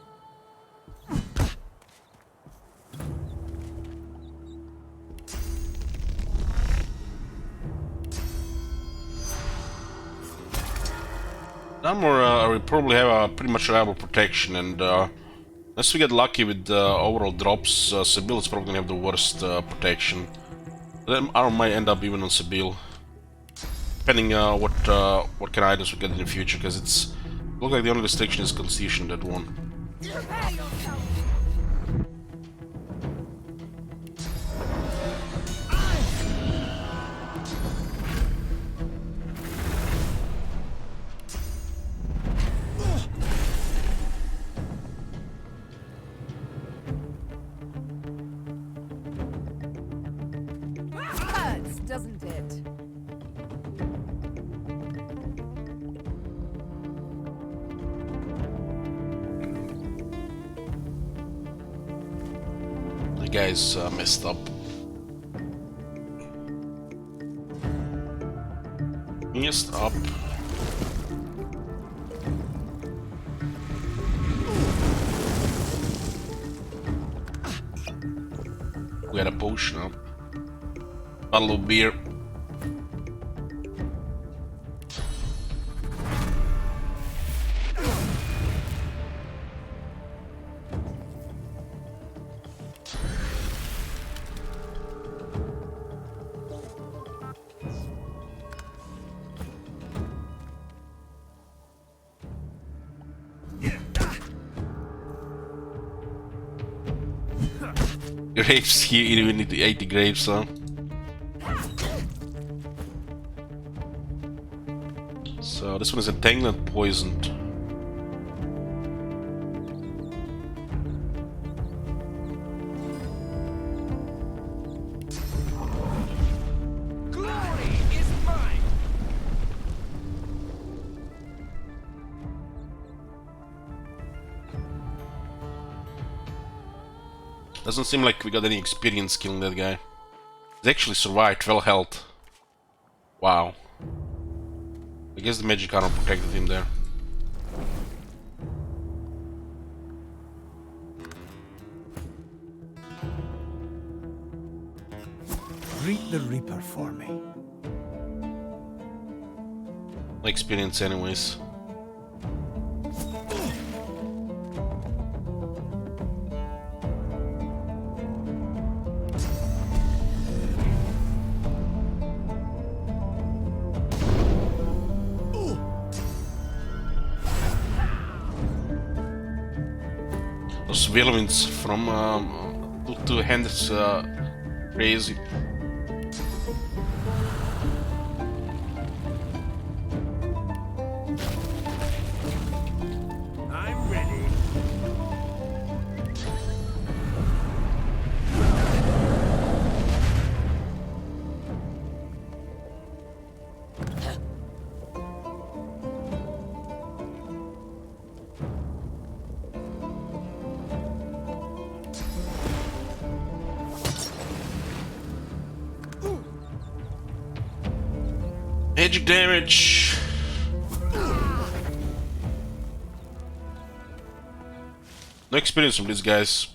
Armor will probably have a pretty much reliable protection, and unless we get lucky with overall drops, Sebille is probably gonna have the worst protection. Then armor might end up even on Sebille, depending what kind of items we get in the future, because it's looks like the only restriction is Constitution that one. Hurts, doesn't it? The guy's messed up. Messed up. We had a potion up. Bottle of beer. Graves here, even need to 80 graves, huh? So this one is entangled and poisoned. Glory is mine. Doesn't seem like we got any experience killing that guy. He's actually survived, 12 health. Wow. I guess the magic armor protected him there. Greet the Reaper for me. No experience anyways. Those whirlwinds from two hands crazy. I'm ready. Magic damage. No experience from these guys.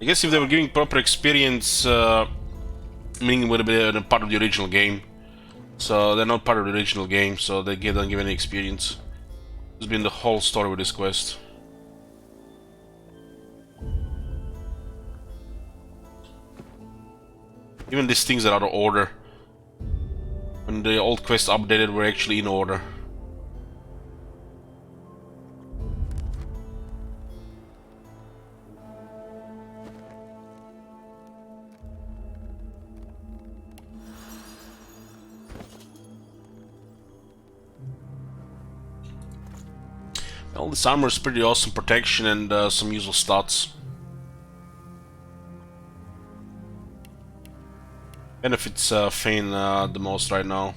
I guess if they were giving proper experience, meaning it would have been a part of the original game. So they're not part of the original game, so they don't give any experience. It's been the whole story with this quest. Even these things are out of order. When the old quest updated, were actually in order. Well, this armor is pretty awesome protection and some useful stats. benefits Fane the most right now.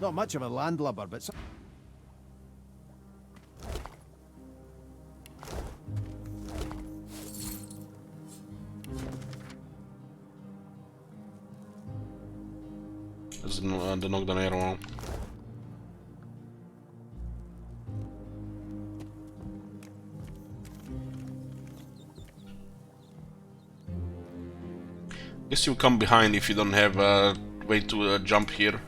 Not much of a landlubber, but... There's the knockdown arrow. Guess you come behind if you don't have a way to jump here.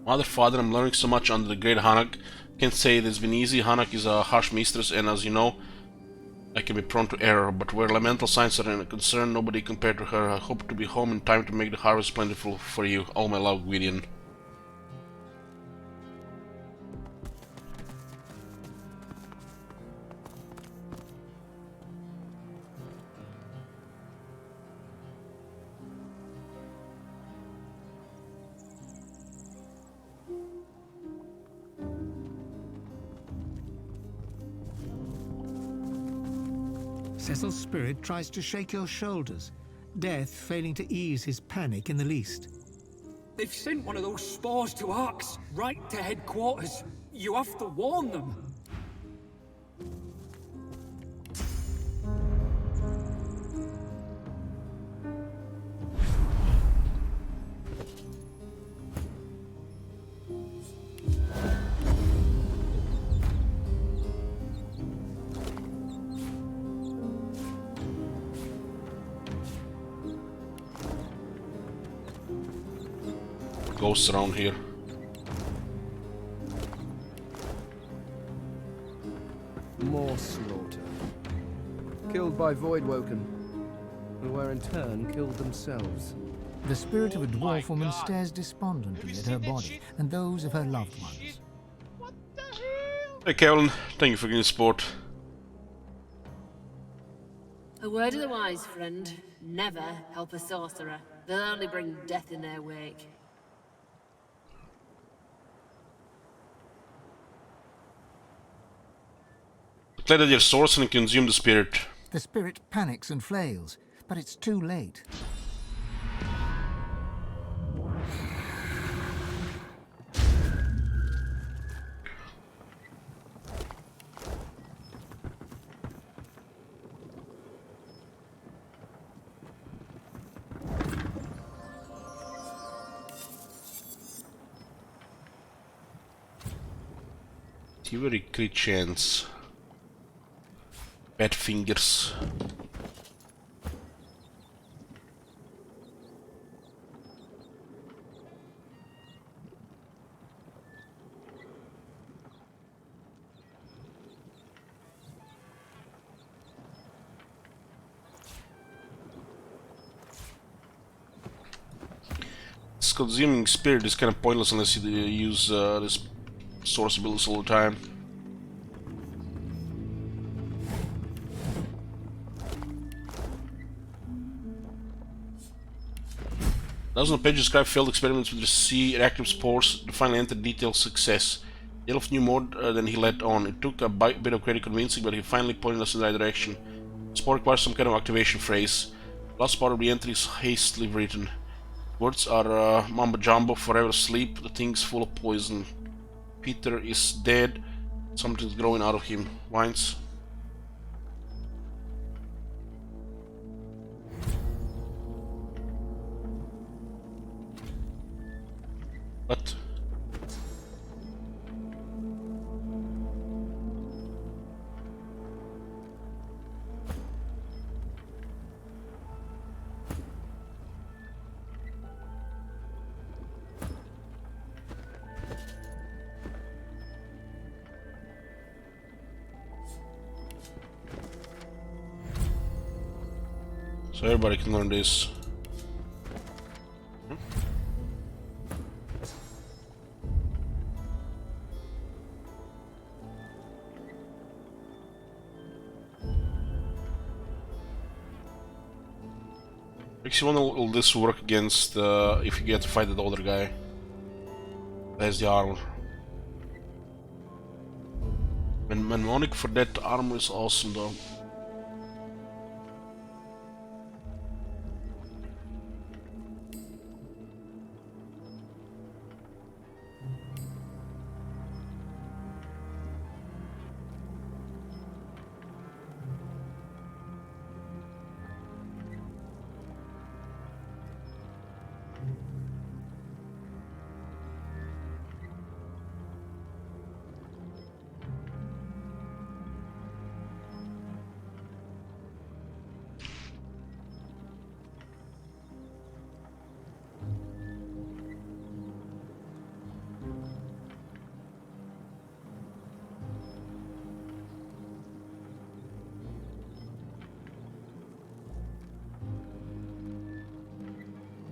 Mother, father, I'm learning so much under the great Hanak. Can't say it has been easy. Hanak is a harsh mistress, and as you know, I can be prone to error, but where elemental science are concerned, nobody compared to her. I hope to be home in time to make the harvest plentiful for you. All my love, Gwydion. Cecil's spirit tries to shake your shoulders, death failing to ease his panic in the least. They've sent one of those spores to Arx, right to headquarters. You have to warn them. Ghosts around here. More slaughter. Killed by Voidwoken, who were in turn killed themselves. The spirit of a dwarf woman stares despondently at her body and those of her loved ones. Hey Kevin, thank you for giving support. A word of the wise, friend. Never help a sorcerer. They'll only bring death in their wake. Declare that your source and consume the spirit. The spirit panics and flails, but it's too late. Very crit chance. Bad fingers. This consuming spirit is kind of pointless unless you use this source abilities all the time. Thousands of pages describe failed experiments with the sea reactive spores to finally enter detailed success. The elf knew more than he let on. It took a bit of creative convincing, but he finally pointed us in the right direction. The spore requires some kind of activation phrase. The last part of the entry is hastily written. Words are mumbo jumbo, forever asleep, the thing's full of poison. Peter is dead, something's growing out of him. Whines. What? So everybody can learn this. Actually, when will this work against if you get to fight the older guy? There's the armor. And Mnemonic for that armor is awesome though.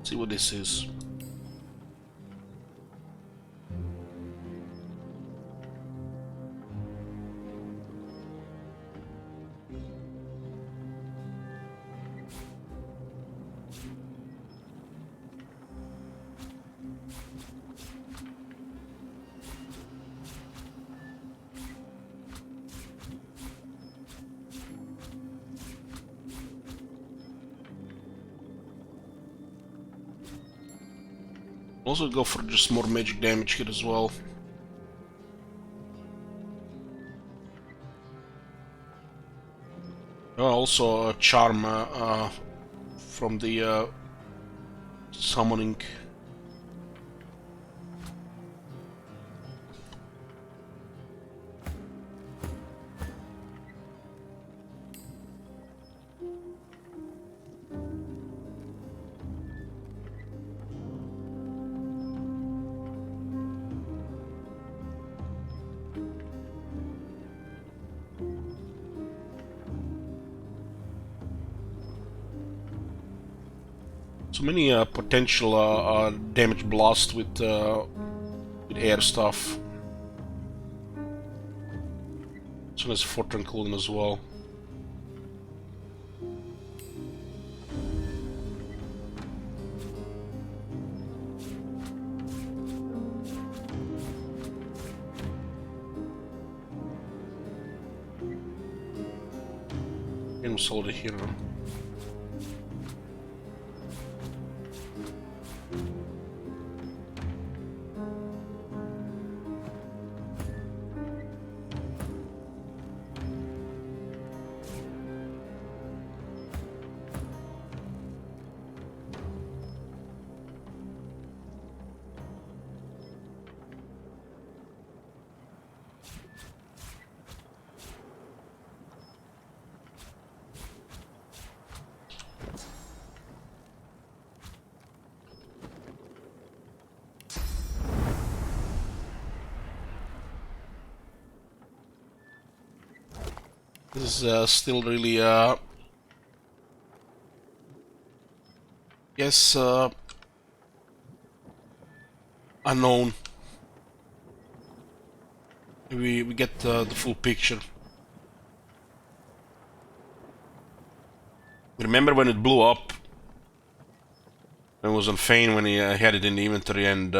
See what this is. Also go for just more magic damage here as well. Also a charm from the summoning. So many potential damage blast with air stuff. So there's Fortran Cooling as well. And solid hero. This is still really, yes, unknown. We get the full picture. Remember when it blew up? It was on Fane when he had it in the inventory, and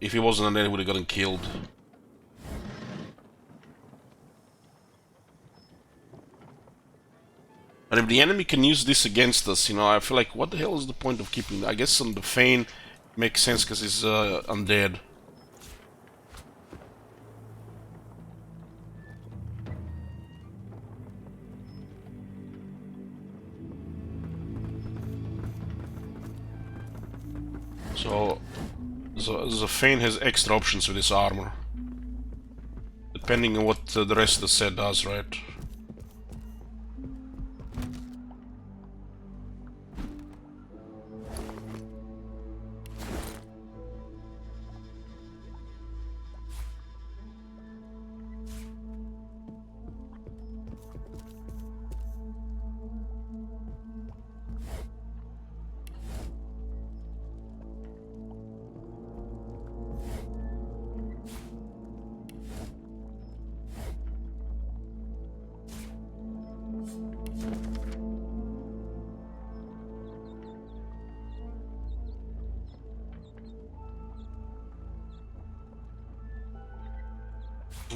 if he wasn't on there, he would have gotten killed. And if the enemy can use this against us, you know, I feel like, what the hell is the point of keeping? I guess on the Fane makes sense because he's undead. So the Fane has extra options with this armor, depending on what the rest of the set does, right?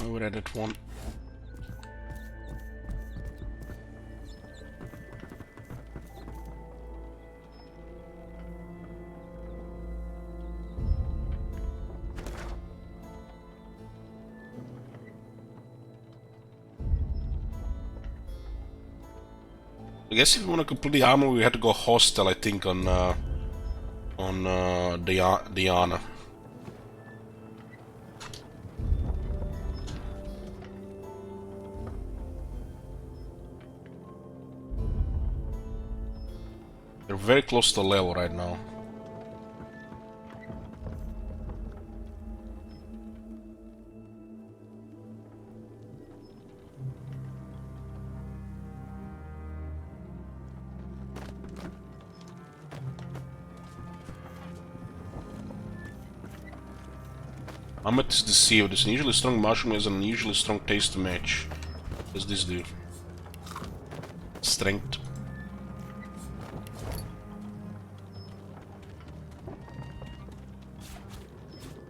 I read it one. I guess if you want to complete the armor, we had to go hostile. I think on Diana. They're very close to the level right now. Amet is deceived. This unusually strong mushroom has an unusually strong taste to match. What does this do? Strength.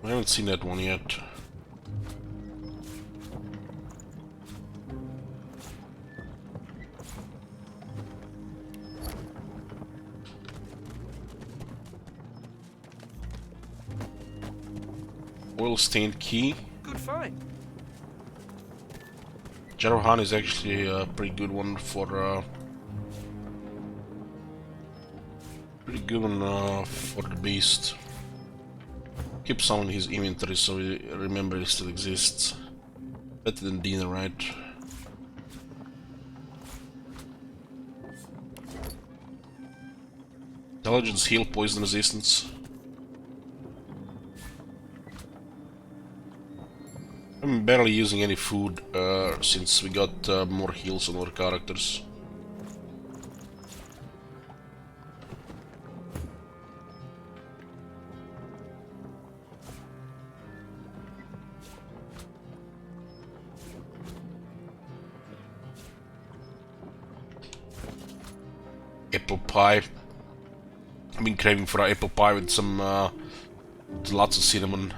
I haven't seen that one yet. Oil-stained key. Good find. Jarohan is actually a pretty good one for the beast. Keep some in his inventory so we remember he still exists. Better than Dina, right? Intelligence heal poison resistance. I'm barely using any food since we got more heals on our characters. Apple pie. I've been craving for an apple pie with some lots of cinnamon.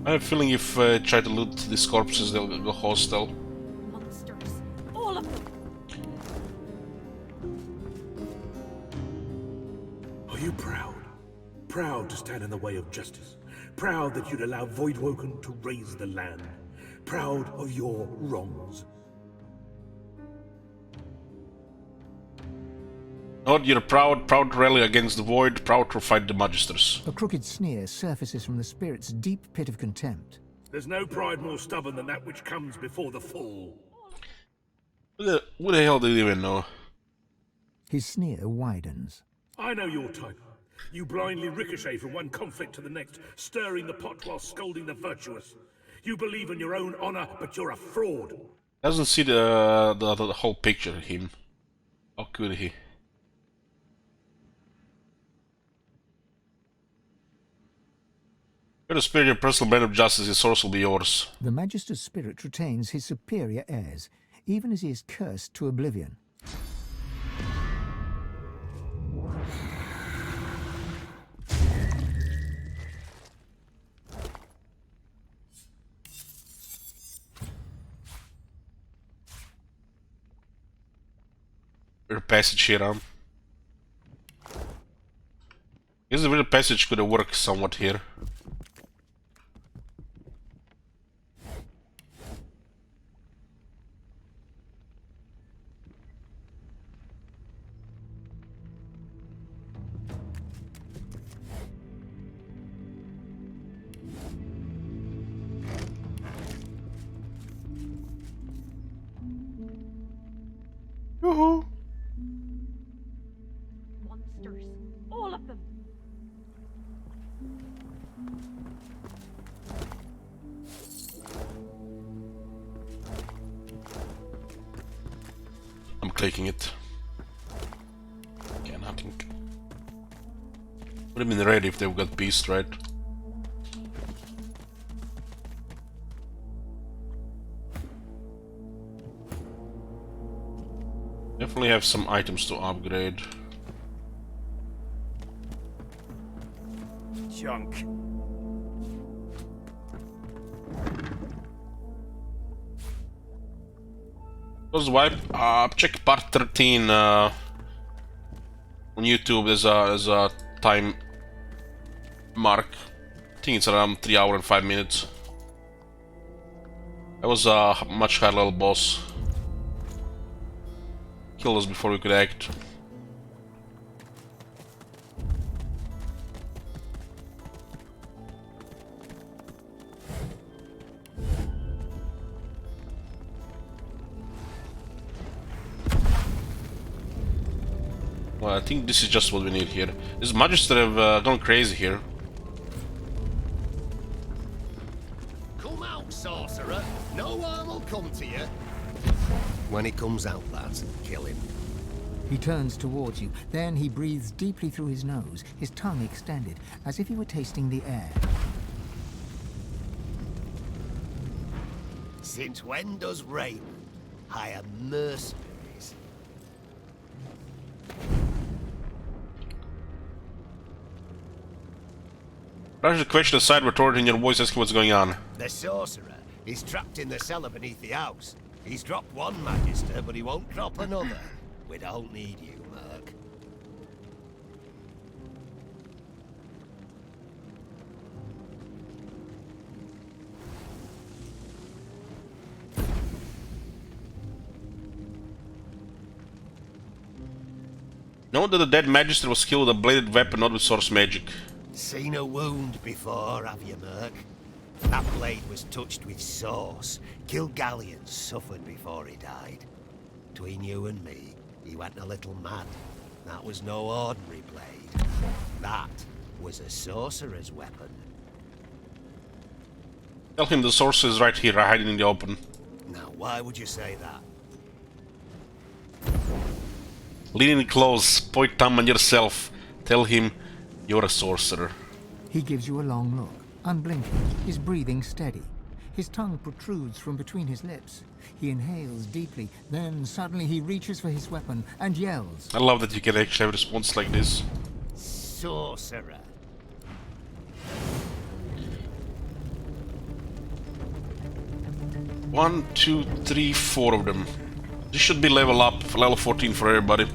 I have a feeling if I try to loot these corpses, they'll go hostile. Monsters. All of them. Are you proud? Proud to stand in the way of justice? Proud that you'd allow Voidwoken to raise the land? Proud of your wrongs? Lord, you're proud to rally against the void, proud to fight the Magisters. A crooked sneer surfaces from the spirit's deep pit of contempt. There's no pride more stubborn than that which comes before the fall. What the hell do you even know? His sneer widens. I know your type. You blindly ricochet from one conflict to the next, stirring the pot while scolding the virtuous. You believe in your own honor, but you're a fraud. Doesn't see the whole picture of him. How could he? You're the spirit, your personal band of justice, his source will be yours. The Magister's spirit retains his superior airs, even as he is cursed to oblivion. There's a passage here, huh? I guess the real passage could have worked somewhat here. Yoo-hoo! Monsters. All of them. taking it. Yeah, nothing. Would have been ready if they've got beast, right? Definitely have some items to upgrade. Junk. Let's wipe. Check part 13 on YouTube. There's a time mark. I think it's around 3 hours and 5 minutes. That was a much higher level boss. Killed us before we could act. Well, I think this is just what we need here. These Magister have gone crazy here. Come out, sorcerer. No harm will come to you. When he comes out, lads, kill him. He turns towards you. Then he breathes deeply through his nose, his tongue extended, as if he were tasting the air. Since when does Rain hire mercenaries? Brush the question aside, retorting your voice, asking what's going on. The sorcerer is trapped in the cellar beneath the house. He's dropped one Magister, but he won't drop another. We don't need you, Merc. Note that the dead Magister was killed with a bladed weapon, not with source magic. Seen a wound before, have you, Merc? That blade was touched with sauce. Kilgallion suffered before he died. Between you and me, he went a little mad. That was no ordinary blade. That was a sorcerer's weapon. Tell him the source is right here, hiding in the open. Now, why would you say that? Lean in close, point thumb on yourself. Tell him you're a sorcerer. He gives you a long look, unblinking, his breathing steady. His tongue protrudes from between his lips. He inhales deeply, then suddenly he reaches for his weapon and yells. I love that you can actually have a response like this. Sorcerer. One, two, three, 4 of them. This should be level up, level 14 for everybody.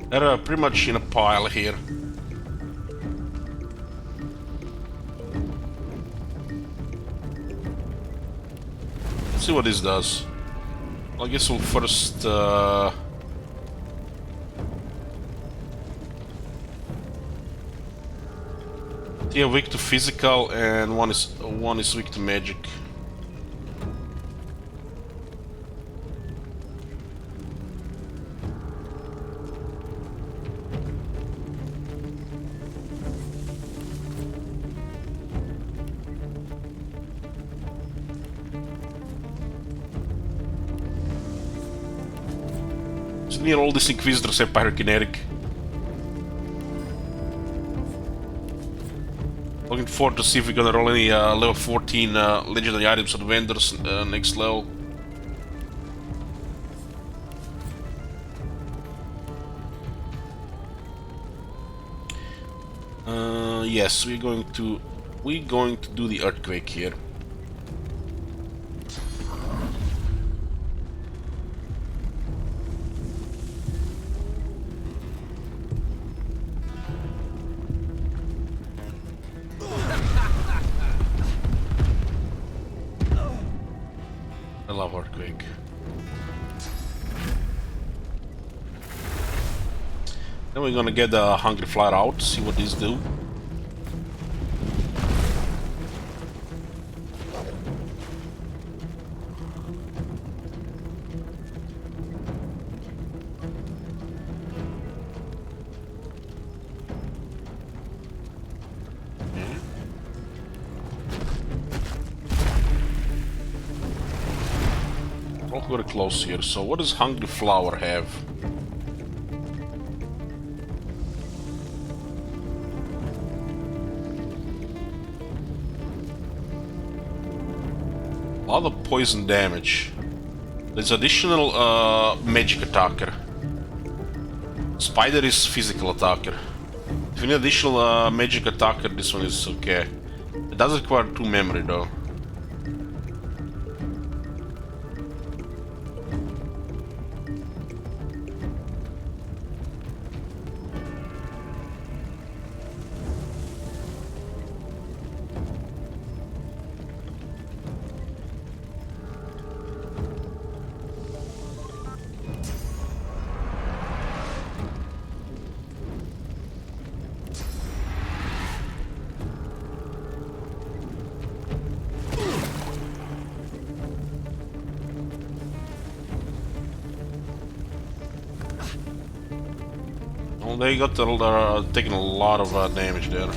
They're pretty much in a pile here. Let's see what this does. I guess we'll first they are weak to physical and one is weak to magic. Near all these Inquisitors have pyrokinetic. Looking forward to see if we're gonna roll any level 14 legendary items on vendors next level. Yes, we're going to do the earthquake here. I love earthquake. Then we're gonna get the Hungry Flyer out, see what these do. Very close here. So what does Hungry Flower have? A lot of poison damage. There's additional magic attacker. Spider is physical attacker. If you need additional magic attacker, this one is okay. It does require 2 memory though. They got taking a lot of damage there.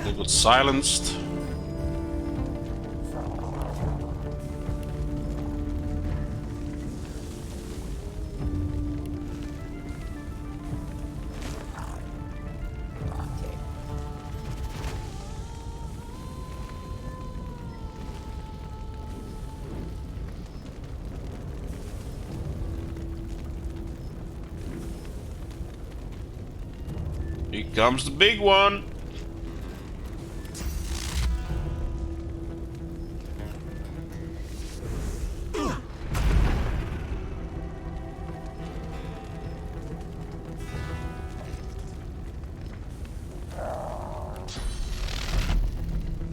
They got silenced. Here comes the big one.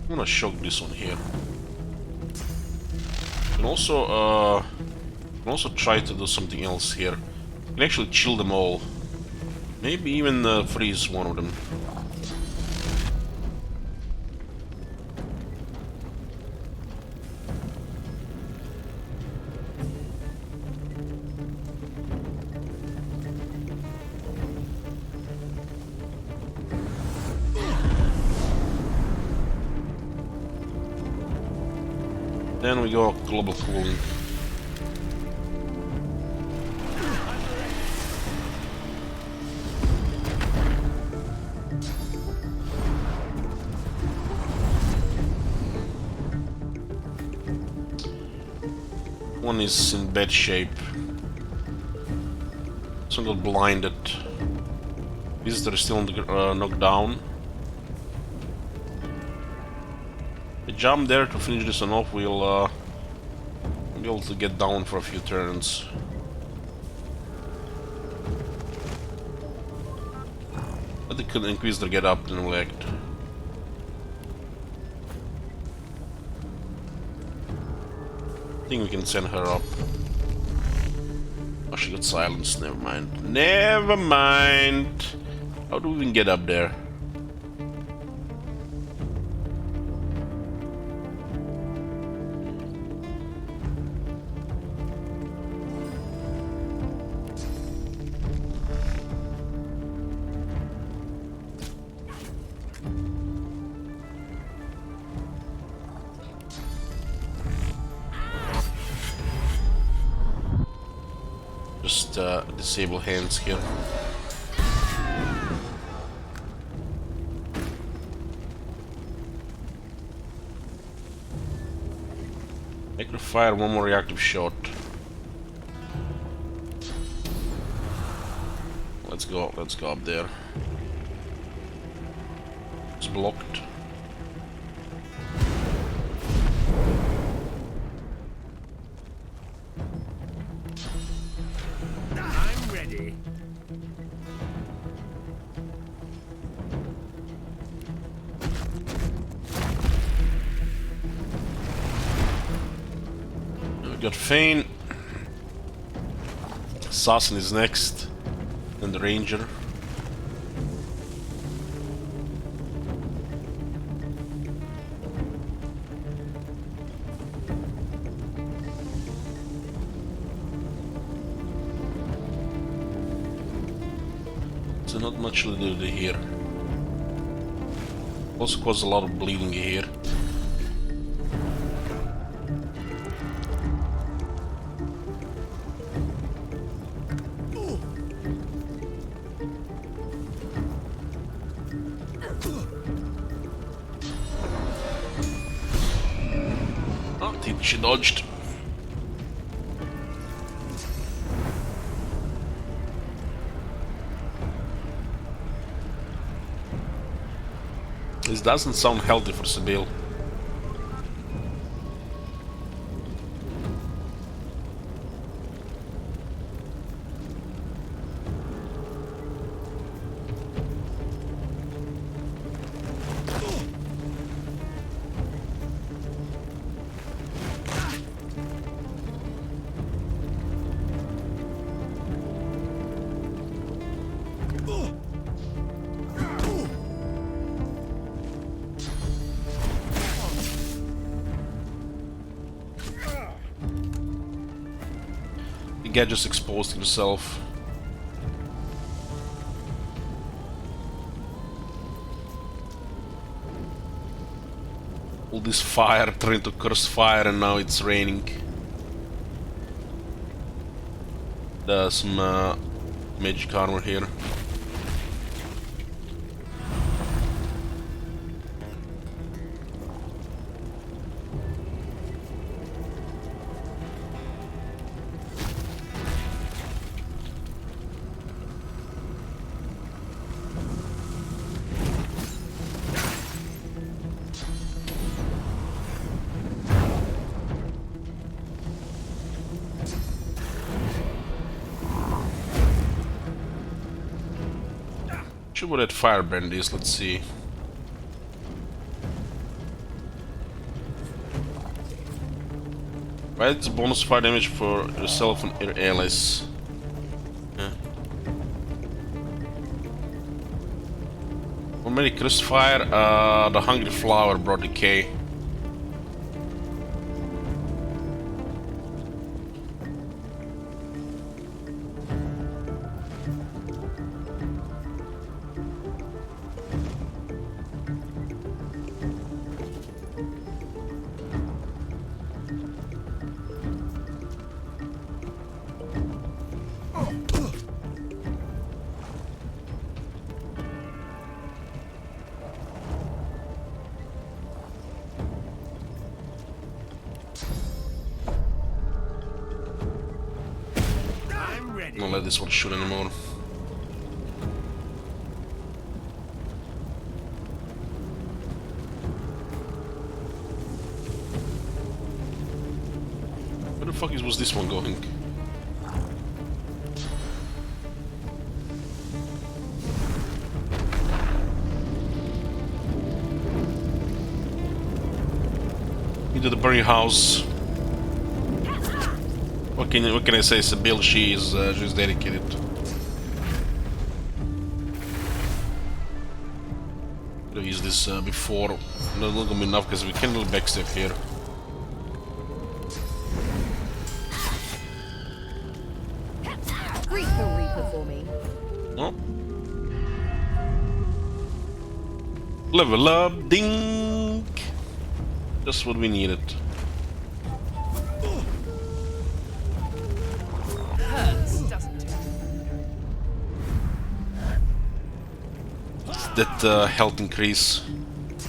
I'm gonna shock this one here. And also try to do something else here. You can actually chill them all. Maybe even freeze one of them. Then we go global cooling. One is in bad shape. This one got blinded. Visitor is still knocked down. I jump there to finish this one off. We'll be able to get down for a few turns. But they could increase their get up and elect. I think we can send her up. Oh, she got silenced. Never mind. Never mind. How do we even get up there? Just disable hands here. Make her fire one more reactive shot. Let's go up there. It's blocked. I'm ready. We got Fane. Assassin is next. Then the Ranger. So not much to do here. Also cause a lot of bleeding here. She dodged. This doesn't sound healthy for Sibyl. The guy just exposed himself. All this fire turned to curse fire and now it's raining. There's some magic armor here. Sure what that firebrand is, let's see. Right, it's bonus fire damage for yourself and your allies. Yeah. For many crust fire, the hungry flower brought decay. Don't let this one shoot anymore. Where the fuck was this one going? Into the burning house. What can I say? Sibyl, she's dedicated. Could have used this before. Not gonna be enough because we can do backstep here. Greet the Reaper for me. Oh. Level up, ding! Just what we needed. That health increase.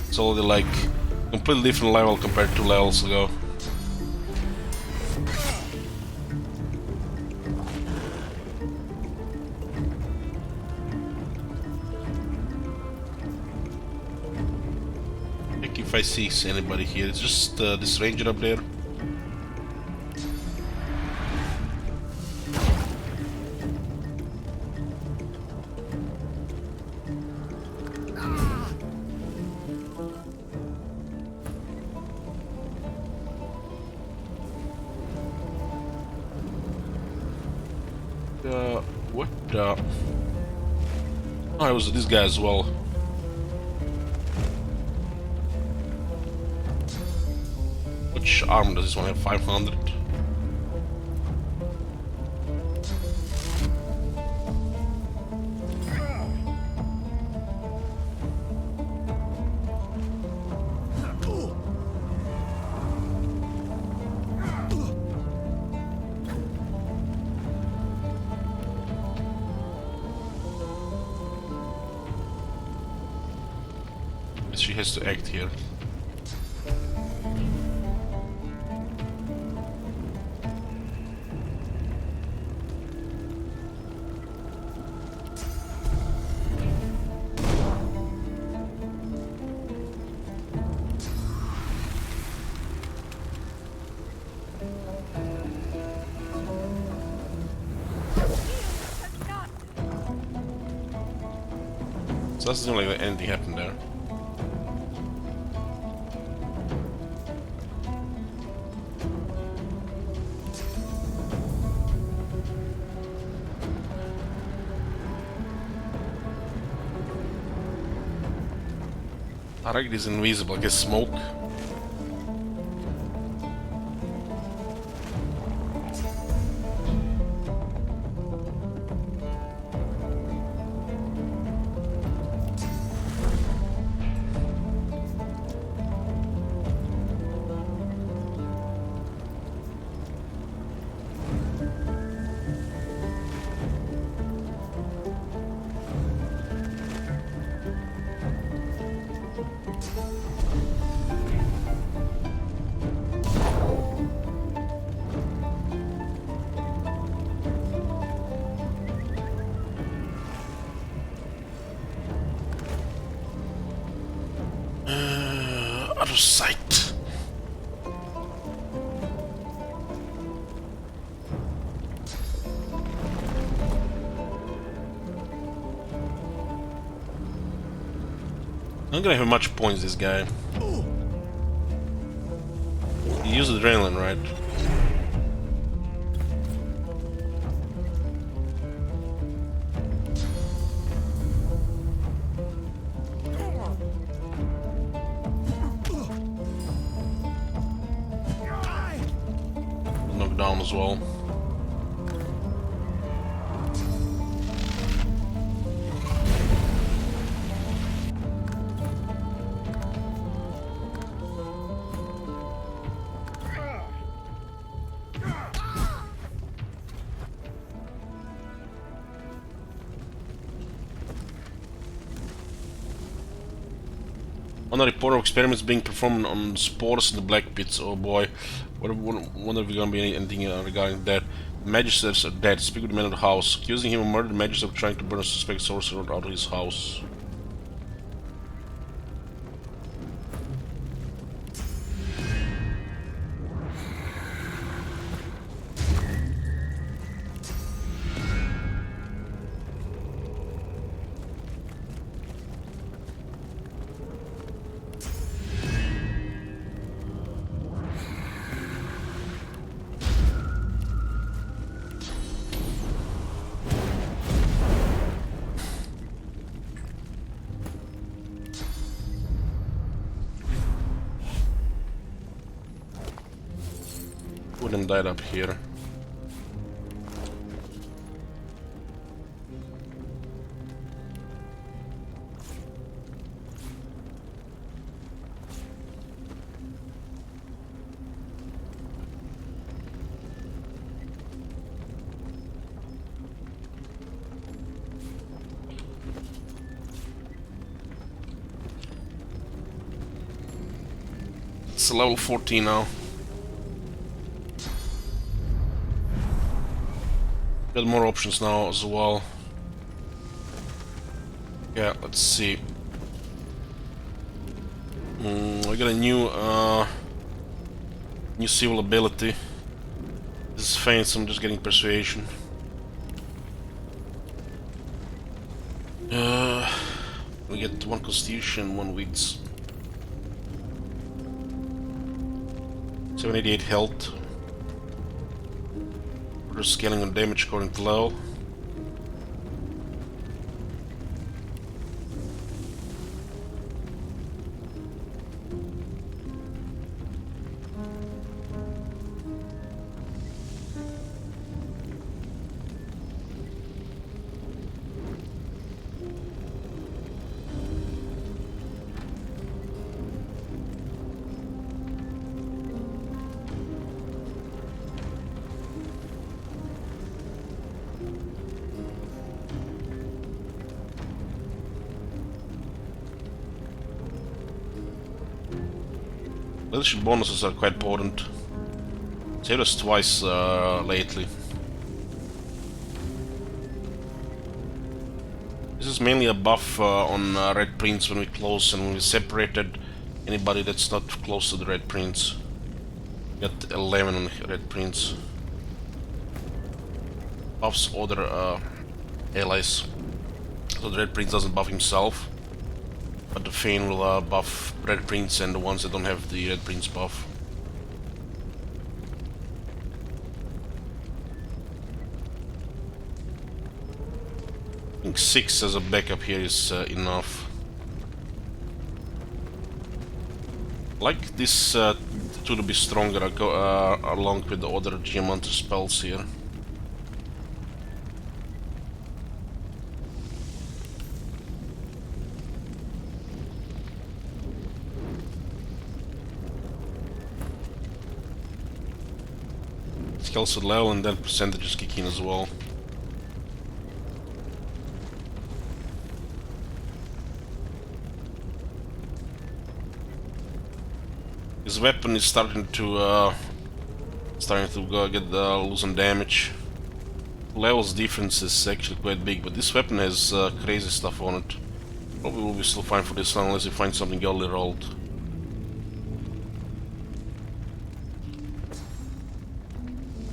It's already like completely different level compared to levels ago. Check if I see anybody here. It's just this ranger up there. What the? Oh, it was this guy as well. Which arm does this one have? 500? She has to act here. Doesn't seem like anything happened there. I reckon he's invisible, I guess smoke. Out of sight. Not gonna have much points, this guy. He used adrenaline, right? Knocked down as well. On a report of experiments being performed on spores in the black pits. Oh boy, wonder if we're gonna be anything regarding that. The magisters are dead. Speak with the man of the house. Accusing him of murder, the magister of trying to burn a suspect sorcerer out of his house. Wouldn't died up here. It's level 14 now. Got more options now as well. Yeah, let's see. I got a new civil ability. This is faint, so I'm just getting persuasion. We get 1 constitution, 1 wits. 788 health. Scaling on damage according to level. Leadership bonuses are quite important. Saved us twice lately. This is mainly a buff on Red Prince when we close and when we separated anybody that's not close to the Red Prince. Got 11 on Red Prince. Buffs other allies. So the Red Prince doesn't buff himself. Fane will buff Red Prince and the ones that don't have the Red Prince buff. I think 6 as a backup here is enough. Like this two to be stronger along with the other Geomancer spells here. Skills at level and then percentages kick in as well. His weapon is starting to get lose on damage. Level's difference is actually quite big, but this weapon has crazy stuff on it. Probably will be still fine for this one unless you find something early rolled.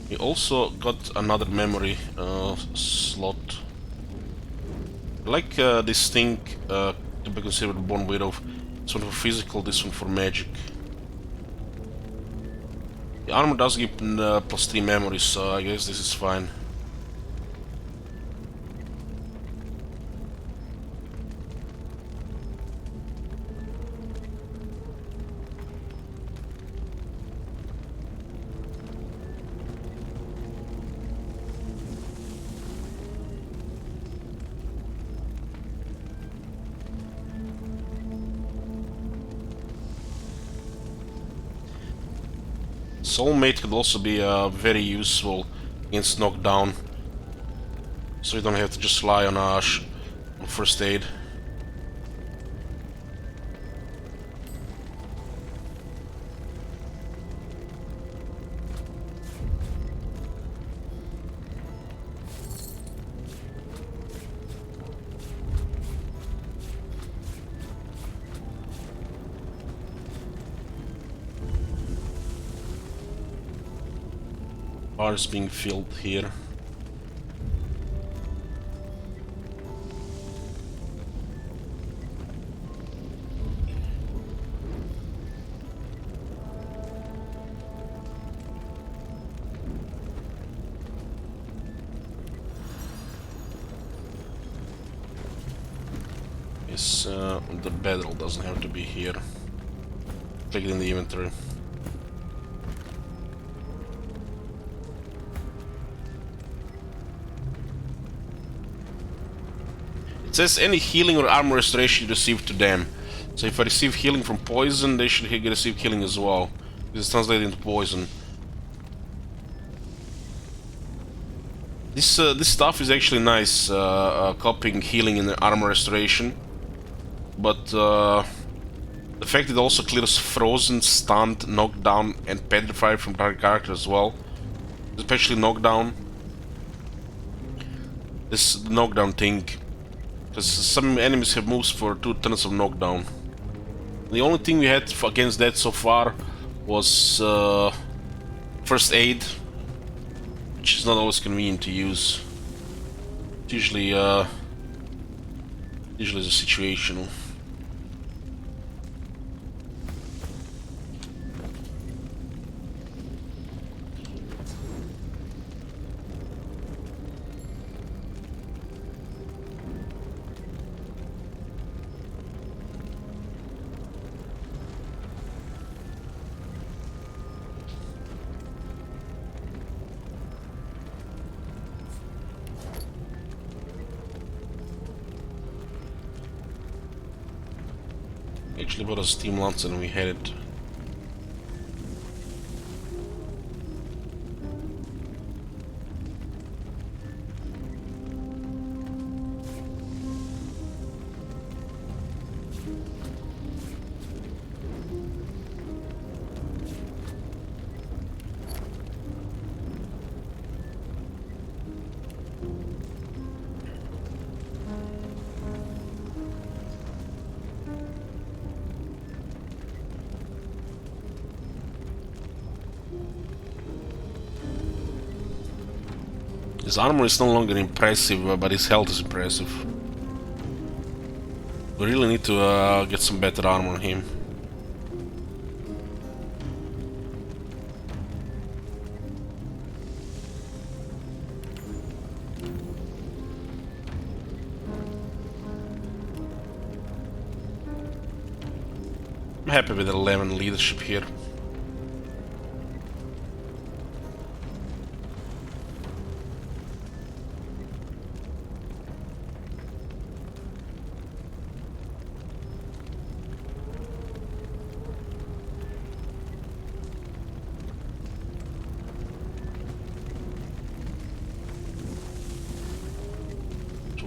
We also got another memory slot. I like this thing to be considered Born Widow. This one for physical, this one for magic. The armor does give +3 memories, so I guess this is fine. Soulmate could also be very useful against knockdown, so you don't have to just rely on first aid. Bar is being filled here. Yes, the bedroll doesn't have to be here. Click it in the inventory. It says any healing or armor restoration you receive to them. So if I receive healing from poison, they should receive healing as well. This is translated into poison. This stuff is actually nice, copying healing and armor restoration. But the fact it also clears frozen, stunned, knockdown, and petrified from target character as well. Especially knockdown. This knockdown thing. Because some enemies have moves for 2 turns of knockdown. The only thing we had against that so far was first aid, which is not always convenient to use. It's usually is situational. Actually bought a steam lance and we had it. His armor is no longer impressive, but his health is impressive. We really need to get some better armor on him. I'm happy with 11 leadership here.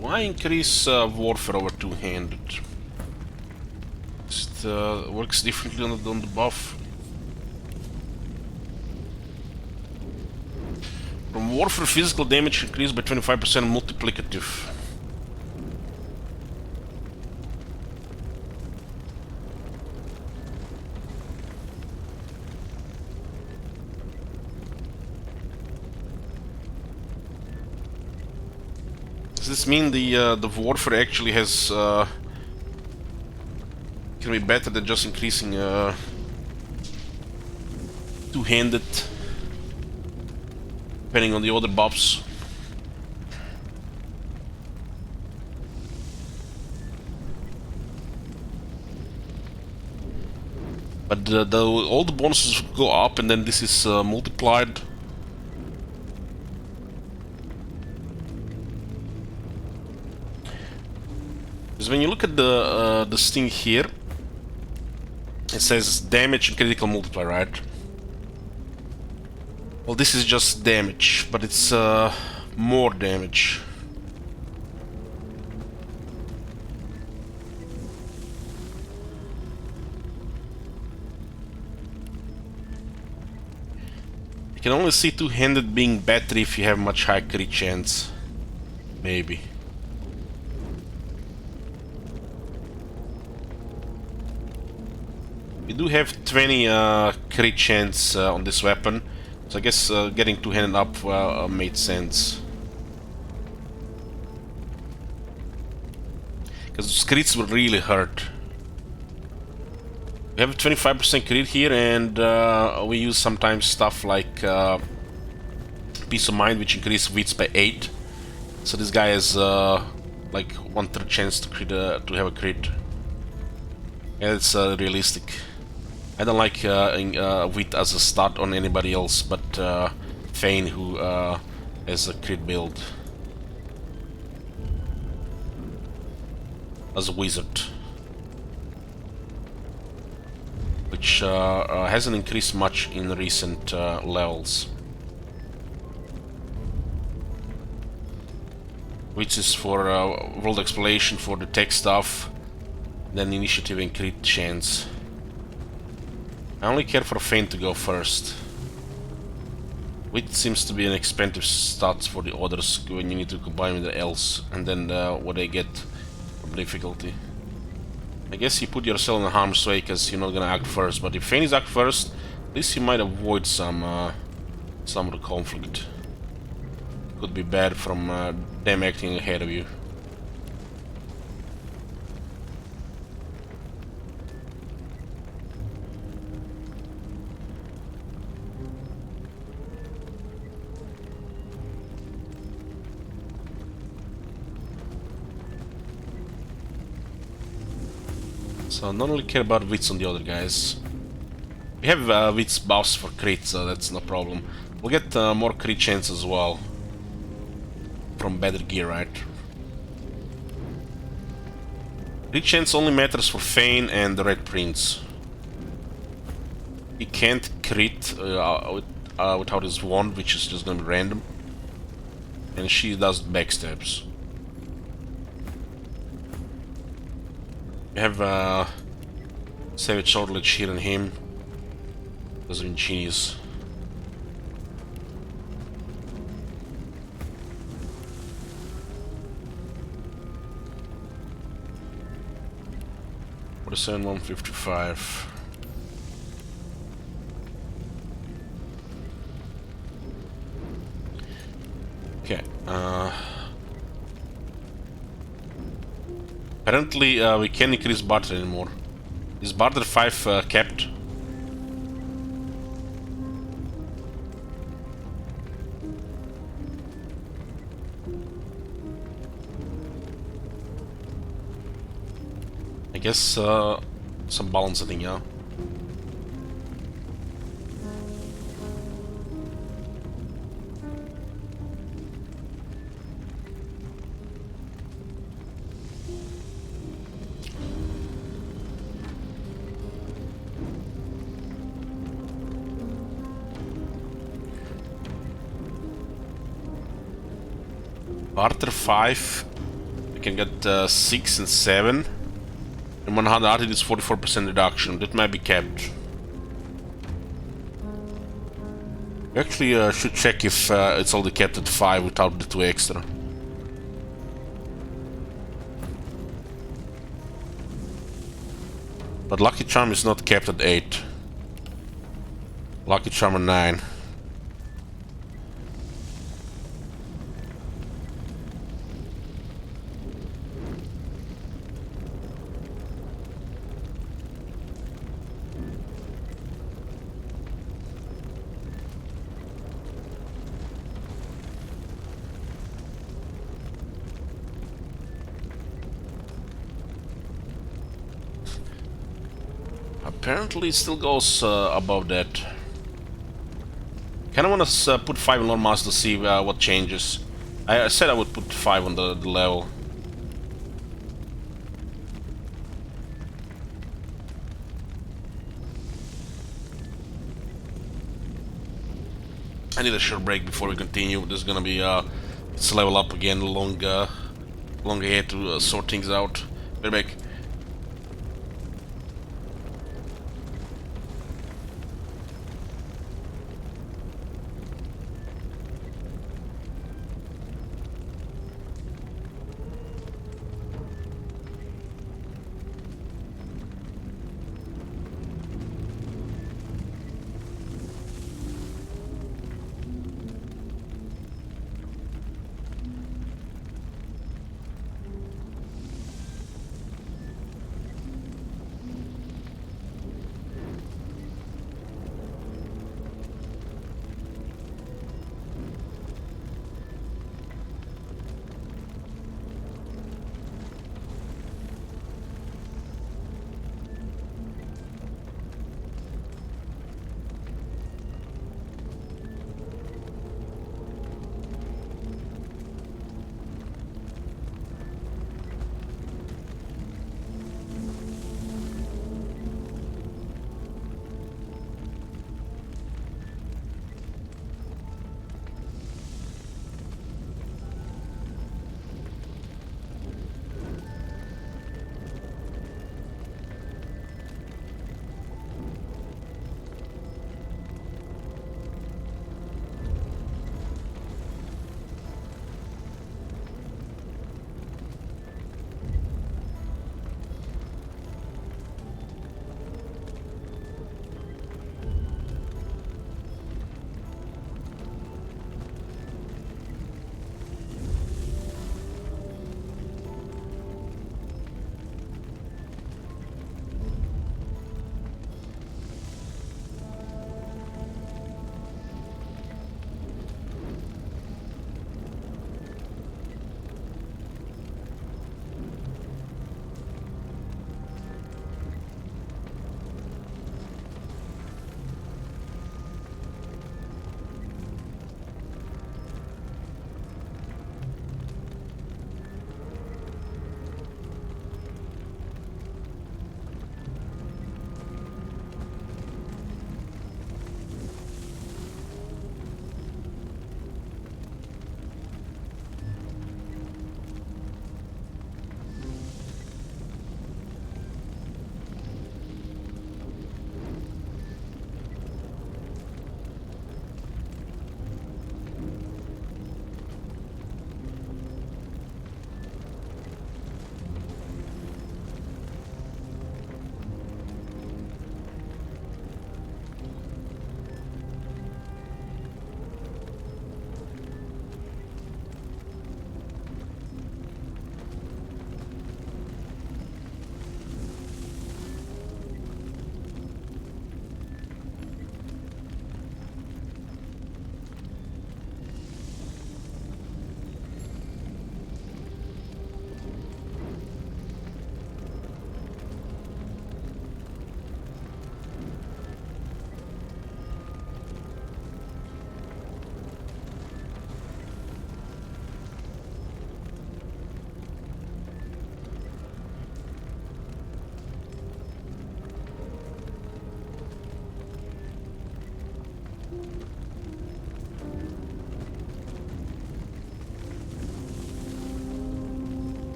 Why increase warfare over two-handed? It works differently on the buff. From warfare, physical damage increased by 25% multiplicative. Does this mean the warfare actually has can be better than just increasing two-handed, depending on the other buffs? But all the bonuses go up, and then this is multiplied. Because when you look at this thing here, it says damage and critical multiplier, right? Well, this is just damage, but it's more damage. You can only see two-handed being better if you have much higher crit chance. Maybe. We do have 20 crit chance on this weapon, so I guess getting two-handed up made sense. Because crits will really hurt. We have a 25% crit here, and we use sometimes stuff like Peace of Mind, which increases wits by 8. So this guy has like 1/3 chance to crit, to have a crit. Yeah, it's realistic. I don't like wit as a stat on anybody else, but Thane, who has a crit build as a wizard, which hasn't increased much in recent levels. Which is for world exploration, for the tech stuff, then initiative and crit chance. I only care for Thane to go first. Wit seems to be an expensive stats for the others when you need to combine with the elves, and then what they get from difficulty. I guess you put yourself in harm's way because you're not gonna act first, but if Thane is act first, at least you might avoid some of the conflict. Could be bad from them acting ahead of you. So I don't really care about wits on the other guys. We have wits buffs for crit, so that's no problem. We'll get more crit chance as well from better gear, right? Crit chance only matters for Thane and the Red Prince. He can't crit without his wand, which is just gonna be random. And she does backstabs. We have Savage Swordledge here on him. Those are ingenious. What is 155? Okay. Apparently we can't increase barter anymore. Is barter 5 kept? I guess some balance thing, yeah. Barter 5, we can get 6 and 7. And 100 is 44% reduction. That might be kept. We actually should check if it's already kept at 5 without the 2 extra. But Lucky Charm is not kept at 8. Lucky Charm at 9. Apparently it still goes above that. Kinda wanna put 5 on Master to see what changes. I said I would put 5 on the level. I need a short break before we continue. There's gonna be let's level up again, long ahead to sort things out. Be back.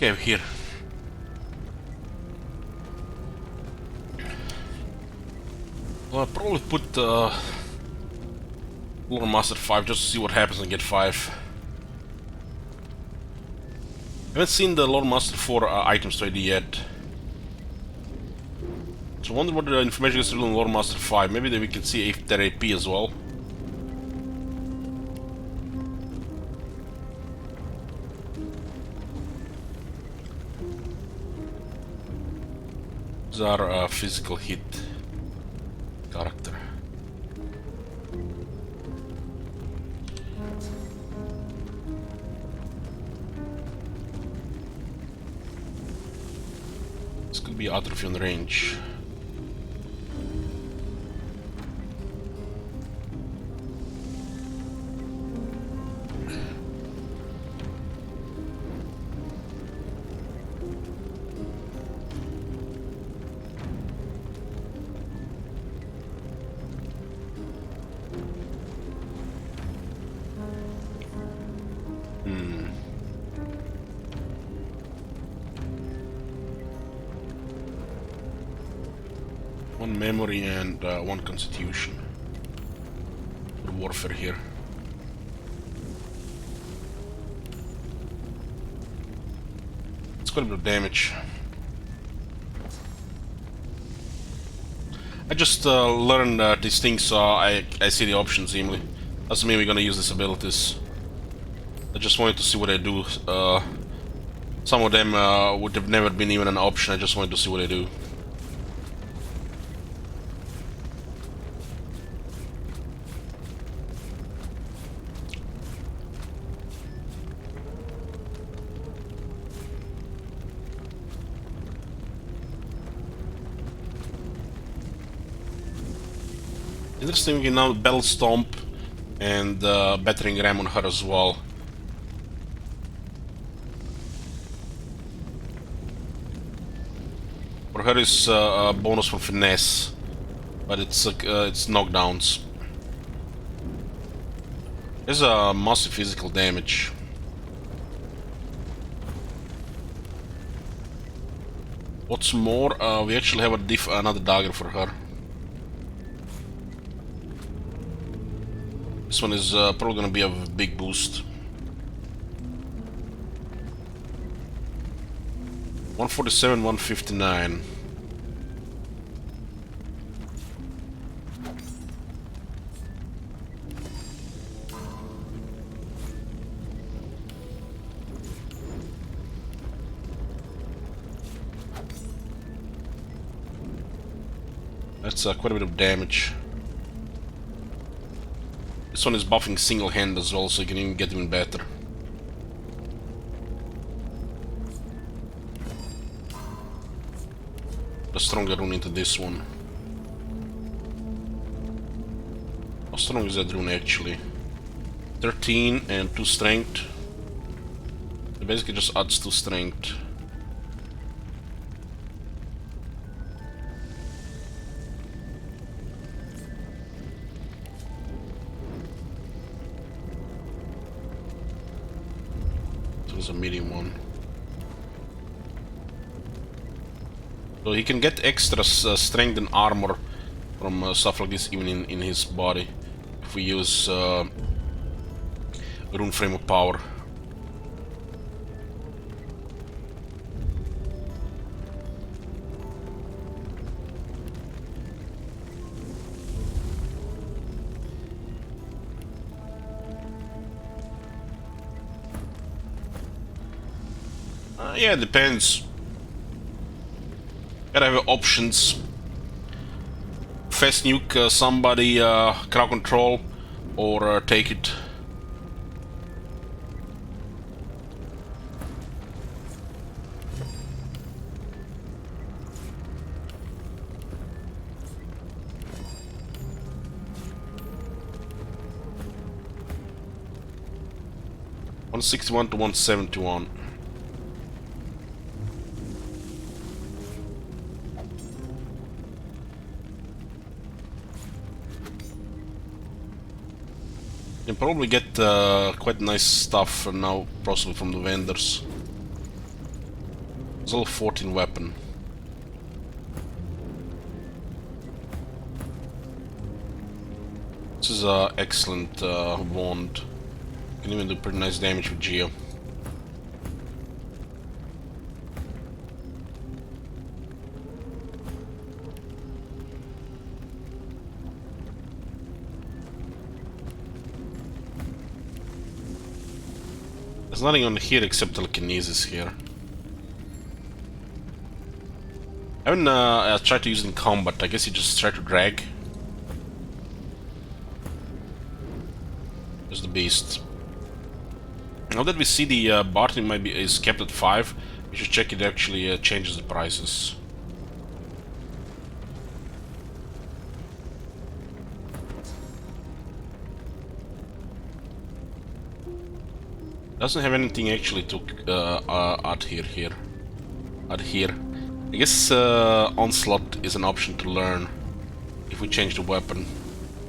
Okay, here. Well, I'll probably put Lore Master 5 just to see what happens and get 5. I haven't seen the Lore Master 4 items ready yet. So I wonder what the information is revealed in Lore Master 5. Maybe then we can see their AP as well. These are physical hit character. This could be atrophy on range. One memory and one constitution for warfare here. It's quite a bit of damage. I just learned these things, so I see the options easily. Doesn't mean we're gonna use these abilities. I just wanted to see what I do. Some of them would have never been even an option. I just wanted to see what I do. Interesting, we can now Battle Stomp and Battering Ram on her as well. For her is a bonus from Finesse, but it's knockdowns. There's a massive physical damage. What's more, we actually have another dagger for her. This one is probably gonna be a big boost. 147, 159. That's quite a bit of damage. This one is buffing single hand as well, so you can even get even better. A stronger rune into this one. How strong is that rune actually? 13 and 2 strength. It basically just adds 2 strength. A medium one. So he can get extra strength and armor from stuff like this even in his body if we use Rune Frame of Power. Yeah, it depends. Gotta have options. Fast nuke somebody, crowd control, or take it. $161 to $171. You can probably get quite nice stuff now, possibly from the vendors. level 14 weapon. This is an excellent wand. Can even do pretty nice damage with Geo. There's nothing on here except telekinesis here. I haven't tried to use it in combat. I guess you just try to drag. There's the beast. Now that we see the botany is kept at 5, we should check it actually changes the prices. Doesn't have anything actually to adhere here. I guess onslaught is an option to learn if we change the weapon.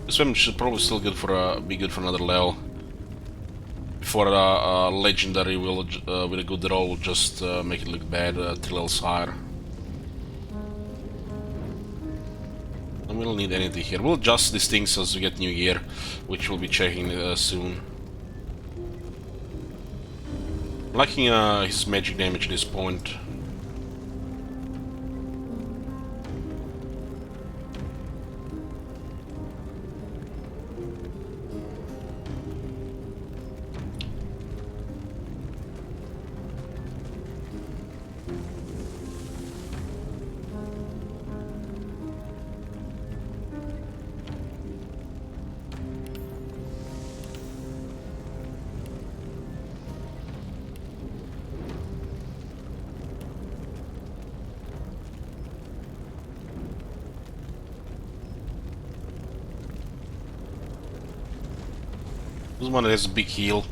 This weapon should probably still be good for another level. Before legendary will with a good roll will just make it look bad 3 levels higher. And we don't need anything here. We'll adjust these things as we get new gear, which we'll be checking soon. I'm liking his magic damage at this point. This one has a big heal.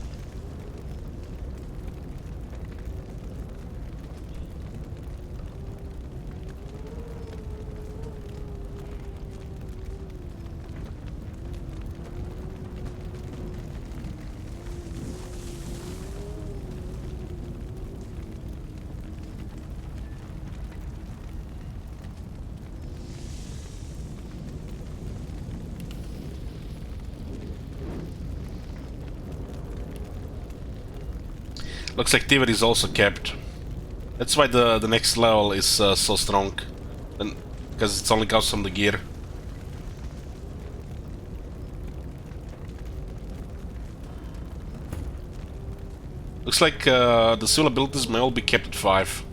Looks like activity is also kept. That's why the next level is so strong, and because it only comes from the gear. Looks like the skill abilities may all be kept at 5.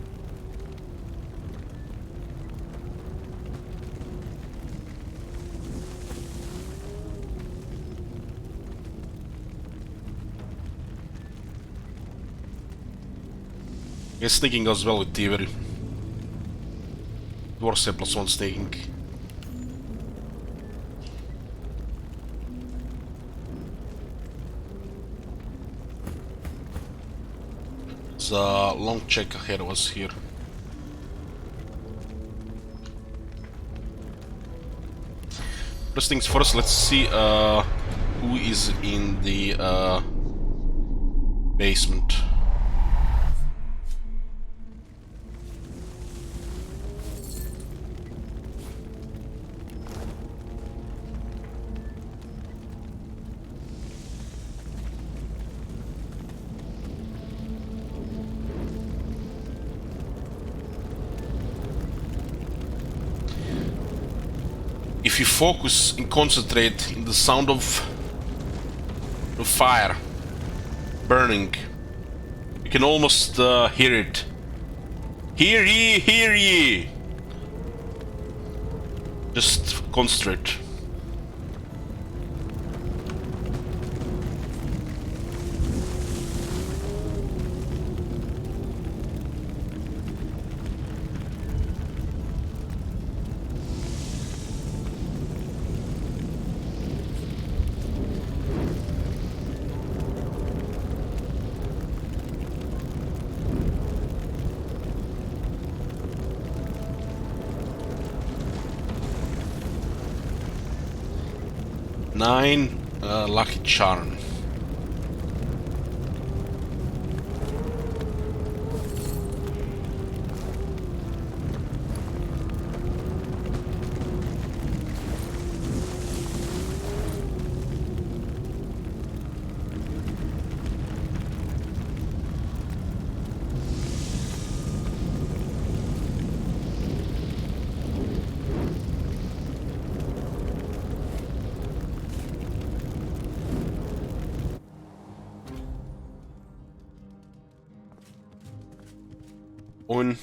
I guess sneaking goes well with Thievery. Dwarves have +1 sneaking. There's a long check ahead of us here. First things first, let's see who is in the basement. If you focus and concentrate in the sound of the fire burning, you can almost hear it. Hear ye, hear ye! Just concentrate. Nine lucky charm. Owen.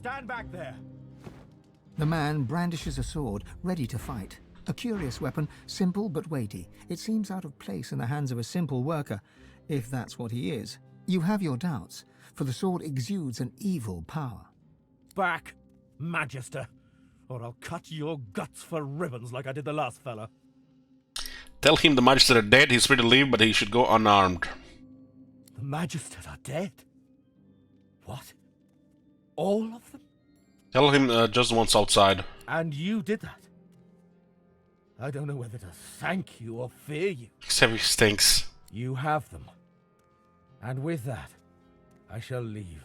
Stand back there. The man brandishes a sword, ready to fight. A curious weapon, simple but weighty. It seems out of place in the hands of a simple worker, if that's what he is. You have your doubts, for the sword exudes an evil power. Back, Magister, or I'll cut your guts for ribbons like I did the last fella. Tell him the Magisters are dead, he's free to leave, but he should go unarmed. The Magisters are dead? What? All of them? Tell him just the ones outside. And you did that? I don't know whether to thank you or fear you. Except he stinks. You have them. And with that, I shall leave.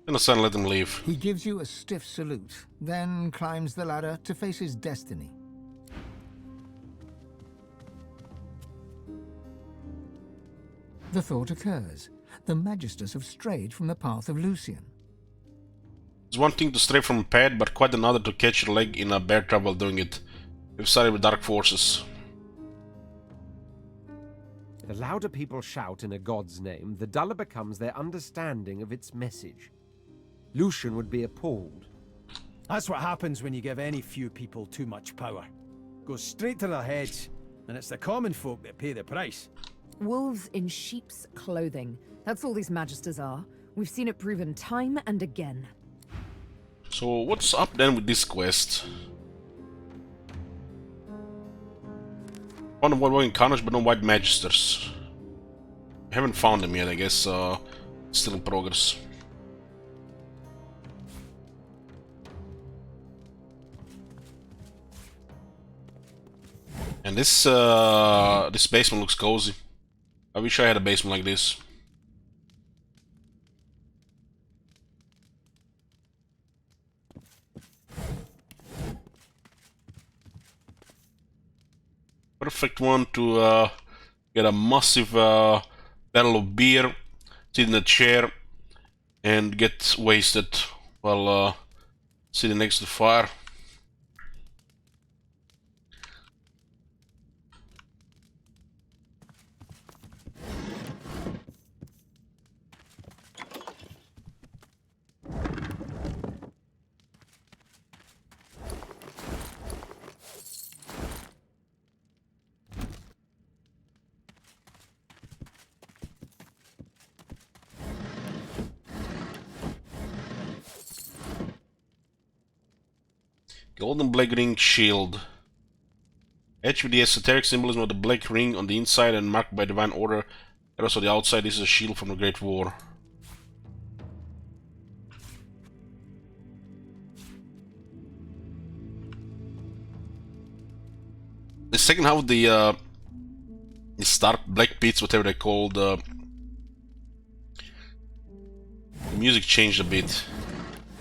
Innocent, let him leave. He gives you a stiff salute, then climbs the ladder to face his destiny. The thought occurs. The Magisters have strayed from the path of Lucian. It's one thing to stray from a path, but quite another to catch your leg in a bear trap while doing it. We've sided with dark forces. The louder people shout in a god's name, the duller becomes their understanding of its message. Lucian would be appalled. That's what happens when you give any few people too much power. Goes straight to their heads, and it's the common folk that pay the price. Wolves in sheep's clothing. That's all these Magisters are. We've seen it proven time and again. So what's up then with this quest? Found avoid encounters but no white Magisters. Haven't found them yet, I guess. Still in progress. And this basement looks cozy. I wish I had a basement like this. Perfect one to get a massive barrel of beer, sit in a chair, and get wasted while sitting next to the fire. Golden Black Ring Shield. Etched with the esoteric symbolism of the Black Ring on the inside and marked by divine order. Arrows on the outside. This is a shield from the Great War. The second half of the Stark Black Pits, whatever they're called, the music changed a bit.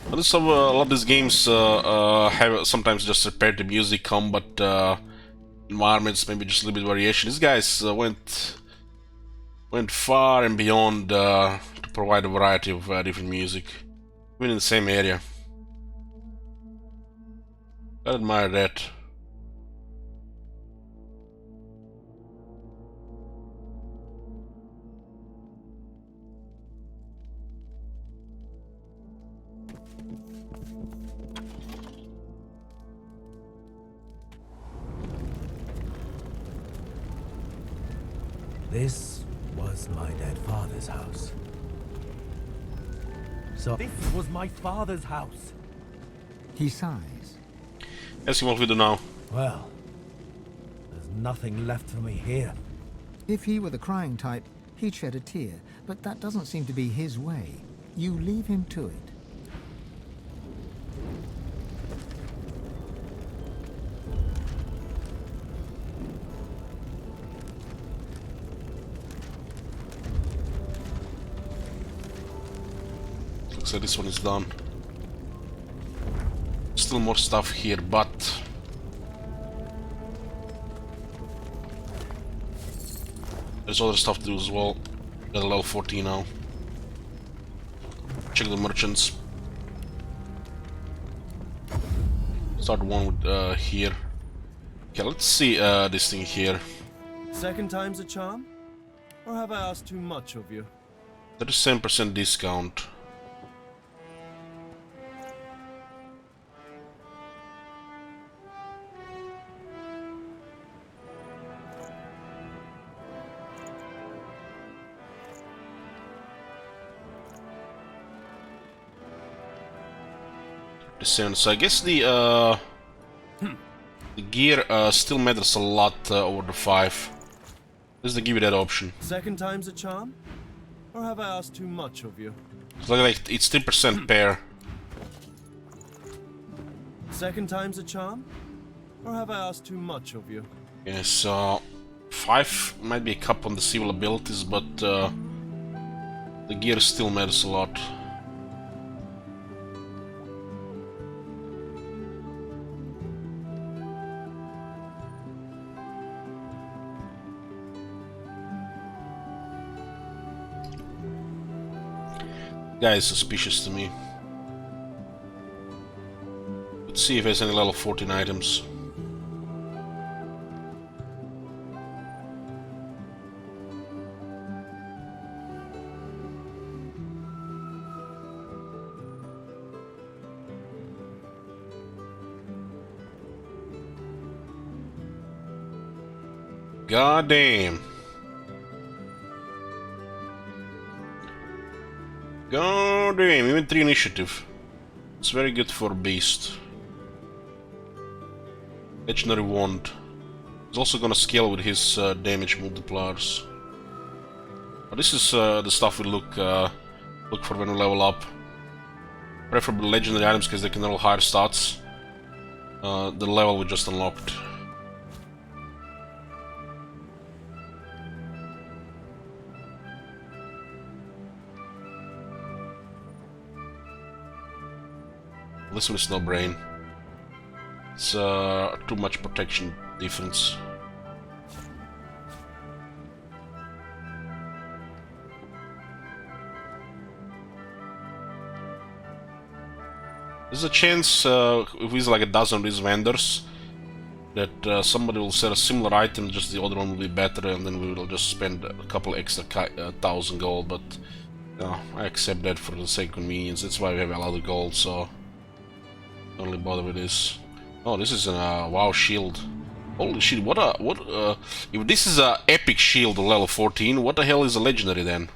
But a lot of these games have sometimes just repaired the music, combat, environments, maybe just a little bit of variation. These guys went far and beyond to provide a variety of different music, even in the same area. I admire that. This was my dead father's house. So this was my father's house. He sighs. Ask him what we do now. Well, there's nothing left for me here. If he were the crying type, he'd shed a tear, but that doesn't seem to be his way. You leave him to it. So this one is done. Still more stuff here, but there's other stuff to do as well. At level 14 now. Check the merchants. Start one with here. Okay, let's see this thing here. Second time's a charm? Or have I asked too much of you? 37% discount. So I guess the gear still matters a lot over the 5. Just to give you that option. Second time's a charm? Or have I asked too much of you? So like it's 3% pair. Second time's a charm? Or have I asked too much of you? Yeah, so 5 might be a couple on the civil abilities, but the gear still matters a lot. Guy is suspicious to me. Let's see if there's any level 14 items. God damn. God damn, even 3 initiative. It's very good for Beast. Legendary Wand. He's also gonna scale with his damage multipliers. But this is the stuff we look for when we level up. Preferably legendary items because they can roll higher stats. The level we just unlocked. This one is no brain. It's too much protection difference. There's a chance if we use like a dozen of these vendors that somebody will sell a similar item, just the other one will be better, and then we will just spend a couple extra 1,000 gold. But I accept that for the sake of convenience. That's why we have a lot of gold. So. Don't really bother with this. Oh, this is a WoW shield. Holy shit! If this is a epic shield on level 14, what the hell is a legendary then?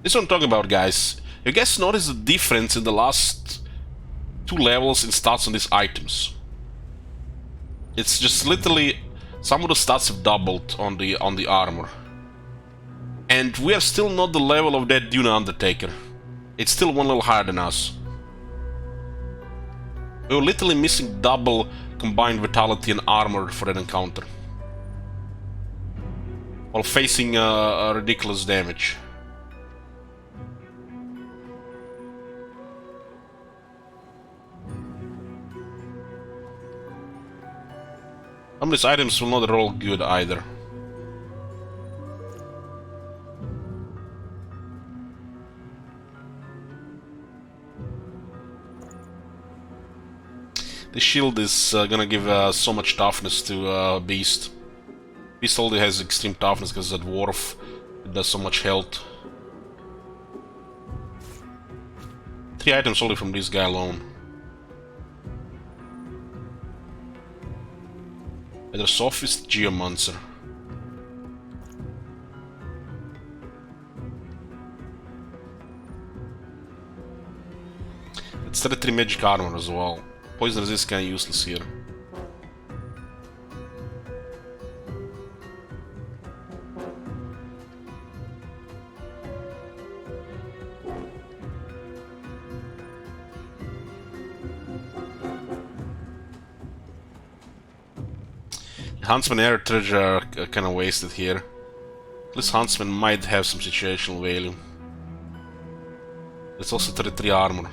This is what I'm talking about, guys. You guys notice the difference in the last 2 levels in stats on these items? It's just literally some of the stats have doubled on the armor, and we are still not the level of that Duna Undertaker. It's still one level higher than us. We were literally missing double combined vitality and armor for that encounter, while facing a ridiculous damage. Some of these items will not roll good either. This shield is gonna give so much toughness to Beast. Beast already has extreme toughness because that dwarf it does so much health. 3 items only from this guy alone. Either Sophist, Geomancer. It's 33 magic armor as well. Poison resist is kinda useless here. Huntsman Air Treasure are kinda wasted here. This Huntsman might have some situational value. It's also 33 armor.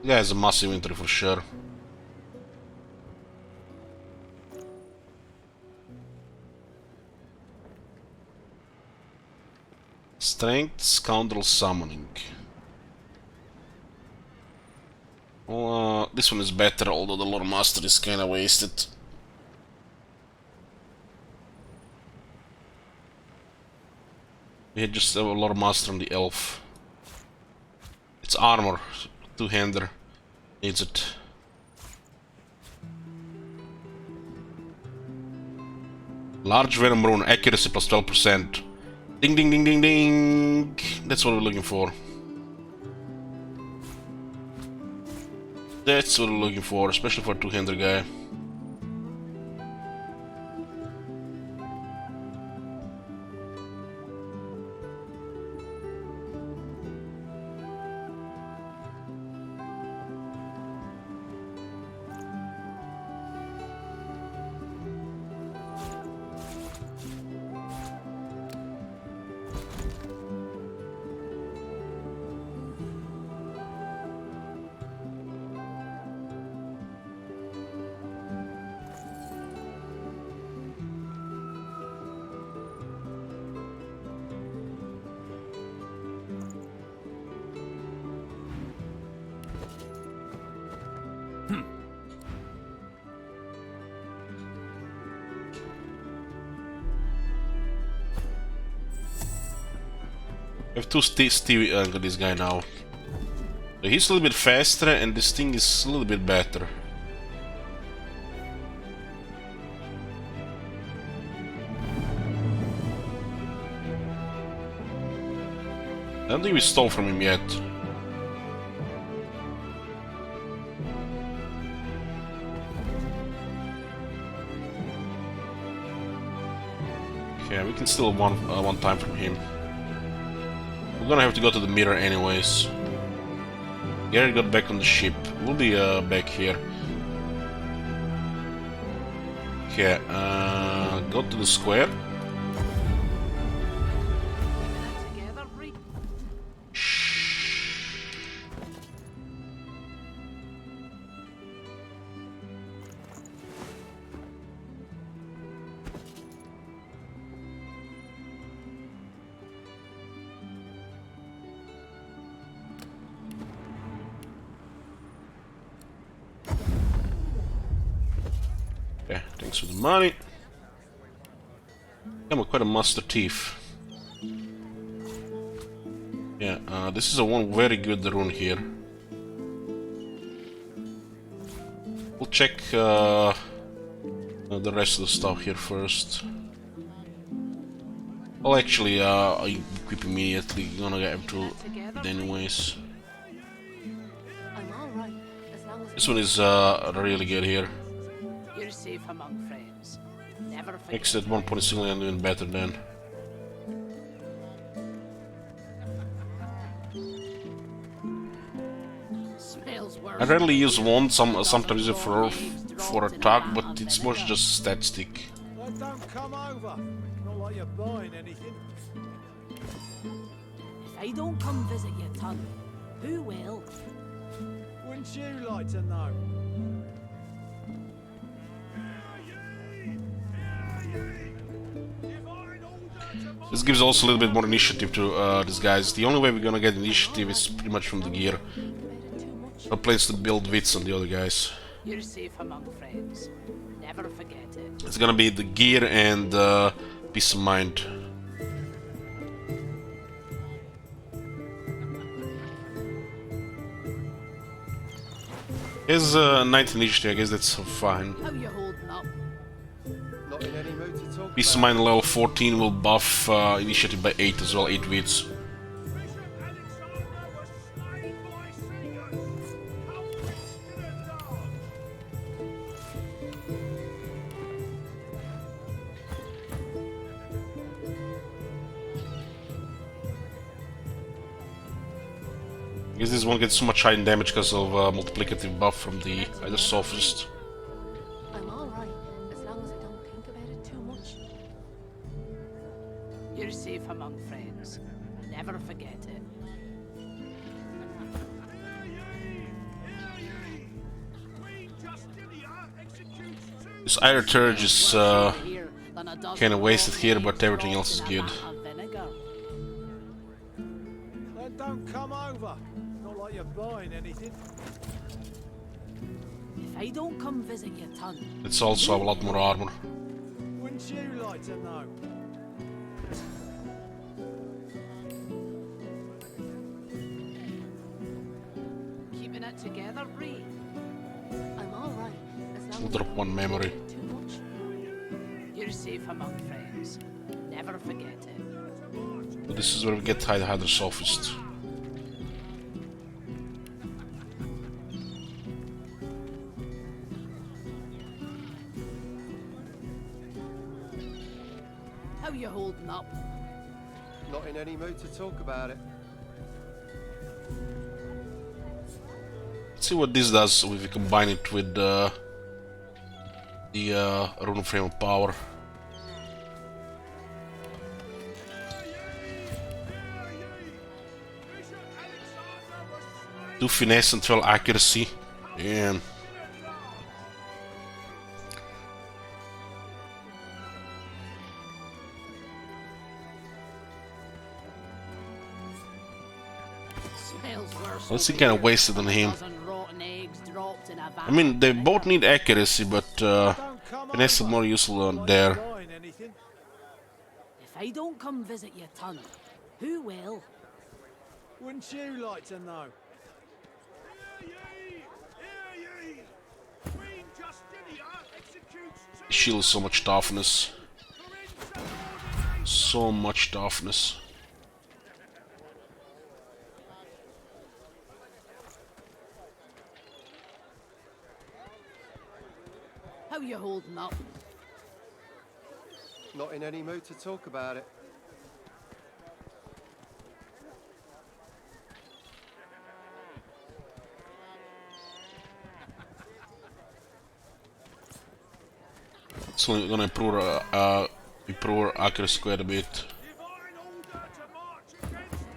Yeah, it's a massive inventory for sure. Strength, Scoundrel Summoning. Well, this one is better, although the Lore Master is kinda wasted. We had just a Lore Master on the Elf. It's armor, two-hander. Needs it. Large Venom Rune, accuracy plus 12%. Ding ding ding ding ding! That's what we're looking for. That's what we're looking for, especially for a two-hander guy. We have two Stevie this guy now. So he's a little bit faster and this thing is a little bit better. I don't think we stole from him yet. Okay, we can steal one time from him. We're gonna have to go to the mirror anyways. Gary got back on the ship. We'll be back here. Okay, go to the square. Okay, thanks for the money. I'm quite a master thief. Yeah, this is a one very good rune here. We'll check the rest of the stuff here first. Well, actually, I equip immediately. Gonna get to it anyways. This one is really good here. You're safe among friends. Never forget. Makes at one point single and doing better then. Smells worse. I rarely use wand, sometimes use it for attack, but it's more just stat stick. Well, don't come over. Not like you're buying anything. If I don't come visit your ton, who will? Wouldn't you like to know? This gives also a little bit more initiative to these guys. The only way we're gonna get initiative is pretty much from the gear. No plans to build wits on the other guys. You're safe among friends. Never forget it. It's gonna be the gear and peace of mind. Here's 19 initiative, I guess that's fine. How you holding up? Not in any mood to talk Peace of mind level 14 will buff initiative by 8 as well, 8 wits. I guess this one gets so much high in damage because of multiplicative buff from the either sophist. I'm alright, as long as I don't think about it too much. You're safe among friends. Never forget it. This Iron Turge is kinda wasted here, but everything else is good. Then don't come over. Not like you're buying anything. If I don't come visit your ton, It's also have a lot more armor. Wouldn't you like to know? keeping it together, Bree. I'm all right. As long We'll as drop one memory. too much. You're safe among friends. Never forget it. But this is where we get the sophist. How you holding up? Not in any mood to talk about it. Let's see what this does if we combine it with the rune frame of power. Do finesse and 12 accuracy. Damn. Let's see, kind of wasted on him. I mean, they both need accuracy, but finesse is more useful on there. If I don't come visit your ton, who will? Wouldn't you like to know? Shield is so much toughness. So much toughness. How you holding up? Not in any mood to talk about it. It's only gonna improve accuracy quite a bit.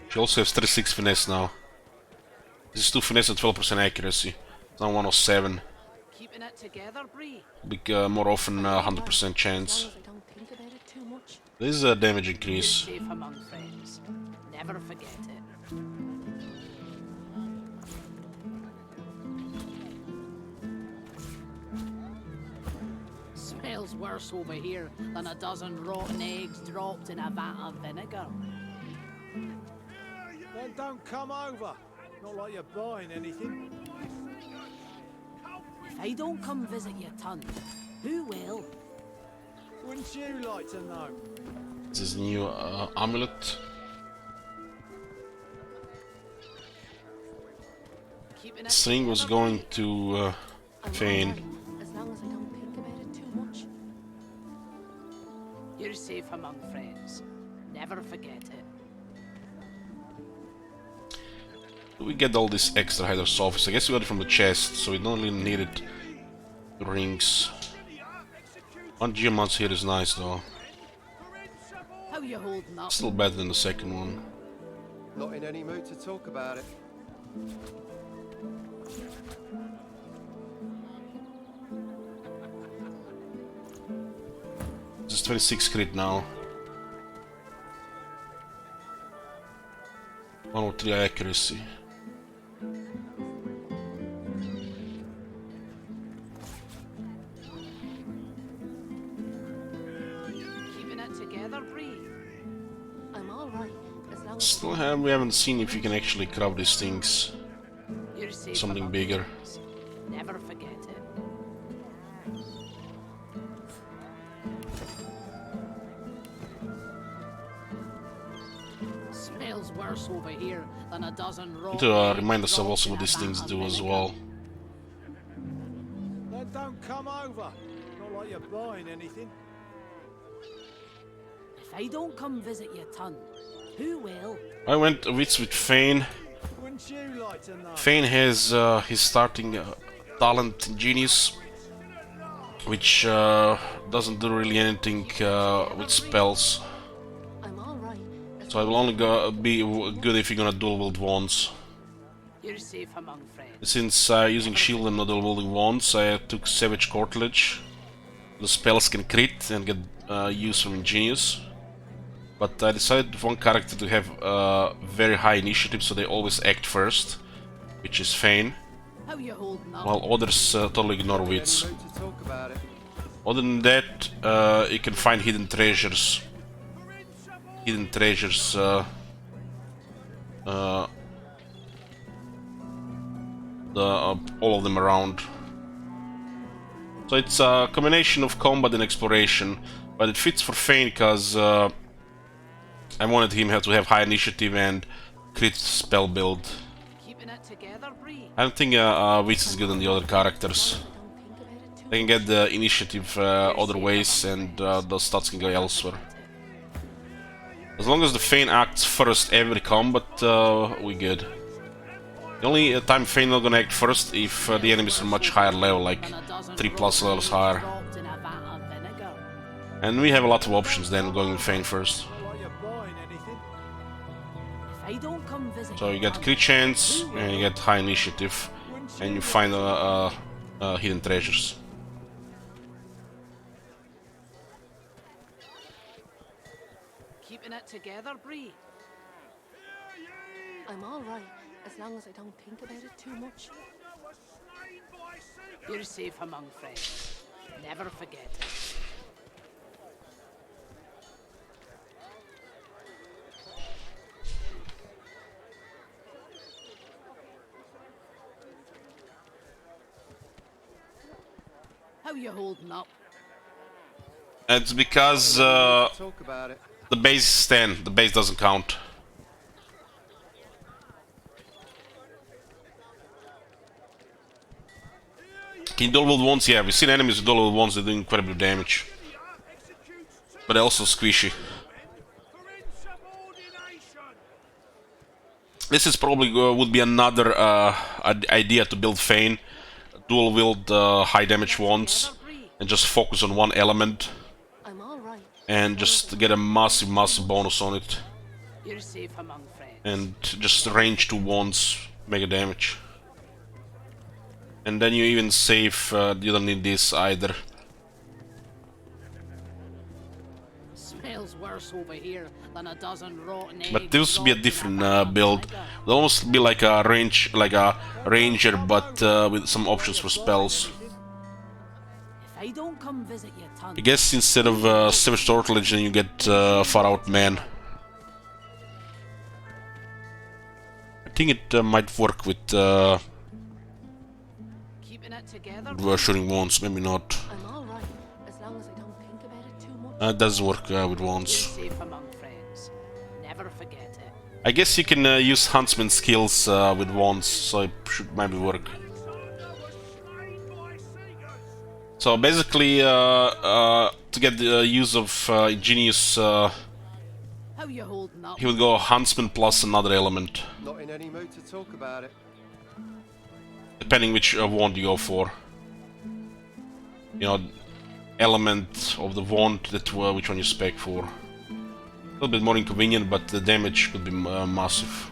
She also has 36 finesse now. This is 2 finesse and 12% accuracy. It's now 107. Keeping it together, Bree. Big, more often 100% chance. This is a damage increase. Safe among friends. Never forget it. Smells worse over here than a dozen rotten eggs dropped in a vat of vinegar. Then don't come over. Not like you're buying anything. If I don't come visit your ton, who will? Wouldn't you like to know? This is new amulet. String was going to Fane. As long as I don't think about it too much. You're safe among friends. Never forget it. We get all this extra header surface. I guess we got it from the chest, so we don't really need it. Rings. One geomancy here is nice though. How you holding up? Still better than the second one. Not in any mood to talk about it. This is 26 crit now. 103 accuracy. Keeping it together, Bree. I'm all right. As long as Still we haven't seen if you can actually craft these things. you're safe Something among bigger. friends. Never forget it. Smells worse over here than a dozen raw Need to eggs remind us of dropped also in what a these vat things of do as vinegar. well. Then don't come over. Not like you're buying anything. If I don't come visit your ton, who will? I went a bit with Fane. Wouldn't you like to know? Fane has his starting talent Genius, which doesn't do really anything with spells. I'm all right. So I will only be good if you're gonna dual wield wands. You're safe among friends. Since using shield and not dual wielding wands, I took Savage Cartilage. the spells can crit and get used from Ingenious. But I decided with one character to have very high initiative, so they always act first, which is Fane, while others totally ignore wits. Other than that, you can find hidden treasures. All of them around. So it's a combination of combat and exploration, but it fits for Fane because I wanted him to have high initiative and crit spell build. I don't think Wits is good on the other characters. They can get the initiative other ways, and those stats can go elsewhere. As long as the Fane acts first every combat, we good. The only time Fane not gonna act first if the enemies are much higher level, like 3+ levels higher. And we have a lot of options then going with Fane first. So you get crit chance, and you get high initiative, and you find hidden treasures. Keeping it together, Bree. I'm all right, as long as I don't think about it too much. You're safe among friends. Never forget it. How you holding up? It's because the base is 10. The base doesn't count. Can you dual wield wands? Yeah, we've seen enemies with dual wield wands that do incredible damage. But they're also squishy. This is probably would be another idea to build Fane. Dual wield high damage wands and just focus on one element and just get a massive bonus on it. You're safe among friends. And just range 2 wands, mega damage. And then you even save, you don't need this either. Smells worse over here than a dozen rotten eggs. But this would be a different build. It would almost be like a ranger, but with some options for spells. If I don't come visit you, I guess instead of Savage Tortilage, then you get Far Out Man. I think it might work with shooting wands, maybe not. It doesn't work with wands. I guess you can use Huntsman skills with wands, so it should maybe work. So basically, to get the use of Ingenious, he would go Huntsman plus another element. Not in any mood to talk about it. Depending which wand you go for. You know, element of the wand, that which one you spec for. A little bit more inconvenient, but the damage could be massive.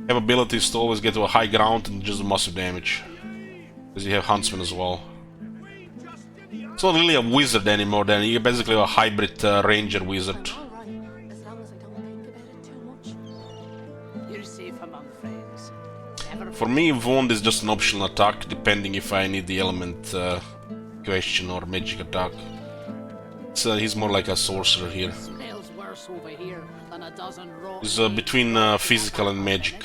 Have abilities to always get to a high ground and just do massive damage. Because you have Huntsman as well. It's not really a wizard anymore, then you're basically a hybrid ranger wizard. For me, wand is just an optional attack, depending if I need the element question or magic attack. So he's more like a sorcerer here. He's between physical and magic.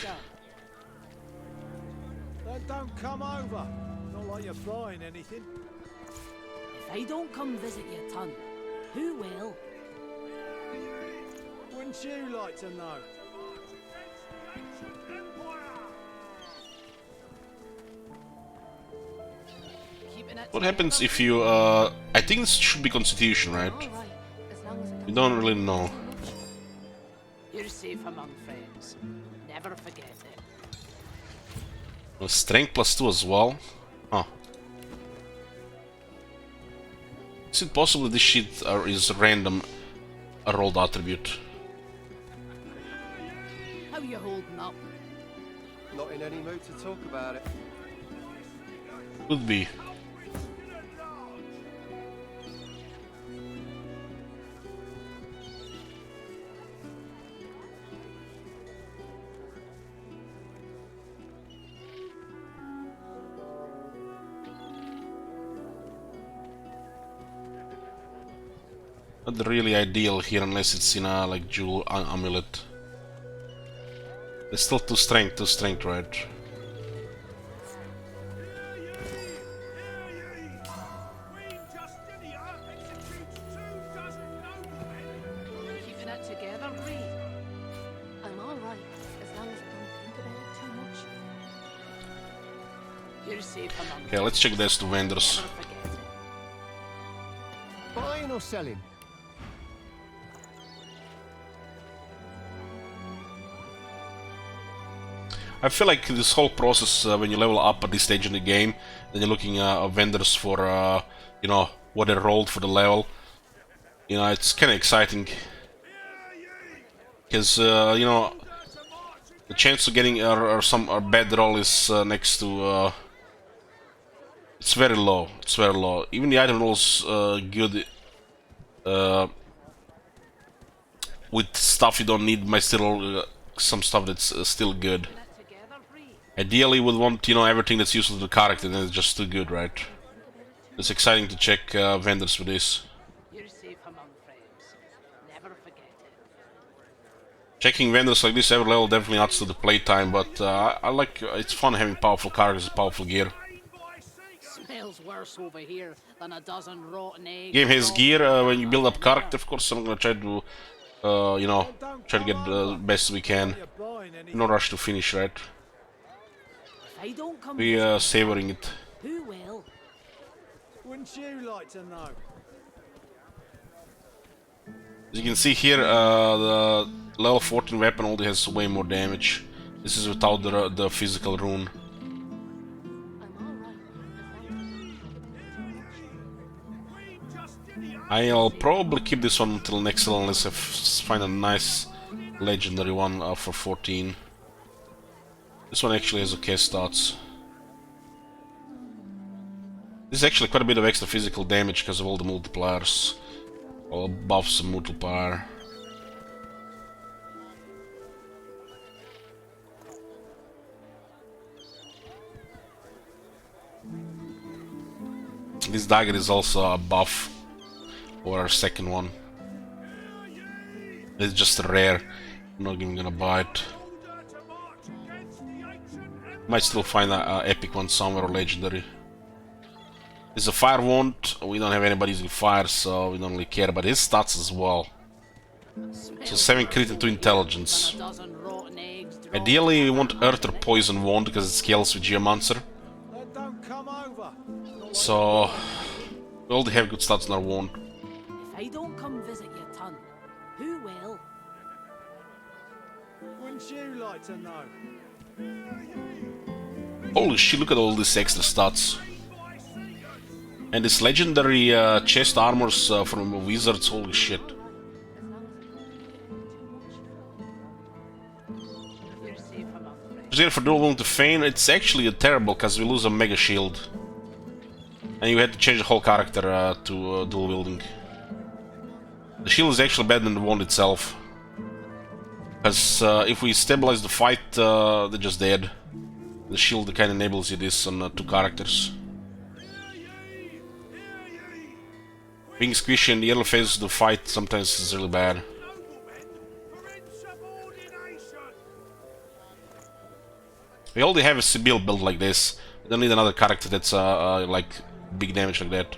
Don't come over. Not like you're buying anything. If I don't come visit your ton, who will? Wouldn't you like to know? What happens if you, I think this should be Constitution, right? You don't really know. You're safe among friends. Never forget it. Strength +2 as well? Huh. Is it possible this shit is random, a rolled attribute? How you holding up? Not in any mood to talk about it. Could be. Not really ideal here unless it's in a like jewel amulet. It's still two strength, right? Keeping it together, Bree. I'm alright, as long as I don't think about it too much. You're safe among Okay, let's check this to vendors. Never forget it. Buying or selling? I feel like this whole process, when you level up at this stage in the game, then you're looking at vendors for, you know, what they rolled for the level. You know, it's kind of exciting. Because, you know, the chance of getting a bad roll is next to... it's very low. It's very low. Even the item rolls good with stuff you don't need, might still roll some stuff that's still good. Ideally, we would want, you know, everything that's useful to the character, then it's just too good, right? It's exciting to check vendors for this. You're safe among friends. Never forget it. Checking vendors like this every level definitely adds to the playtime, but I like it's fun having powerful characters and powerful gear. Smells worse over here than a dozen rotten eggs. Game has gear when you build up character. Of course, I'm gonna try to, you know, try to get the best we can. No rush to finish, right? I don't come We savoring it. Who will? Wouldn't you like to know? As you can see here, the level 14 weapon only has way more damage. This is without the physical rune. I'll probably keep this one until next level unless I find a nice legendary one for 14. This one actually has okay stats. This is actually quite a bit of extra physical damage because of all the multipliers. All buffs and multiplier. This dagger is also a buff or our second one. It's just rare. I'm not even gonna buy it. Might still find a epic one somewhere or legendary. It's a fire wand. We don't have anybody using fire, so we don't really care about his stats as well. So 7 crit and 2 intelligence. Ideally we want earth or poison wand because it scales with geomancer. So we already have good stats in our wand. If I don't come visit your ton, who will? Wouldn't you like to know? Holy shit, look at all these extra stats. And this legendary chest armors from wizards, holy shit. For dual wielding to Feign, it's actually terrible because we lose a mega shield. And you had to change the whole character to dual wielding. The shield is actually better than the wand itself. Because if we stabilize the fight, they're just dead. The shield kind of enables you this on 2 characters. Being squishy in the early phase of the fight sometimes is really bad. We already have a Sibyl build like this. We don't need another character that's like big damage like that.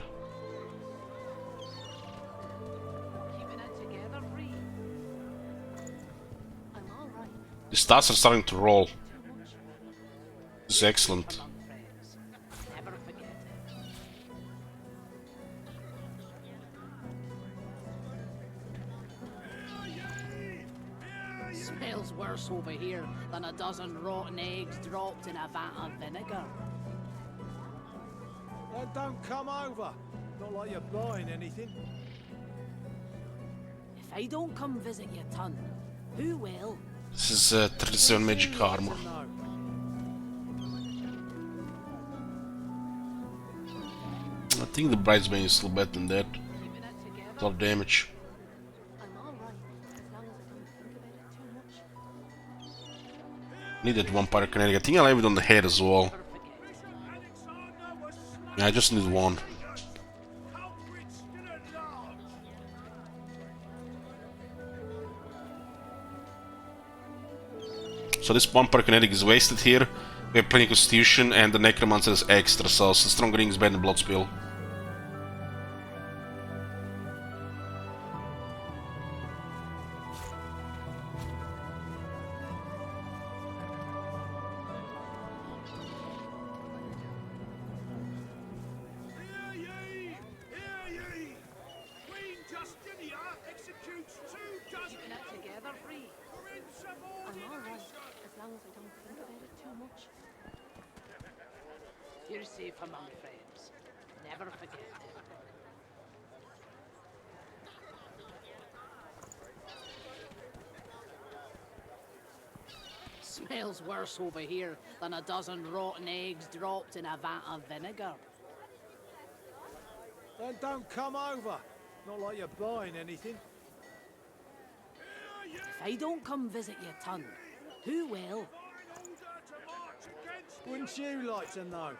The stats are starting to roll. This is excellent. Smells worse over here than a dozen rotten eggs dropped in a vat of vinegar. Then don't come over. Not like you're buying anything. If I don't come visit your ton, who will? This is 37 magic armor. I think the bridesmaid is still better than that. A lot of damage. Need that vampire kinetic. I think I'll have it on the head as well. Yeah, I just need one. So this one parakinetic is wasted here. We have plenty of constitution, and the necromancer is extra, so strong ring is better than blood spill. You're safe among friends. Never forget it. Smells worse over here than a dozen rotten eggs dropped in a vat of vinegar. Then don't come over. Not like you're buying anything. If I don't come visit your ton, who will? Wouldn't you like to know?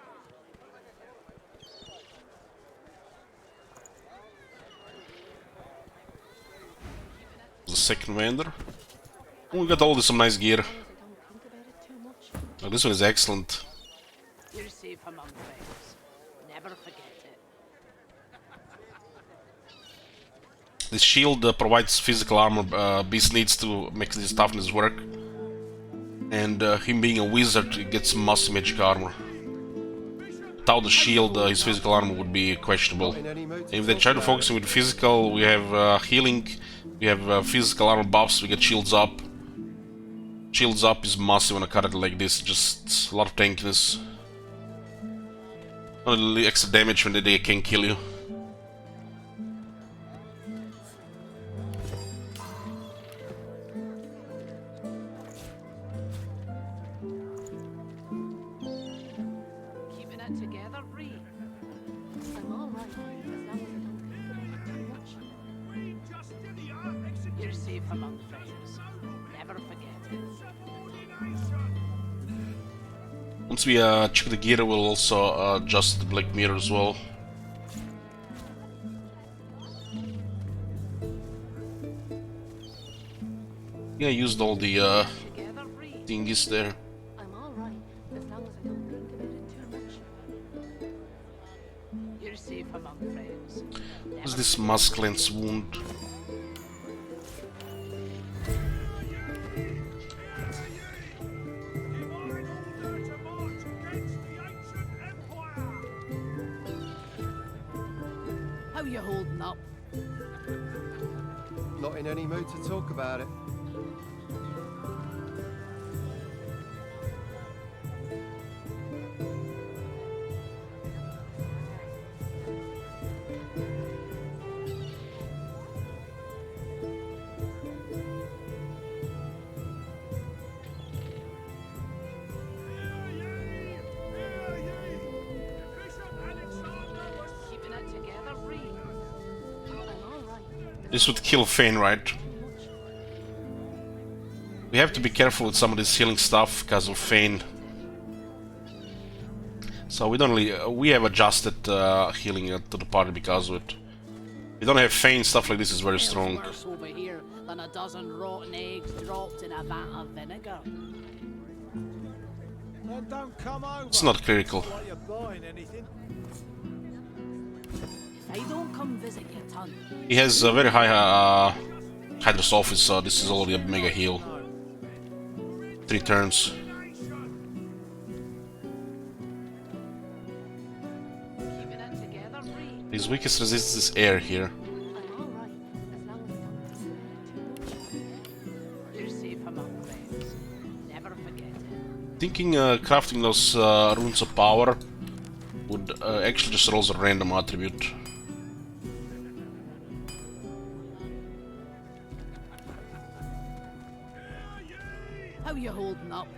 The second vendor. Oh, we got all this some nice gear. Oh, this one is excellent. You're safe among friends. Never forget it. This shield provides physical armor Beast needs to make his toughness work. And him being a wizard, he gets massive magic armor. Without the shield, his physical armor would be questionable. And if they try to focus him with physical, we have healing, we have physical armor buffs, we get shields up. Shields up is massive on a character like this, just a lot of tankiness. A little extra damage when they can kill you. Keeping it together, Bree. I'm all right, as long as I don't think about it too much. You're safe among friends. Never forget it. Once we check the gear, we'll also adjust the black mirror as well. Yeah, I used all the thingies there. I'm all right, as long as I don't think about it too much. You're safe among friends. What's this masculine's wound? How you holding up? Not in any mood to talk about it. Keeping it together, Bree. I'm all right. This would kill Fane, right? We have to be careful with some of this healing stuff because of Fane. So we don't really, we have adjusted healing to the party because of it. We don't have Fane, stuff like this is very strong. Worse over here than a dozen rotten eggs dropped in a vat of vinegar. Then don't come over. It's not critical. Not like you're buying anything. If I don't come visit your ton, He has a very high Hydra's office, so this is already a mega heal. 3 turns. keeping it together, Bree. His weakest resistance is air here. I'm all right, as long as I don't think about it too much. You're safe among friends. Never forget it. Thinking crafting those runes of power would actually just roll a random attribute. How you holding up?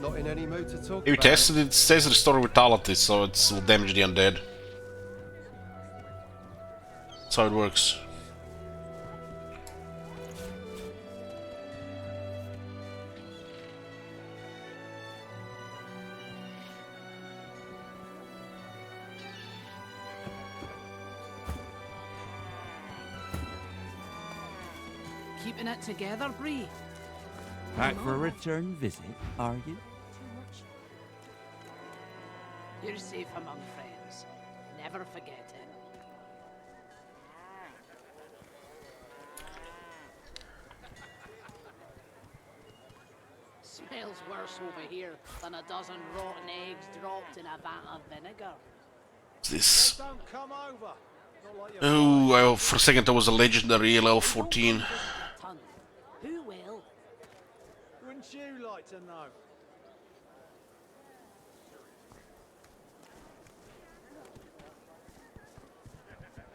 Not in any mood to talk If you about tested it, it says restore vitality, so it will damage the undead. That's how it works. Keeping it together, Bree. Back for a return visit, are you? You're safe among friends. Never forget it. Smells worse over here than a dozen rotten eggs dropped in a vat of vinegar. This. Oh, for a second I was a legendary LL14. Who will? Wouldn't you like to know?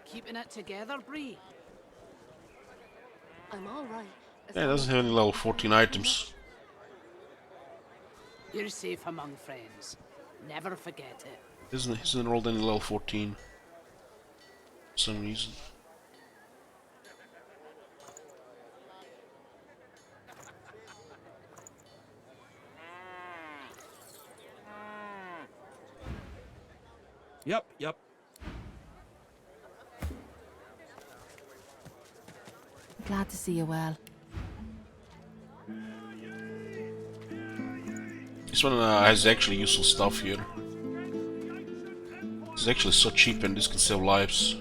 Keeping it together, Bree? I'm all right. Yeah, it doesn't have any level 14 items. You're safe among friends. Never forget it. Isn't rolled any level 14 for some reason. Yep. Glad to see you well. This one has actually useful stuff here. It's actually so cheap and this can save lives.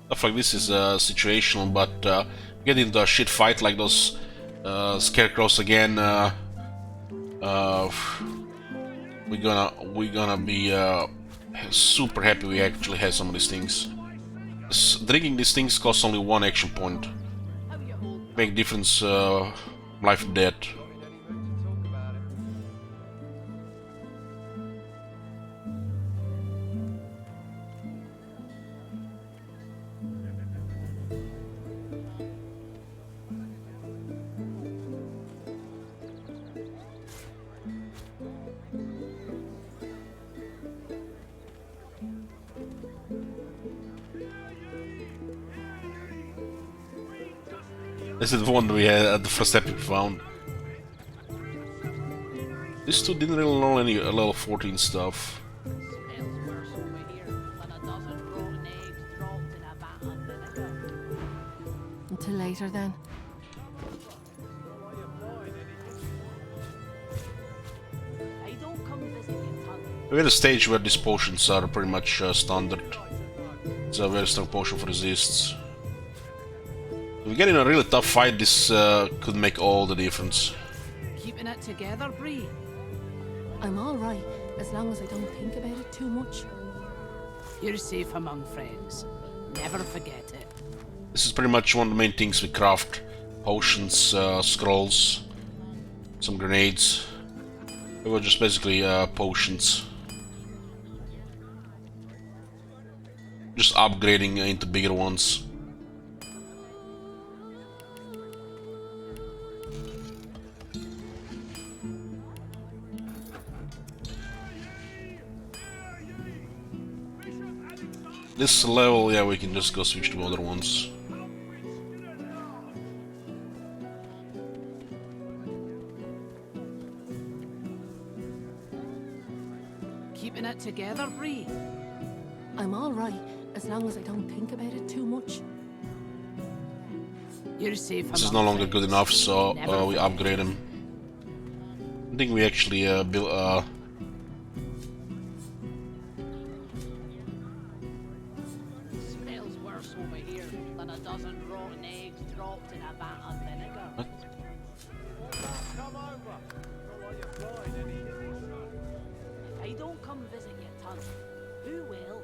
Stuff like this is situational, but get into a shit fight like those scarecrows again. We're gonna be super happy we actually have some of these things. Drinking these things costs only 1 action point. Make difference life and death. This is the one we had at the first epic found. These two didn't really know any level 14 stuff. Until later then. We're at a stage where these potions are pretty much standard. It's a very strong potion for resists. If we get in a really tough fight, this could make all the difference. Keeping it together, Bree? I'm all right, as long as I don't think about it too much. You're safe among friends. Never forget it. This is pretty much one of the main things we craft. Potions, scrolls, some grenades. They were just basically potions. Just upgrading into bigger ones. This level, yeah, we can just go switch to other ones. Keeping it together, Bree? I'm all right, as long as I don't think about it too much. You're safe. This is no longer good enough, so we upgrade him. I think we actually built. Smells worse over here than a dozen rotten eggs dropped in a vat of vinegar. What? Come over. Not like you're flying any. If I don't come visit your tunnel, who will?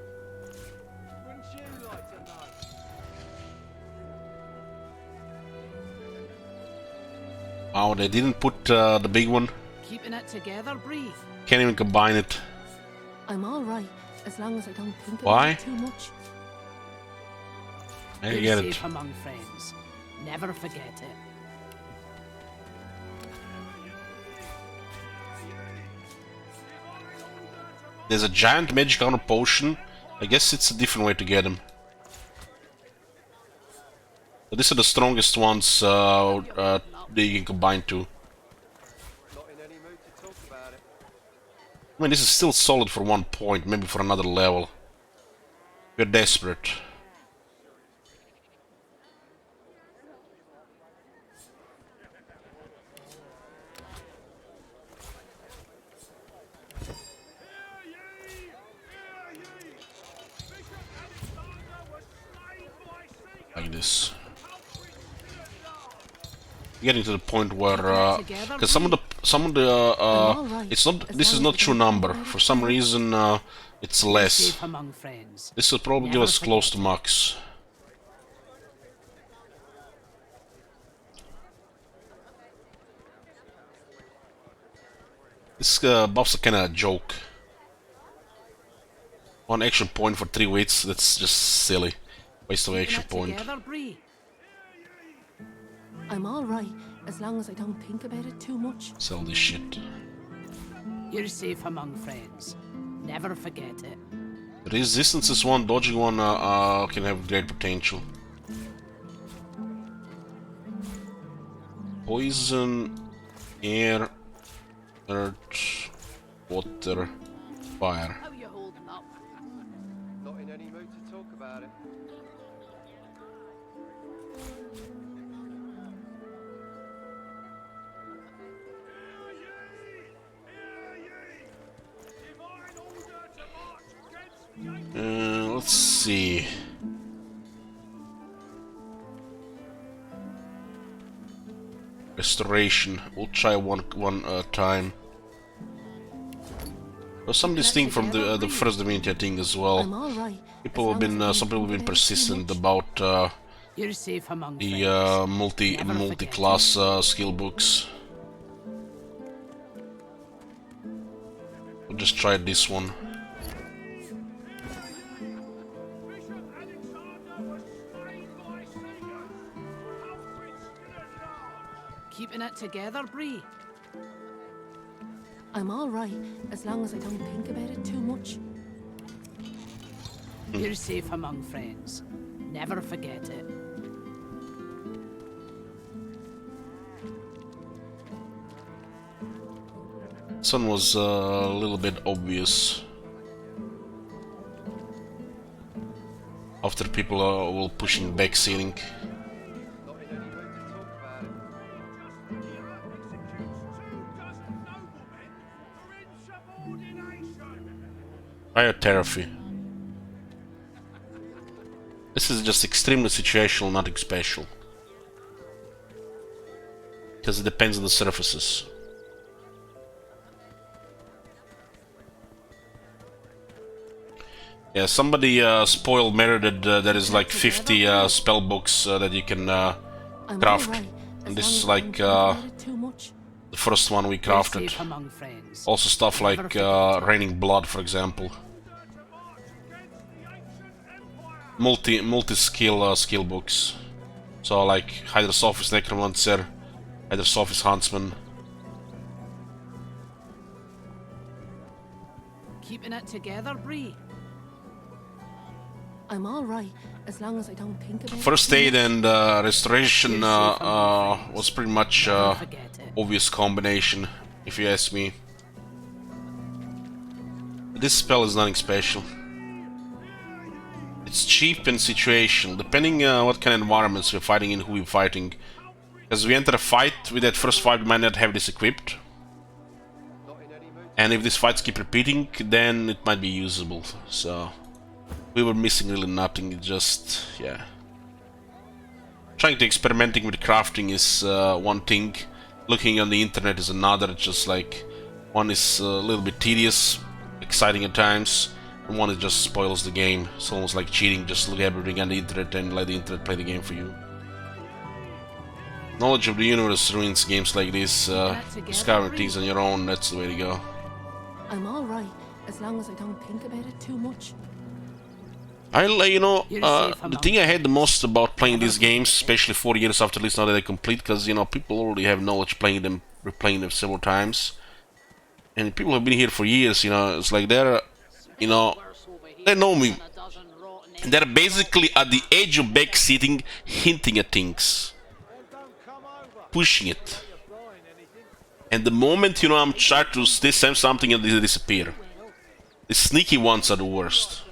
Wouldn't you like to know? Oh, they didn't put the big one. Keeping it together, Bree? Can't even combine it. I'm all right, as long as I don't think Why? about it too much. I You're get safe it. among friends. Never forget it. There's a giant magic armor potion. I guess it's a different way to get them. But these are the strongest ones you can combine two. I mean, this is still solid for 1 point, maybe for another level. We're desperate. Like this. Getting to the point where, because some of the, it's not. This is not true number. For some reason, it's less. This will probably give us close to max. This buff's a kinda a joke. 1 action point for 3 weights. That's just silly. Waste of action point. I'm alright, as long as I don't think about it too much. Sell this shit. You're safe among friends. Never forget it. Resistance is one, dodging one can have great potential. Poison, air, earth, water, fire. How you holding up? Not in any mood to talk about it. Let's see. Restoration. We'll try one time. There's some of this thing from the first Divinity, I think, as well. People have been some people have been persistent about the multi-class skill books. We'll just try this one. Keeping it together, Bree? I'm alright, as long as I don't think about it too much. You're safe among friends. Never forget it. This one was a little bit obvious. After people are all pushing back ceiling. Therapy. This is just extremely situational, nothing special. Because it depends on the surfaces. Yeah, somebody spoiled merited there is like 50 spell books that you can craft. And this is like the first one we crafted. Also stuff like Raining Blood, for example. Multi-skill skill books. So like Hydrosophist Necromancer, Hydrosophist Huntsman. Keeping it together, Bree? I'm alright, as long as I don't think about it. First aid and restoration was pretty much obvious combination, if you ask me. This spell is nothing special. It's cheap and situational, depending what kind of environments we're fighting in, who we're fighting. As we enter a fight, with that first fight we might not have this equipped. And if these fights keep repeating, then it might be usable. So we were missing really nothing, it just, yeah. Trying to experimenting with crafting is one thing, looking on the internet is another. It's just like, one is a little bit tedious, exciting at times, and one it just spoils the game. It's almost like cheating, just look at everything on the internet and let the internet play the game for you. Knowledge of the universe ruins games like this. Discovering things on your own, that's the way to go. I'm alright, as long as I don't think about it too much. The thing I hate the most about playing these games, especially 4 years after release now that they complete, because, people already have knowledge playing them, replaying them several times. And people have been here for years, it's like they're, they know me. They're basically at the edge of backseating, hinting at things. pushing it. And the moment, you know, I'm trying to send something and they disappear. The sneaky ones are the worst.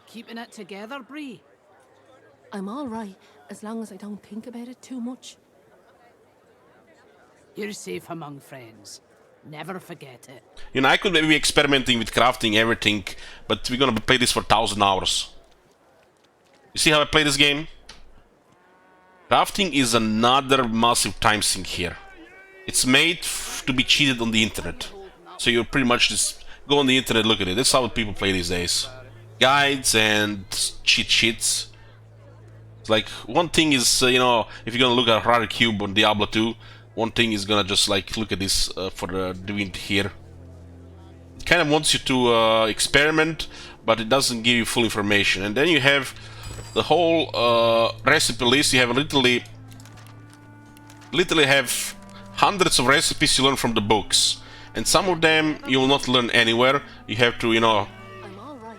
Keeping it together, Bree? I'm all right, as long as I don't think about it too much. You're safe among friends. Never forget it. You know, I could maybe be experimenting with crafting everything, but we're gonna play this for 1,000 hours. You see how I play this game? Crafting is another massive time sink here. It's made to be cheated on the internet. So you pretty much just go on the internet, look at it. That's how people play these days. Guides and cheat sheets. It's like, one thing is, you know, if you're gonna look at Harari Cube on Diablo 2, one thing is gonna just like look at this for the Divinity here. It kind of wants you to experiment, but it doesn't give you full information. And then you have the whole recipe list. You have literally have hundreds of recipes you learn from the books, and some of them you will not learn anywhere. You have to, you know,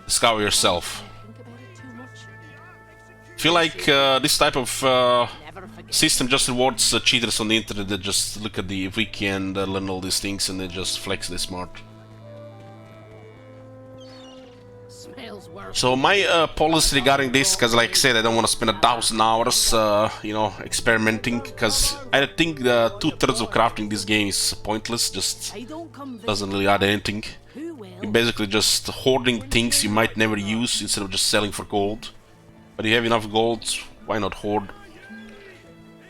discover yourself. I feel like this type of system just rewards cheaters on the internet that just look at the wiki and learn all these things and they just flex they're smart. So my policy regarding this, because like I said, I don't want to spend 1,000 hours, you know, experimenting, because I think 2/3 of crafting this game is pointless, just doesn't really add anything. You're basically just hoarding things you might never use instead of just selling for gold. But if you have enough gold, why not hoard?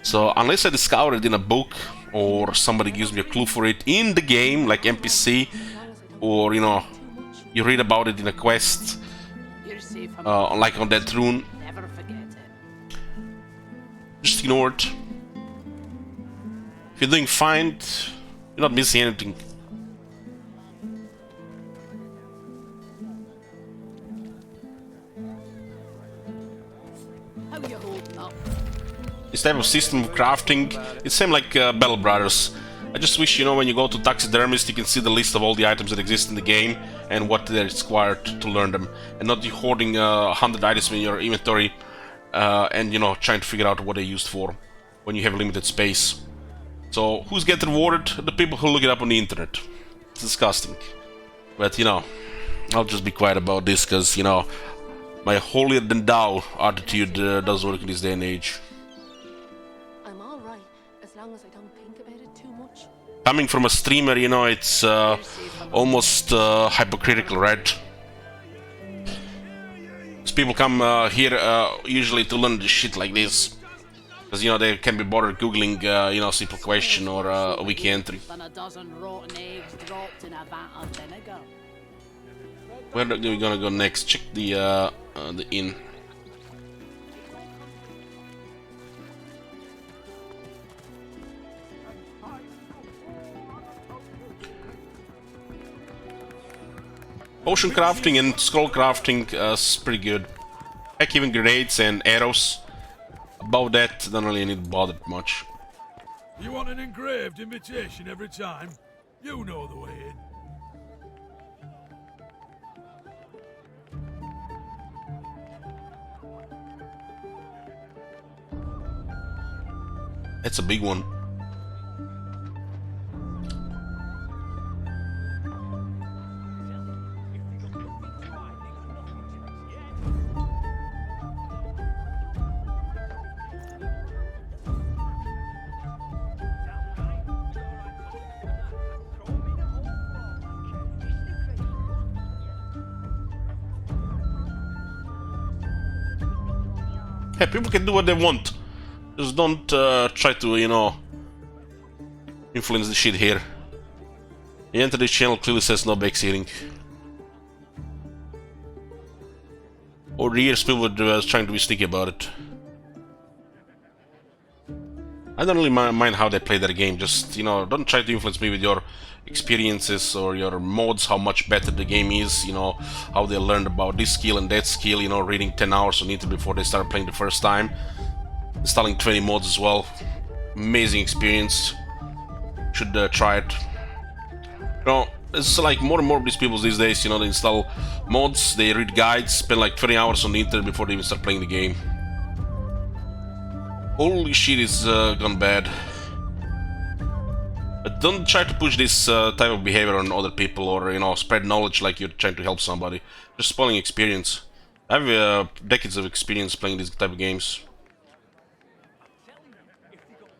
So unless I discover it in a book, or somebody gives me a clue for it in the game, like NPC, or, you know, you read about it in a quest, like on that rune, just ignore it. If you're doing fine, you're not missing anything. This type of system of crafting, it's same like Battle Brothers. I just wish, you know, when you go to Taxidermist, you can see the list of all the items that exist in the game and what they're required to learn them, and not you hoarding 100 items in your inventory and, you know, trying to figure out what they're used for when you have limited space. So who's getting rewarded? The people who look it up on the internet. It's disgusting. But, you know, I'll just be quiet about this, because, you know, my holier than thou attitude doesn't work in this day and age. I'm all right, as long as I don't think about it too much. Coming from a streamer, you know, it's almost hypocritical, right? Because people come here usually to learn this shit like this, because, you know, they can be bothered googling, you know, simple question or a wiki entry. Where are we gonna go next? Check the inn. Potion crafting and scroll crafting is pretty good. Heck, even grenades and arrows. Above that, don't really need to bother much. You want an engraved invitation every time? You know the way in. That's a big one. Yeah, people can do what they want. Just don't try to, you know, influence the shit here. The enter this channel clearly says no backseating. Over the years, people were trying to be sneaky about it. I don't really mind how they play their game. Just, you know, don't try to influence me with your experiences or your mods, how much better the game is, you know, how they learned about this skill and that skill, you know, reading 10 hours on it before they start playing the first time. Installing 20 mods as well. Amazing experience. Should try it. You know, it's like more and more of these people these days, you know, they install mods, they read guides, spend like 20 hours on the internet before they even start playing the game. Holy shit, it's gone bad. But don't try to push this type of behavior on other people, or, you know, spread knowledge like you're trying to help somebody. Just spoiling experience. I have decades of experience playing these type of games.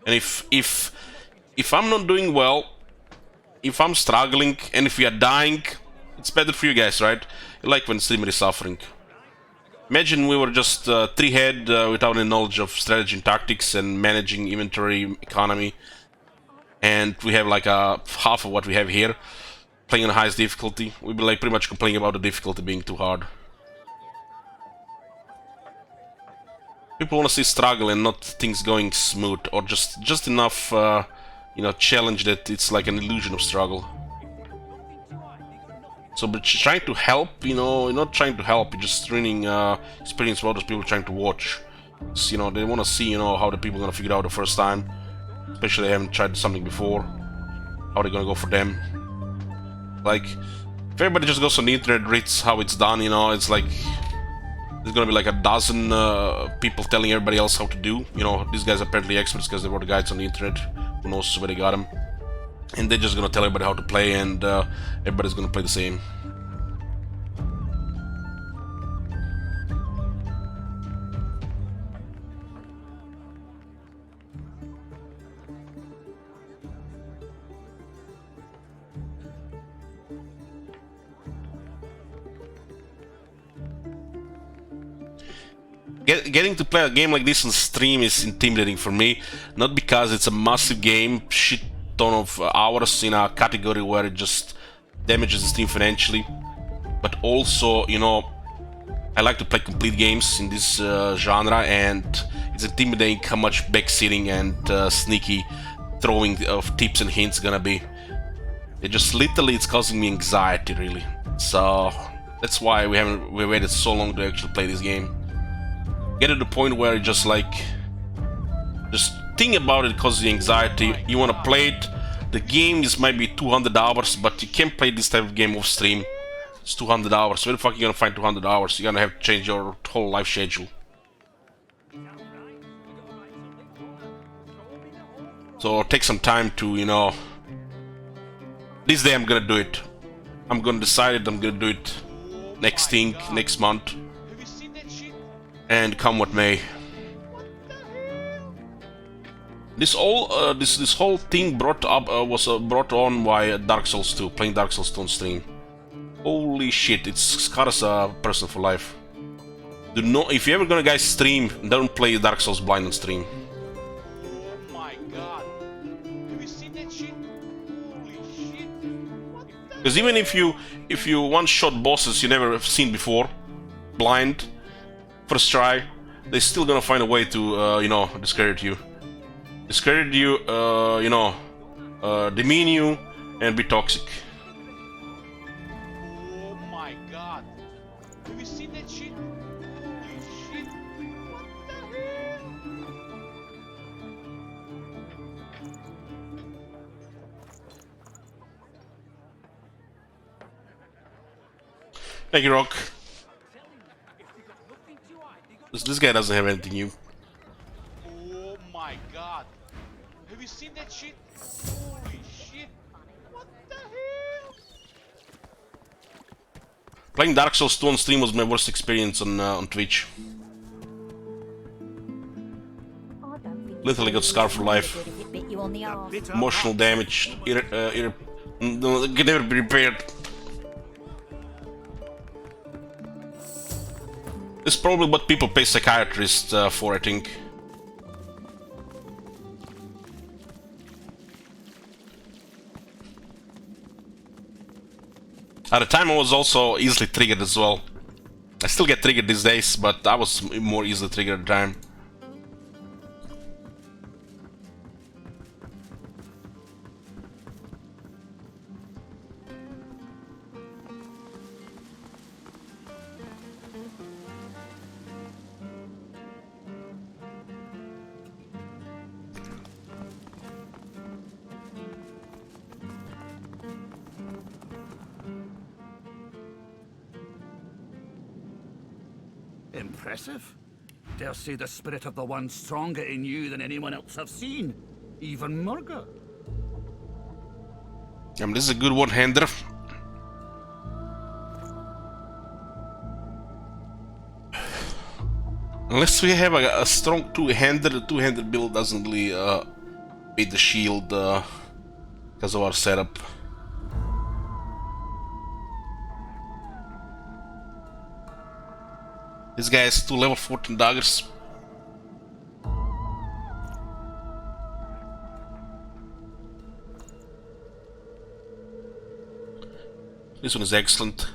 And if I'm not doing well, if I'm struggling, and if we are dying, it's better for you guys, right? You like when streamer is suffering. Imagine we were just 3-head without any knowledge of strategy and tactics and managing inventory, economy, and we have like half of what we have here, playing on the highest difficulty. We'd be like pretty much complaining about the difficulty being too hard. People want to see struggle and not things going smooth, or just enough, you know, challenge that it's like an illusion of struggle. So, but trying to help, you know, you're not trying to help, you're just ruining experience for others people trying to watch. So, you know, they want to see, you know, how the people are gonna figure it out the first time, especially they haven't tried something before. How they're gonna go for them. Like, if everybody just goes on the internet, reads how it's done, you know, it's like there's gonna be like a dozen people telling everybody else how to do. You know, these guys are apparently experts because they wrote the guides on the internet. Who knows where they got them? And they're just gonna tell everybody how to play, and everybody's gonna play the same. Getting to play a game like this on stream is intimidating for me, not because it's a massive game, shit ton of hours in a category where it just damages the stream financially, but also, you know, I like to play complete games in this genre, and it's intimidating how much backseating and sneaky throwing of tips and hints gonna be. It just literally, it's causing me anxiety, really. So that's why we waited so long to actually play this game. Get to the point where you just like, just think about it causes you anxiety. You want to play it. The game is maybe 200 hours, but you can't play this type of game off stream. It's 200 hours. Where the fuck are you gonna find 200 hours? You're gonna have to change your whole life schedule. So take some time to, you know, this day I'm gonna do it. I'm gonna decide it, I'm gonna do it next thing, next month. And come what may. This whole thing was brought on by Dark Souls 2, playing Dark Souls 2 on stream. Holy shit, it's scarred as a person for life. Do not, if you ever gonna guys stream, don't play Dark Souls blind on stream. Oh my god. Have you seen that shit? Holy shit. What the Because even if you one-shot bosses you never have seen before, blind, first try, they're still gonna find a way to, you know, discredit you. Discredit you, you know, demean you, and be toxic. Oh my god. Have you seen that shit? Holy shit. What the hell? Thank you, Rock. This guy doesn't have anything new. Oh my god. Have you seen that shit? Holy shit. What the hell? Playing Dark Souls 2 on stream was my worst experience on Twitch. Literally got scarred for life. Emotional damage. Can never be repaired. It's probably what people pay psychiatrists for, I think. At the time I was also easily triggered as well. I still get triggered these days, but I was more easily triggered at the time. Impressive. Dare say the spirit of the one stronger in you than anyone else I've seen. Even Murga. This is a good one-hander. Unless we have a strong two-hander, the two-hander build doesn't really beat the shield because of our setup. This guy has 2 level 14 daggers. This one is excellent.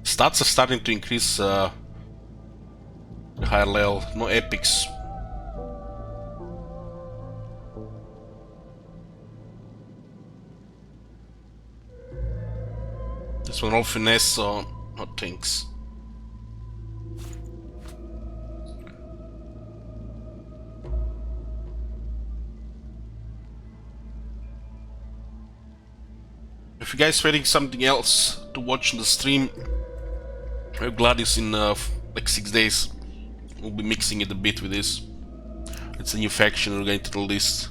Stats are starting to increase the higher level, no epics. This one all finesse, so not tanks. If you guys waiting something else to watch on the stream, I'm glad it's in like 6 days. We'll be mixing it a bit with this. It's a new faction we're going to the list.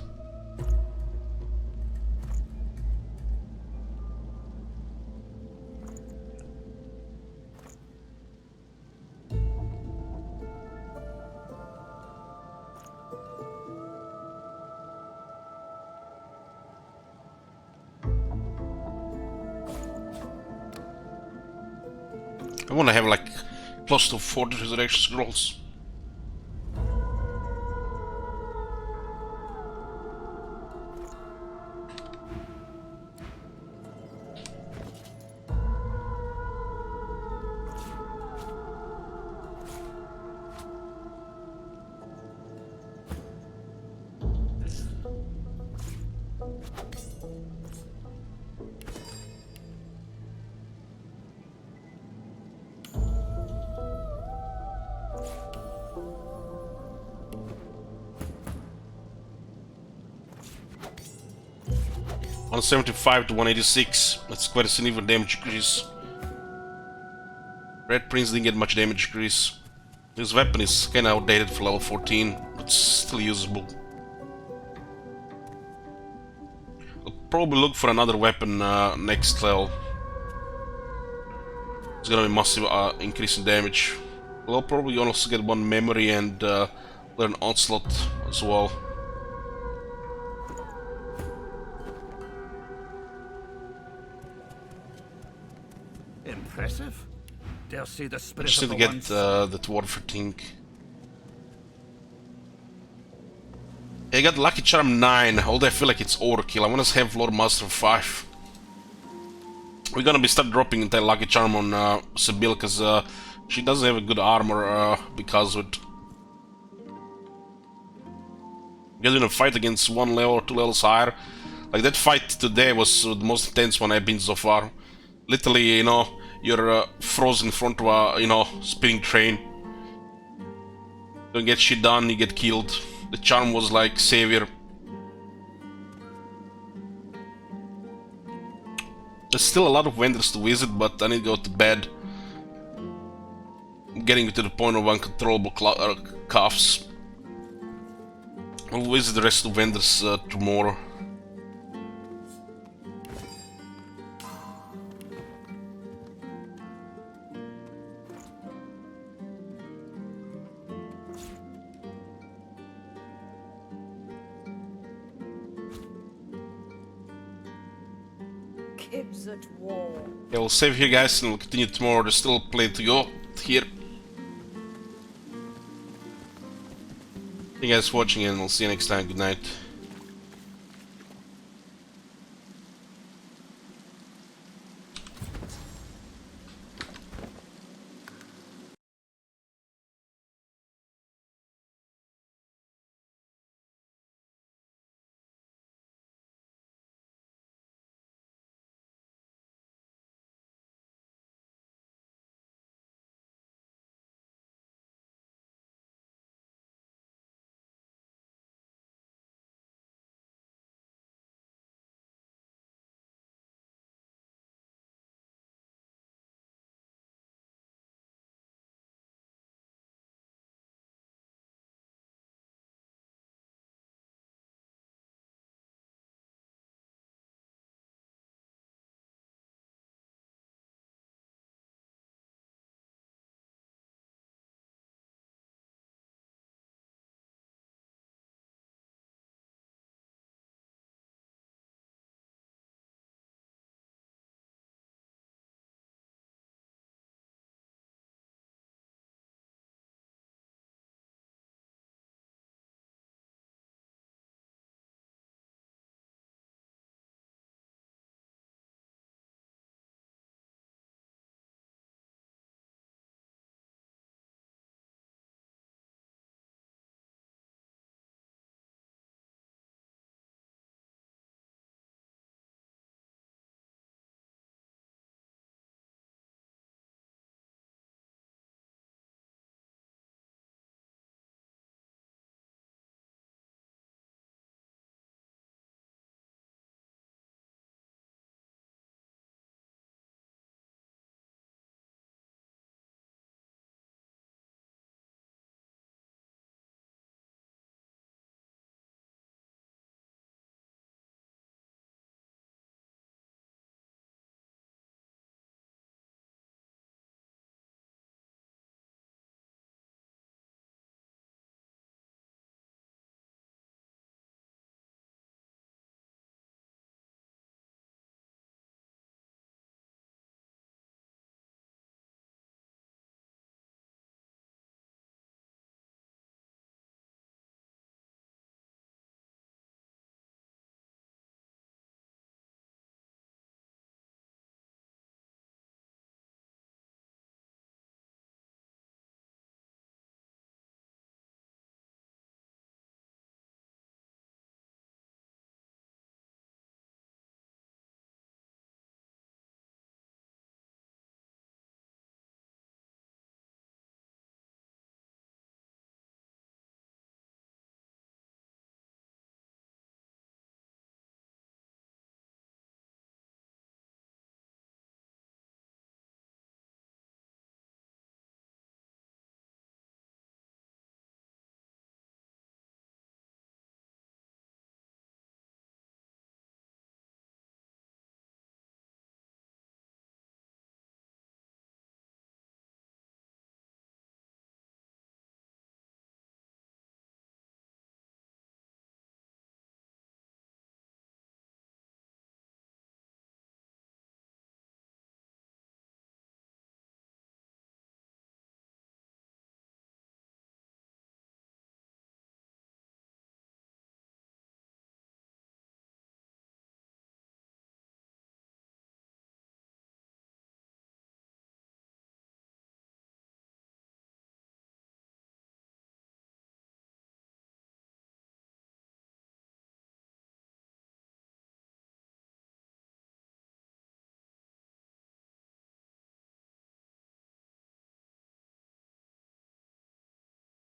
I want to have like close to 40 resurrection scrolls. On 75 to 186, that's quite a significant damage increase. Red Prince didn't get much damage increase. His weapon is kinda outdated for level 14, but still usable. I'll probably look for another weapon next level. It's gonna be massive increase in damage. We'll probably also get one memory and learn Onslaught as well. Impressive. Dare say the spirit Just of need the to get that warfare thing. I got Lucky Charm 9, although I feel like it's overkill. I want to have Lord Master 5. We're gonna be start dropping entire Lucky Charm on Sibyl, because she doesn't have a good armor because of it. Getting a fight against 1 level or 2 levels higher. Like that fight today was the most intense one I've been so far. Literally, you know, you're frozen in front of a, you know, spinning train. Don't get shit done, you get killed. The charm was like savior. There's still a lot of vendors to visit, but I need to go to bed. I'm getting to the point of uncontrollable coughs. I'll visit the rest of the vendors tomorrow. Kids at war. Yeah, we'll save here, guys, and we'll continue tomorrow. There's still plenty to go here. Thank you guys for watching, and we'll see you next time. Good night.